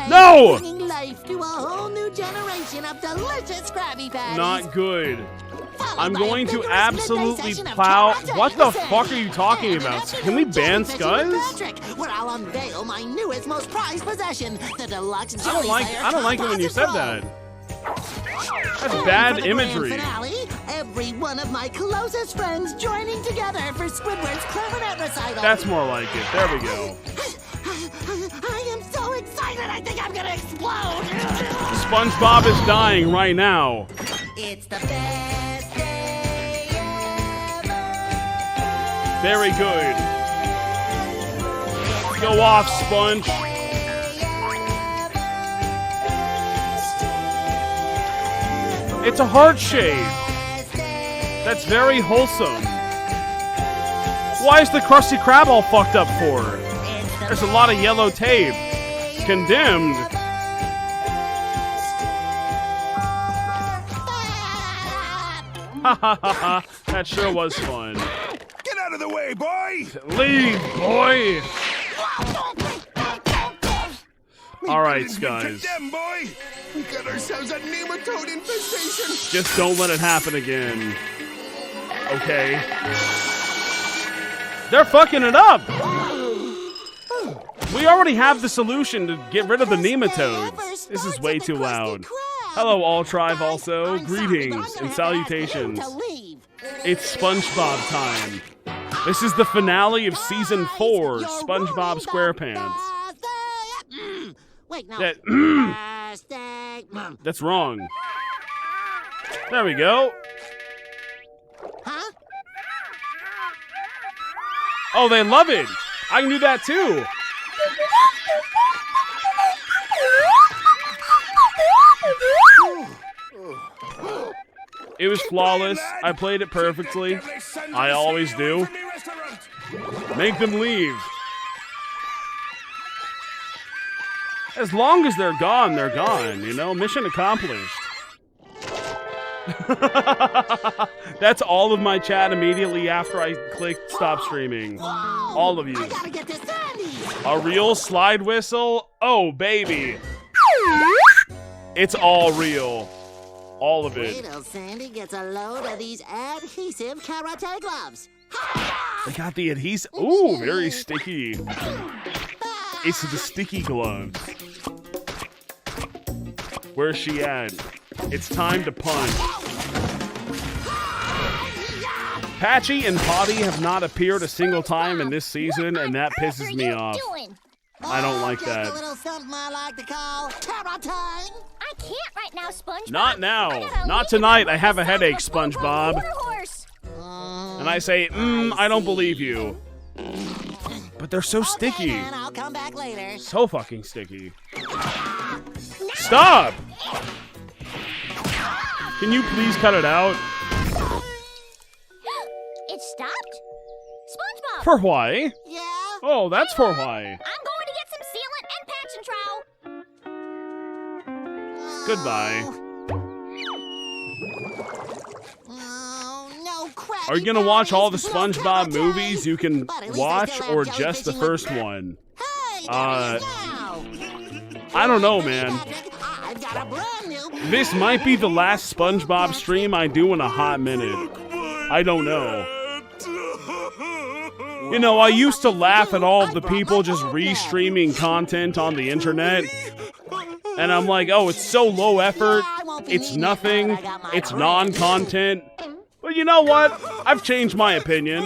No. Life to a whole new generation of delicious Krabby Patties. Not good. I'm going to absolutely plow. What the fuck are you talking about? Can we ban Scuzz? Where I'll unveil my newest, most prized possession, the deluxe jelly I don't like it when you said that. That's bad imagery. Finale, every one of my closest friends joining together for Squidward's clarinet recital. That's more like it. There we go. I am so excited, I think I'm gonna explode. SpongeBob is dying right now. It's the best day ever. Very good. Go off, Sponge. It's a heart shape. That's very wholesome. Why is the Krusty Krab all fucked up for? There's a lot of yellow tape. Condemned. Ha ha ha ha. That sure was fun. Get out of the way, boy! Leave, boy! Alright, guys. Condemn, boy! We got ourselves a nematode infestation! Just don't let it happen again. Okay. They're fucking it up! We already have the solution to get rid of the nematodes. This is way too loud. Hello, all tribe also. Greetings and salutations. It's SpongeBob time. This is the finale of Season 4, SpongeBob SquarePants. Wait, no. That's wrong. There we go. Huh? Oh, they love it. I can do that too. It was flawless. I played it perfectly. I always do. Make them leave. As long as they're gone, you know? Mission accomplished. That's all of my chat immediately after I clicked stop streaming. All of you. A real slide whistle? Oh, baby. It's all real. All of it. Wait till Sandy gets a load of these adhesive karate gloves. They got the adhesive. Ooh, very sticky. It's the sticky gloves. Where's she at? It's time to punch. Patchy and Potty have not appeared a single time in this season, and that pisses me off. I don't like that. A little something I like to call karate. I can't right now, SpongeBob. Not now. Not tonight. I have a headache, SpongeBob. And I say, I don't believe you. But they're so sticky. Then I'll come back later. So fucking sticky. Stop! Can you please cut it out? It stopped? SpongeBob! For why? Yeah? Oh, that's for why. I'm going to get some sealant and patch and trowel. Goodbye. Oh, no crap. Are you gonna watch all the SpongeBob movies you can watch, or just the first one? I don't know, man. This might be the last SpongeBob stream I do in a hot minute. I don't know. You know, I used to laugh at all of the people just re-streaming content on the internet. And I'm like, oh, it's so low effort. It's nothing. It's non-content. But you know what? I've changed my opinion.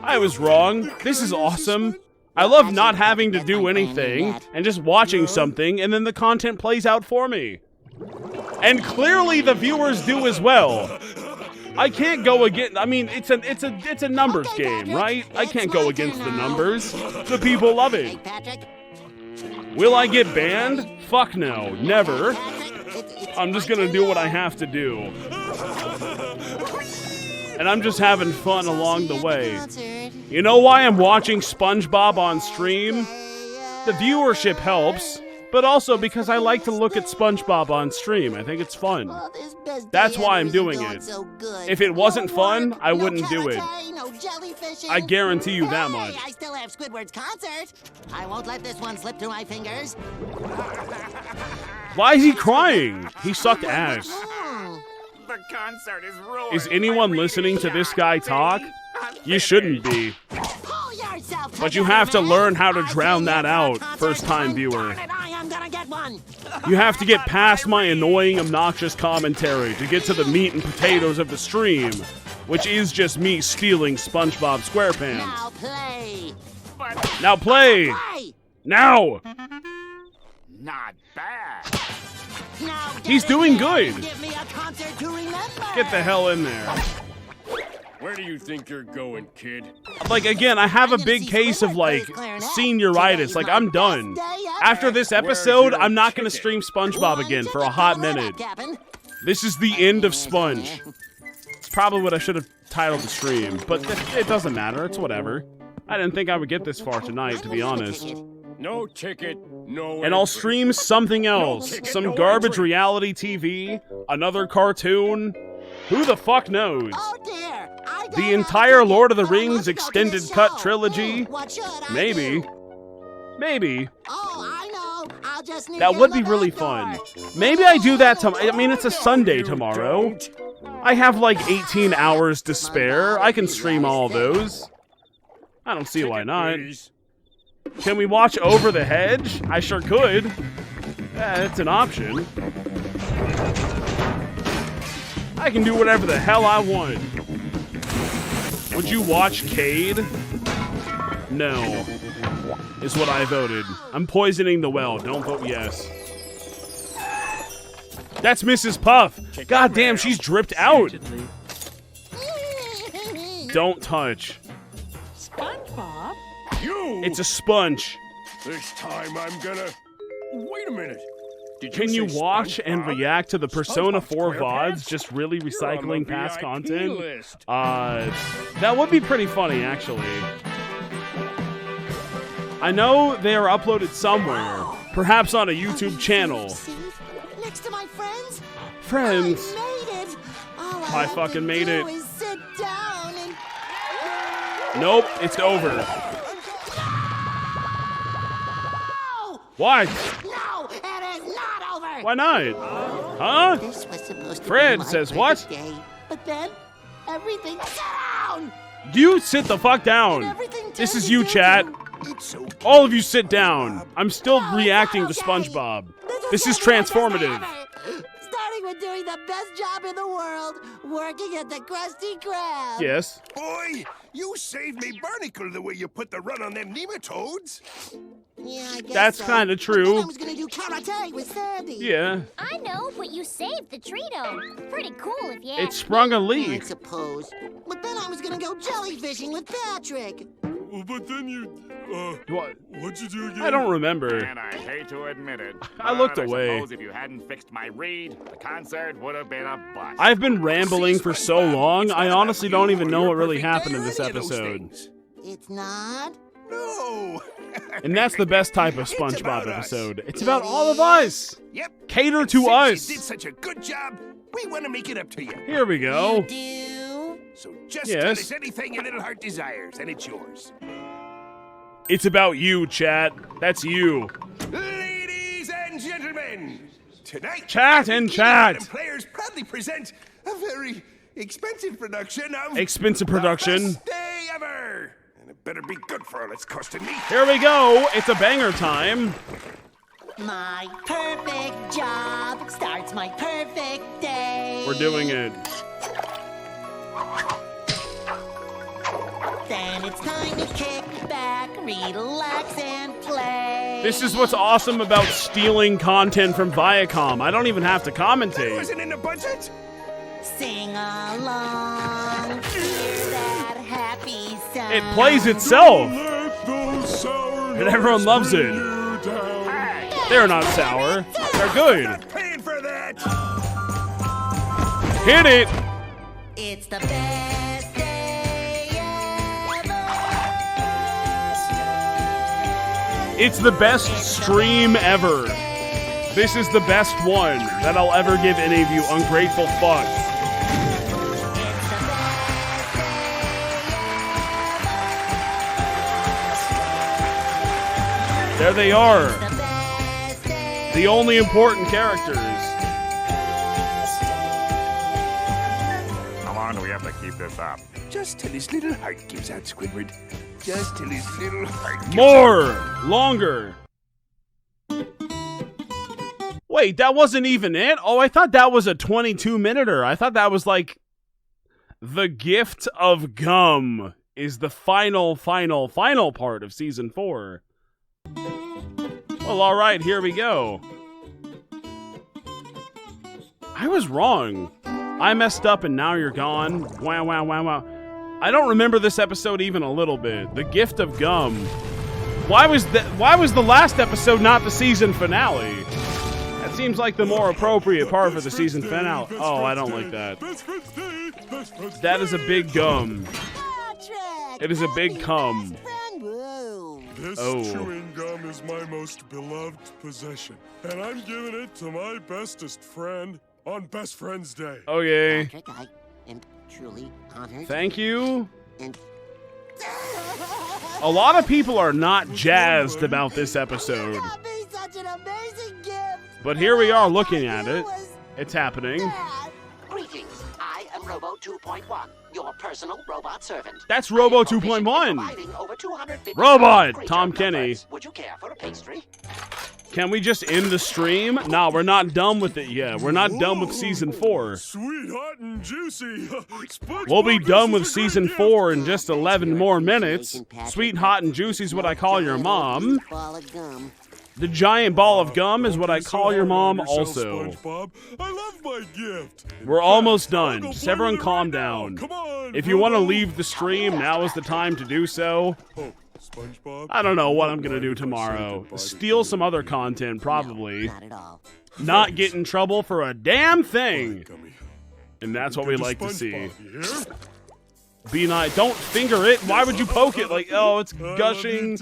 I was wrong. This is awesome. I love not having to do anything and just watching something, and then the content plays out for me. And clearly the viewers do as well. I can't go against. I mean, it's a numbers game, right? I can't go against the numbers. The people love it. Will I get banned? Fuck no, never. I'm just gonna do what I have to do. And I'm just having fun along the way. You know why I'm watching SpongeBob on stream? The viewership helps, but also because I like to look at SpongeBob on stream. I think it's fun. That's why I'm doing it. If it wasn't fun, I wouldn't do it. I guarantee you that much. I still have Squidward's concert. I won't let this one slip through my fingers. Why is he crying? He sucked ass. The concert is ruined. Is anyone listening to this guy talk? You shouldn't be. But you have to learn how to drown that out, first-time viewer. You have to get past my annoying, obnoxious commentary to get to the meat and potatoes of the stream, which is just me stealing SpongeBob SquarePants. Now play. Now play! Now! Not bad. Now He's doing good. give me a concert to remember. Get the hell in there. Where do you think you're going, kid? Like, again, I have a big case of, like, senioritis. Like, I'm done. After this episode, I'm not going to stream SpongeBob again for a hot minute. This is the end of Sponge. It's probably what I should have titled the stream, but it doesn't matter. It's whatever. I didn't think I would get this far tonight, to be honest. No ticket, no. And I'll stream something else. Some garbage reality TV, another cartoon. Who the fuck knows? The entire Lord of the Rings extended cut trilogy? Maybe. Maybe. That would be really fun. Maybe I do that tomorrow. I mean, it's a Sunday tomorrow. I have like 18 hours to spare. I can stream all those. I don't see why not. Can we watch Over the Hedge? I sure could. It's an option. I can do whatever the hell I want. Would you watch Cade? No. Is what I voted. I'm poisoning the well. Don't vote yes. That's Mrs. Puff. God damn, she's dripped out. Don't touch. SpongeBob? You! It's a sponge. This time I'm gonna... Wait a minute. Can you watch and react to the Persona 4 VODs just really recycling past content? That would be pretty funny, actually. I know they are uploaded somewhere, perhaps on a YouTube channel. Next to my friends? Friends? I made it. All I fucking made it. is sit down and... Nope, it's over. What? No, it is not over. Why not? Huh? This was supposed to Fred be my says what? birthday, but then everything down. You sit the fuck down. This is you, chat. All of you sit down. I'm still reacting to SpongeBob. This is transformative. Starting with doing the best job in the world, working at the Krusty Krab. Yes. Boy, you saved me barnacle the way you put the run on them nematodes. Yeah, I guess That's so. kind of But then true. I was gonna do karate with Sandy. Yeah. I know, but you saved the Trito. Pretty cool if you It ask sprung a I leak. suppose. But then I was gonna go jellyfishing with Patrick. Well, but then you, What? what'd you do again? I don't remember. And I hate to admit it, I looked but away. I suppose if you hadn't fixed my reed, the concert would have been a bust. I've been rambling for so long, I honestly don't even know what really happened in this episode. It's not? No. And that's the best type of SpongeBob episode. It's about all of us. Yep. Cater to Since us. you did such a good job, we want to make it up to you. Here we go. So just Yes. tell us anything your little heart desires, and it's yours. It's about you, chat. That's you. Ladies and gentlemen, tonight, Chat and Bikini chat. Bottom Players proudly present a very expensive production of Expensive production. The best day ever. And it better be good for all it's costing me. Here we go. It's a banger time. My perfect job starts my perfect day. We're doing it. Then it's time to kick back, relax, and play. This is what's awesome about stealing content from Viacom. I don't even have to That commentate. wasn't in the budget. Sing along, hear that happy sound. It plays itself. Let those sour And everyone loves it. notes bring you down. They're not sour. They're good. Not paying for that. Hit it. It's the best day ever. It's the best stream ever. This is the best one that I'll ever give any of you ungrateful fucks. There they are. The only important characters. How long do we have to keep this up? Just till his little heart gives out, Squidward. Just till his little heart gives More! Longer! Wait, that wasn't even it? Oh, I thought that was a 22-minuter. I thought that was like... The Gift of Gum is the final part of Season 4. Well, alright, here we go. I was wrong. I messed up and now you're gone. Wow, wow, wow, wow. I don't remember this episode even a little bit. The Gift of Gum. Why was the last episode not the season finale? That seems like the more appropriate part for the season finale. Oh, I don't like that. That is a big gum. It is a big cum. This Oh. chewing gum is my most beloved possession, and I'm giving it to my bestest friend on Best Friends Day. Okay. Patrick, I am truly honored. Thank you. And A lot of people are not jazzed about this episode. such an amazing gift. But here we are looking at it. It's happening. Greetings. I am Robo 2.1, your personal robot servant. That's Robo 2.1. Robot, Tom Kenny. Would you care for a pastry? Can we just end the stream? Nah, we're not done with it yet. We're not done with Season 4. Sweet, hot, and juicy. We'll be done with Season 4 in just 11 more minutes. Sweet, hot, and juicy is what I call your mom. Ball of gum. The giant ball of gum is what I call your mom Yourself, also. SpongeBob. I love my gift. We're almost done. Just everyone calm down. If you want to leave the stream, now is the time to do so. Oh, SpongeBob. I don't know what I'm going to do tomorrow. Steal some other content, probably. Not at all. Not get in trouble for a damn thing. And that's what we like to see. Be nice. Don't finger it. Why would you poke it? Like, oh, it's gushing.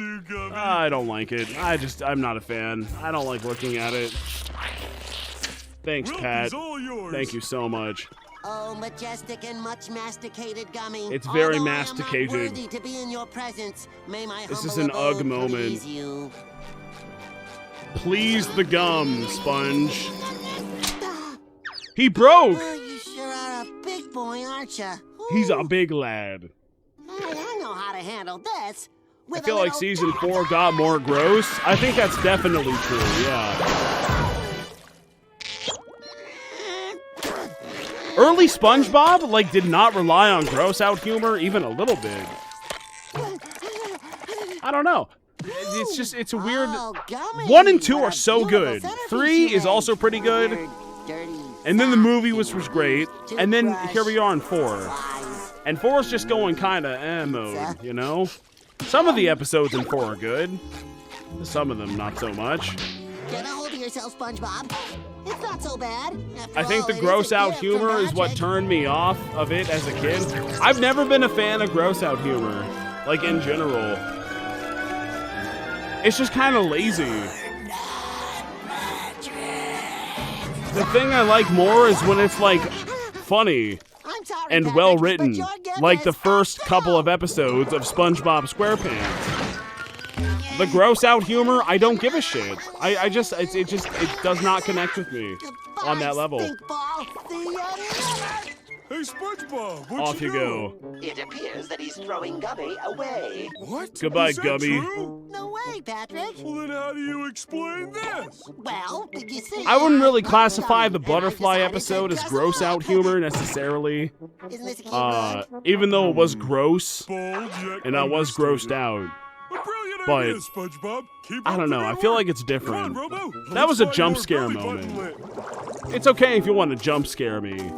I don't like it. I'm not a fan. I don't like looking at it. Thanks, Pat. Thank you so much. Oh, majestic and much masticated gummy. It's very Although masticated. I am not worthy to be in your presence, may my This is humble an ugh abode moment. please you. Please the gum, Sponge. He broke. Oh, you sure are a big boy, aren't you? He's a big lad. I know how to handle this. I feel like Season 4 got more gross. I think that's definitely true, yeah. Early SpongeBob, like, did not rely on gross out humor even a little bit. I don't know. it's a weird. Gummy. 1 and 2 What are a so good. beautiful 3 is centerpiece also pretty good. dirty And then the movie was great. And then here we are in 4. And 4 is just going kind of mode, you know? Some of the episodes in 4 are good. Some of them not so much. Get a hold of yourself, SpongeBob. It's not so bad. After I think all, the it is gross a out gift humor from is what magic. turned me off of it as a kid. I've never been a fan of gross out humor, like in general. It's just kind of lazy. The thing I like more is when it's like funny I'm sorry, and Patrick, well but written, your gift like is the first couple of episodes of SpongeBob SquarePants. The gross out humor, I don't give a shit. I just it does not connect with me on that level. Hey, SpongeBob, what Off you go. It appears that he's throwing Gummy away. What? Goodbye, Is that Gummy. true? No way, Patrick. Well, then how do you explain this? Well, you see, I wouldn't really love classify Gummy, the and I butterfly decided to episode as dress gross him out up. humor necessarily. Isn't this a cute run? Even though it was gross, Bold yet and I was grossed out. A brilliant But idea, SpongeBob. Keep I up don't the know. I good feel work. like it's Come on, different. Robo. That Let's was a find jump your scare belly button moment. lit. It's okay if you want to jump scare me.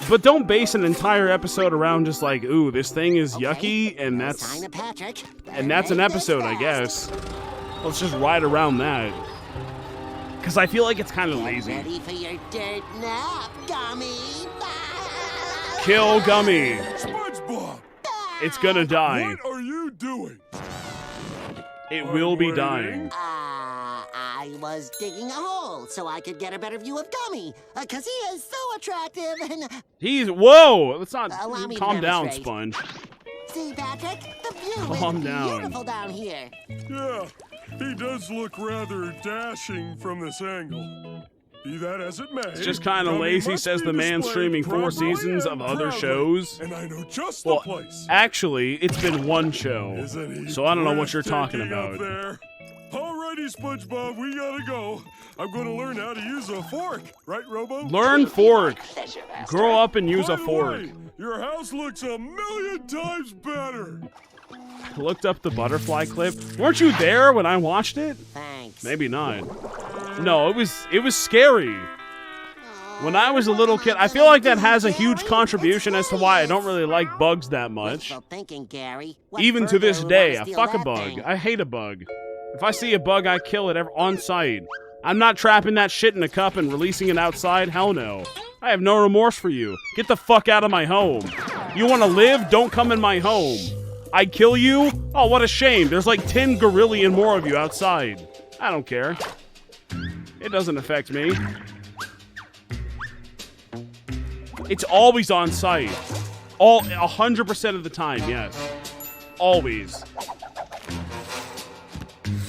But don't base an entire episode around just like, ooh, this thing is yucky, and Sign of Patrick. that's an episode, I guess. Let's just ride around that. Because I feel like it's kind of lazy. Ready for your dirt nap, Gummy. Kill Gummy. SpongeBob, It's gonna die. what are you doing? It will be waiting. dying. I was digging a hole so I could get a better view of Gummy, because he is so attractive and... Whoa! Let's not... Allow me to Calm down, demonstrate. Sponge. See, Patrick? The view Calm is down. beautiful down here. Yeah, he does look rather dashing from this angle. Be that as it may, It's just kind of Gummy lazy, must says be the man displayed streaming 4 properly seasons of and other proudly. shows. And I know just Well, the place. actually, it's been one show. Isn't he So I don't know what you're talking breathtaking up about. there? Alrighty, SpongeBob, we gotta go. I'm gonna learn how to use a fork, right, Robo? Learn fork. Grow up and use By a the fork. way, your house looks a million times better. Looked up the butterfly clip. Weren't you there when I watched it? Thanks. Maybe not. No, it was scary. When I was a little kid, I feel like that has a huge contribution as to why I don't really like bugs that much. Wishful thinking, Gary. What Even to this burglar would day, wanna I steal fuck a that bug. thing? I hate a bug. If I see a bug, I kill it on sight. I'm not trapping that shit in a cup and releasing it outside. Hell no. I have no remorse for you. Get the fuck out of my home. You want to live? Don't come in my home. I'd kill you? Oh, what a shame. There's like 10 gorillion more of you outside. I don't care. It doesn't affect me. It's always on site. 100% of the time, yes. Always.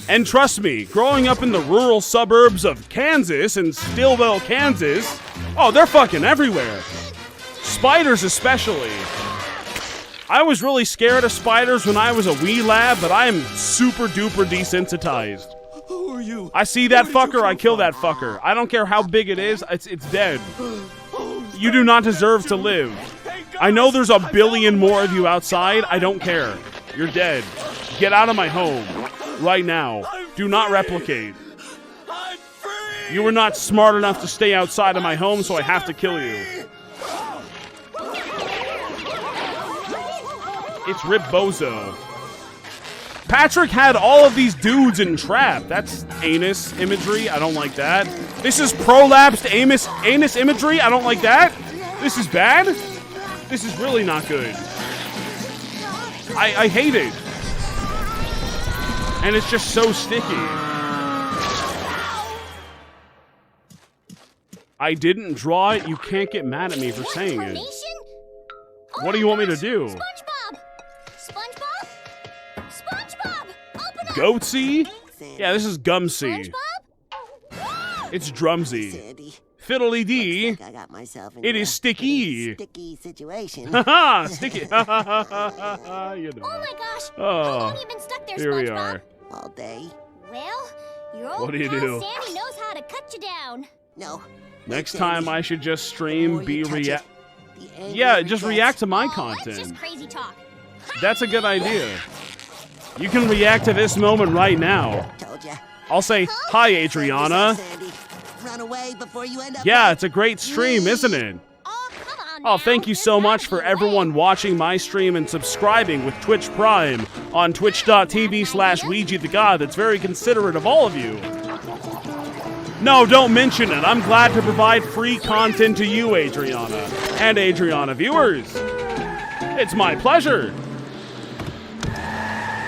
And trust me, growing up in the rural suburbs of Kansas and Stillwell, Kansas, oh, they're fucking everywhere. Spiders especially. I was really scared of spiders when I was a wee lad, but I am super duper desensitized. Who are you? I see that fucker, I kill that fucker. I don't care how big it is, it's dead. You do not deserve to live. I know there's a billion more of you outside. I don't care. You're dead. Get out of my home. Right now. Do not replicate. You were not smart enough to stay outside of my home, so I have to kill you. It's Rip Bozo. Patrick had all of these dudes in trap. That's anus imagery. I don't like that. This is prolapsed anus imagery. I don't like that. This is bad. This is really not good. I hate it. And it's just so sticky. I didn't draw it. You can't get mad at me for saying it. What do you want me to do? SpongeBob! SpongeBob? SpongeBob! Open up! Goatsy? Yeah, this is Gumsy. It's Drumsy. Fiddly dee. I got myself in It is sticky. sticky situation. Haha, sticky. You know. Oh my gosh! Oh, How long you been stuck there, here we SpongeBob? are. All day. Well, your old What do you pal do? Sandy knows how to cut you down. No. Next time I should just stream, be react. angrier Yeah, it just gets. react to my That's just content. crazy talk. That's a good idea. You can react to this moment right now. Told ya. I'll say, hi, Adriana. Sandy. Run away before you end up Yeah, like it's a great stream, me. isn't it? Oh, thank you so much for everyone watching my stream and subscribing with Twitch Prime on twitch.tv/WEEGEETHEGOD. That's very considerate of all of you. No, don't mention it. I'm glad to provide free content to you, Adriana, and Adriana viewers. It's my pleasure.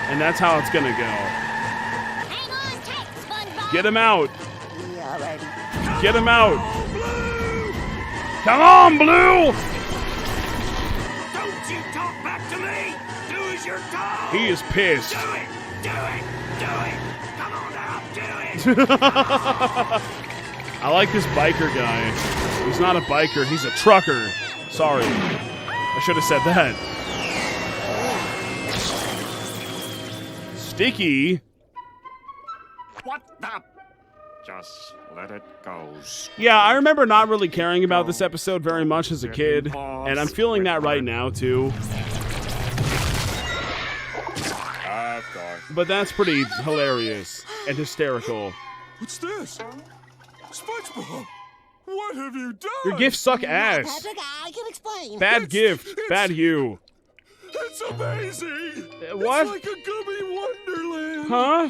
And that's how it's gonna go. Hang on tight, SpongeBob. Get him out. Yeah, alrighty. Get him out. Come on, Blue! Don't you talk back to me! Do as you're told! He is pissed. Do it! Do it! Do it! Come on now, do it! I like this biker guy. He's not a biker, he's a trucker. Sorry. I should have said that. Sticky. What the? Just let it go. Yeah, I remember not really caring about this episode very much as a kid, and I'm feeling that right now too. But that's pretty hilarious and hysterical. What's this? SpongeBob! What have you done? Your gifts suck ass. Patrick, I can explain. Bad gift. Bad you. It's amazing! What? It's like a gummy wonderland! Huh?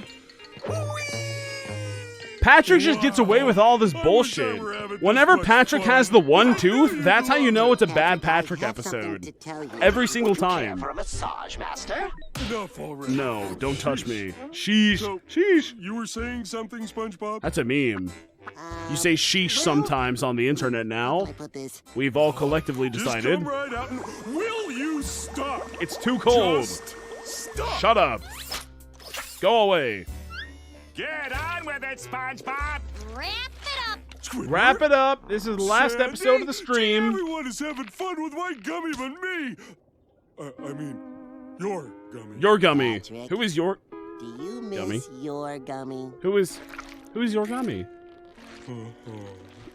Patrick just gets away with all this bullshit. Whenever Patrick has the one tooth, that's how you know it's a bad Patrick episode. Every single time. For a massage, master? Enough already. No, don't touch me. Sheesh. So, Sheesh. You were saying something, SpongeBob? That's a meme. You say sheesh sometimes on the internet now. We've all collectively decided. Just come right out and will you stop? It's too cold. Just stop. Shut up. Go away. Get on with it, SpongeBob! Wrap it up! Wrap it up. This is the last Sandy, episode of the stream. Everyone is having fun with my gummy but me. I mean, your gummy. Your gummy. Patrick. Who is your Do you miss Gummy? your gummy? Who is your gummy?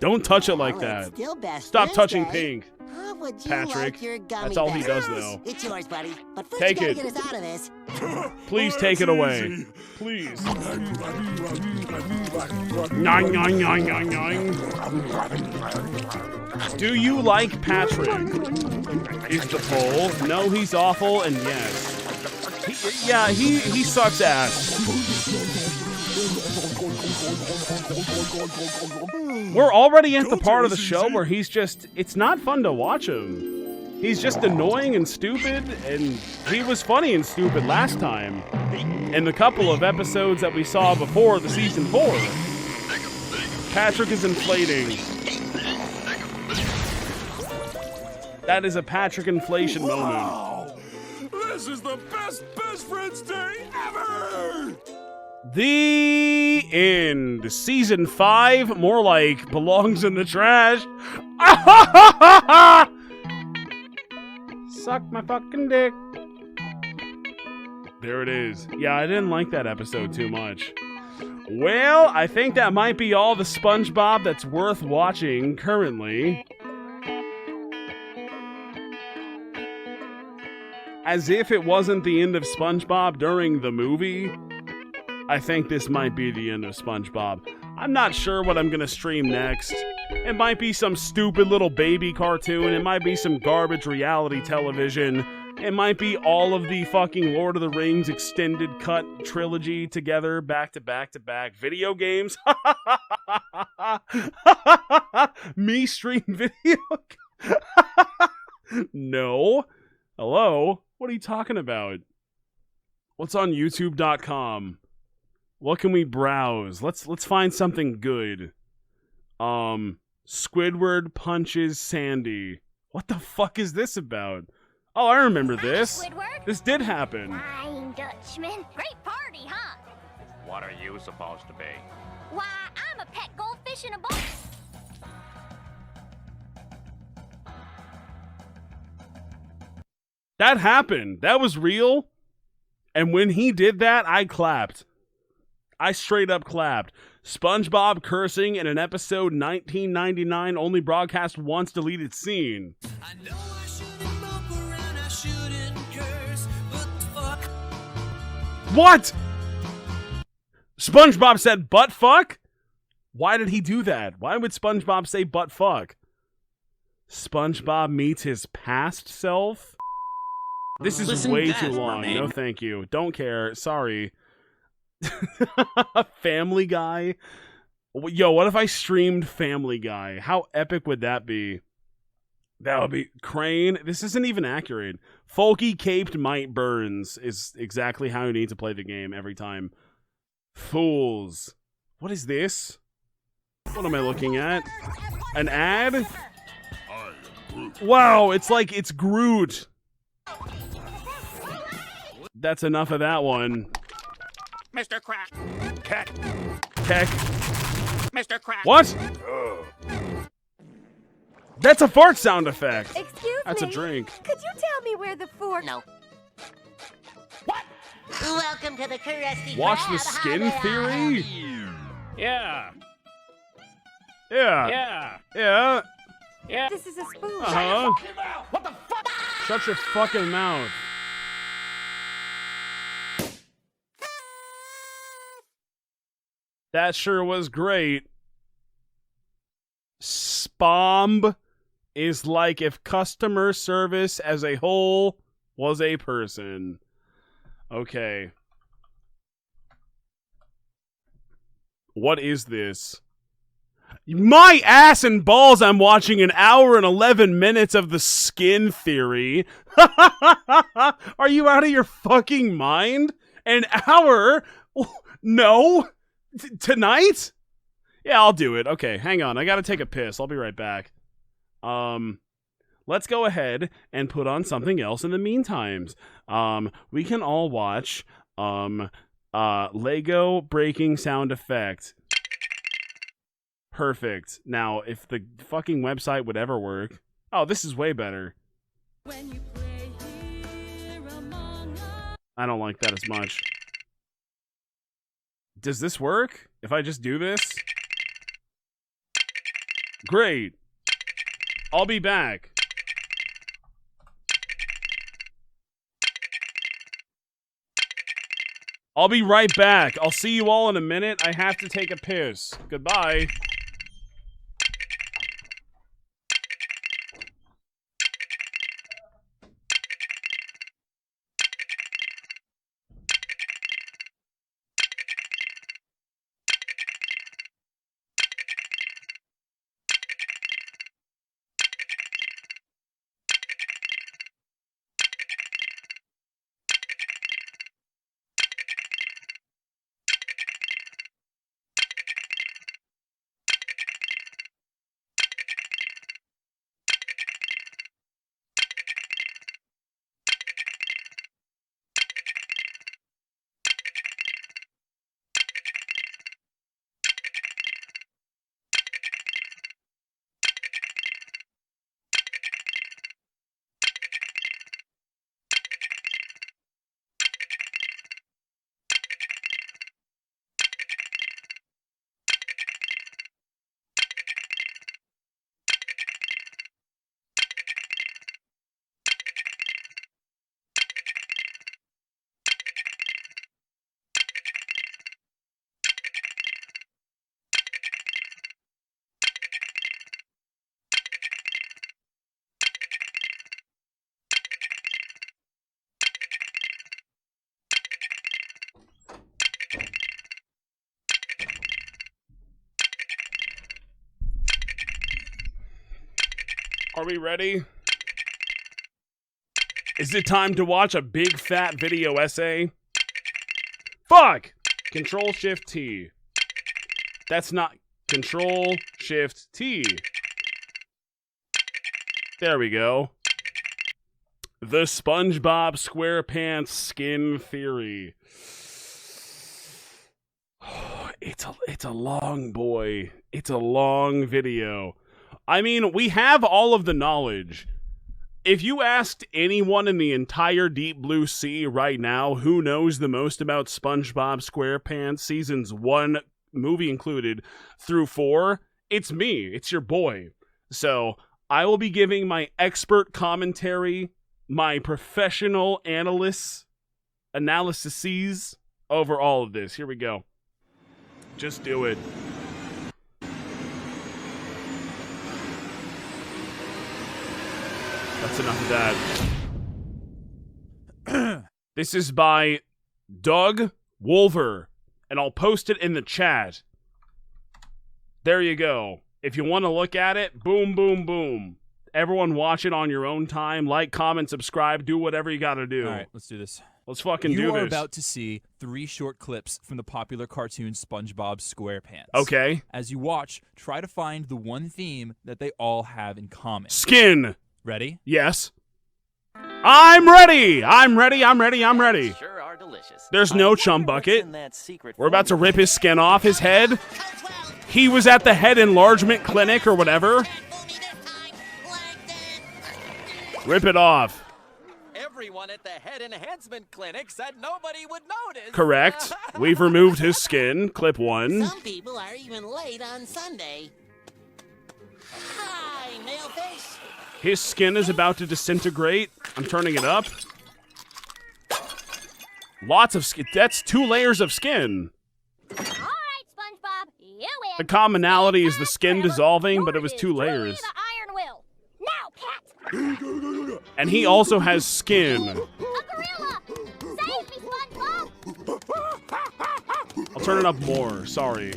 Don't touch it like Well, it's that. still best Stop friends touching day. pink. How would you Patrick. like your gummy That's all he back? does though. It's yours, buddy. But first Take you it. gotta get us out of this. Please Oh, take it that's away. easy. Please. Do you like Patrick? Is the poll. No, he's awful, and yes. He sucks ass. We're already at the part of the show where he's just, it's not fun to watch him. He's just annoying and stupid, and he was funny and stupid last time. In the couple of episodes that we saw before the season 4. Patrick is inflating. That is a Patrick inflation moment. Wow! This is the best friends day ever! The end. Season 5, more like belongs in the trash. Suck my fucking dick. There it is. Yeah, I didn't like that episode too much. Well, I think that might be all the SpongeBob that's worth watching currently. As if it wasn't the end of SpongeBob during the movie, I think this might be the end of SpongeBob. I'm not sure what I'm gonna stream next. It might be some stupid little baby cartoon. It might be some garbage reality television. It might be all of the fucking Lord of the Rings extended cut trilogy together, back to back to back. Video games. Me stream video. No. Hello? What are you talking about? What's on YouTube.com? What can we browse? Let's find something good. Squidward punches Sandy. What the fuck is this about? Oh, I remember this. Squidward. This did happen. Flying Dutchman. Great party, huh? What are you supposed to be? Why, I'm a pet goldfish in a box. That happened. That was real. And when he did that, I clapped. I straight up clapped. SpongeBob cursing in an episode 1999 only broadcast once deleted scene. I know I shouldn't bump around, I shouldn't curse, but the fuck? What? SpongeBob said butt fuck? Why did he do that? Why would SpongeBob say butt fuck? SpongeBob meets his past self? This is Listen way that, too long. mermaid. No, thank you. Don't care. Sorry. Family Guy? Yo, what if I streamed Family Guy? How epic would that be? That would be Crane. This isn't even accurate. Folky Caped Mite Burns is exactly how you need to play the game every time. Fools. What is this? What am I looking at? An ad? Wow, it's like it's Groot. That's enough of that one. Mr. Crack. Keck. Mr. Crack. What? That's a fart sound effect. Excuse That's me. a drink. Could you tell me where the fork? No. What? Welcome to the Krusty Watch Krab. the skin theory? Yeah. Yeah. Yeah. Yeah. Yeah. This is a spoon. Uh-huh. What the fuck? Shut your fucking mouth. That sure was great. Spomb is like if customer service as a whole was a person. Okay. What is this? My ass and balls, I'm watching an hour and 11 minutes of the skin theory. Are you out of your fucking mind? An hour? No? Tonight? Yeah, I'll do it. Okay, hang on. I gotta take a piss. I'll be right back. Let's go ahead and put on something else in the meantime. We can all watch, Lego breaking sound effect. Perfect. Now, if the fucking website would ever work. Oh, this is way better. I don't like that as much. Does this work? If I just do this? Great. I'll be back. I'll be right back. I'll see you all in a minute. I have to take a piss. Goodbye. Are we ready? Is it time to watch a big fat video essay? Fuck! Control-Shift-T. That's not Control-Shift-T. There we go. The SpongeBob SquarePants skin theory. It's a long boy. It's a long video. I mean, we have all of the knowledge. If you asked anyone in the entire Deep Blue Sea right now who knows the most about SpongeBob SquarePants seasons 1, movie included, through 4, it's me. It's your boy. So, I will be giving my expert commentary, my professional analyses over all of this. Here we go. Just do it. That's enough of that. This is by Doug Wolver, and I'll post it in the chat. There you go. If you want to look at it, boom, boom, boom. Everyone watch it on your own time. Like, comment, subscribe, do whatever you gotta do. All right, let's do this. Let's fucking do this. You are about to see 3 short clips from the popular cartoon SpongeBob SquarePants. Okay. As you watch, try to find the one theme that they all have in common. Skin. Ready? Yes. I'm ready! I'm ready, I'm ready, I'm ready. Sure are delicious. There's no chum bucket. We're about to rip his skin off his head. He was at the head enlargement clinic or whatever. Rip it off. Everyone at the head enhancement clinic said nobody would notice. Correct. We've removed his skin. Clip 1. Some people are even late on Sunday. Hi, Nailface. His skin is about to disintegrate. I'm turning it up. Lots of skin. That's 2 layers of skin. All right, SpongeBob, you win. The commonality is the skin dissolving, but it was 2 layers. The Iron Will. Now, Pat. And he also has skin. A gorilla. Save me, SpongeBob. I'll turn it up more. Sorry.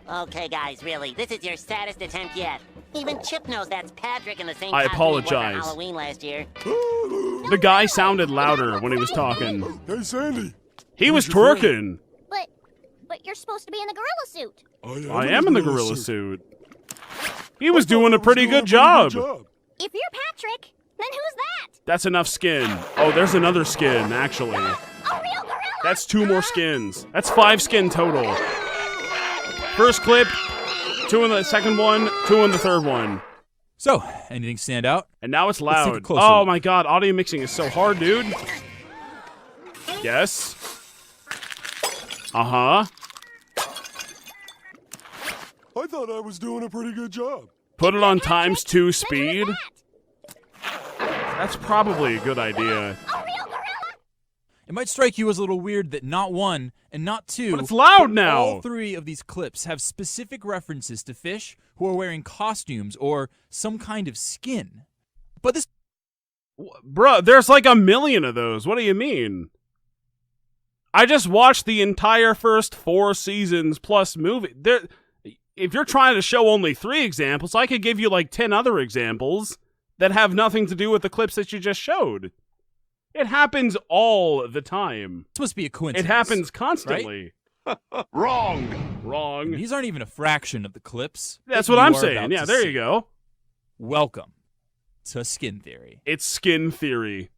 Okay, guys, really, this is your saddest attempt yet. Even Chip knows that's Patrick in the same I costume he wore for apologize. Halloween last year. The guy sounded louder when he was talking. Hey, Sandy. He was twerking. But you're supposed to be in the gorilla suit. I am in the gorilla suit. He was doing a pretty good job. If you're Patrick, then who's that? That's enough skin. Oh, there's another skin, actually. A real gorilla? That's 2 more skins. That's 5 skin total. First clip, 2 in the second one, 2 in the third one. So, anything stand out? And now it's Let's take a loud. closer Oh look. my god, audio mixing is so hard, dude. Yes. Uh-huh. I thought I was doing a pretty good job. Put it on ×2 speed. That's probably a good idea. It might strike you as a little weird that not 1 and not 2, But it's loud now. all 3 of these clips have specific references to fish who are wearing costumes or some kind of skin. But this... Bruh, there's like 1 million of those. What do you mean? I just watched the entire first 4 seasons plus movie. If you're trying to show only 3 examples, I could give you like 10 other examples that have nothing to do with the clips that you just showed. It happens all the time. This must be a coincidence. It happens constantly. Right? Wrong. These aren't even a fraction of the clips. That's that what you I'm are saying. about Yeah, to there see. you go. Welcome to Skin Theory. It's skin theory.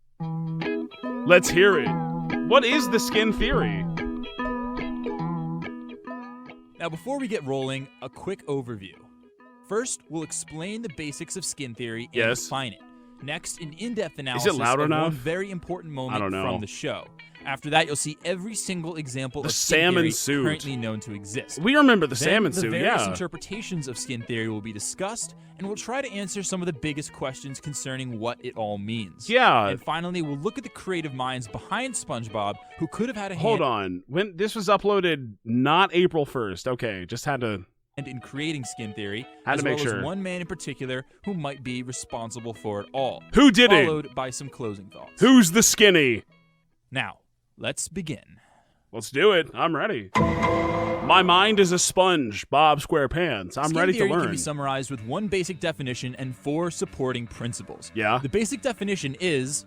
Let's hear it. What is the skin theory? Now, before we get rolling, a quick overview. First, we'll explain the basics of skin theory and Yes. define it. Next, an in-depth analysis loud of enough? one very important moment don't know. from the show. After that, you'll see every single example The of skin salmon theory suit. currently known to exist. We remember the Then salmon suit, the various yeah. interpretations of skin theory will be discussed, and we'll try to answer some of the biggest questions concerning what it all means. Yeah. And finally, we'll look at the creative minds behind SpongeBob who could have had a hand Hold on. When this was uploaded, not April 1st. Okay, just had to... in creating skin theory, Had as to make well sure. as one man in particular who might be responsible for it all. Who did it? Followed by some closing thoughts. Who's the skinny? Now, let's begin. Let's do it. I'm ready. My mind is a sponge, Bob SquarePants. I'm Skin ready to theory can learn. be summarized with one basic definition and 4 supporting principles. Yeah. The basic definition is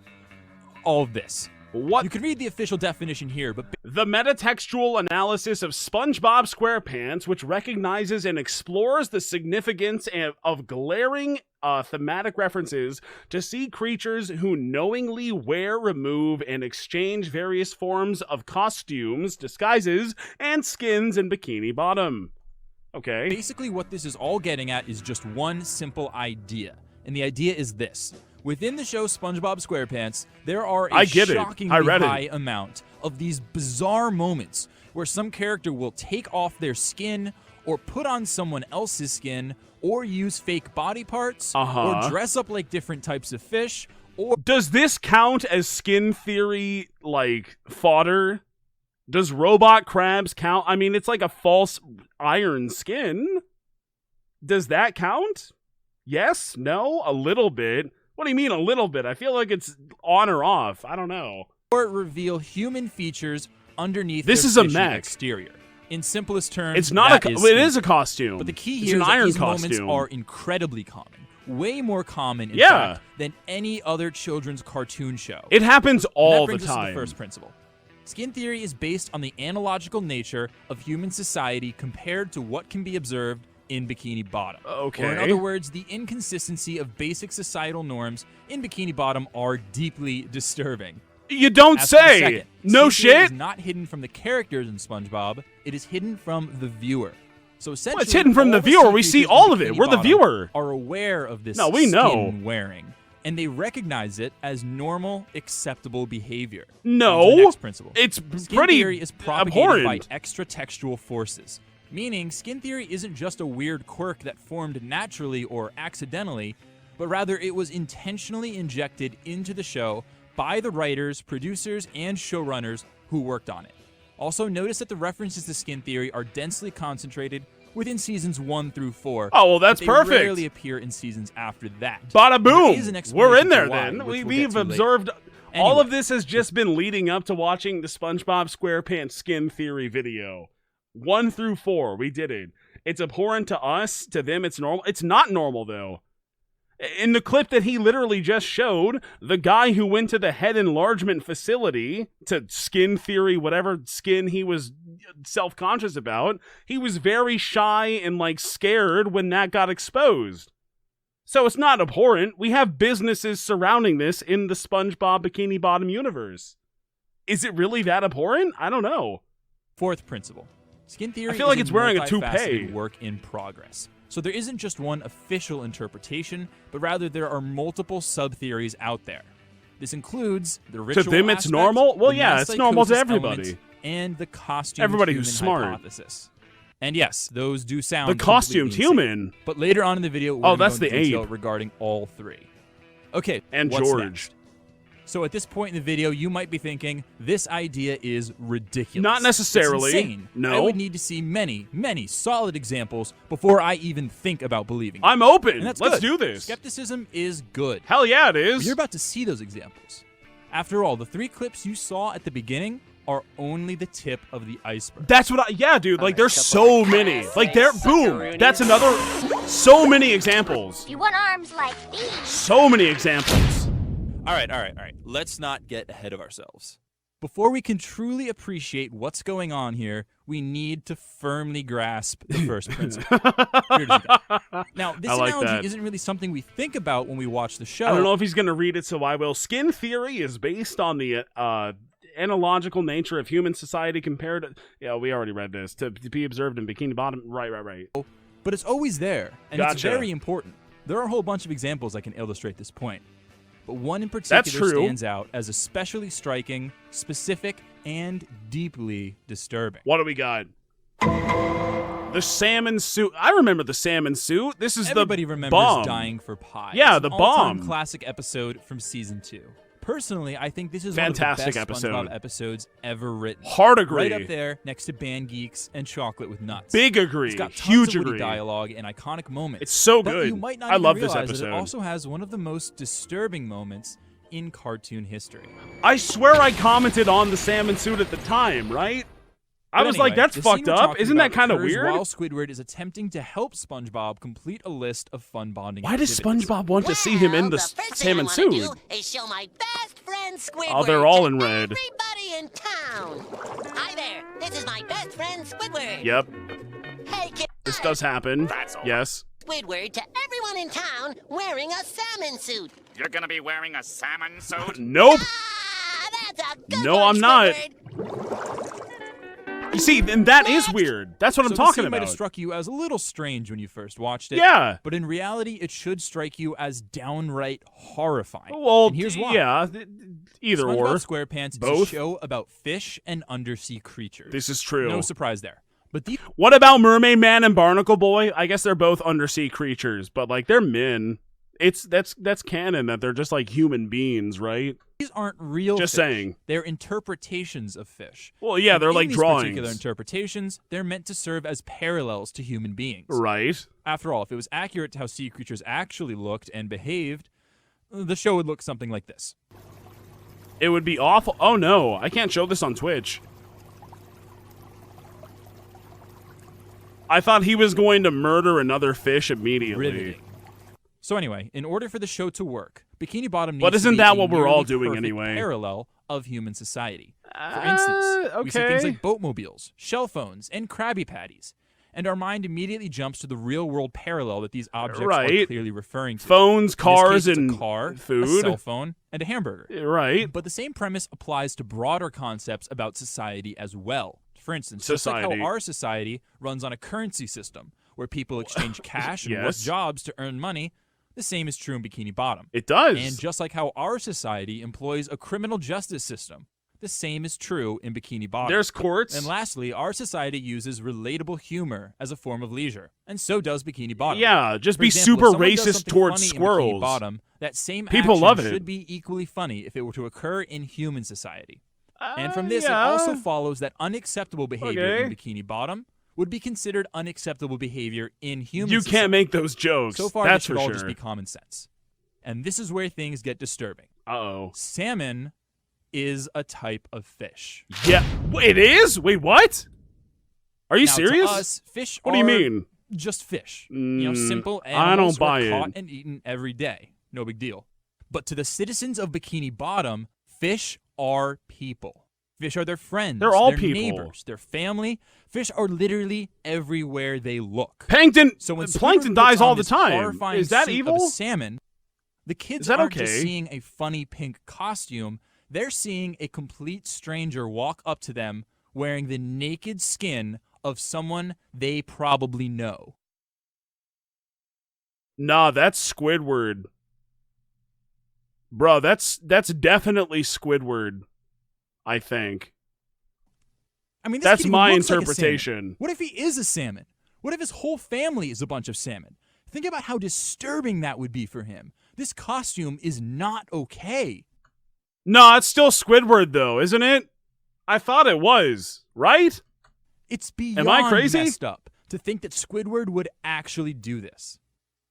all of this. What? You can read the official definition here, but The metatextual analysis of SpongeBob SquarePants, which recognizes and explores the significance of glaring thematic references to sea creatures who knowingly wear, remove, and exchange various forms of costumes, disguises, and skins in Bikini Bottom. Okay. basically what this is all getting at is just one simple idea. And the idea is this. Within the show SpongeBob SquarePants, there are a I get it. shockingly I read it. high amount of these bizarre moments where some character will take off their skin or put on someone else's skin or use fake body parts or dress up like different types of fish. Or Does this count as skin theory, like, fodder? Does robot crabs count? I mean, it's like a false iron skin. Does that count? Yes? No? A little bit? What do you mean a little bit? I feel like it's on or off. I don't know. Or reveal human features underneath This their is a fishy mech. exterior. In simplest terms, It's not that it is a costume. But the key It's here an is that iron these costume. moments are incredibly common. Way more common, in Yeah. fact, than any other children's cartoon show. It happens all And that the brings us to time. the first principle. Skin theory is based on the analogical nature of human society compared to what can be observed in Bikini Bottom. Okay. Or in other words, the inconsistency of basic societal norms in Bikini Bottom are deeply disturbing. You don't As for the say. second, No skin theory shit. is not hidden from the characters in SpongeBob. It is hidden from the viewer. So essentially, Well, it's hidden from all the sea viewer. We see creatures in all of it. Bikini We're the Bottom viewer. Are aware of this No, we skin know. wearing, and they recognize it as normal, acceptable behavior. No. On to the next principle. It's Skin pretty theory is propagated abhorrent. by extra-textual forces, meaning skin theory isn't just a weird quirk that formed naturally or accidentally, but rather it was intentionally injected into the show by the writers, producers, and showrunners who worked on it. Also, notice that the references to skin theory are densely concentrated within seasons 1 through 4. Oh, well, that's but perfect. They rarely appear in seasons after that. Bada There boom. is an We're explanation in there for why, then. which we'll get We've to later. observed all Anyway. of this has just been leading up to watching the SpongeBob SquarePants skin theory video. 1 through 4, we did it. It's abhorrent to us, to them it's normal. It's not normal though. In the clip that he literally just showed, the guy who went to the head enlargement facility to skin theory, whatever skin he was self-conscious about, he was very shy and like scared when that got exposed. So it's not abhorrent. We have businesses surrounding this in the SpongeBob Bikini Bottom universe. Is it really that abhorrent? I don't know. Fourth principle. Skin theory I feel like is it's wearing a multifaceted toupee. work in progress. So there isn't just one official interpretation, but rather there are multiple sub-theories out there. This includes the ritual To them it's aspect, normal? Well, the yeah, mass it's normal to psychosis everybody. element, and the costumed Everybody human who's smart. hypothesis. And yes, those do sound The costumed completely insane. human. But later on in the video, we're Oh, gonna go that's into the detail ape. regarding all three. Okay, And what's George. next? So at this point in the video, you might be thinking, this idea is ridiculous. Not necessarily. It's insane. No. I would need to see many, many solid examples before I even think about believing it. I'm open. And that's Let's good. do this. Skepticism is good. Hell yeah, it is. But you're about to see those examples. After all, the 3 clips you saw at the beginning are only the tip of the iceberg. That's what yeah, dude, like there's so many. Like there, boom. That's another, so many examples. You want arms like these? So many examples. All right. Let's not get ahead of ourselves. Before we can truly appreciate what's going on here, we need to firmly grasp the first principle. Here it is again. Now, this I like analogy that. isn't really something we think about when we watch the show. I don't know if he's gonna read it, so I will. Skin theory is based on the analogical nature of human society compared to, yeah, we already read this, to be observed in Bikini Bottom. Right. But it's always there, and it's Gotcha. very important. There are a whole bunch of examples that can illustrate this point. But one in particular That's true. stands out as especially striking, specific, and deeply disturbing. What do we got? The salmon suit. I remember the salmon suit. This is Everybody the remembers bomb. Dying for Pie. Yeah, It's the an all-time bomb. classic episode from season 2. Personally, I think this is Fantastic one of the best episode. SpongeBob episodes ever written. Hard agree. Right up there, next to Band Geeks and Chocolate with Nuts. Big agree. It's got tons Huge of witty agree. dialogue and iconic moments. It's so But good. you might not I even love this realize that episode. it also has one of the most disturbing moments in cartoon history. I swear I commented on the salmon suit at the time, right? I But was anyway, like, that's the scene fucked we're up. talking Isn't that about kind of occurs weird? While Squidward is attempting to help SpongeBob complete a list of fun bonding Why does activities. SpongeBob want to see him in the salmon suit? Do is show my best friend Squidward. Oh, they're all in red. Everybody in town. Hi there. This is my best friend Squidward. Yep. Hey, kid. This does happen. Yes. Squidward to everyone in town wearing a salmon suit. You're gonna be wearing a salmon suit? Nope. That's a good No, one, I'm not. Squidward. You see, and that is weird. That's what I'm So talking the scene about. might have struck you as a little strange when you first watched it. Yeah. But in reality, it should strike you as downright horrifying. Well, and here's why. yeah, either SpongeBob or. SquarePants is a Both. show about fish and undersea creatures. This is true. No surprise there. But these What about Mermaid Man and Barnacle Boy? I guess they're both undersea creatures, but like they're men. that's canon that they're just like human beings, right? These aren't real Just fish. saying. They're interpretations of fish. Well, yeah, they're And like in these drawings. particular interpretations, they're meant to serve as parallels to human beings. Right. After all, if it was accurate to how sea creatures actually looked and behaved, the show would look something like this. It would be awful. Oh no, I can't show this on Twitch. I thought he was going to murder another fish immediately. Riveting. So anyway, in order for the show to work, Bikini Bottom needs But to isn't be that a what we're all nearly doing perfect anyway? parallel of human society. For instance, we see things like boatmobiles, shell phones, and Krabby Patties. And our mind immediately jumps to the real-world parallel that these objects are clearly referring to. Phones, cars, in this case, and it's a car, food. a cell phone, and a hamburger. Right. But the same premise applies to broader concepts about society as well. For instance, just like Society. how our society runs on a currency system where people exchange cash and work Yes. jobs to earn money, the same is true in Bikini Bottom. It does. And just like how our society employs a criminal justice system, the same is true in Bikini Bottom. There's courts. And lastly, our society uses relatable humor as a form of leisure, and so does Bikini Bottom. Yeah, just For be example, super if someone does racist something towards funny in squirrels. Bikini Bottom, that same People action love it. should be equally funny if it were to occur in human society. And from this, yeah. it also follows that unacceptable behavior in Okay. Bikini Bottom would be considered unacceptable behavior in human You society. can't make those jokes. So far, That's this should for all sure. just be common sense. And this is where things get disturbing. Uh-oh. Salmon is a type of fish. Yeah. It is? Wait, what? Are you Now, serious? To us, fish What do you are mean? just fish. Simple I animals don't buy who are it. caught and eaten every day. No big deal. But to the citizens of Bikini Bottom, fish are people. Fish are their friends. They're all their people. neighbors, their family. Fish are literally everywhere they look. Plankton So when plankton Squidward dies puts all on the this time. horrifying Is that suit of evil? salmon, the kids Is that aren't just okay? seeing a funny pink costume. They're seeing a complete stranger walk up to them wearing the naked skin of someone they probably know. Nah, that's Squidward. Bro, that's definitely Squidward, I think. I mean, this That's kid even my looks like a interpretation. salmon. What if he is a salmon? What if his whole family is a bunch of salmon? Think about how disturbing that would be for him. This costume is not okay. No, it's still Squidward, though, isn't it? I thought it was, right? It's beyond Am I crazy? messed up to think that Squidward would actually do this.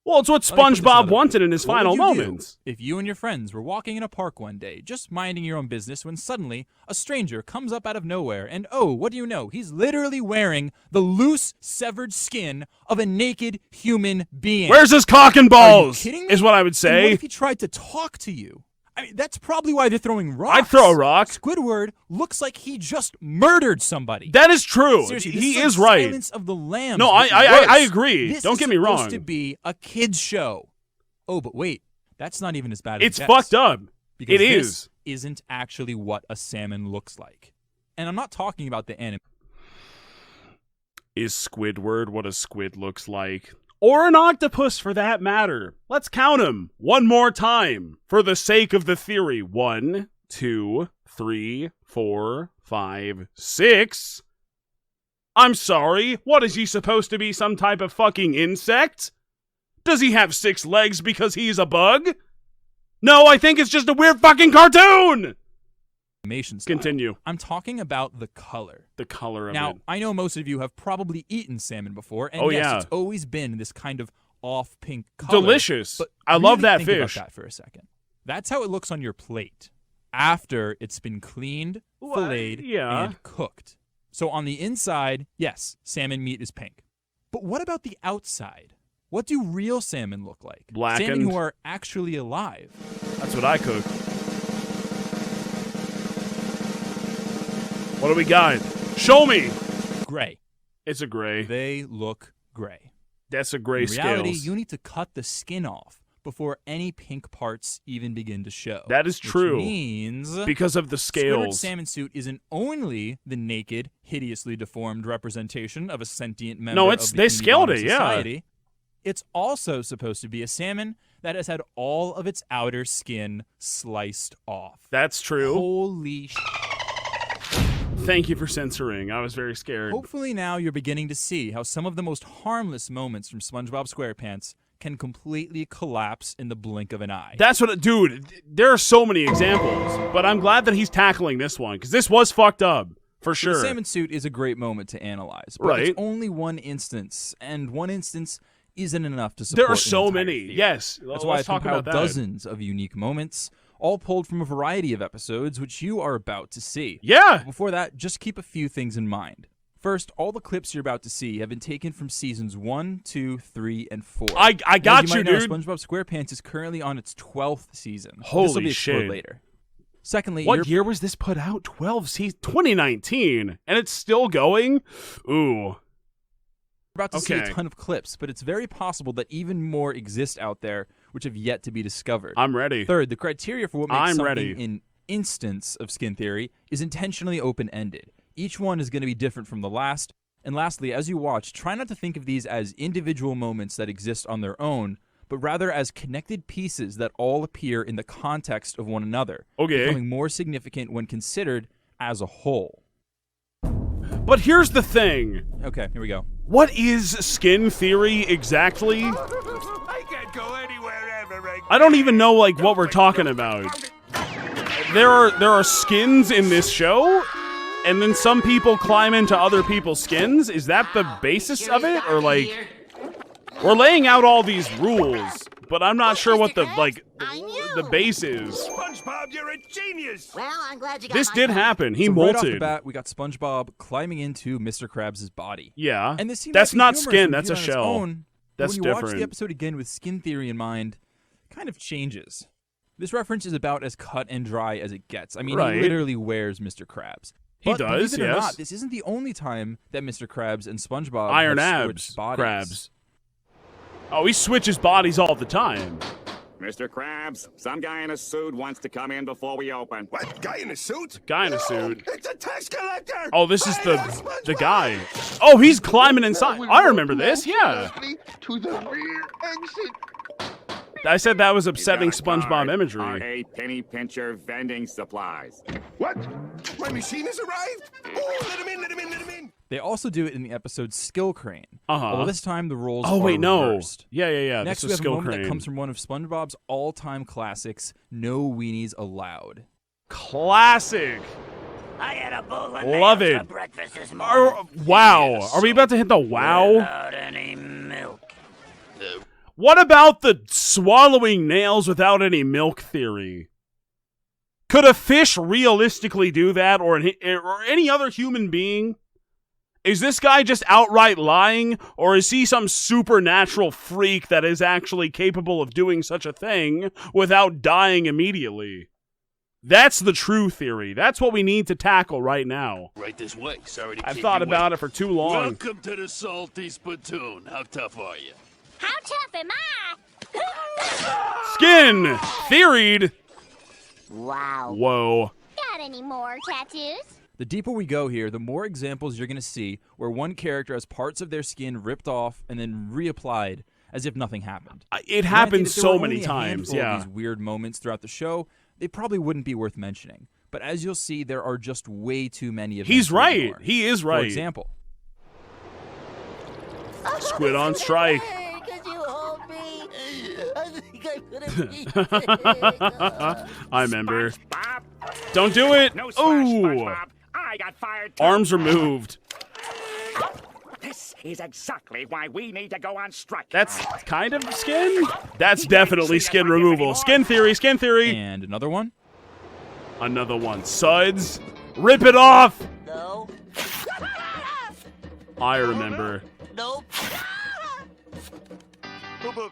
Well, it's what Let me put this SpongeBob another way. wanted in his What final would you do moments. if you and your friends were walking in a park one day, just minding your own business, when suddenly a stranger comes up out of nowhere and, oh, what do you know? He's literally wearing the loose, severed skin of a naked human being. Where's his cock and Are you balls? kidding me? Is what I would And say. what if he tried to talk to you? I mean, that's probably why they're throwing rocks. I'd throw a rock. Squidward looks like he just murdered somebody. That is true. Seriously, He this is like right. Silence of the Lambs. No, but I worse. agree. This Don't is get me wrong. supposed to be a kids show. Oh, but wait, that's not even as bad as It's it gets. fucked up. Because It this is. isn't actually what a salmon looks like. And I'm not talking about the anime. Is Squidward what a squid looks like? Or an octopus, for that matter. Let's count them one more time, for the sake of the theory. 1, 2, 3, 4, 5, 6. I'm sorry, what is he supposed to be, some type of fucking insect? Does he have 6 legs because he's a bug? No, I think it's just a weird fucking cartoon! Animation style. Continue. I'm talking about the color. The color of Now, it. I know most of you have probably eaten salmon before, and Oh, yes, yeah. it's always been this kind of off pink color. Delicious. But I love really that think fish. About that for a second. That's how it looks on your plate after it's been cleaned, filleted, yeah. and cooked. So on the inside, yes, salmon meat is pink. But what about the outside? What do real salmon look like? Blackened. Salmon who are actually alive. That's what I cook. What do we got? Show me! Gray. It's a gray. They look gray. That's a gray In reality, scales. you need to cut the skin off before any pink parts even begin to show. That is true. Which means Because of the Squidward's scales. salmon suit isn't only the naked, hideously deformed representation of a sentient member No, it's of they Bikini scaled Bottom it, yeah. society. It's also supposed to be a salmon that has had all of its outer skin sliced off. That's true. Holy Thank you for censoring. I was very scared. Hopefully now you're beginning to see how some of the most harmless moments from SpongeBob SquarePants can completely collapse in the blink of an eye. That's what, dude, there are so many examples, but I'm glad that he's tackling this one, because this was fucked up, for sure. The salmon suit is a great moment to analyze, but right. it's only one instance, and one instance isn't enough to support There are so many, theory. yes. That's why I compiled dozens of unique moments, all pulled from a variety of episodes, which you are about to see. Yeah! But before that, just keep a few things in mind. First, all the clips you're about to see have been taken from seasons 1, 2, 3, and 4. I got you, you, might dude. know, SpongeBob SquarePants is currently on its 12th season. Holy this will be explored shit. later. Secondly, what year was this put out? 12 seasons? 2019, and it's still going? Ooh. We're about to see a ton of clips, but it's very possible that even more exist out there which have yet to be discovered. I'm ready. Third, the criteria for what makes something an instance of skin theory is intentionally open-ended. Each one is going to be different from the last. And lastly, as you watch, try not to think of these as individual moments that exist on their own, but rather as connected pieces that all appear in the context of one another, becoming more significant when considered as a whole. But here's the thing. Okay, here we go. What is skin theory exactly? I can't go anywhere ever again. I don't even know like what we're talking about. There are skins in this show, and then some people climb into other people's skins. Is that the basis of it, or like we're laying out all these rules, but I'm not sure what the base is. SpongeBob, you're a genius. Well, I'm glad you got This did happen. He so molted. Right off the bat, we got SpongeBob climbing into Mr. Krabs' body. Yeah, and this that's not humorous skin. when That's a viewed on its shell. own, That's but when you different. watch the episode again with skin theory in mind, it kind of changes. This reference is about as cut and dry as it gets. I mean, Right. he literally wears Mr. Krabs. He But does, believe it or yes. not, this isn't the only time that Mr. Krabs and SpongeBob Iron have abs, switched bodies. Krabs. Oh, he switches bodies all the time. Mr. Krabs, some guy in a suit wants to come in before we open. What? Guy in a suit? Guy in a suit. It's a tax collector! Oh, this is the guy. Oh, he's climbing inside. I remember this. Yeah. To the rear exit. I said that was upsetting SpongeBob imagery. R.A. Penny Pincher Vending Supplies. What? My machine has arrived? Oh, let him in, let him in, let him in. They also do it in the episode Skill Crane. Uh-huh. Although this time the roles Oh, are wait, no. reversed. Yeah. Next, This we is have a Skill moment Crane. that comes from one of SpongeBob's all-time classics, No Weenies Allowed. Classic. I had a bowl of Love nails it. for breakfast this morning. Wow. Are we about to hit the wow? Without any milk. What about the swallowing nails without any milk theory? Could a fish realistically do that, or any other human being? Is this guy just outright lying, or is he some supernatural freak that is actually capable of doing such a thing without dying immediately? That's the true theory. That's what we need to tackle right now. Right this way. Sorry to I've keep thought you about waiting. it for too long. Welcome to the Salty Spittoon. How tough are you? How tough am I? Skin theoried. Wow. Whoa. Got any more tattoos? The deeper we go here, the more examples you're going to see where one character has parts of their skin ripped off and then reapplied as if nothing happened. It Granted, happens if there so were many only a times, handful yeah. of these weird moments throughout the show, they probably wouldn't be worth mentioning. But as you'll see, there are just way too many of them. He's to right. ignore. He is right. For example, Squid on strike. Could you hold me? I think I'm gonna be I remember. Don't do it. No splash, Ooh. SpongeBob. I got fired too. Arms removed. This is exactly why we need to go on strike. That's kind of skin? That's definitely skin removal. Skin theory, skin theory. And another one? Another one. Suds. Rip it off. No. I remember. Nope.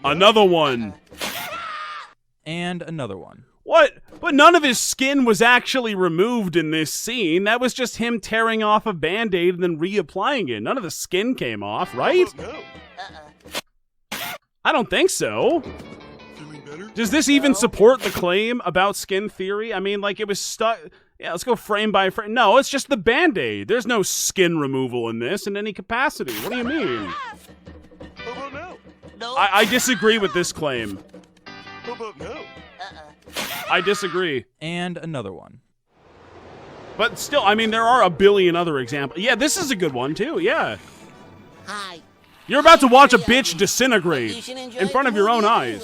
Another one. And another one. What? But none of his skin was actually removed in this scene. That was just him tearing off a Band-Aid and then reapplying it. None of the skin came off, right? I don't think so. Does this even support the claim about skin theory? I mean, like, it was stuck... Yeah, let's go frame by frame. No, it's just the Band-Aid. There's no skin removal in this in any capacity. What do you mean? No. I disagree with this claim. I disagree. And another one. But still, I mean, there are a billion other examples. Yeah, this is a good one, too. Yeah. Hi. You're about to watch a bitch disintegrate in front of your own eyes.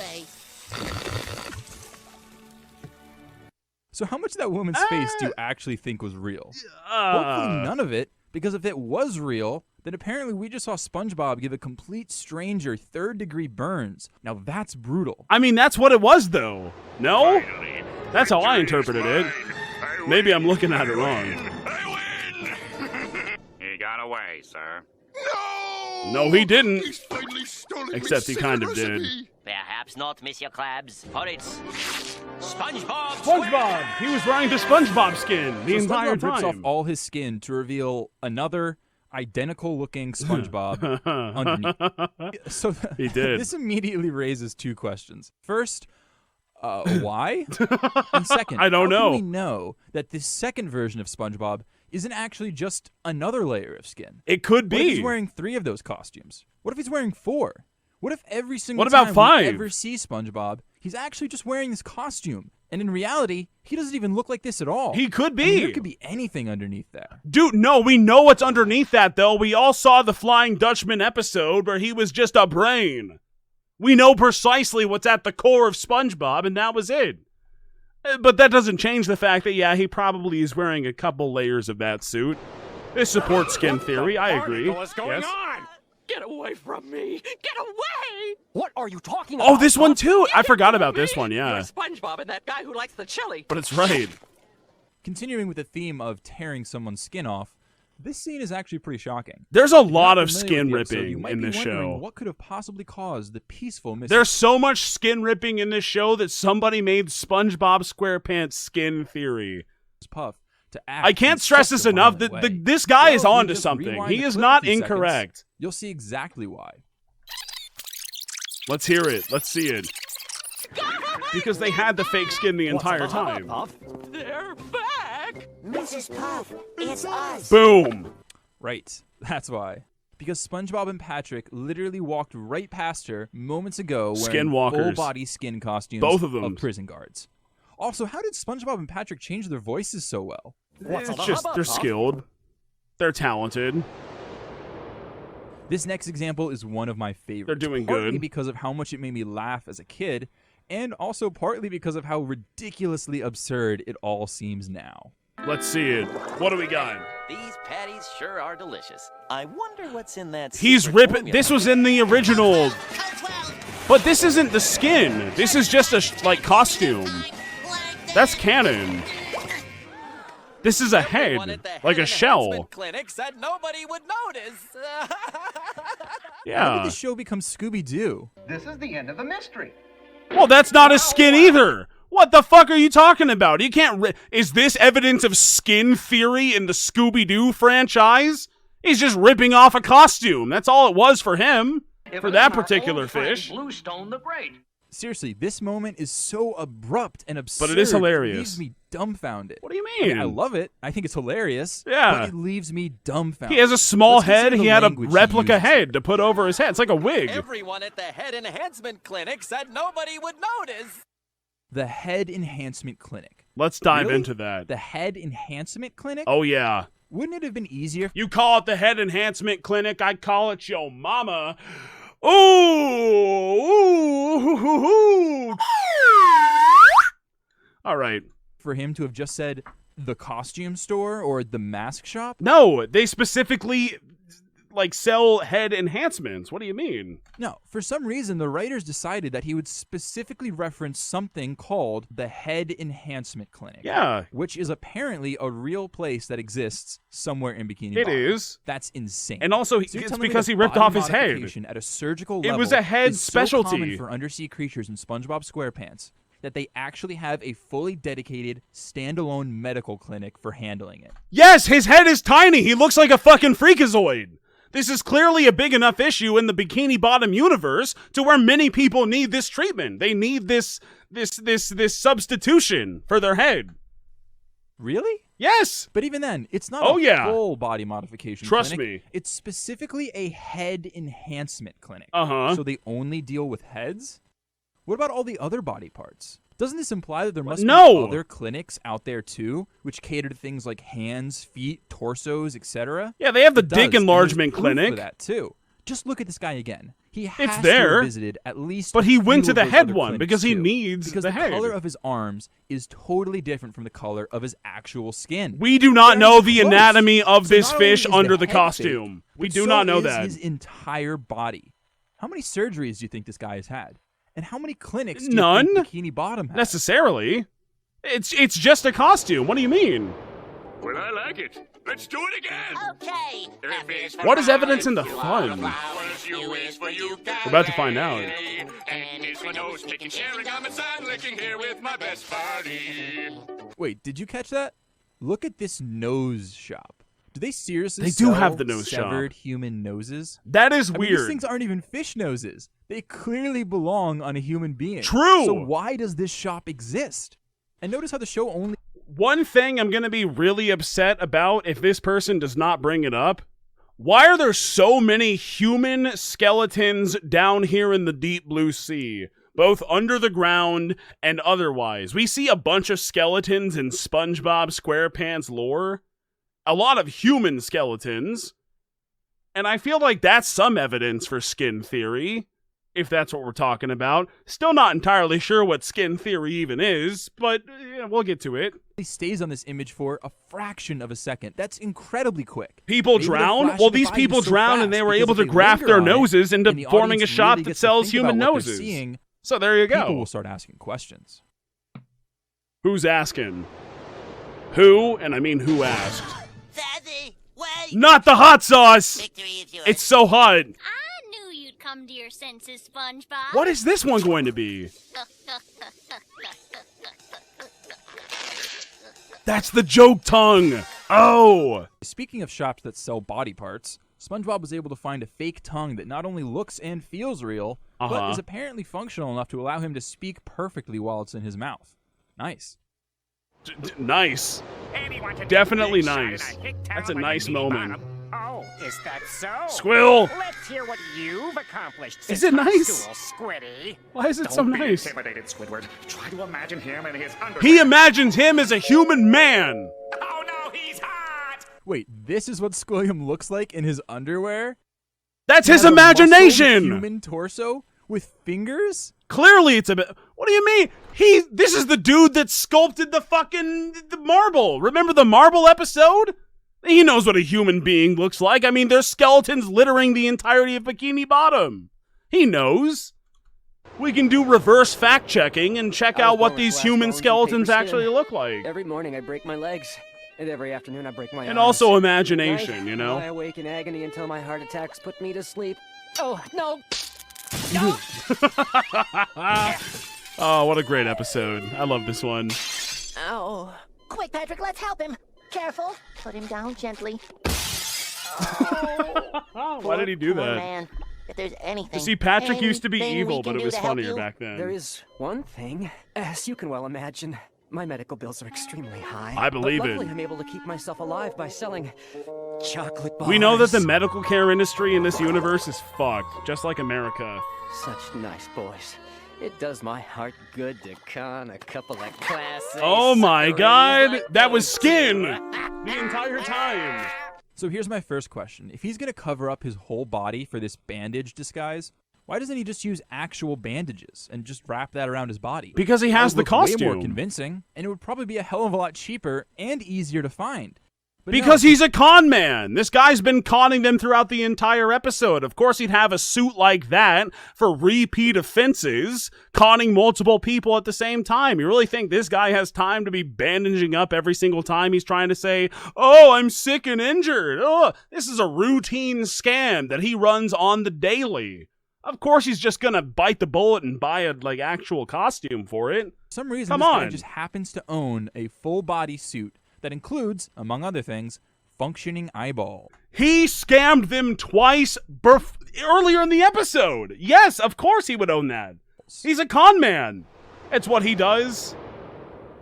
So how much of that woman's face do you actually think was real? Hopefully none of it, because if it was real, then apparently we just saw SpongeBob give a complete stranger third-degree burns. Now that's brutal. I mean, that's what it was, though. No? That's how I interpreted it. Maybe I'm looking at it wrong. He got away, sir. No, he didn't. He's finally stolen Except he kind of did. Perhaps not, Monsieur Krabs, for it's SpongeBob SpongeBob! He was wearing the SpongeBob skin the entire SpongeBob rips time. off all his skin to reveal another identical-looking SpongeBob underneath. So He did. This immediately raises two questions. First, why? And second, I don't know. How can we know that this second version of SpongeBob isn't actually just another layer of skin? It could be. What if he's wearing 3 of those costumes? What if he's wearing 4? What if every single What about time 5? we ever see SpongeBob, he's actually just wearing this costume, and in reality, he doesn't even look like this at all? He could be. I mean, there could be anything underneath there. Dude, no, we know what's underneath that, though. We all saw the Flying Dutchman episode where he was just a brain. We know precisely what's at the core of SpongeBob, and that was it. But that doesn't change the fact that, yeah, he probably is wearing a couple layers of that suit. This supports skin theory, I agree. What's going Yes. on? Get away from me! Get away! What are you talking about? Oh, this one too! I forgot about this one, yeah. You're SpongeBob and that guy who likes the chili. But it's right. Continuing with the theme of tearing someone's skin off, this scene is actually pretty shocking. There's a If you're lot not of familiar skin with the episode, you ripping might in be this wondering show. What could have possibly caused the peaceful mystery? There's so much skin ripping in this show that somebody made SpongeBob SquarePants skin theory. Puff to act I can't in stress such this a enough. violent way. This guy is Well, if onto you just something. rewind He the is clip not a few seconds, incorrect. You'll see exactly why. Let's hear it. Let's see it. Because they had the fake skin the entire time. They're back! Mrs. Puff, it's us. Boom. Right. That's why. Because SpongeBob and Patrick literally walked right past her moments ago wearing Skinwalkers. full-body skin costumes Both of them. prison guards. Also, how did SpongeBob and Patrick change their voices so well? It's just, they're skilled. They're talented. This next example is one of my favorites. They're doing partly good. because of how much it made me laugh as a kid, and also partly because of how ridiculously absurd it all seems now. Let's see it. What do we got? These patties sure are delicious. I wonder what's in that He's secret ripping. formula. This was in the original. But this isn't the skin. This is just a costume. That's canon. This is a Everyone head, at the like a head shell. enhancement clinic said nobody would notice. How Yeah. did the show become Scooby-Doo? This is the end of the mystery. Well, that's not his skin either. What the fuck are you talking about? You can't. Is this evidence of skin theory in the Scooby-Doo franchise? He's just ripping off a costume. That's all it was for him. For that particular fish. Bluestone the Great. Seriously, this moment is so abrupt and absurd. But it is hilarious. It leaves me dumbfounded. What do you I mean? I love it. I think it's hilarious. Yeah. But it leaves me dumbfounded. He has a small Let's consider head. the He had a language he replica uses. head to put over his head. It's like a wig. Everyone at the head enhancement clinic said nobody would notice. The Head Enhancement Clinic. Let's dive Really? into that. The Head Enhancement Clinic? Oh, yeah. Wouldn't it have been easier? You call it the head enhancement clinic. I call it your mama. Ooh. All right. For him to have just said the costume store or the mask shop? No, they specifically sell head enhancements. What do you mean? No, for some reason the writers decided that he would specifically reference something called the Head Enhancement Clinic. Yeah. Which is apparently a real place that exists somewhere in Bikini It Bottom. is. That's insane. And also, So you're it's telling me because that he ripped body off his head. modification at a surgical It level was a head is specialty. so common for undersea creatures in SpongeBob SquarePants that they actually have a fully dedicated, standalone medical clinic for handling it. Yes, his head is tiny. He looks like a fucking freakazoid. This is clearly a big enough issue in the Bikini Bottom universe to where many people need this treatment. They need this substitution for their head. Really? Yes. But even then, it's not Oh, a yeah. full body modification Trust clinic. me. It's specifically a head enhancement clinic. Uh-huh. So they only deal with heads? What about all the other body parts? Doesn't this imply that there must be other clinics out there too, which cater to things like hands, feet, torsos, etc.? Yeah, they have the dick enlargement clinic for that too. Just look at this guy again. He has it's there. to have visited at least. But he went to the head one clinics because he too, needs because the head. color of his arms is totally different from the color of his actual skin. We do not know the anatomy of this not only fish is under the the head costume. fake, We but do so not know is that. His entire body. How many surgeries do you think this guy has had? And how many clinics do you None think Bikini Bottom has? necessarily. It's just a costume. What do you mean? Well, I like it. Let's do it again. Okay. What is evidence in the fun? We're about to find out. And it's my nose kicking, sharing, I'm inside licking here with my best buddy. Wait, did you catch that? Look at this nose shop. Do they seriously They do sell have the nose shop. severed human noses? That is I mean, weird. these things aren't even fish noses. They clearly belong on a human being. True. So why does this shop exist? And notice how the show only... One thing I'm going to be really upset about if this person does not bring it up, why are there so many human skeletons down here in the deep blue sea, both under the ground and otherwise? We see a bunch of skeletons in SpongeBob SquarePants lore, a lot of human skeletons, and I feel like that's some evidence for skin theory, if that's what we're talking about. Still not entirely sure what skin theory even is, but we'll get to it. He stays on this image for a fraction of a second. That's incredibly quick. People Maybe they're drown? flashing Well, the these body people so drown fast and they were because able if to they graft linger their on it, noses into and the forming a audience shot really that gets to sells think human about what they're noses. seeing, So there you go. People will start asking questions. Who's asking? Who? And I mean who asked? Sassy, wait. Not the hot sauce! Victory is yours. It's so hot. I knew you'd come to your senses, SpongeBob. What is this one going to be? That's the joke tongue. Oh. Speaking of shops that sell body parts, SpongeBob was able to find a fake tongue that not only looks and feels real, but is apparently functional enough to allow him to speak perfectly while it's in his mouth. Nice. Nice. Anyone can Definitely take a big nice. shot at a hick town That's a like nice Bikini moment. Bottom. Oh, is that so? Squill. Let's hear what you've accomplished Is since it high nice? school, Squiddy. Why is it so Don't be nice? intimidated, Squidward. Try to imagine him in his underwear. He imagines him as a human man. Oh no, he's hot! Wait, this is what Squilliam looks like in his underwear? That's He his has a muscled imagination. human torso with fingers? Clearly it's a bit. What do you mean? This is the dude that sculpted the marble. Remember the marble episode? He knows what a human being looks like. I mean, there's skeletons littering the entirety of Bikini Bottom. He knows. We can do reverse fact-checking and check out what these human skeletons actually look like. Every morning I break my legs, and every afternoon I break my And arms. also imagination, At you night, know? I awake in agony until my heart attacks put me to sleep. Oh, no! Oh, what a great episode. I love this one. Ow. Quick, Patrick, let's help him. Careful. Put him down gently. Why did he do Poor that? man. If there's anything. You see, Patrick used to be anything evil, we but can it do was to help funnier you? back then. There is one thing. As you can well imagine, my medical bills are extremely high. I believe but it. luckily I'm able to keep myself alive by selling chocolate bars. We know that the medical care industry in this universe is fucked, just like America. Such nice boys. It does my heart good to con a couple of classes. Oh my god, that was skin the entire time. So here's my first question. If he's going to cover up his whole body for this bandage disguise, why doesn't he just use actual bandages and just wrap that around his body? Because he has That would the look way costume. more convincing, and it would probably be a hell of a lot cheaper and easier to find. But Because no, he's a con man. This guy's been conning them throughout the entire episode. Of course, he'd have a suit like that for repeat offenses, conning multiple people at the same time. You really think this guy has time to be bandaging up every single time he's trying to say, oh, I'm sick and injured. Oh, this is a routine scam that he runs on the daily. Of course, he's just gonna bite the bullet and buy a actual costume for it. For some reason, Come this guy on. just happens to own a full body suit that includes, among other things, functioning eyeball. He scammed them twice earlier in the episode. Yes, of course he would own that. He's a con man. It's what he does.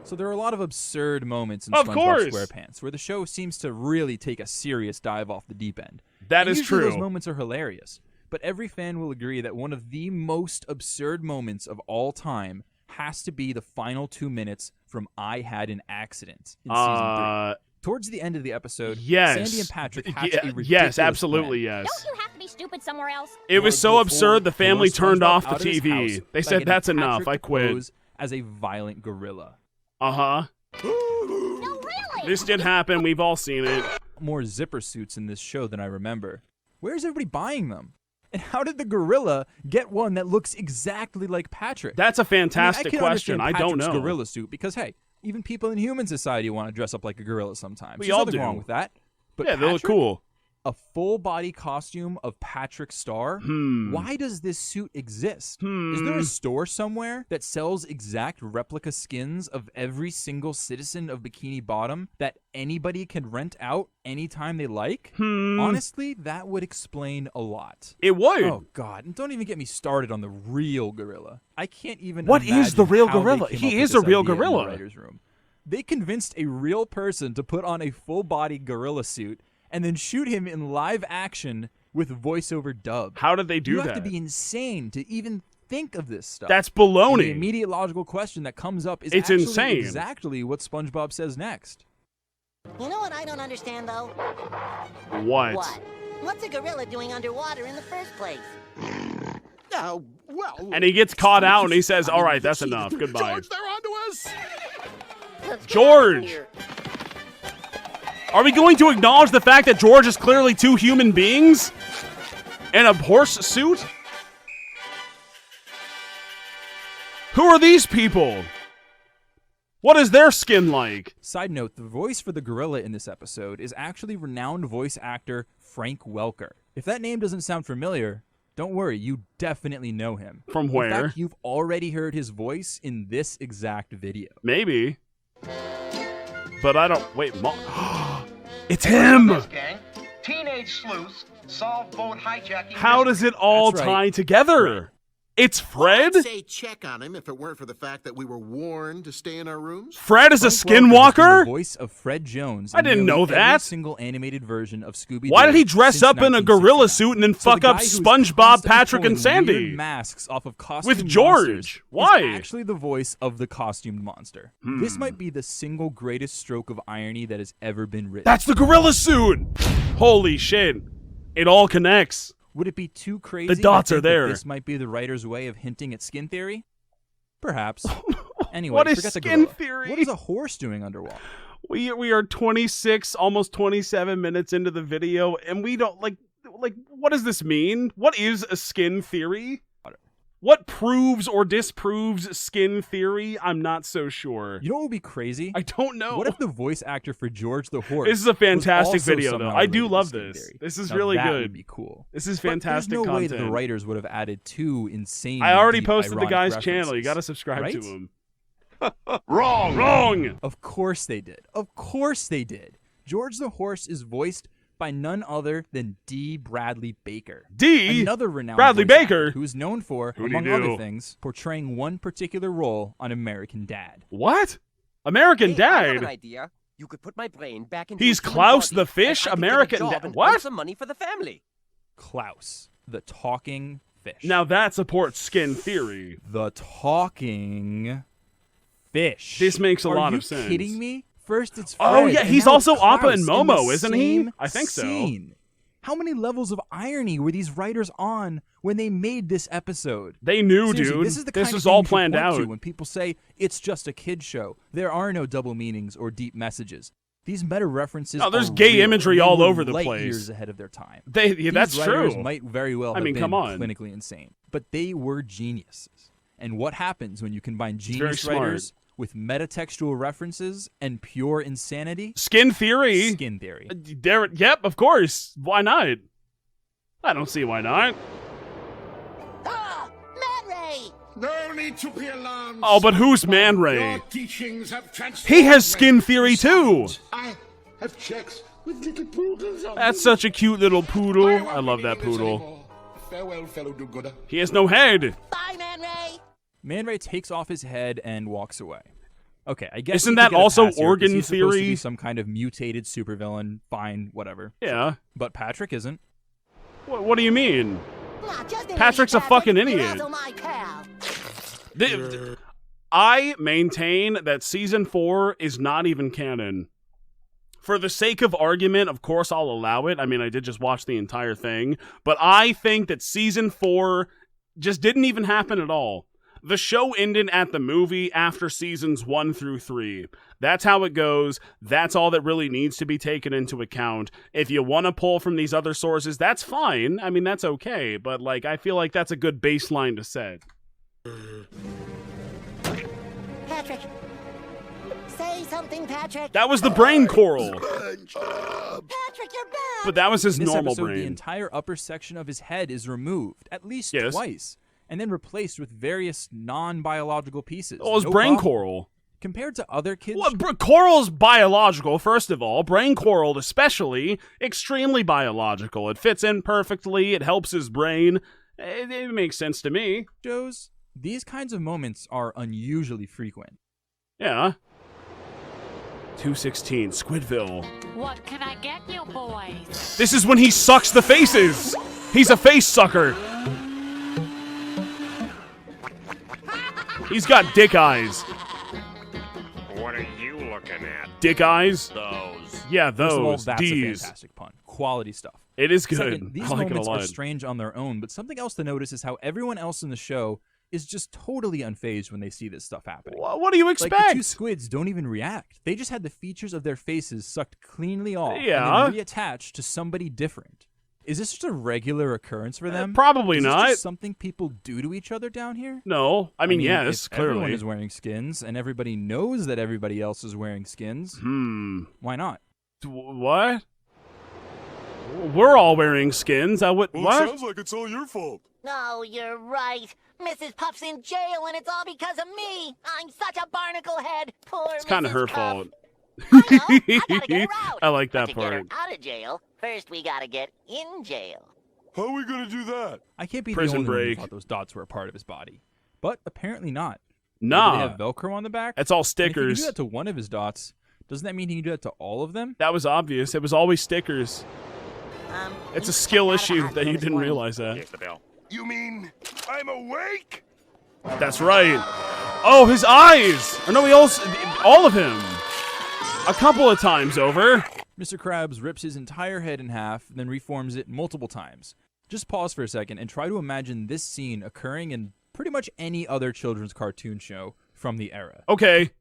So there are a lot of absurd moments in Of SpongeBob course. SquarePants where the show seems to really take a serious dive off the deep end. That And is usually true. Those moments are hilarious, but every fan will agree that one of the most absurd moments of all time has to be the final 2 minutes from I Had an Accident in season 3. Towards the end of the episode, Sandy and Patrick hatch a ridiculous yes, absolutely, plan. yes. Don't you have to be stupid somewhere else? It was so absurd, the family turned off the Out of his TV. house They by said, getting that's enough, Patrick I to quit. pose as a violent gorilla. Uh-huh. No, really? This did happen, we've all seen it. More zipper suits in this show than I remember. Where's everybody buying them? And how did the gorilla get one that looks exactly like Patrick? That's a fantastic I question. I don't know. Gorilla suit because, hey, even people in human society want to dress up like a gorilla sometimes. We There's all nothing do. wrong with that. But Yeah, they look Patrick, cool. A full body costume of Patrick Star? Why does this suit exist? Is there a store somewhere that sells exact replica skins of every single citizen of Bikini Bottom that anybody can rent out anytime they like? Honestly, that would explain a lot. It would. Oh, God. And don't even get me started on the real gorilla. I can't even What is imagine the real how they gorilla? came He up with is a this real idea in the gorilla. writer's room. They convinced a real person to put on a full-body gorilla suit and then shoot him in live action with voiceover dub. How did they do that? You that? have to be insane to even think of this stuff. That's baloney. And the immediate logical question that comes up is It's actually insane. exactly what SpongeBob says next. You know what I don't understand, though? What? What's a gorilla doing underwater in the first place? Oh, well. And he gets caught out and he says, all right, that's enough. Goodbye. George, they're onto us. George! Are we going to acknowledge the fact that George is clearly two human beings? In a horse suit? Who are these people? What is their skin like? Side note, the voice for the gorilla in this episode is actually renowned voice actor Frank Welker. If that name doesn't sound familiar, don't worry, you definitely know him. From where? In fact, you've already heard his voice in this exact video. Maybe. But I don't... Wait, it's him! This gang, teenage sleuths, solve boat hijacking. How does it all That's tie right. together? It's Fred? I'd say check on him if it weren't for the fact that we were warned to stay in our rooms. Fred is a Frank Welker has been skinwalker? the voice of Fred Jones. I in didn't nearly know every that. single animated version of Scooby-Doo. Why did he dress since up in a gorilla 1969. suit and then So the fuck up guy who's SpongeBob, constantly Patrick, and pulling weird Sandy? masks off of costume With George. monsters Why? is actually the voice of the costumed monster. This might be the single greatest stroke of irony that has ever been written. That's the gorilla suit! Holy shit. It all connects. Would it be too crazy? The dots to are think that there. This might be the writer's way of hinting at skin theory? Perhaps. Anyway, What is forget the skin gorilla. theory? What is a horse doing underwater? We are 26, almost 27 minutes into the video, and we don't, like, what does this mean? What is a skin theory? What proves or disproves skin theory? I'm not so sure. You know what would be crazy? I don't know. What if the voice actor for George the Horse? This is a fantastic was also video, though. somehow I do related to love skin this. theory? This is Now really that good. would be cool. This is But fantastic there's no way that content. the writers would have added two insane. I already deep, posted the ironic guy's channel. You references. gotta subscribe Right? to him. Wrong. Of course they did. Of course they did. George the Horse is voiced by none other than D. Bradley Baker. Another renowned Bradley voice Baker? actor who is known for, Who'd he among do? other things, portraying one particular role on American Dad. What? American Hey, I have Dad? an idea. You could put my brain back into He's a human Klaus body, the fish? and I could American get a job Dad? and What? earn some money for the family. Klaus, the talking fish. Now that supports skin theory. The talking fish. This makes a Are lot you of sense. kidding me? First it's Fred, Oh, yeah, and he's now also it's Appa Klaus and in the Momo, isn't he? same I think so. scene. How many levels of irony were these writers on when they made this episode? They knew, Seriously, dude. This is the This kind was of thing all you should planned point to out. when people say it's just a kid's show. There are no double meanings or deep messages. These meta references. No, there's are gay real, imagery and they all were over the light place. Years ahead of their time. That's These writers true. might very well I have mean, been come on. clinically insane, but they were geniuses. And what happens when you combine very genius smart. writers with metatextual references and pure insanity? Skin theory. Skin theory. Yep, of course. Why not? I don't see why not. Man Ray! No need to be alarmed. Oh, but who's Man Ray? Your teachings have transformed He has me. skin theory too. I have checks with little poodles on That's them. such a cute little poodle. won't I love be that needing this poodle. anymore. Farewell, fellow do-gooder. He has no head. Bye, Man Ray! Man Ray takes off his head and walks away. Okay, I guess Isn't we could that get a also pass here 'cause organ he's supposed to be theory? some kind of mutated supervillain. Fine, whatever. Yeah. But Patrick isn't. What do you mean? Nah, just an Patrick's a idiot, fucking Patrick. You're idiot. also my pal. I maintain that season 4 is not even canon. For the sake of argument, of course I'll allow it. I mean, I did just watch the entire thing. But I think that season 4 just didn't even happen at all. The show ended at the movie after seasons 1 through 3. That's how it goes. That's all that really needs to be taken into account. If you want to pull from these other sources, that's fine. I mean, that's okay. But, like, I feel like that's a good baseline to set. Patrick. Say something, Patrick. That was the brain coral. Patrick, you're back. But that was his In this normal episode, brain. The entire upper section of his head is removed, at least Yes. twice, and then replaced with various non-biological pieces. Oh, it was No brain problem. coral. Compared to other kids... Well, coral's biological, first of all. Brain coral, especially, extremely biological. It fits in perfectly. It helps his brain. It makes sense to me. Shows, these kinds of moments are unusually frequent. Yeah. 216, Squidville. What can I get you boys? This is when he sucks the faces. He's a face sucker. He's got dick eyes. What are you looking at? Dick eyes? Those. Yeah, First of all, those. that's D's. a fantastic pun. Quality stuff. It is good. Second, these I like it a moments are lot. strange on their own, but something else to notice is how everyone else in the show is just totally unfazed when they see this stuff happening. What do you expect? Like, the two squids don't even react. They just had the features of their faces sucked cleanly off and Yeah. then reattached to somebody different. Is this just a regular occurrence for them? Probably is not. This just something people do to each other down here? No. I mean, yes, if clearly. everyone is wearing skins, and everybody knows that everybody else is wearing skins, why not? What? We're all wearing skins. I would. Well, What? it sounds like it's all your fault. No, you're right. Mrs. Puff's in jail, and it's all because of me. I'm such a barnacle head. Poor It's kind of Mrs. her Puff. fault. I gotta get her out. I like But that to get her part. out of jail, first we gotta get in jail. How are we gonna do that? I can't be Prison the only one break. who thought those dots were a part of his body. But apparently not. Nah. Maybe they have Velcro on the back? It's all And if he stickers. can do that to one of his dots, doesn't that mean he can do that to all of them? That was obvious. It was always stickers. It's a skill issue that you didn't realize that. Here's the bill. You mean I'm awake? That's right. Oh, his eyes! Or no, he also... All of him. A couple of times over. Mr. Krabs rips his entire head in half, then reforms it multiple times. Just pause for a second and try to imagine this scene occurring in pretty much any other children's cartoon show from the era. Okay.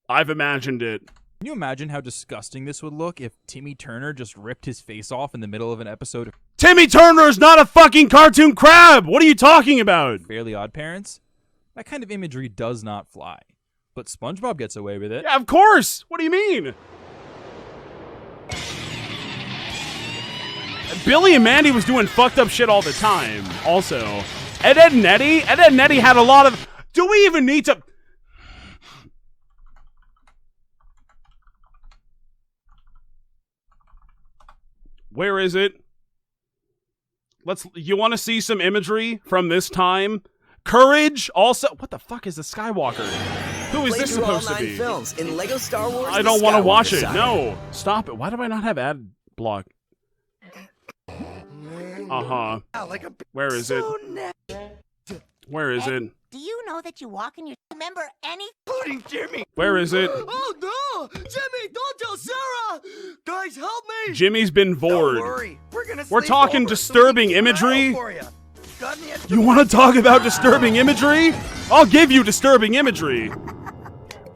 I've imagined it. Can you imagine how disgusting this would look if Timmy Turner just ripped his face off in the middle of an episode of Timmy Turner is not a fucking cartoon crab! What are you talking about? Fairly Odd Parents? That kind of imagery does not fly. But SpongeBob gets away with it. Yeah, of course! What do you mean? Billy and Mandy was doing fucked up shit all the time, also. Ed, Ed and Eddie had a lot of... Do we even need to... Where is it? You want to see some imagery from this time? Courage, also... What the fuck is the Skywalker? Who is Play this through all supposed to 9 be? films in Lego Star Wars. I The don't want to watch Skywalker it. Saga. No. Stop it. Why do I not have ad block? Uh-huh. Where is it? Where is it? Do you know that you walk in your... Remember any... Pudding Jimmy! Where is it? Oh no! Jimmy, don't tell Sarah! Guys, help me! Jimmy's been bored. worry, we're We're talking disturbing imagery. for you. Got any extra You want to talk about disturbing imagery? I'll give you disturbing imagery.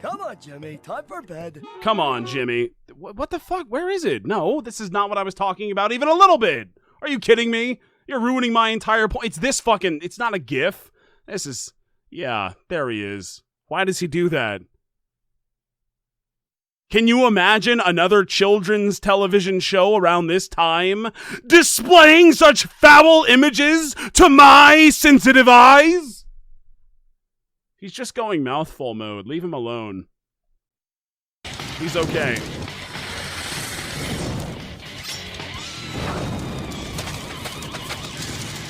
Come on, Jimmy. Time for bed. Come on, Jimmy. What the fuck? Where is it? No, this is not what I was talking about even a little bit. Are you kidding me? You're ruining my entire point. It's this fucking... It's not a GIF. This is... Yeah, there he is. Why does he do that? Can you imagine another children's television show around this time displaying such foul images to my sensitive eyes? He's just going mouthful mode. Leave him alone. He's okay.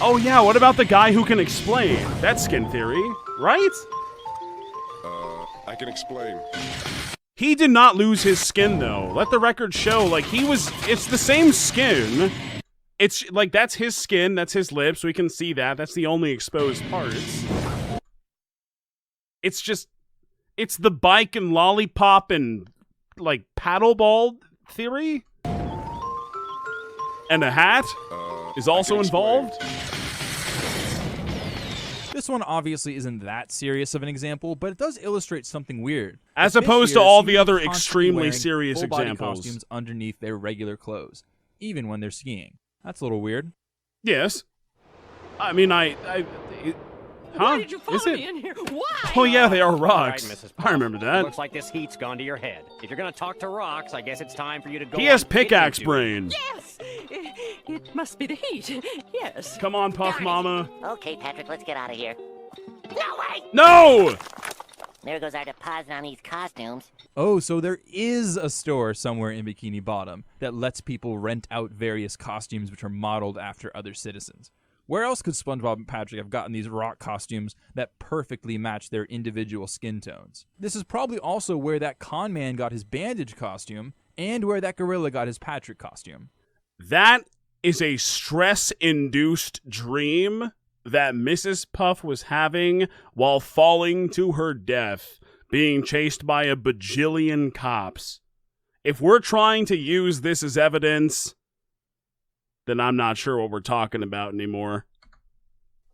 Oh yeah, what about the guy who can explain? That's skin theory, right? I can explain. He did not lose his skin though. Let the record show, like it's the same skin. It's like, that's his skin, that's his lips, we can see that. That's the only exposed parts. It's the bike and lollipop and, like, paddleball theory? And a hat is also involved? This one obviously isn't that serious of an example, but it does illustrate something weird. As The fish opposed to here all seem the be other constantly extremely wearing serious full-body examples. costumes underneath their regular clothes, even when they're skiing. That's a little weird. Yes. I mean, huh? Why did you follow Is it? me in here? Why? Oh yeah, they are All right, rocks. Mrs. I remember that. Looks like this heat's gone to your head. If you're gonna talk to rocks, I guess it's time for you to go. He has on pickaxe fishing duty. brain. Yes! It must be the heat. Yes. Come on, Puff Mama. Okay, Patrick, let's get out of here. No, wait! No! There goes our deposit on these costumes. Oh, so there is a store somewhere in Bikini Bottom that lets people rent out various costumes which are modeled after other citizens. Where else could SpongeBob and Patrick have gotten these rock costumes that perfectly match their individual skin tones? This is probably also where that con man got his bandage costume and where that gorilla got his Patrick costume. That is a stress-induced dream that Mrs. Puff was having while falling to her death, being chased by a bajillion cops. If we're trying to use this as evidence, then I'm not sure what we're talking about anymore.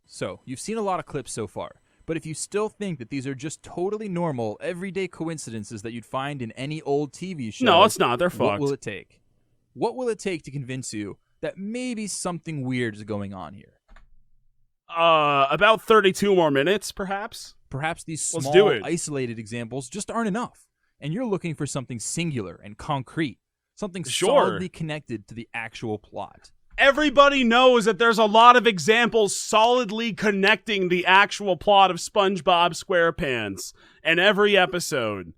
So, you've seen a lot of clips so far, but if you still think that these are just totally normal, everyday coincidences that you'd find in any old TV show... No, it's not. They're What fucked. will it take? What will it take to convince you that maybe something weird is going on here? About 32 more minutes, perhaps? Perhaps these Let's small, do it. isolated examples just aren't enough, and you're looking for something singular and concrete, something Sure. solidly connected to the actual plot. Everybody knows that there's a lot of examples solidly connecting the actual plot of SpongeBob SquarePants in every episode.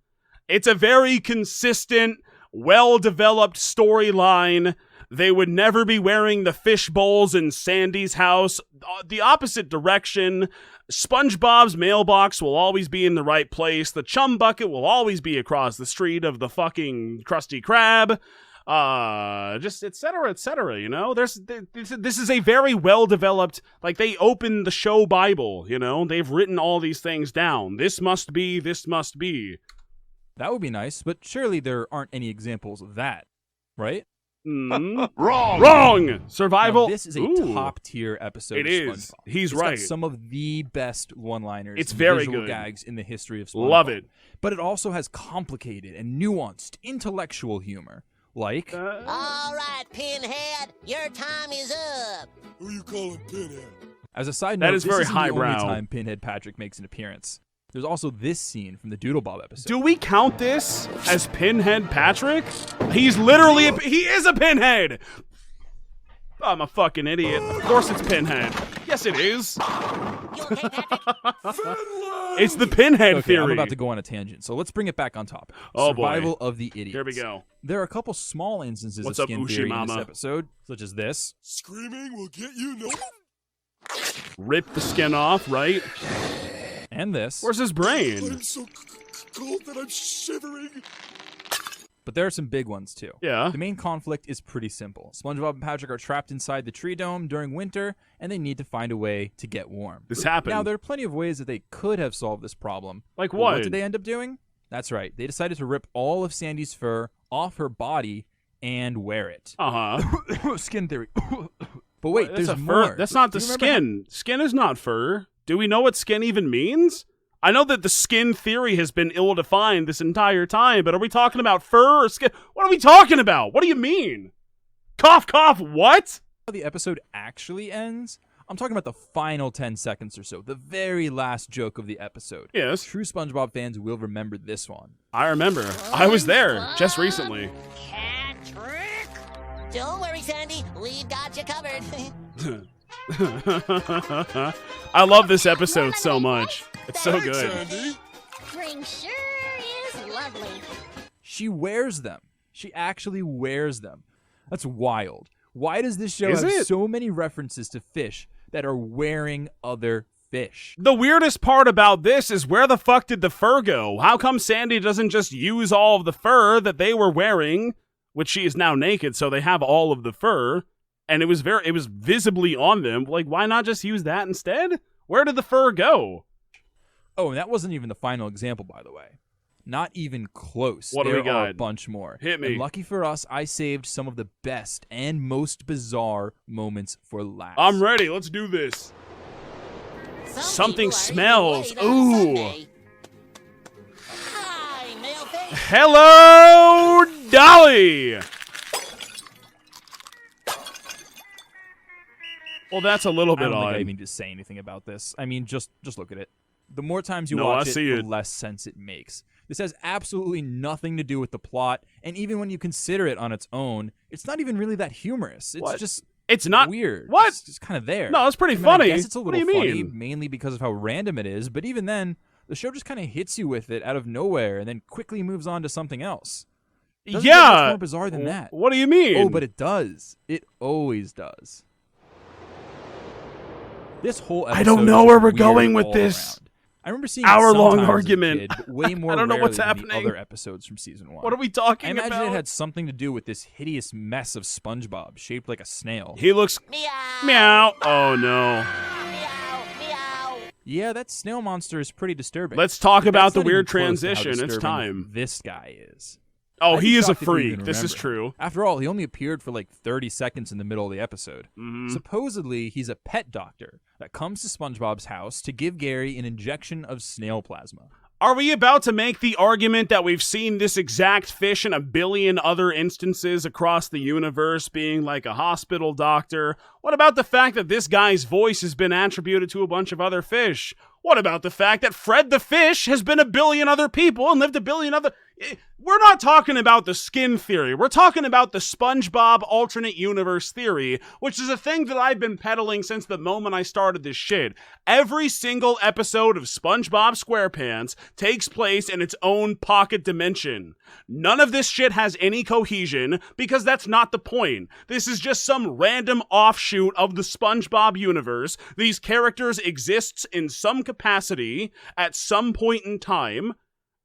It's a very consistent, well-developed storyline. They would never be wearing the fish bowls in Sandy's house. The opposite direction. SpongeBob's mailbox will always be in the right place. The chum bucket will always be across the street of the fucking Krusty Krab. Just et cetera, you know? This is a very well-developed, like, they opened the show Bible, you know? They've written all these things down. This must be, this must be. That would be nice, but surely there aren't any examples of that, right? Wrong! Survival. Now, this is a top-tier episode It of is. SpongeBob. He's It's got right. some of the best one-liners It's and very visual good. gags in the history of SpongeBob. Love it. But it also has complicated and nuanced intellectual humor. Like... All right, Pinhead, your time is up. Who you calling Pinhead? As a side That note, is this very isn't the highbrow. only time Pinhead Patrick makes an appearance. There's also this scene from the Doodlebob episode. Do we count this as Pinhead Patrick? He's literally he is a pinhead! I'm a fucking idiot. Of course it's Pinhead. Yes, it is. It's the Pinhead Okay, theory. I'm about to go on a tangent, so let's bring it back on topic. Oh, boy. Survival of the idiots. Here we go. There are a couple small instances What's of up, skin Ushi theory in Mama? this episode, such as this. Screaming will get you no. Rip the skin off, right? And this. Where's his brain? I'm so cold that I'm shivering. But there are some big ones, too. Yeah. The main conflict is pretty simple. SpongeBob and Patrick are trapped inside the tree dome during winter, and they need to find a way to get warm. This happened. Now, there are plenty of ways that they could have solved this problem. Like But what? What did they end up doing? That's right. They decided to rip all of Sandy's fur off her body and wear it. Uh-huh. Skin theory. But wait, That's there's a more. fur. That's not the Do you remember skin. Skin is not fur. Do we know what skin even means? I know that the skin theory has been ill-defined this entire time, but are we talking about fur or skin? What are we talking about? What do you mean? Cough, cough, what? how the episode actually ends? I'm talking about the final 10 seconds or so, the very last joke of the episode. Yes. True SpongeBob fans will remember this one. I remember. I was there just recently. Don't worry, Sandy. We've got you covered. I love this episode so much. It's so good. Spring sure is lovely. She wears them. She actually wears them. That's wild. Why does this show Is have it? so many references to fish that are wearing other fish. The weirdest part about this is where the fuck did the fur go? How come Sandy doesn't just use all of the fur that they were wearing, which she is now naked, so they have all of the fur, and it was visibly on them. Like, why not just use that instead? Where did the fur go? Oh, and that wasn't even the final example, by the way. Not even close. What do we got? There are a bunch more. Hit me. And lucky for us, I saved some of the best and most bizarre moments for last. I'm ready. Let's do this. Something smells. Ooh. Hello, Dolly. Well, that's a little bit I don't think odd. I even need to say anything about this. I mean, just look at it. The more times you watch it, the less sense it makes. This has absolutely nothing to do with the plot, and even when you consider it on its own, it's not even really that humorous. It's just it's not weird. What? It's just kind of there. No, it's pretty I mean, funny. I guess it's a What little do you funny, mean? mainly because of how random it is, but even then, the show just kind of hits you with it out of nowhere and then quickly moves on to something else. Doesn't get much more bizarre than that. What do you mean? Oh, but it does. It always does. This whole episode I don't know is where we're weird going with all this around. I remember seeing it hour-long sometimes as a argument. kid, but way more I don't know what's rarely than the happening. other episodes from season 1. What are we talking I imagine about? it had something to do with this hideous mess of SpongeBob shaped like a snail. He looks meow. Oh no. Yeah, that snail monster is pretty disturbing. Let's talk But about that's the not even weird close to how transition. It's disturbing time. This guy is. Oh, I'd be he is a shocked if you freak. even This is remember. true. After all, he only appeared for like 30 seconds in the middle of the episode. Supposedly, he's a pet doctor that comes to SpongeBob's house to give Gary an injection of snail plasma. Are we about to make the argument that we've seen this exact fish in a billion other instances across the universe being like a hospital doctor? What about the fact that this guy's voice has been attributed to a bunch of other fish? What about the fact that Fred the Fish has been a billion other people and lived a billion other... We're not talking about the skin theory. We're talking about the SpongeBob alternate universe theory, which is a thing that I've been peddling since the moment I started this shit. Every single episode of SpongeBob SquarePants takes place in its own pocket dimension. None of this shit has any cohesion because that's not the point. This is just some random offshoot of the SpongeBob universe. These characters exist in some capacity at some point in time,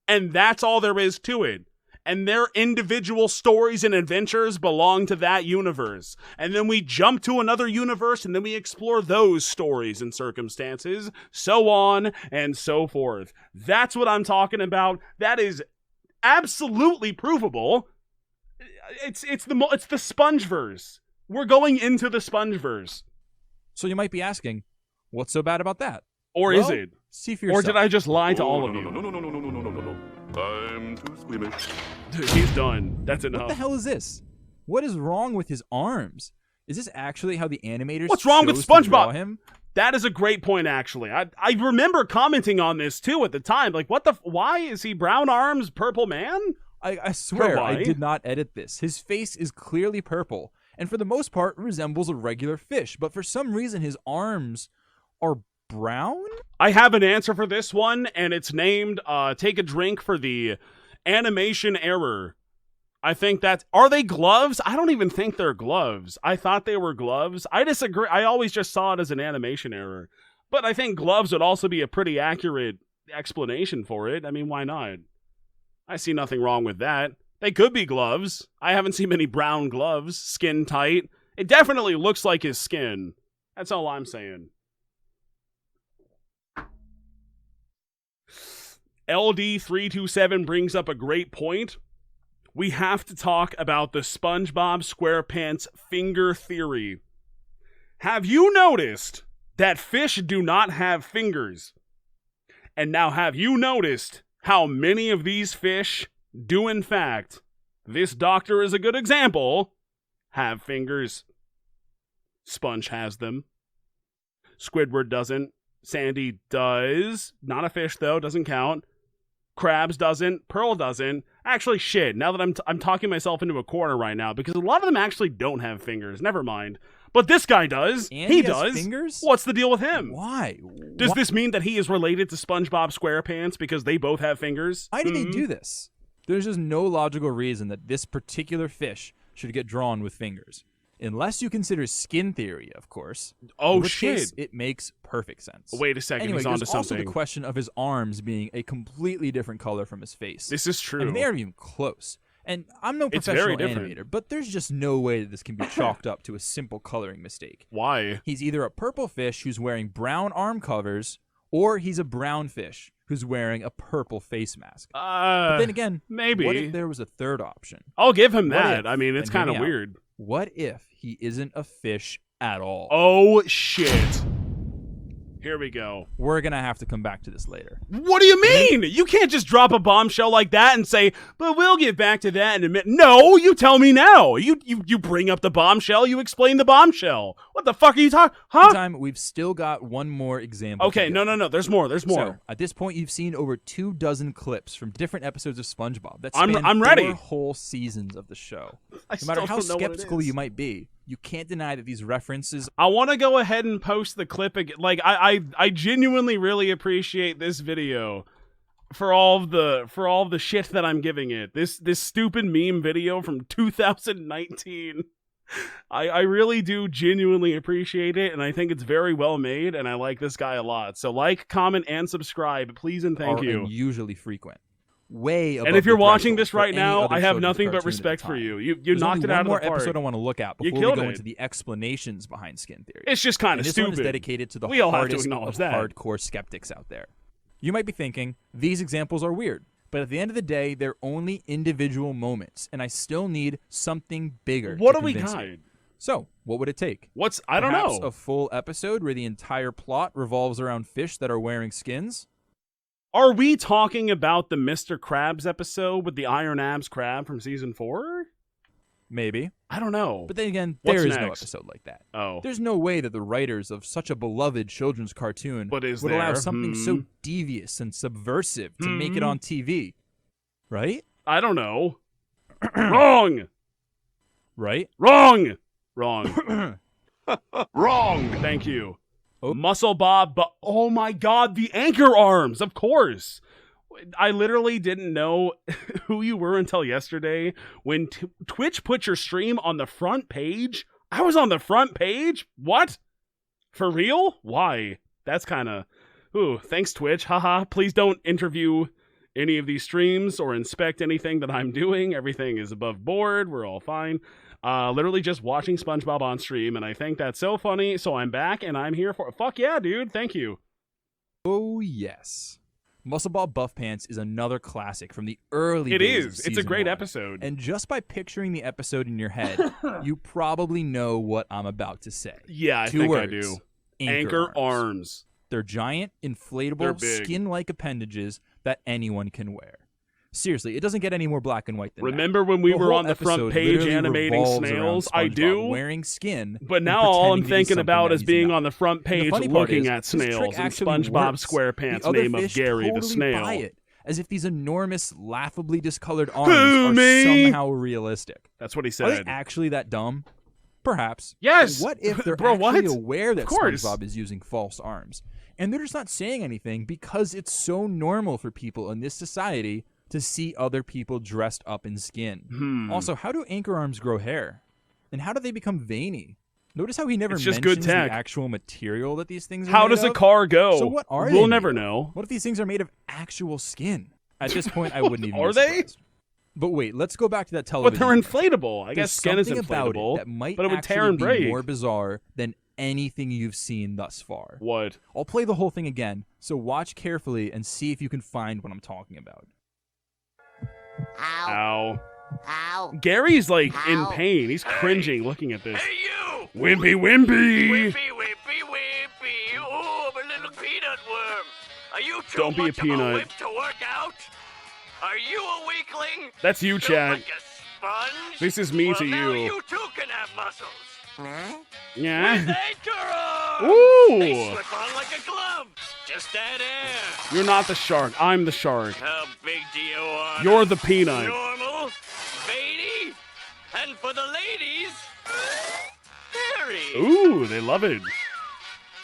and that's all there is to it. And their individual stories and adventures belong to that universe. And then we jump to another universe, and then we explore those stories and circumstances, so on and so forth. That's what I'm talking about. That is absolutely provable. It's the Spongeverse. We're going into the Spongeverse. So you might be asking, what's so bad about that? Or Well, is it? See for yourself. Or did I just lie to all of you? No. I'm too squeamish. Dude, he's done. That's enough. What the hell is this? What is wrong with his arms? Is this actually how the animators What's wrong with chose to draw SpongeBob? him? That is a great point, actually. I remember commenting on this, too, at the time. Like, why is he brown arms, purple man? I swear, I Why? did not edit this. His face is clearly purple, and for the most part resembles a regular fish, but for some reason his arms are brown? I have an answer for this one, and it's named Take a Drink for the Animation Error. I think that's... Are they gloves? I don't even think they're gloves. I thought they were gloves. I disagree. I always just saw it as an animation error. But I think gloves would also be a pretty accurate explanation for it. I mean, why not? I see nothing wrong with that. They could be gloves. I haven't seen many brown gloves. Skin tight. It definitely looks like his skin. That's all I'm saying. LD327 brings up a great point. We have to talk about the SpongeBob SquarePants finger theory. Have you noticed that fish do not have fingers? And now have you noticed how many of these fish do in fact, this doctor is a good example, have fingers? Sponge has them. Squidward doesn't. Sandy does. Not a fish though, doesn't count. Krabs doesn't. Pearl doesn't. Actually, shit, now that I'm talking myself into a corner right now, because a lot of them actually don't have fingers. Never mind. But this guy does. And he he has does. fingers? What's the deal with him? Why? Does this mean that he is related to SpongeBob SquarePants because they both have fingers? Why did they do this? There's just no logical reason that this particular fish should get drawn with fingers. Unless you consider skin theory, of course. Oh, in which shit. case, it makes perfect sense. Wait a second, Anyway, he's onto there's also something. the question of his arms being a completely different color from his face. This is true. I mean, they aren't even close. And I'm no It's very professional different. animator, but there's just no way that this can be chalked up to a simple coloring mistake. Why? He's either a purple fish who's wearing brown arm covers, or he's a brown fish who's wearing a purple face mask. But then again, maybe. what if there was a third option? I'll give him What that. if- I mean, it's and hear kind of me out, weird. What if he isn't a fish at all? Oh, shit. Here we go. We're going to have to come back to this later. What do you mean? You can't just drop a bombshell like that and say, but we'll get back to that in a minute. No, you tell me now. You bring up the bombshell, you explain the bombshell. What the fuck are you talking? Huh? Meantime, we've still got one more example. Okay, no. There's more. So, at this point, you've seen over 24 clips from different episodes of SpongeBob. That I'm span ready. 4 whole seasons of the show. I No matter still how don't know what it skeptical is. you might be, you can't deny that these references. I want to go ahead and post the clip again. Like, I genuinely really appreciate this video for all of the shit that I'm giving it. This stupid meme video from 2019. I really do genuinely appreciate it, and I think it's very well made, and I like this guy a lot. So like, comment, and subscribe, please and thank are you. unusually frequent. Way above And if you're the watching threshold this for right any now, other I have children's nothing but cartoon at the respect for time. you. You There's knocked only it out one of more the park. episode I want to look at You before we killed go it. into the explanations behind skin theory. It's just kind And of this stupid. one is dedicated to the We all have to hardest acknowledge of that. hardcore skeptics out there. You might be thinking, these examples are weird, but at the end of the day, they're only individual moments, and I still need something bigger. What to do we convince got? me. So, what would it take? I don't Perhaps know. a full episode where the entire plot revolves around fish that are wearing skins? Are we talking about the Mr. Krabs episode with the Iron Abs crab from season 4? Maybe. I don't know. But then again, What's there is no next? episode like that. Oh. There's no way that the writers of such a beloved children's cartoon But is would allow there? something so devious and subversive to make it on TV. Right? I don't know. Wrong. Right? Wrong. Wrong. Wrong. Thank you. Oh. Muscle Bob, but oh my god, the anchor arms, of course. I literally didn't know who you were until yesterday when Twitch put your stream on the front page. I was on the front page? What? For real? Why? That's kind of... Ooh, thanks Twitch. Haha. Please don't interview any of these streams or inspect anything that I'm doing. Everything is above board. We're all fine. Literally just watching SpongeBob on stream, and I think that's so funny, so I'm back, and I'm here for it. Fuck yeah, dude. Thank you. Oh, yes. Muscle Bob Buff Pants is another classic from the early It days is. of It's a season great 1. episode. And just by picturing the episode in your head, you probably know what I'm about to say. Yeah, I 2 think words. I do. Anchor arms. They're giant, They're inflatable, big. skin-like appendages that anyone can wear. Seriously, it doesn't get any more black and white than Remember that. when we The were whole on the front episode page literally animating revolves around snails? I SpongeBob do. wearing skin. But and now all I'm pretending to be thinking something about that is he's being not. on the front And the page funny part looking is, at this trick snails and actually SpongeBob works. SquarePants' The other name of fish Gary the totally Snail. buy it, as if these enormous, laughably discolored arms are me? somehow realistic. That's what he Are they said. actually that dumb? Perhaps. Yes. But what if they're Bro, actually what? aware that Of course. SpongeBob is using false arms? And they're just not saying anything because it's so normal for people in this society to see other people dressed up in skin. Also, how do anchor arms grow hair? And how do they become veiny? Notice how he never It's just mentions good tech. the actual material that these things are How made does a of. car go? So what are they We'll made never of? know. What if these things are made of actual skin? At this point, I wouldn't even Are be they? surprised. But wait, let's go back to that But television. they're show. inflatable. I There's guess skin is something about inflatable. it that might but it would actually tear and be break. more bizarre than anything you've seen thus far. What? I'll play the whole thing again, so watch carefully and see if you can find what I'm talking about. Ow. Ow. Gary's like in Ow. pain. He's cringing looking at this. Hey, you! Wimpy Wimpy! Wimpy, wimpy, wimpy. Oh, I'm a little peanut worm. Are you too Don't be a much of peanut. wimp to work out? Are you a weakling? That's you, Built Chad. like a sponge? This is me well, to now you. You too can have muscles. Huh? With Yeah. anchor arms. Ooh. They slip on like a glove. Just add air. You're not the shark. I'm the shark. How big do you want? You're the peanut. Normal, veiny, and for the ladies, hairy. Ooh, they love it.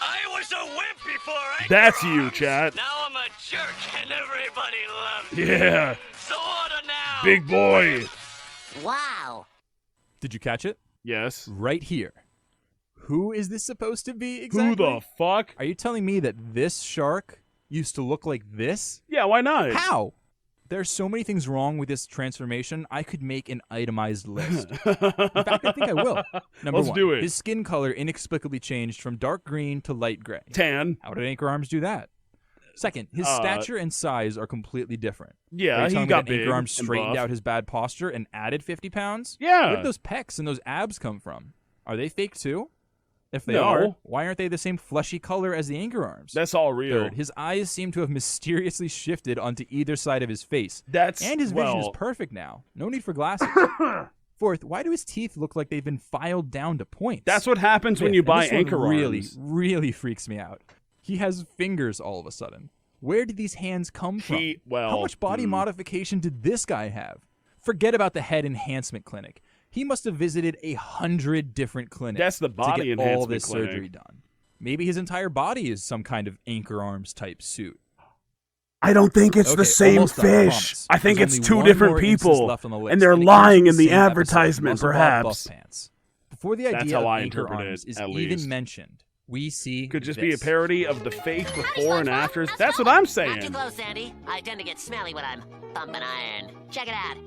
I was a wimp before anchor That's you, arms. chat. Now I'm a jerk and everybody loves me. Yeah. So order now. Big boy. Wow. Did you catch it? Yes. Right here. Who is this supposed to be exactly? Who the fuck? Are you telling me that this shark used to look like this? Yeah, why not? How? There's so many things wrong with this transformation, I could make an itemized list. In fact, I think I will. Number Let's one, do it. his skin color inexplicably changed from dark green to light gray. Tan. How did Anchor Arms do that? Second, his stature and size are completely different. Yeah, Are you he telling me got that Anchor big Arms and straightened buff. out his bad posture and added 50 pounds? Yeah. Where did those pecs and those abs come from? Are they fake too? If they No. are, why aren't they the same fleshy color as the Anchor Arms? That's all real. Third, his eyes seem to have mysteriously shifted onto either side of his face. That's and his vision is well- perfect now. No need for glasses. Fourth, why do his teeth look like they've been filed down to points? That's what happens when Fifth, you and buy this one Anchor really, Arms. really freaks me out. He has fingers all of a sudden. Where did these hands come from? How much body modification did this guy have? Forget about the head enhancement clinic. He must have visited 100 different clinics. That's the body to get all enhancement this clinic. surgery done. Maybe his entire body is some kind of Anchor Arms type suit. I don't think it's the Okay, same almost done, I fish. promise. I think There's it's only two one different more instance people, left on the list, and they're it comes lying from in the same episode of advertisement, SpongeBob perhaps. Buff-Pants. Before the That's idea how of I Anchor interpret Arms it, is at even least. mentioned, we see Could just this. be a parody of the fake before and afters. That's what I'm Not too saying. close, Sandy. I tend to get smelly when I'm bumping iron. Check it out.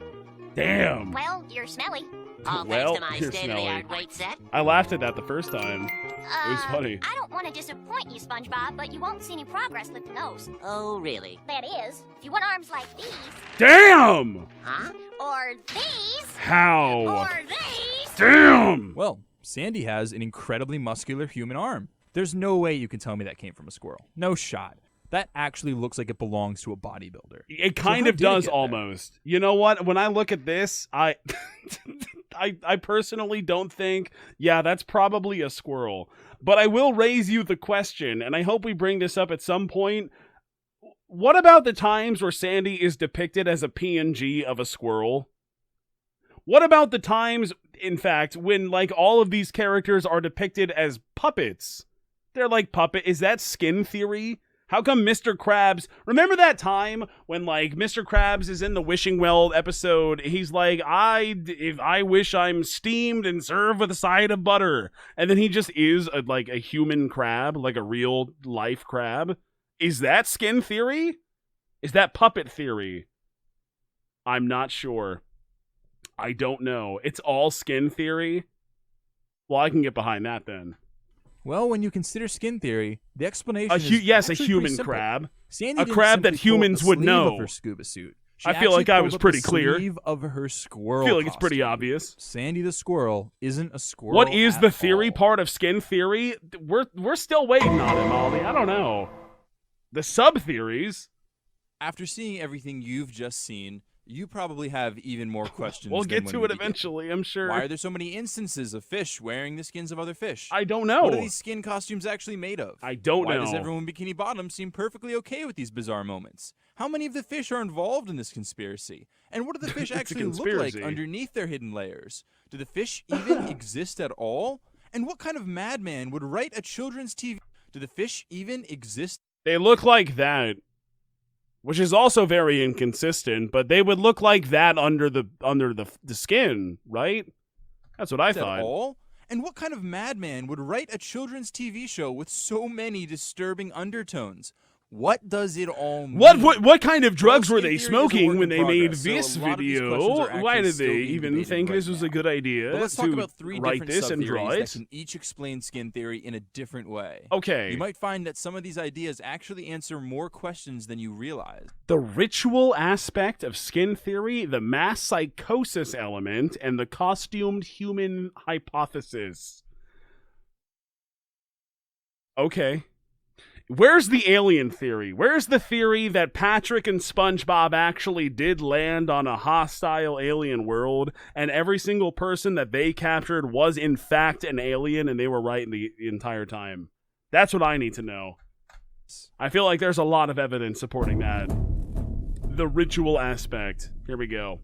Damn. Well, you're smelly. All Well, thanks to my you're state-of-the-art smelly. weight set. I laughed at that the first time. It was funny. I don't want to disappoint you, SpongeBob, but you won't see any progress lifting those. Oh, really? That is, if you want arms like these, Damn! Huh? or these, How? or these. Damn! Well, Sandy has an incredibly muscular human arm. There's no way you can tell me that came from a squirrel. No shot. That actually looks like it belongs to a bodybuilder. It So kind how of did it does get there? almost. You know what? When I look at this, I personally don't think, yeah, that's probably a squirrel. But I will raise you the question, and I hope we bring this up at some point. What about the times where Sandy is depicted as a PNG of a squirrel? What about the times, in fact, when like all of these characters are depicted as puppets? They're like puppet. Is that skin theory? How come Mr. Krabs... Remember that time when, like, Mr. Krabs is in the Wishing Well episode? He's like, I wish I'm steamed and served with a side of butter. And then he just is, a human crab, like a real-life crab. Is that skin theory? Is that puppet theory? I'm not sure. I don't know. It's all skin theory? Well, I can get behind that then. Well, when you consider skin theory, the explanation is yes, a actually human pretty simple. crab. Sandy A didn't crab that simply pull up humans the would sleeve know. Of her scuba suit. She I feel like actually I pulled was up pretty the clear. sleeve of her squirrel I feel like it's pretty costume. obvious. Sandy the squirrel isn't a squirrel. What is at the theory all. part of skin theory? We're still waiting on it, Molly. I don't know. The sub-theories. After seeing everything you've just seen, you probably have even more questions. We'll than get when to we it begin. eventually, I'm sure. Why are there so many instances of fish wearing the skins of other fish? I don't know. What are these skin costumes actually made of? I don't Why know. does everyone in Bikini Bottom seem perfectly okay with these bizarre moments? How many of the fish are involved in this conspiracy? And what do the fish It's a actually look like conspiracy. underneath their hidden layers? Do the fish even exist at all? And what kind of madman would write a children's TV? Do the fish even exist? They look like that, which is also very inconsistent, but they would look like that under the skin, right? That's what I At thought. all? And what kind of madman would write a children's TV show with so many disturbing undertones? What does it all mean? What kind of drugs were skin they theory is a smoking work when in they made progress, so this a lot of these questions video? are Why actually did still they being even debated think right this was now. a good idea But let's to talk about three write different this and draw sub-theories that it? can each explain skin theory in a different way. Okay. You might find that some of these ideas actually answer more questions than you realize. The ritual aspect of skin theory, the mass psychosis element, and the costumed human hypothesis. Okay. Where's the alien theory? Where's the theory that Patrick and SpongeBob actually did land on a hostile alien world, and every single person that they captured was in fact an alien, and they were right the entire time? That's what I need to know. I feel like there's a lot of evidence supporting that. The ritual aspect. Here we go.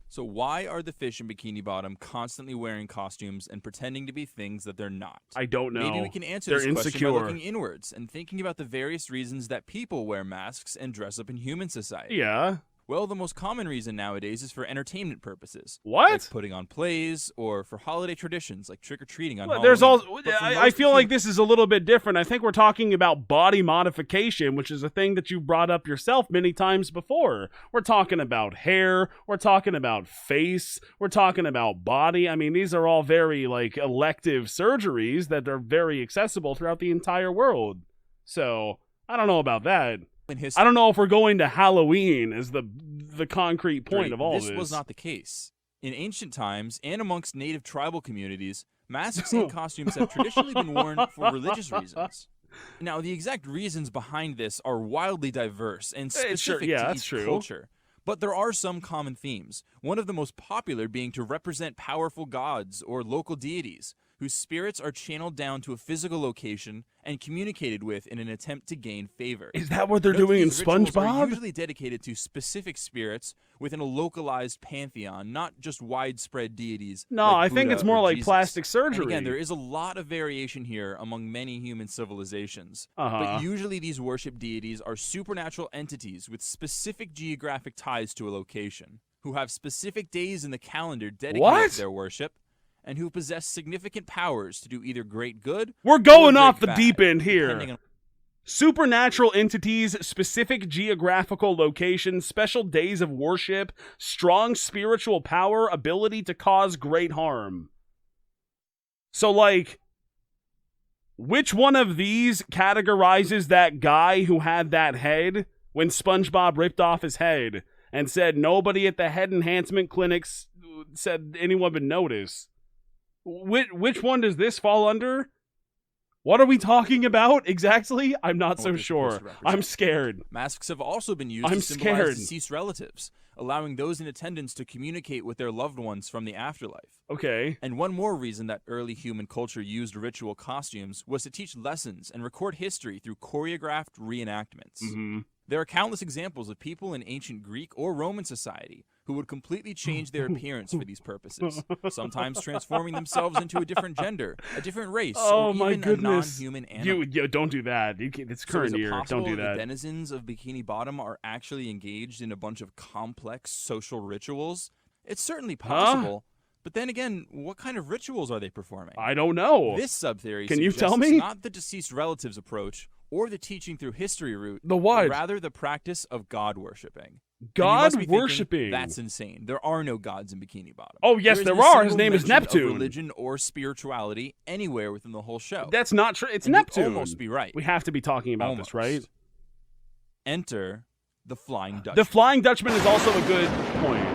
So why are the fish in Bikini Bottom constantly wearing costumes and pretending to be things that they're not? I don't know. Maybe we can answer They're this question insecure. by looking inwards and thinking about the various reasons that people wear masks and dress up in human society. Yeah. Well, the most common reason nowadays is for entertainment purposes. What? Like putting on plays, or for holiday traditions like trick-or-treating on Well, Halloween. there's all. But for I most feel like this is a little bit different. I think we're talking about body modification, which is a thing that you brought up yourself many times before. We're talking about hair. We're talking about face. We're talking about body. I mean, these are all very like elective surgeries that are very accessible throughout the entire world. So I don't know about that. I don't know if we're going to Halloween as the concrete point of all this. This was not the case. In ancient times, and amongst native tribal communities, masks and costumes have traditionally been worn for religious reasons. Now, the exact reasons behind this are wildly diverse and specific to each culture. But there are some common themes, one of the most popular being to represent powerful gods or local deities, whose spirits are channeled down to a physical location and communicated with in an attempt to gain favor. Is that what they're doing in SpongeBob? Are usually dedicated to specific spirits within a localized pantheon, not just widespread deities. No, like I think Buddha it's more or like Jesus. plastic surgery. And again, there is a lot of variation here among many human civilizations. Uh-huh. But usually these worship deities are supernatural entities with specific geographic ties to a location, who have specific days in the calendar dedicated to their worship, and who possess significant powers to do either great good. We're going or off great the bad, deep end here. depending on Supernatural entities, specific geographical locations, special days of worship, strong spiritual power, ability to cause great harm. So, like, which one of these categorizes that guy who had that head when SpongeBob ripped off his head and said nobody at the head enhancement clinics said anyone would notice? Which one does this fall under? What are we talking about exactly? I'm not so sure. I'm scared. Masks have also been used to symbolize deceased relatives, allowing those in attendance to communicate with their loved ones from the afterlife. Okay. And one more reason that early human culture used ritual costumes was to teach lessons and record history through choreographed reenactments. Mm-hmm. There are countless examples of people in ancient Greek or Roman society who would completely change their appearance for these purposes, sometimes transforming themselves into a different gender, a different race, or even a non-human animal. Don't do that. It's current year. Don't do that. The denizens of Bikini Bottom are actually engaged in a bunch of complex social rituals? It's certainly possible. But then again, what kind of rituals are they performing? I don't know. This sub-theory Can you suggests tell me? Not the deceased relatives approach or the teaching through history route, the what? But rather the practice of God worshipping. God worshipping? That's insane. There are no gods in Bikini Bottom. Oh yes, there are. His name is Neptune. Religion or spirituality anywhere within the whole show. That's not true. It's and Neptune. You'd almost be right. We have to be talking about this, right? Enter the Flying Dutchman. The Flying Dutchman is also a good point.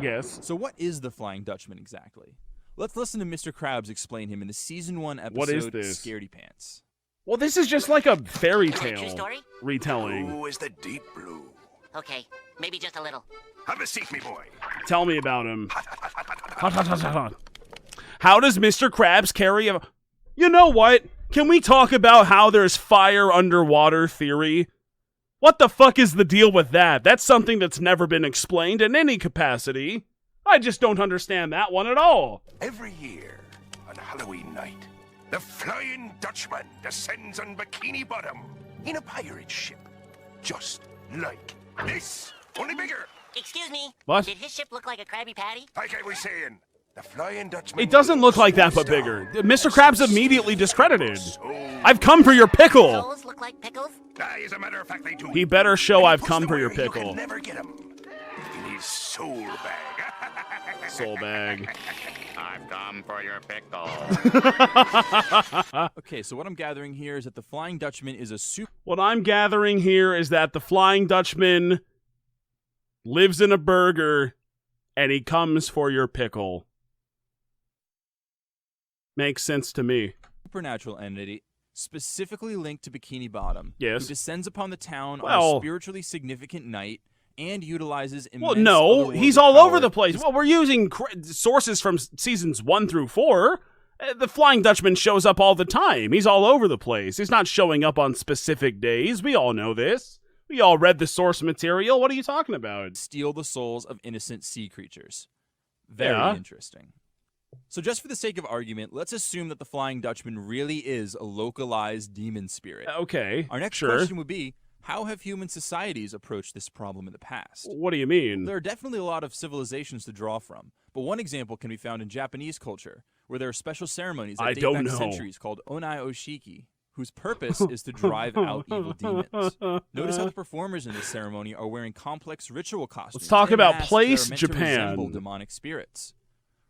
Yes. So what is the Flying Dutchman exactly? Let's listen to Mr. Krabs explain him in the season 1 episode, What is this? Scaredy Pants. Well, this is just like a fairy tale True story? retelling. Blue is the deep blue. Okay, maybe just a little. Have a seat, me boy. Tell me about him. How does Mr. Krabs carry a... You know what? Can we talk about how there's fire underwater theory? What the fuck is the deal with that? That's something that's never been explained in any capacity. I just don't understand that one at all. Every year, on Halloween night, the Flying Dutchman descends on Bikini Bottom in a pirate ship. Just like this. Only bigger. Excuse me. What? Did his ship look like a Krabby Patty? Like I was saying, the Flying Dutchman... It doesn't look like that, but bigger. Mr. Krabs immediately discredited. I've come for your pickle. Souls look like pickles? As a matter of fact, they do. He better show I've come for your You pickle. can never get him in his soul bag. Soul bag. I've come for your pickle. Okay, so what I'm gathering here is that the Flying Dutchman is a What I'm gathering here is that the Flying Dutchman lives in a burger and he comes for your pickle. Makes sense to me. supernatural entity specifically linked to Bikini Bottom. Yes. Who descends upon the town on Well- a spiritually significant night and utilizes immense Well, no, otherworldly he's all over power the place. Well, we're using sources from seasons 1 through 4. The Flying Dutchman shows up all the time. He's all over the place. He's not showing up on specific days. We all know this. We all read the source material. What are you talking about? steal the souls of innocent sea creatures. Very Yeah. interesting. So just for the sake of argument, let's assume that the Flying Dutchman really is a localized demon spirit. Okay, Our next sure. question would be, how have human societies approached this problem in the past? What do you mean? There are definitely a lot of civilizations to draw from, but one example can be found in Japanese culture, where there are special ceremonies that date back centuries called onai oshiki, whose purpose is to drive out evil demons. Notice how the performers in this ceremony are wearing complex ritual costumes. Let's talk about masks place, that are meant to resemble Japan. demonic spirits.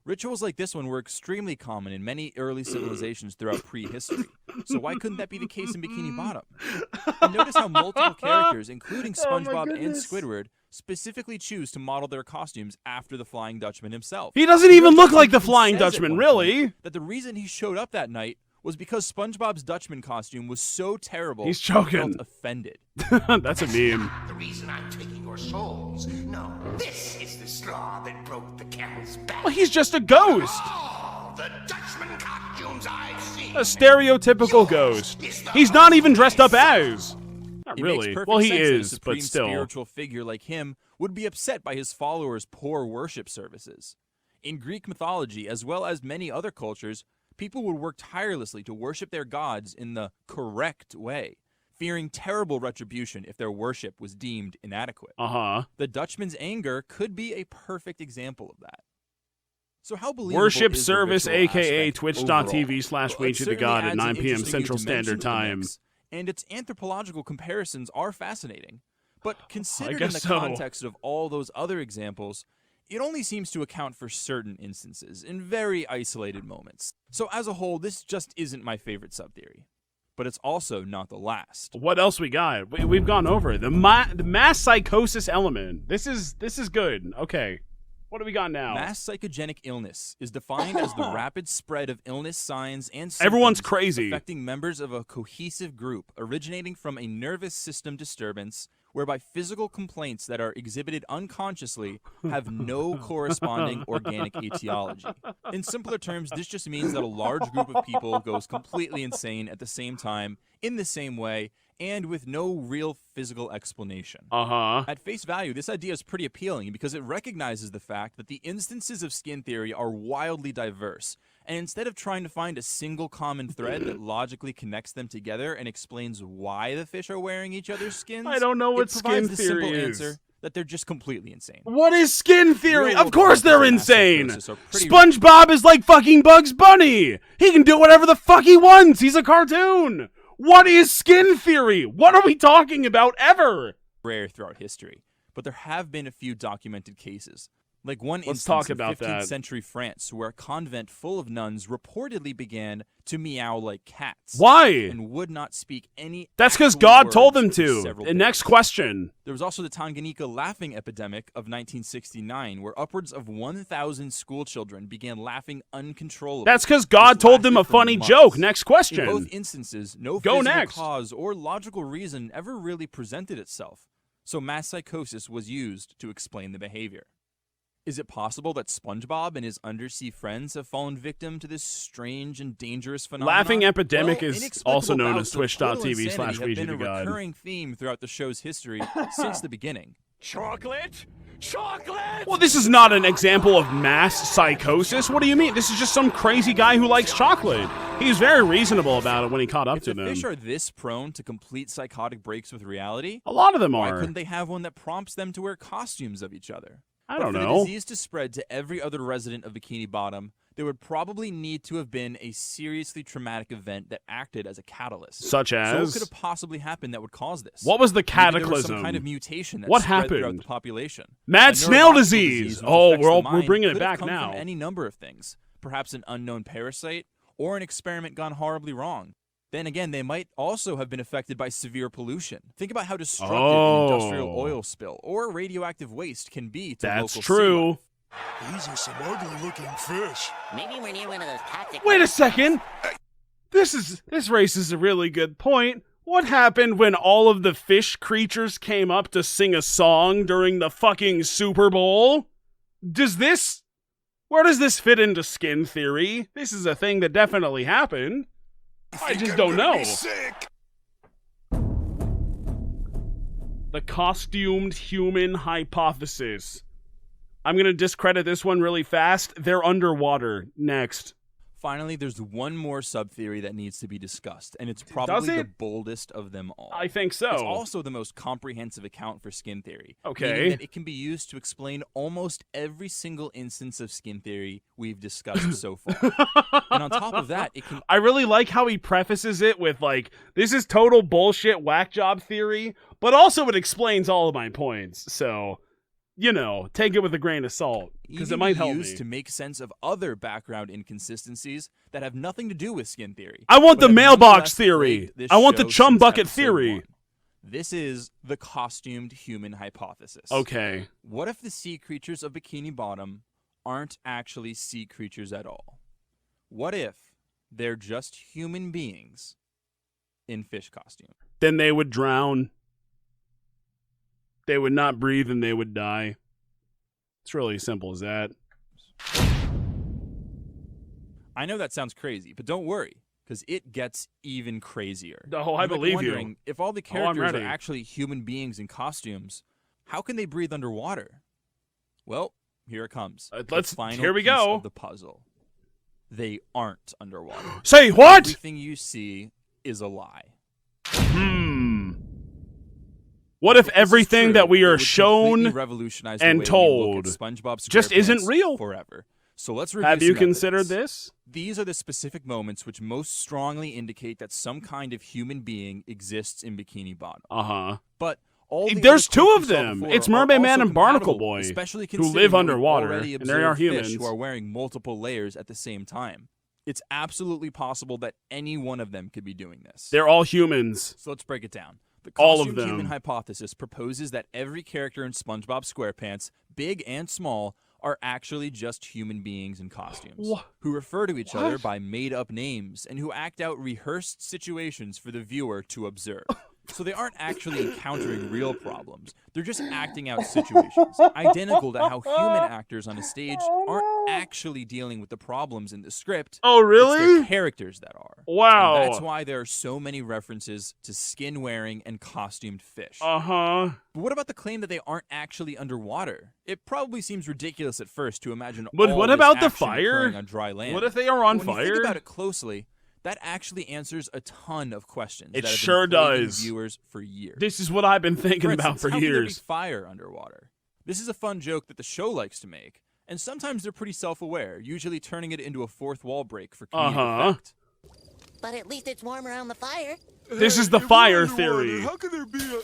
Rituals like this one were extremely common in many early civilizations throughout prehistory. So why couldn't that be the case in Bikini Bottom? And notice how multiple characters, including SpongeBob and Squidward, specifically choose to model their costumes after the Flying Dutchman himself. He doesn't even look like the Flying Dutchman, really. That the reason he showed up that night was because SpongeBob's Dutchman costume was so terrible. He's choking. He felt offended. That's a meme. The reason I'm taking your souls. No, this is the straw that broke the camel's back. Well, he's just a ghost. All the Dutchman costumes I've seen. A stereotypical ghost. He's not even dressed up as. Not It really. makes perfect Well, he sense that a is, supreme but still. spiritual figure like him would be upset by his followers' poor worship services. In Greek mythology, as well as many other cultures, people would work tirelessly to worship their gods in the correct way, fearing terrible retribution if their worship was deemed inadequate. The Dutchman's anger could be a perfect example of that. So how believable Worship is the service, ritual aka aspect twitch.tv/WeeGeeTheGod overall? at It 9 certainly p.m. adds an Central interesting new Standard dimension to the Time. mix, and its anthropological comparisons are fascinating. But considered in guess the so. context of all those other examples, it only seems to account for certain instances in very isolated moments. So as a whole, this just isn't my favorite subtheory. But it's also not the last. What else we got? We've gone over it. The mass psychosis element. This is good. Okay. What do we got now? Mass psychogenic illness is defined as the rapid spread of illness signs and symptoms Everyone's crazy. affecting members of a cohesive group originating from a nervous system disturbance whereby physical complaints that are exhibited unconsciously have no corresponding organic etiology. In simpler terms, this just means that a large group of people goes completely insane at the same time, in the same way, and with no real physical explanation. At face value, this idea is pretty appealing because it recognizes the fact that the instances of skin theory are wildly diverse, and instead of trying to find a single common thread that logically connects them together and explains why the fish are wearing each other's skins, I don't know what it provides skin the theory simple is. answer that they're just completely insane. What is skin theory? Real Of course world they're mass insane. psychosis are pretty- SpongeBob is like fucking Bugs Bunny. He can do whatever the fuck he wants. He's a cartoon. What is skin theory? What are we talking about ever? Rare throughout history, but there have been a few documented cases. Like one Let's instance talk in about 15th that. century France where a convent full of nuns reportedly began to meow like cats. Why? And would not speak any That's because actual God told words them for to. several The days. next question. There was also the Tanganyika laughing epidemic of 1969 where upwards of 1,000 school children began laughing uncontrollably. That's because God told them a lasted for funny months. joke. Next question. In both instances, no Go physical next. cause or logical reason ever really presented itself, so mass psychosis was used to explain the behavior. Is it possible that SpongeBob and his undersea friends have fallen victim to this strange and dangerous phenomenon? Laughing epidemic Well, is inexplicable also known bouts as of total twitch.tv/WeeGeeTheGod. insanity have been a recurring theme throughout the show's history since the beginning. Chocolate? Chocolate! Well, this is not an example of mass psychosis. What do you mean? This is just some crazy guy who likes chocolate. He's very reasonable about it when he caught up If to the them. fish are this prone to complete psychotic breaks with reality, A lot of them why are. couldn't they have one that prompts them to wear costumes of each other? I But don't for know. the disease to spread to every other resident of Bikini Bottom, there would probably need to have been a seriously traumatic event that acted as a catalyst. Such So as? what could have possibly happened that would cause this? What was the Maybe there was cataclysm? some kind of mutation that What spread throughout happened? the population. Mad A snail neurological disease. which Oh, affects the we're mind bringing it could have back come now. From any number of things. Perhaps an unknown parasite or an experiment gone horribly wrong. Then again, they might also have been affected by severe pollution. Think about how destructive an industrial oil spill or radioactive waste can be to That's local sea true. life. These are some ugly-looking fish. Maybe we're near one of those toxic... Wait a second. This raises a really good point. What happened when all of the fish creatures came up to sing a song during the fucking Super Bowl? Where does this fit into skin theory? This is a thing that definitely happened. I just don't know. The costumed human hypothesis. I'm going to discredit this one really fast. They're underwater. Next. Finally, there's one more sub-theory that needs to be discussed, and it's probably the boldest of them all. I think so. It's also the most comprehensive account for skin theory. Okay. Meaning that it can be used to explain almost every single instance of skin theory we've discussed so far. And on top of that, it can... I really like how he prefaces it with, like, this is total bullshit whack job theory, but also it explains all of my points, so... You know, take it with a grain of salt, because it might help me. To make sense of other background inconsistencies that have nothing to do with skin theory. I want the mailbox theory. I want the chum bucket theory. This is the costumed human hypothesis. Okay. What if the sea creatures of Bikini Bottom aren't actually sea creatures at all? What if they're just human beings in fish costume? Then they would drown. They would not breathe and they would die. It's really as simple as that. I know that sounds crazy, but don't worry, because it gets even crazier. Oh, I believe you. If all the characters are actually human beings in costumes, how can they breathe underwater? Well, here it comes. Here we go. Of the puzzle. They aren't underwater. Say what? Everything you see is a lie. What if everything that we are shown and told just isn't real? Forever. So let's review. Have you considered this? These are the specific moments which most strongly indicate that some kind of human being exists in Bikini Bottom. But all there's two of them. It's Mermaid Man and Barnacle Boy, especially who live underwater, and they are fish humans. Who are wearing multiple layers at the same time. It's absolutely possible that any one of them could be doing this. They're all humans. So let's break it down. The all of costumed them. Human hypothesis proposes that every character in SpongeBob SquarePants, big and small, are actually just human beings in costumes who refer to each other by made-up names and who act out rehearsed situations for the viewer to observe. So they aren't actually encountering real problems. They're just acting out situations, identical to how human actors on a stage aren't actually dealing with the problems in the script. Oh, really? It's their characters that are. Wow. And that's why there are so many references to skin-wearing and costumed fish. But what about the claim that they aren't actually underwater? It probably seems ridiculous at first to imagine But all what this about the action fire? occurring on dry land. What if they are on When fire? you think about it closely, that actually answers a ton of questions. It that have sure been plaguing does. Viewers for years. This is what I've been thinking about for how can there be years. fire underwater? This is a fun joke that the show likes to make, and sometimes they're pretty self-aware, usually turning it into a fourth wall break for comedic effect. But at least it's warm around the fire. This is the fire theory. How can there be a...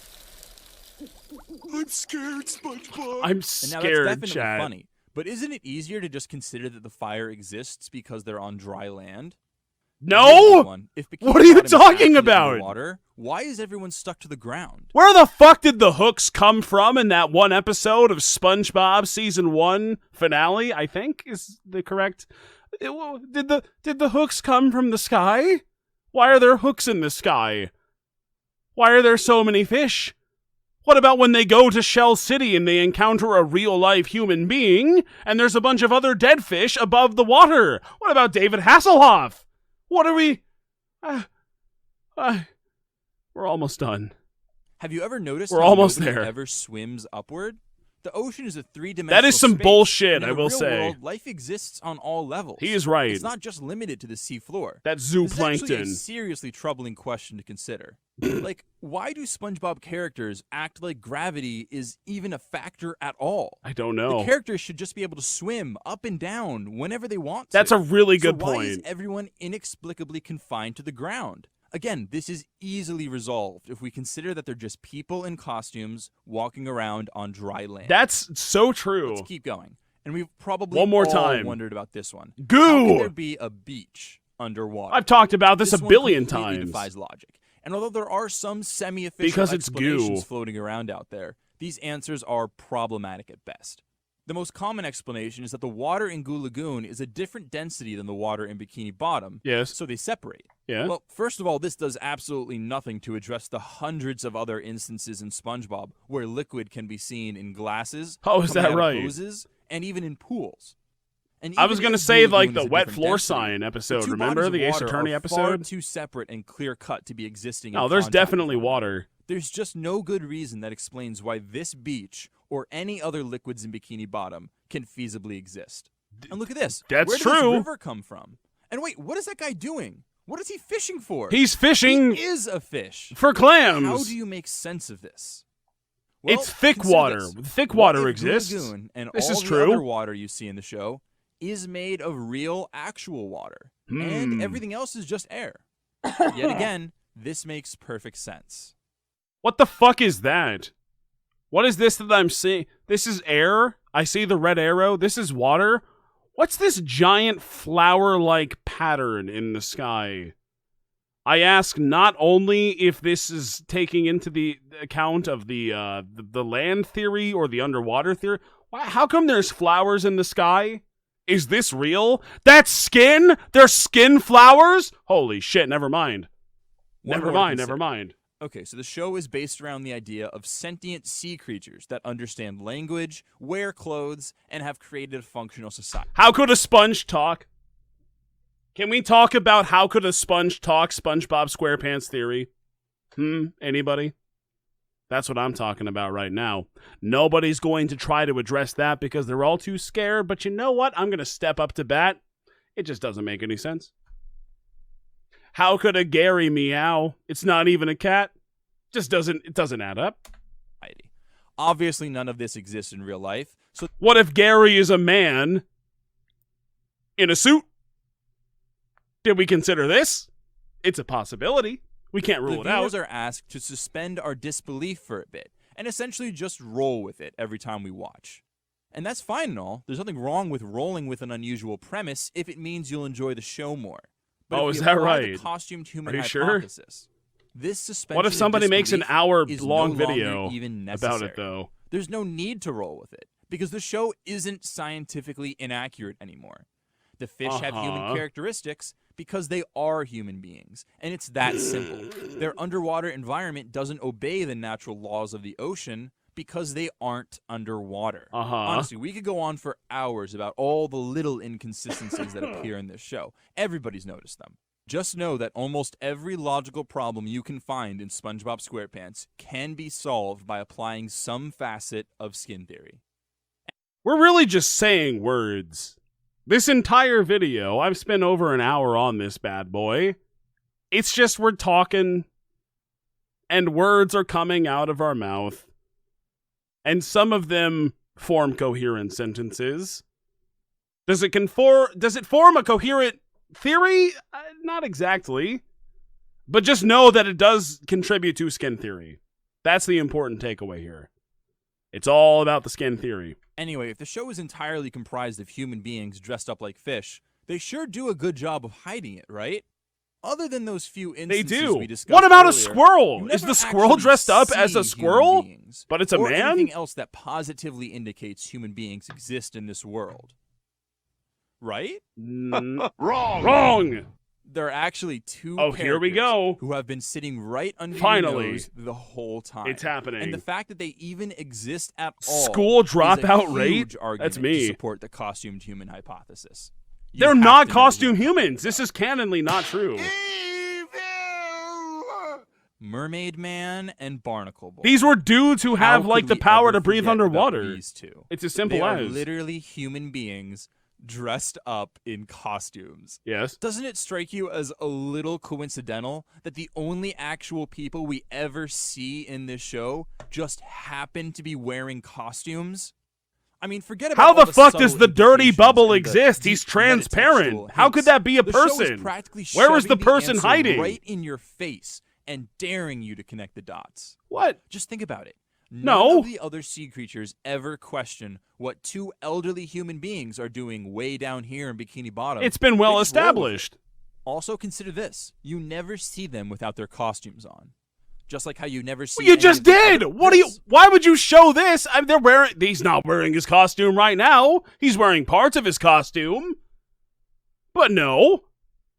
I'm scared, SpongeBob. I'm And now scared, that's definitely chat. funny. But isn't it easier to just consider that the fire exists because they're on dry land? No! If Bikini What are you Bottom is talking actually about? underwater, why is everyone stuck to the ground? Where the fuck did the hooks come from in that one episode of SpongeBob Season 1 finale, I think is the correct... Did the hooks come from the sky? Why are there hooks in the sky? Why are there so many fish? What about when they go to Shell City and they encounter a real-life human being, and there's a bunch of other dead fish above the water? What about David Hasselhoff? What are we... we're almost done. Have you ever noticed We're how almost nobody there. ever swims upward? The ocean is a three-dimensional That is some space, bullshit, and in I will the real say. world, life exists on all levels. He is right. It's not just limited to the seafloor. That's This is actually a zooplankton. seriously troubling question to consider. Like, why do SpongeBob characters act like gravity is even a factor at all? I don't know. The characters should just be able to swim up and down whenever they want to. That's a really good so why is point. everyone inexplicably confined to the ground? Again, this is easily resolved if we consider that they're just people in costumes walking around on dry land. That's so true. Let's keep going. And we've probably One more all time. wondered about this one. Goo! How can there be a beach underwater? I've talked about this a one billion completely times. Defies logic. And although there are some semi-official Because it's explanations goo. floating around out there, these answers are problematic at best. The most common explanation is that the water in Goo Lagoon is a different density than the water in Bikini Bottom. Yes. So they separate. Yeah. Well, first of all, this does absolutely nothing to address the hundreds of other instances in SpongeBob where liquid can be seen in glasses, Oh, is coming that out of right? hoses, and even in pools. And I was even going to if say, Goo like, Lagoon the is a wet different floor density, sign the episode. two Remember bodies of the Ace water Attorney are far episode? too separate and clear-cut to be existing in Oh, there's contact definitely with one water. There's just no good reason that explains why this beach or any other liquids in Bikini Bottom can feasibly exist. And look at this. That's Where did true. this river come from? And wait, what is that guy doing? What is he fishing for? He's fishing. He is a fish. For clams. How do you make sense of this? Well, it's thick water. Thick water exists. Lagoon and this all is the true. other water you see in the show is made of real, actual water. And everything else is just air. Yet again, this makes perfect sense. What the fuck is that? What is this that I'm seeing? This is air. I see the red arrow. This is water. What's this giant flower-like pattern in the sky? I ask not only if this is taking into the account of the land theory or the underwater theory. How come there's flowers in the sky? Is this real? That's skin? There's skin flowers? Holy shit, never mind. Never mind. Okay, so the show is based around the idea of sentient sea creatures that understand language, wear clothes, and have created a functional society. How could a sponge talk? Can we talk about how could a sponge talk? SpongeBob SquarePants theory. Anybody? That's what I'm talking about right now. Nobody's going to try to address that because they're all too scared, but you know what? I'm going to step up to bat. It just doesn't make any sense. How could a Gary meow? It's not even a cat. It doesn't add up. Obviously, none of this exists in real life. So what if Gary is a man in a suit? Did we consider this? It's a possibility. We can't rule it out. The viewers are asked to suspend our disbelief for a bit and essentially just roll with it every time we watch. And that's fine and all. There's nothing wrong with rolling with an unusual premise if it means you'll enjoy the show more. But is that right? The costumed human Are you hypothesis, sure? This suspension what if somebody makes an hour-long video about it, though? There's no need to roll with it because the show isn't scientifically inaccurate anymore. The fish have human characteristics because they are human beings, and it's that simple. Their underwater environment doesn't obey the natural laws of the ocean because they aren't underwater. Honestly, we could go on for hours about all the little inconsistencies that appear in this show. Everybody's noticed them. Just know that almost every logical problem you can find in SpongeBob SquarePants can be solved by applying some facet of skin theory. We're really just saying words. This entire video, I've spent over an hour on this bad boy. It's just we're talking, and words are coming out of our mouth. And some of them form coherent sentences. Does it form a coherent theory? Not exactly. But just know that it does contribute to skin theory. That's the important takeaway here. It's all about the skin theory. Anyway, if the show is entirely comprised of human beings dressed up like fish, they sure do a good job of hiding it, right? Other than those few instances we discussed What about earlier, a squirrel? Is the squirrel dressed up as a squirrel? But it's a man? Anything else that positively indicates human beings exist in this world. Right? Wrong! There are actually two here we go. who have been sitting right under your nose the whole time. It's happening. And the fact that they even exist at all School dropout is a rate? huge argument That's me. to support the costumed human hypothesis. They're not costume humans. This is canonly not true. Mermaid Man and Barnacle Boy. These were dudes who have like the power to breathe underwater. These two. It's as simple they are as literally human beings dressed up in costumes. Yes. Doesn't it strike you as a little coincidental that the only actual people we ever see in this show just happen to be wearing costumes? I mean, forget about how all the fuck does subtle the dirty implications bubble and exist? the He's deep transparent. metatextual How could hints. that be a The show is person? practically Where is the shoving person answer hiding? right in your face and daring you to connect the dots. What? Just think about it. No. None of the other sea creatures ever question what two elderly human beings are doing way down here in Bikini Bottom. It's been well They just roll with established. it. Also consider this. You never see them without their costumes on. Just like how you never see You any just of the did. other What do you? Chris. Why would you show this? He's not wearing his costume right now. He's wearing parts of his costume. But no,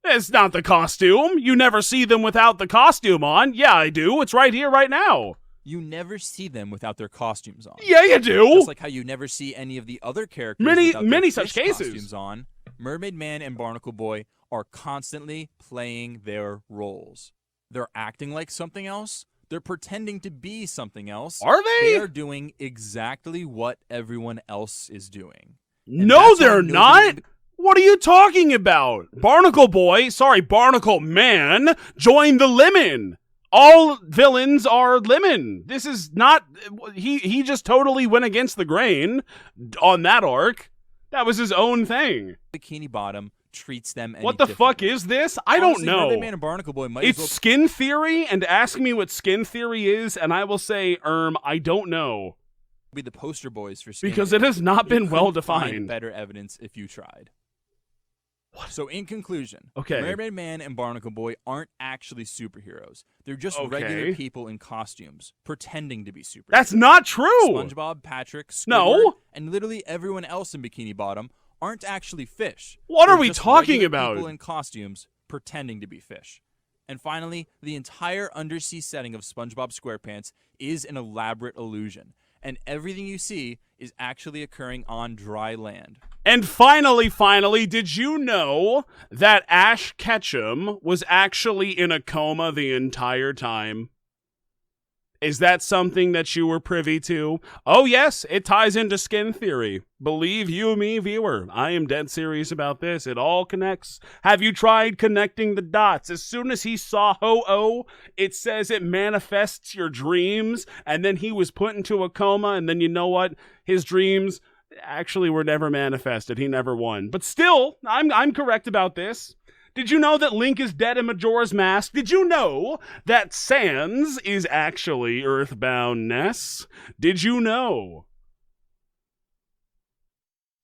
it's not the costume. You never see them without the costume on. Yeah, I do. It's right here, right now. You never see them without their costumes on. Yeah, you do. Just like how you never see any of the other characters without many their such fish cases. costumes on. Mermaid Man and Barnacle Boy are constantly playing their roles. They're acting like something else. They're pretending to be something else. Are they? They are doing exactly what everyone else is doing. And No, that's why they're nobody not. in- What are you talking about? Barnacle Man joined the Lemon. All villains are Lemon. This is not... He just totally went against the grain on that arc. That was his own thing. Bikini Bottom treats them any What the differently. fuck is this? I don't know. Mermaid Man and Barnacle Boy might It's as well... skin theory, and ask me what skin theory is, and I will say, I don't know. Be the poster boys for skin Because theory. it has not been You well couldn't find defined. better evidence if you tried. So in conclusion, Okay. Mermaid Man and Barnacle Boy aren't actually superheroes. They're just regular Okay. people in costumes, pretending to be superheroes. That's not true! SpongeBob, Patrick, Squidward, No. and literally everyone else in Bikini Bottom aren't actually fish. What are They're we just talking regular about? People in costumes pretending to be fish. And finally, the entire undersea setting of SpongeBob SquarePants is an elaborate illusion, and everything you see is actually occurring on dry land. And finally, did you know that Ash Ketchum was actually in a coma the entire time? Is that something that you were privy to? Oh yes, it ties into skin theory. Believe you me, viewer. I am dead serious about this. It all connects. Have you tried connecting the dots? As soon as he saw Ho-Oh, it says it manifests your dreams, and then he was put into a coma, and then you know what? His dreams actually were never manifested. He never won. But still, I'm correct about this. Did you know that Link is dead in Majora's Mask? Did you know that Sans is actually Earthbound Ness? Did you know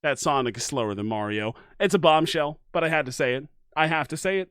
that Sonic is slower than Mario? It's a bombshell, but I had to say it. I have to say it.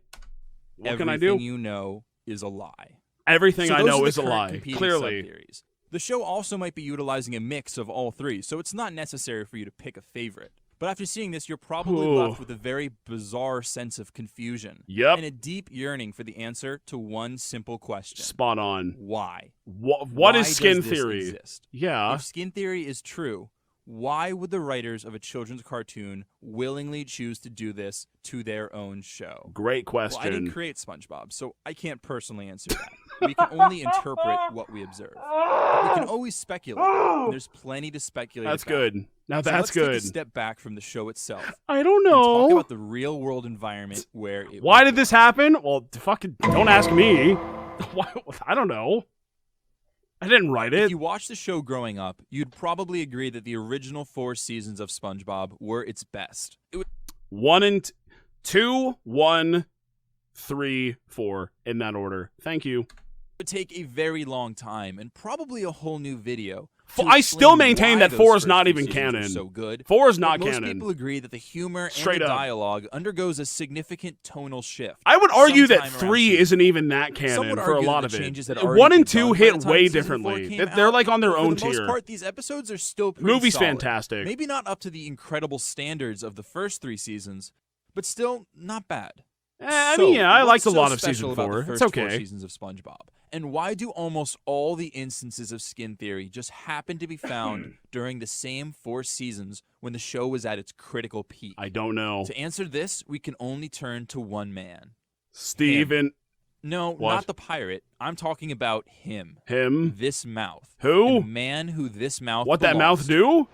What can I do? Everything you know is a lie. Everything I those know are the is a current lie. competing Clearly. subtheories. The show also might be utilizing a mix of all three, so it's not necessary for you to pick a favorite. But after seeing this, you're probably left with a very bizarre sense of confusion. Yep. And a deep yearning for the answer to one simple question. Spot on. Why? What is skin does this theory? exist? Yeah. If skin theory is true, why would the writers of a children's cartoon willingly choose to do this to their own show? Great question. Well, I didn't create SpongeBob, so I can't personally answer that. We can only interpret what we observe. But we can always speculate. And there's plenty to speculate That's about. good. Now So that's let's take good. a step back from the show itself. I don't And know. talk about the real world environment where it Why did this happen? Well, fucking don't ask me. Why? I don't know. I didn't write it. If you watched the show growing up, you'd probably agree that the original 4 seasons of SpongeBob were its best. It was 1 and 2, 1, 3, 4 in that order. Thank you. It would take a very long time and probably a whole new video. I still maintain that 4 is not even canon. So good. 4 is not But most canon. people agree that the humor Straight and the up. dialogue undergoes a significant tonal shift. I would argue that sometime around 3 isn't even that Some canon would for a argue lot that of the it. changes that already 1 and been 2 done by hit the time way season 4 differently. came They're out, like on their but own for the tier. most part, these episodes are still pretty Movie's solid. fantastic. Maybe not up to the incredible standards of the first 3 seasons, but still not bad. I mean, yeah, I what's liked a so lot of special season about 4. the It's first 4 okay. seasons of SpongeBob? And why do almost all the instances of skin theory just happen to be found during the same 4 seasons when the show was at its critical peak? I don't know. To answer this, we can only turn to one man. Steven. No, What? not the pirate. I'm talking about him. Him? This mouth. Who? The man who this mouth What that belongs mouth to. do?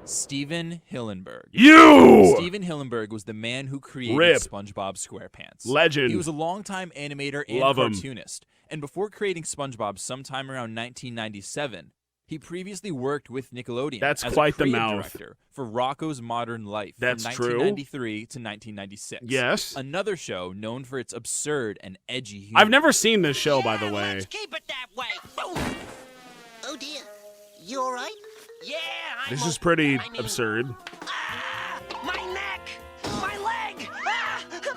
Steven Hillenburg. You! Steven Hillenburg was the man who created Rip. SpongeBob SquarePants. Legend. He was a longtime animator and Love him. cartoonist. And before creating SpongeBob sometime around 1997, he previously worked with Nickelodeon That's as quite a the creative mouth. director for Rocko's Modern Life That's from true. 1993 to 1996. Yes. Another show known for its absurd and edgy humor. I've never seen this show, by the way. Keep it that way. Oh dear. You all right? Yeah, This is pretty absurd. my neck, my leg.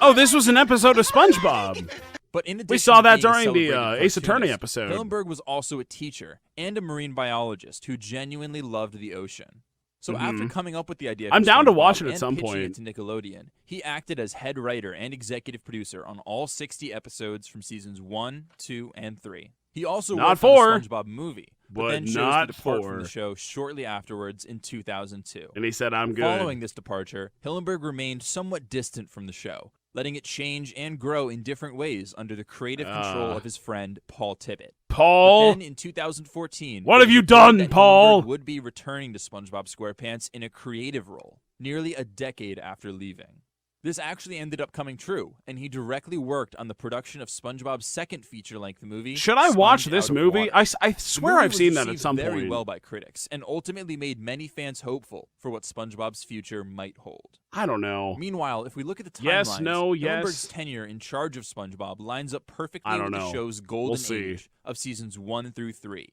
Oh, this was an episode of SpongeBob. But in addition We saw to that being a during the celebrated Ace Attorney cartoonist, episode. Hillenburg was also a teacher and a marine biologist who genuinely loved the ocean. So after Mhm. coming up with the idea, I'm for down to SpongeBob watch it at and some pitching point. it to Nickelodeon, he acted as head writer and executive producer on all 60 episodes from seasons 1, 2, and 3. He also Not worked 4, on the SpongeBob movie, but then chose not to depart 4. from the show shortly afterwards in 2002. And he said, I'm good. Following this departure, Hillenburg remained somewhat distant from the show, letting it change and grow in different ways under the creative control of his friend Paul Tibbett. Paul? But then in 2014, what have you done, that Paul? Hillenburg would be returning to SpongeBob SquarePants in a creative role, nearly a decade after leaving. This actually ended up coming true, and he directly worked on the production of SpongeBob's second feature-length movie. Should I watch Sponge this Out of movie? Water. I swear I've seen that at some very point. well by critics, and ultimately made many fans hopeful for what SpongeBob's future might hold. I don't know. Meanwhile, if we look at the timelines, Yes, no, yes. Hillenburg's tenure in charge of SpongeBob lines up perfectly I don't with know. the show's golden We'll see. age of seasons 1 through 3.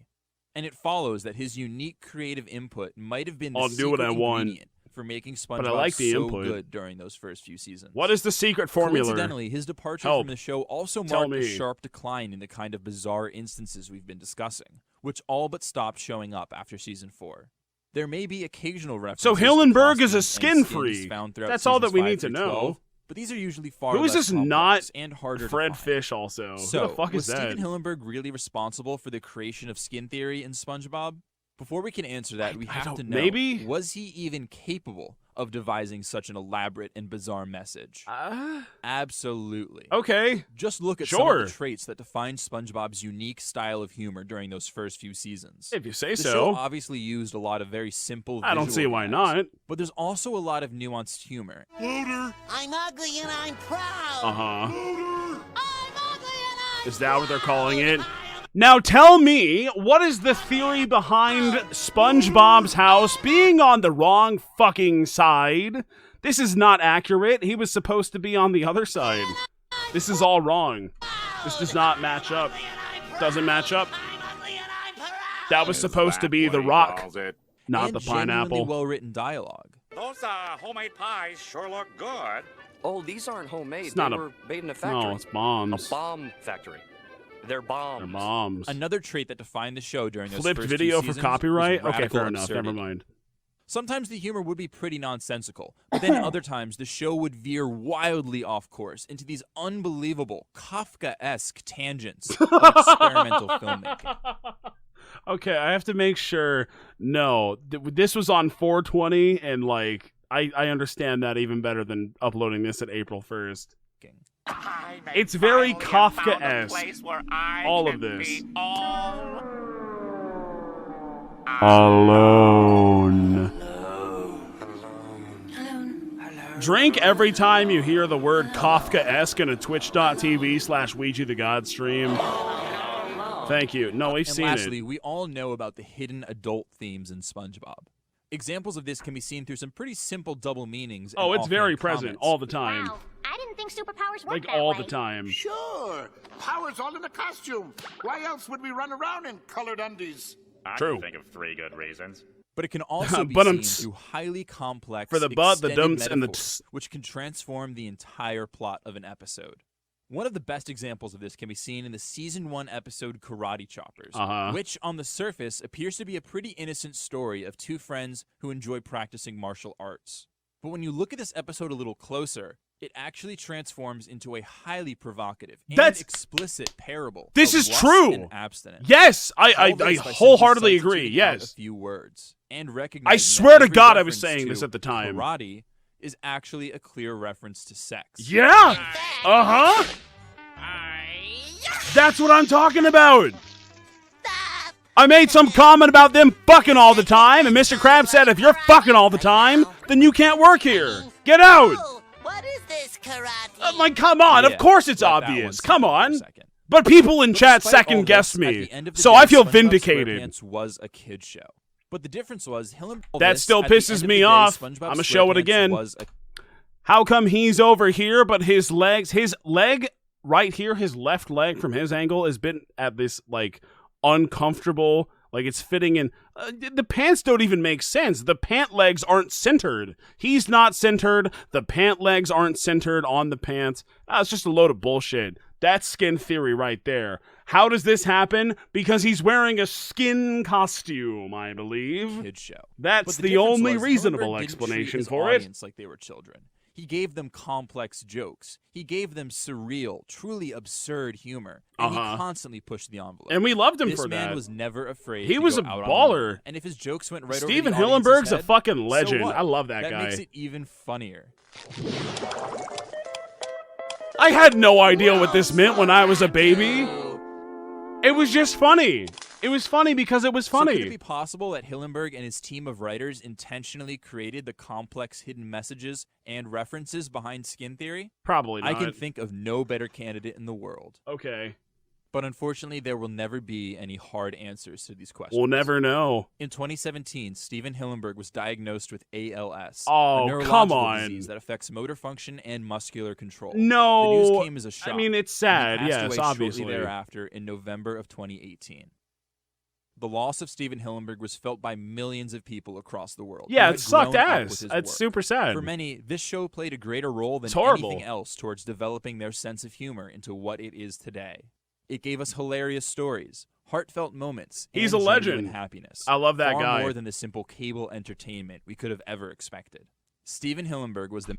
And it follows that his unique creative input might have been the I'll do what I secret want. ingredient for making SpongeBob But I like the so input. good during those first few seasons. What is the secret formula? Coincidentally, his departure Help. from the show also Tell marked a me. sharp decline in the kind of bizarre instances we've been discussing, which all but stopped showing up after season 4. There may be occasional references So to Hillenburg is a costumes skin and skins freak. found throughout That's all that seasons we 5 need to through know. 12, but these are usually far Who is less this not complex and harder Fred to find. Fish also? So, Who the fuck was is that? Steven Hillenburg really responsible for the creation of skin theory in SpongeBob? Before we can answer that, we have to know, maybe? Was he even capable of devising such an elaborate and bizarre message? Absolutely. Okay. Just look at some of the traits that define SpongeBob's unique style of humor during those first few seasons. If you say the so. show obviously used a lot of very simple I don't visual see why gags, not. But there's also a lot of nuanced humor. I'm ugly and I'm proud. Uh-huh. Is that what they're calling it? Now tell me, what is the theory behind SpongeBob's house being on the wrong fucking side? This is not accurate. He was supposed to be on the other side. This is all wrong. This does not match up. Doesn't match up. That was supposed to be the rock, not and the genuinely pineapple. well-written dialogue. Those homemade pies sure look good. Oh, these aren't homemade. It's not they a- were made in a factory. No, it's bombs. A bomb factory. They're bombs. They're bombs. Another trait that defined the show during those Flipped first video few for seasons copyright? was Okay, radical fair enough. absurdity. Never mind. Sometimes the humor would be pretty nonsensical, but then other times the show would veer wildly off course into these unbelievable Kafka-esque tangents of experimental filmmaking. Okay, I have to make sure. No, this was on 420, and like I understand that even better than uploading this at April 1st. It's very Kafka-esque. All of this. Alone. Drink every time you hear the word Kafka-esque in a twitch.tv/WEEGEETHEGOD stream. Thank you. No, we've And seen lastly, it. we all know about the hidden adult themes in SpongeBob. Examples of this can be seen through some pretty simple double meanings. Oh, and it's very offhand present comments. all the time. I didn't think superpowers worked Like that all way. the time. Sure. Power's all in the costume. Why else would we run around in colored undies? I True. can think of 3 good reasons. But it can also be But seen I'm through highly complex For the butt, the extended dumps, and the metaphors, which can transform the entire plot of an episode. One of the best examples of this can be seen in the Season 1 episode Karate Choppers, which on the surface appears to be a pretty innocent story of two friends who enjoy practicing martial arts. But when you look at this episode a little closer, it actually transforms into a highly provocative and explicit parable. This of is lust true. and abstinence. Yes, All I this by simply wholeheartedly agree. substituting out Yes. a few words and I recognizing swear that to every God I was reference saying this to at the time. Karate is actually a clear reference to sex. Yeah. Uh-huh. That's what I'm talking about. I made some comment about them fucking all the time, and Mr. Krabs said, if you're fucking all the time, then you can't work here. Get out. What is this karate? I'm like, come on. Yeah, Of course it's let that one obvious. sit Come for a on. second. But people in chat Despite all second guessed this, at me, the end of the so day, I feel SpongeBob vindicated. SquarePants was a kid's show. But the difference was That still pisses me off. I'm gonna show it again. How come he's over here, but his leg right here, his left leg from his angle has been at this like uncomfortable, like it's fitting in. The pants don't even make sense. The pant legs aren't centered. He's not centered. The pant legs aren't centered on the pants. It's just a load of bullshit. That's skin theory right there. How does this happen? Because he's wearing a skin costume, I believe. Kid show. That's But the difference only was reasonable Hillenburg didn't treat explanation his for it. audience like they were children. He gave them complex jokes. He gave them surreal, truly absurd humor. And he constantly pushed the envelope. And we loved him this for man that. was never afraid He to was go a out on baller. a limb. And if his jokes went right Steven over the audience's Hillenburg's a head, fucking so legend. what? I love that That guy. makes it even funnier. I had no idea what this meant when I was a baby. It was just funny. It was funny because it was funny. So could it be possible that Hillenburg and his team of writers intentionally created the complex hidden messages and references behind skin theory? Probably not. I can think of no better candidate in the world. Okay. But unfortunately, there will never be any hard answers to these questions. We'll never know. In 2017, Steven Hillenburg was diagnosed with ALS, Oh, a neurological come on. disease that affects motor function and muscular control. No. The news came as a shock. I mean, it's sad, He passed yes, away obviously. shortly thereafter in November of 2018. The loss of Steven Hillenburg was felt by millions of people across the world. Yeah, who it had sucked grown up ass. with his It's work. super sad. For many, this show played a greater role than It's horrible. anything else towards developing their sense of humor into what it is today. It gave us hilarious stories, heartfelt moments, He's and a legend. genuine happiness. I love that far guy. more than the simple cable entertainment we could have ever expected. Steven Hillenburg was the...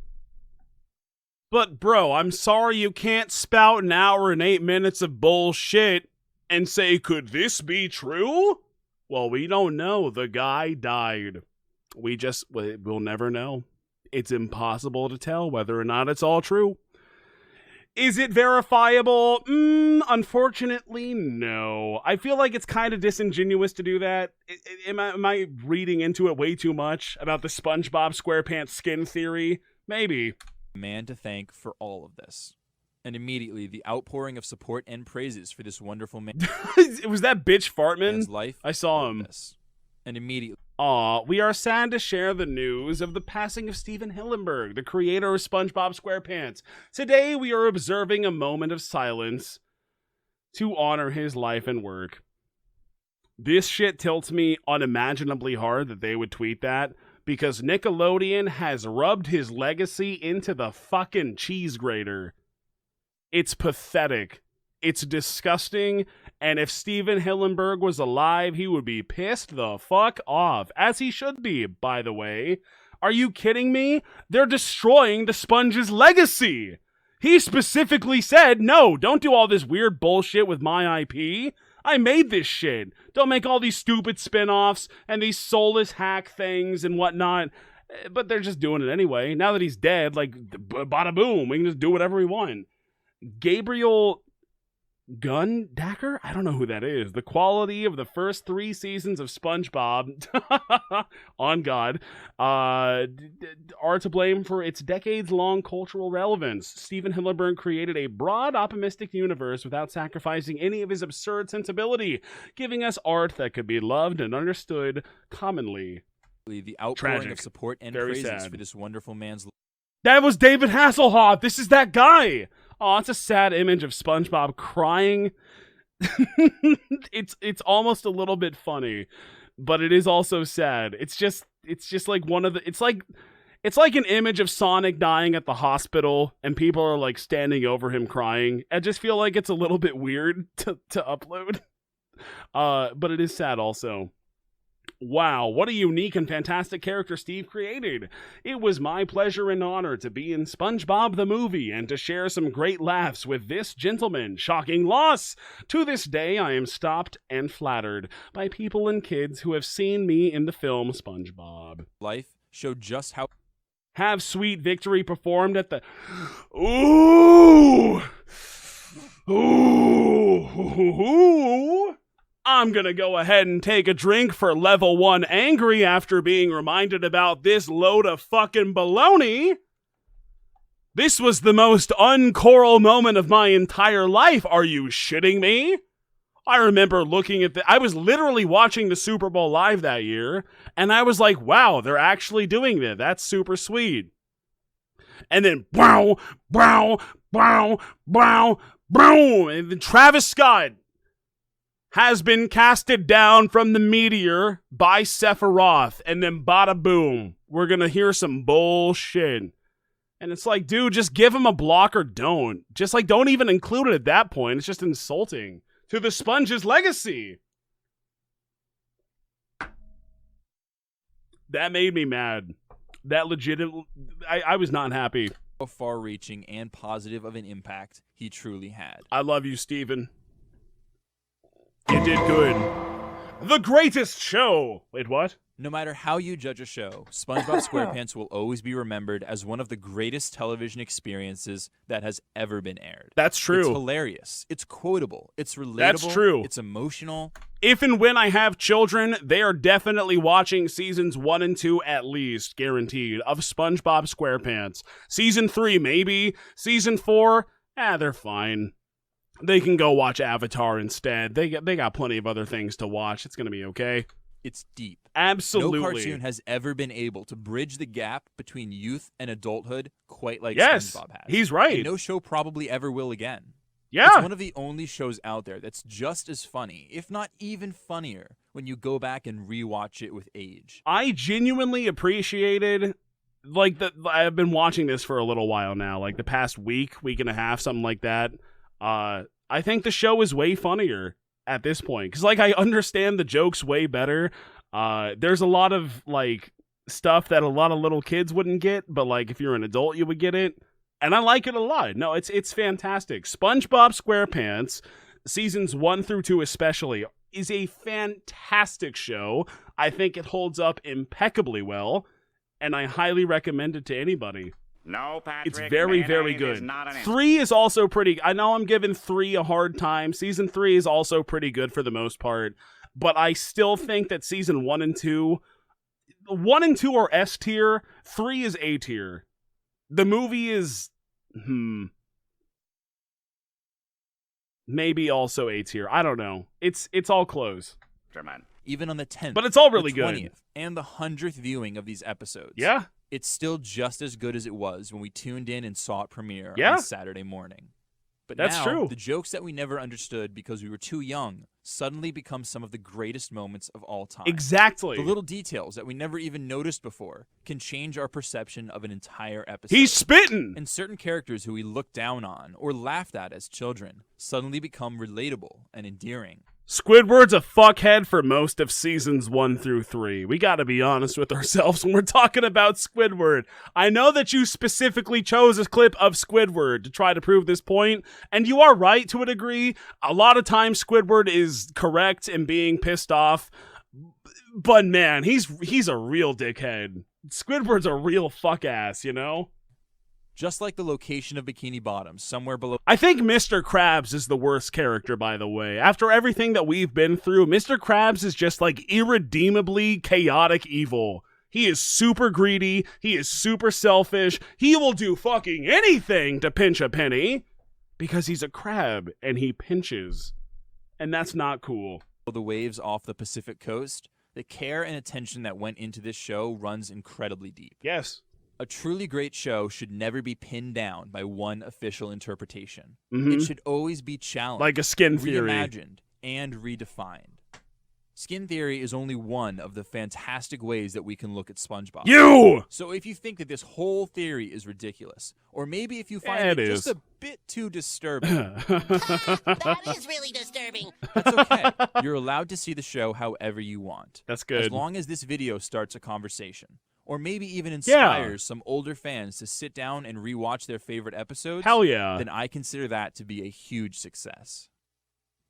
But, bro, I'm sorry you can't spout an hour and 8 minutes of bullshit and say, could this be true? Well, we don't know. The guy died. We'll never know. It's impossible to tell whether or not it's all true. Is it verifiable? Unfortunately, no. I feel like it's kind of disingenuous to do that. Am I reading into it way too much about the SpongeBob SquarePants skin theory? Maybe. Man to thank for all of this. And immediately, the outpouring of support and praises for this wonderful man. Was that bitch Fartman? Life I saw him. And immediately. Aw, we are sad to share the news of the passing of Steven Hillenburg, the creator of SpongeBob SquarePants. Today, we are observing a moment of silence to honor his life and work. This shit tilts me unimaginably hard that they would tweet that, because Nickelodeon has rubbed his legacy into the fucking cheese grater. It's pathetic. It's disgusting, and if Steven Hillenburg was alive, he would be pissed the fuck off. As he should be, by the way. Are you kidding me? They're destroying the Sponge's legacy! He specifically said, no, don't do all this weird bullshit with my IP. I made this shit. Don't make all these stupid spin-offs and these soulless hack things and whatnot. But they're just doing it anyway. Now that he's dead, like, bada boom, we can just do whatever we want. Gabriel Gundacker? I don't know who that is. The quality of the first 3 seasons of SpongeBob on God are to blame for its decades-long cultural relevance. Steven Hillenburg created a broad, optimistic universe without sacrificing any of his absurd sensibility, giving us art that could be loved and understood commonly. The outpouring Tragic. of support and Very praises sad. for this wonderful man's... That was David Hasselhoff. This is that guy. Oh, it's a sad image of SpongeBob crying. It's almost a little bit funny, but it is also sad. It's just like one of the. It's like an image of Sonic dying at the hospital, and people are like standing over him crying. I just feel like it's a little bit weird to upload. But it is sad also. Wow, what a unique and fantastic character Steve created. It was my pleasure and honor to be in SpongeBob the movie and to share some great laughs with this gentleman. Shocking loss! To this day, I am stopped and flattered by people and kids who have seen me in the film SpongeBob. Life showed just how... Have Sweet Victory performed at the... Ooh! Ooh! I'm gonna go ahead and take a drink for level 1 angry after being reminded about this load of fucking baloney. This was the most unchoral moment of my entire life. Are you shitting me? I remember looking at I was literally watching the Super Bowl live that year, and I was like, wow, they're actually doing that. That's super sweet. And then, bow, bow, bow, bow, boom, and then Travis Scott has been casted down from the meteor by Sephiroth, and then bada boom, we're gonna hear some bullshit. And it's like, dude, just give him a block or don't. Just like, don't even include it at that point. It's just insulting to the Sponge's legacy. That made me mad. That legitimately, I was not happy. How far-reaching and positive of an impact he truly had. I love you, Steven. You did good. The greatest show. Wait, what? No matter how you judge a show, SpongeBob SquarePants will always be remembered as one of the greatest television experiences that has ever been aired. That's true. It's hilarious. It's quotable. It's relatable. That's true. It's emotional. If and when I have children, they are definitely watching seasons 1 and 2 at least, guaranteed, of SpongeBob SquarePants. Season 3, maybe. Season 4, they're fine. They can go watch Avatar instead. They got plenty of other things to watch. It's going to be okay. It's deep. Absolutely. No cartoon has ever been able to bridge the gap between youth and adulthood quite like Yes, SpongeBob has. he's right. And no show probably ever will again. Yeah. It's one of the only shows out there that's just as funny, if not even funnier, when you go back and rewatch it with age. I genuinely appreciated, like, I've been watching this for a little while now, like the past week and a half, something like that. I think the show is way funnier at this point, because, like, I understand the jokes way better. There's a lot of, like, stuff that a lot of little kids wouldn't get, but, like, if you're an adult, you would get it. And I like it a lot. No, it's fantastic. SpongeBob SquarePants, seasons 1 through 2 especially, is a fantastic show. I think it holds up impeccably well, and I highly recommend it to anybody. No, Patrick. It's very, very mayonnaise is good. not an answer. 3 is also pretty... I know I'm giving 3 a hard time. Season 3 is also pretty good for the most part, but I still think that season 1 and 2... 1 and 2 are S tier, 3 is A tier. The movie is... maybe also A tier. I don't know. It's all close. Even on the 10th, but it's all really the 20th, good. And the 100th viewing of these episodes. Yeah. It's still just as good as it was when we tuned in and saw it premiere Yeah. on Saturday morning. But That's now, true. the jokes that we never understood because we were too young suddenly become some of the greatest moments of all time. Exactly. The little details that we never even noticed before can change our perception of an entire episode. He's spitting! And certain characters who we looked down on or laughed at as children suddenly become relatable and endearing. Squidward's a fuckhead for most of seasons 1 through 3. We gotta be honest with ourselves when we're talking about Squidward. I know that you specifically chose a clip of Squidward to try to prove this point, and you are right to a degree. A lot of times Squidward is correct in being pissed off, but man, he's a real dickhead. Squidward's a real fuck ass, you know? Just like the location of Bikini Bottom, somewhere below... I think Mr. Krabs is the worst character, by the way. After everything that we've been through, Mr. Krabs is just, like, irredeemably chaotic evil. He is super greedy. He is super selfish. He will do fucking anything to pinch a penny because he's a crab and he pinches. And that's not cool. The waves off the Pacific coast, the care and attention that went into this show runs incredibly deep. Yes. A truly great show should never be pinned down by one official interpretation. Mhm. It should always be challenged, Like a skin theory. reimagined, and redefined. Skin theory is only one of the fantastic ways that we can look at SpongeBob. You! So if you think that this whole theory is ridiculous, or maybe if you find Yeah, it it just is. a bit too disturbing, That is really disturbing. that's okay. You're allowed to see the show however you want. That's good. As long as this video starts a conversation. Or maybe even Yeah. inspires some older fans to sit down and rewatch their favorite episodes. Hell yeah. Then I consider that to be a huge success.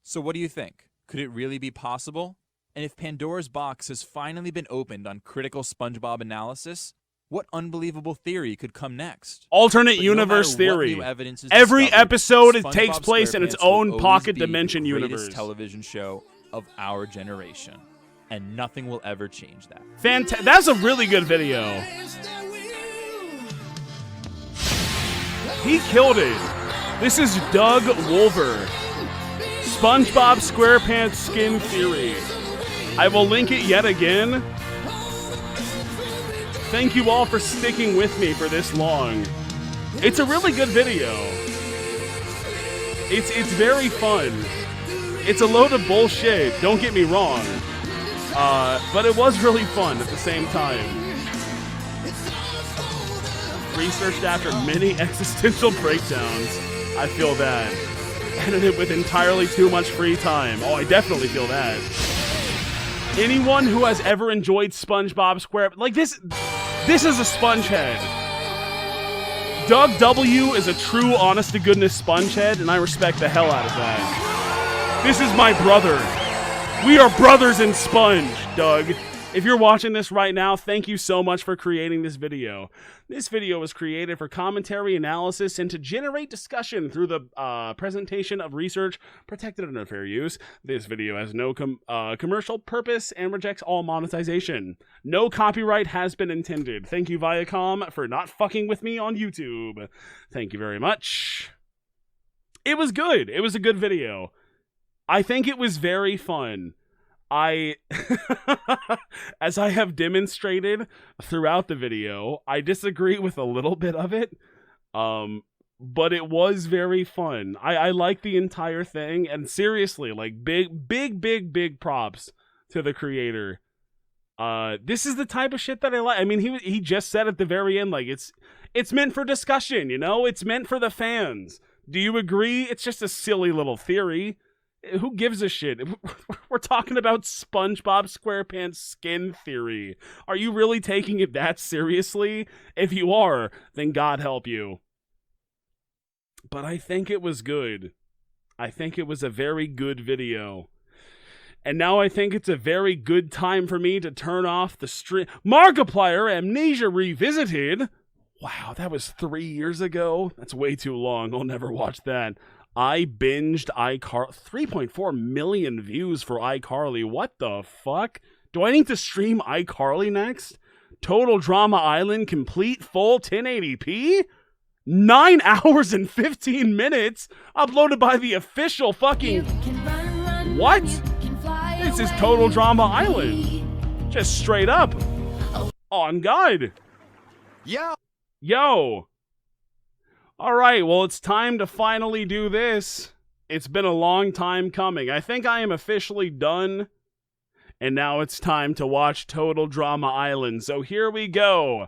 So what do you think? Could it really be possible? And if Pandora's box has finally been opened on critical SpongeBob analysis, what unbelievable theory could come next? Alternate But universe no matter what theory. new evidence is Every discovered, episode it SpongeBob takes place in its SquarePants will own always pocket be dimension the greatest universe. television show of our generation. And nothing will ever change that. That's a really good video. He killed it. This is Doug Wolver. SpongeBob SquarePants Skin Theory. I will link it yet again. Thank you all for sticking with me for this long. It's a really good video. It's very fun. It's a load of bullshit, don't get me wrong. But it was really fun at the same time. Researched after many existential breakdowns. I feel that. Edited with entirely too much free time. Oh, I definitely feel that. Anyone who has ever enjoyed SpongeBob SquarePants, like this is a spongehead. Doug W is a true honest-to-goodness spongehead, and I respect the hell out of that. This is my brother. We are brothers in Sponge, Doug. If you're watching this right now, thank you so much for creating this video. This video was created for commentary, analysis, and to generate discussion through the presentation of research protected under fair use. This video has no commercial purpose and rejects all monetization. No copyright has been intended. Thank you, Viacom, for not fucking with me on YouTube. Thank you very much. It was good. It was a good video. I think it was very fun. As I have demonstrated throughout the video, I disagree with a little bit of it, but it was very fun. I like the entire thing, and seriously, like, big props to the creator. This is the type of shit that I like. I mean, he just said at the very end, like, it's meant for discussion, you know? It's meant for the fans. Do you agree? It's just a silly little theory. Who gives a shit? We're talking about SpongeBob SquarePants skin theory. Are you really taking it that seriously? If you are, then God help you. But I think it was good. I think it was a very good video. And now I think it's a very good time for me to turn off the stream. Markiplier Amnesia Revisited. Wow, that was 3 years ago. That's way too long. I'll never watch that. I binged iCarly. 3.4 million views for iCarly. What the fuck? Do I need to stream iCarly next? Total Drama Island complete full 1080p? 9 hours and 15 minutes? Uploaded by the official fucking... What? This is Total Drama Island. Just straight up. On God. Yo. All right, well, it's time to finally do this. It's been a long time coming. I think I am officially done. And now it's time to watch Total Drama Island. So here we go.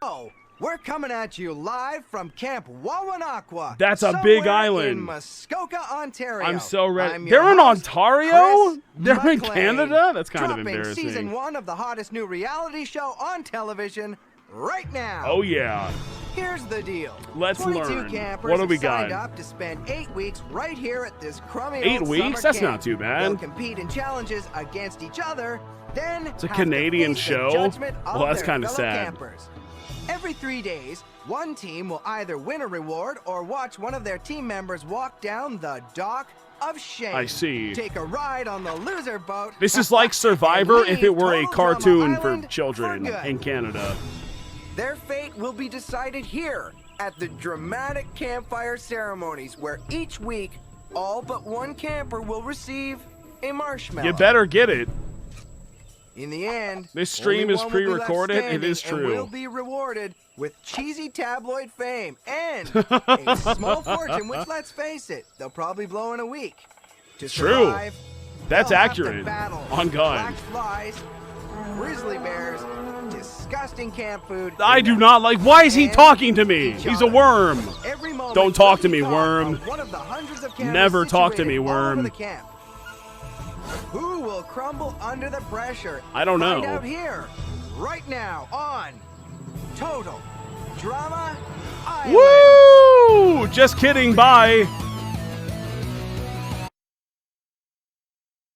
Oh, we're coming at you live from Camp Wawanakwa. That's a big island. In Muskoka, Ontario. I'm so ready. They're in Ontario? They're in Canada? That's kind of embarrassing. Season 1 of the hottest new reality show on television right now. Oh, yeah. Here's the deal. Let's 22 learn. campers What do we have signed got? up to spend 8 weeks right here at this crummy 8 old weeks? summer That's camp. not too bad. They'll compete in challenges against each other, then It's a have to Canadian face the show? judgment of Well, that's their kinda fellow sad. Campers. Every 3 days, one team will either win a reward or watch one of their team members walk down the dock of shame. I see. Take a ride on the loser boat. This is like Survivor if it were a Total cartoon Drama for Island children for good. in Canada. Their fate will be decided here at the dramatic campfire ceremonies, where each week all but one camper will receive a marshmallow. You better get it. In the end, This stream only is one will be left pre-recorded. It standing is and true. will be rewarded with cheesy tabloid fame and a small fortune, which, let's face it, they'll probably blow in a week. To True. survive, That's they'll have to accurate. battle On God. black flies, grizzly bears, disgusting camp food. I do not like. Why is he talking to me? He's a worm. Every moment Don't talk to will be me, caught worm. on one of the hundreds of cameras Never talk to situated me, all worm. over the camp. Who will crumble under the pressure? I don't know. Find out here, right now, on Total Drama Island. Woo! Just kidding. Bye.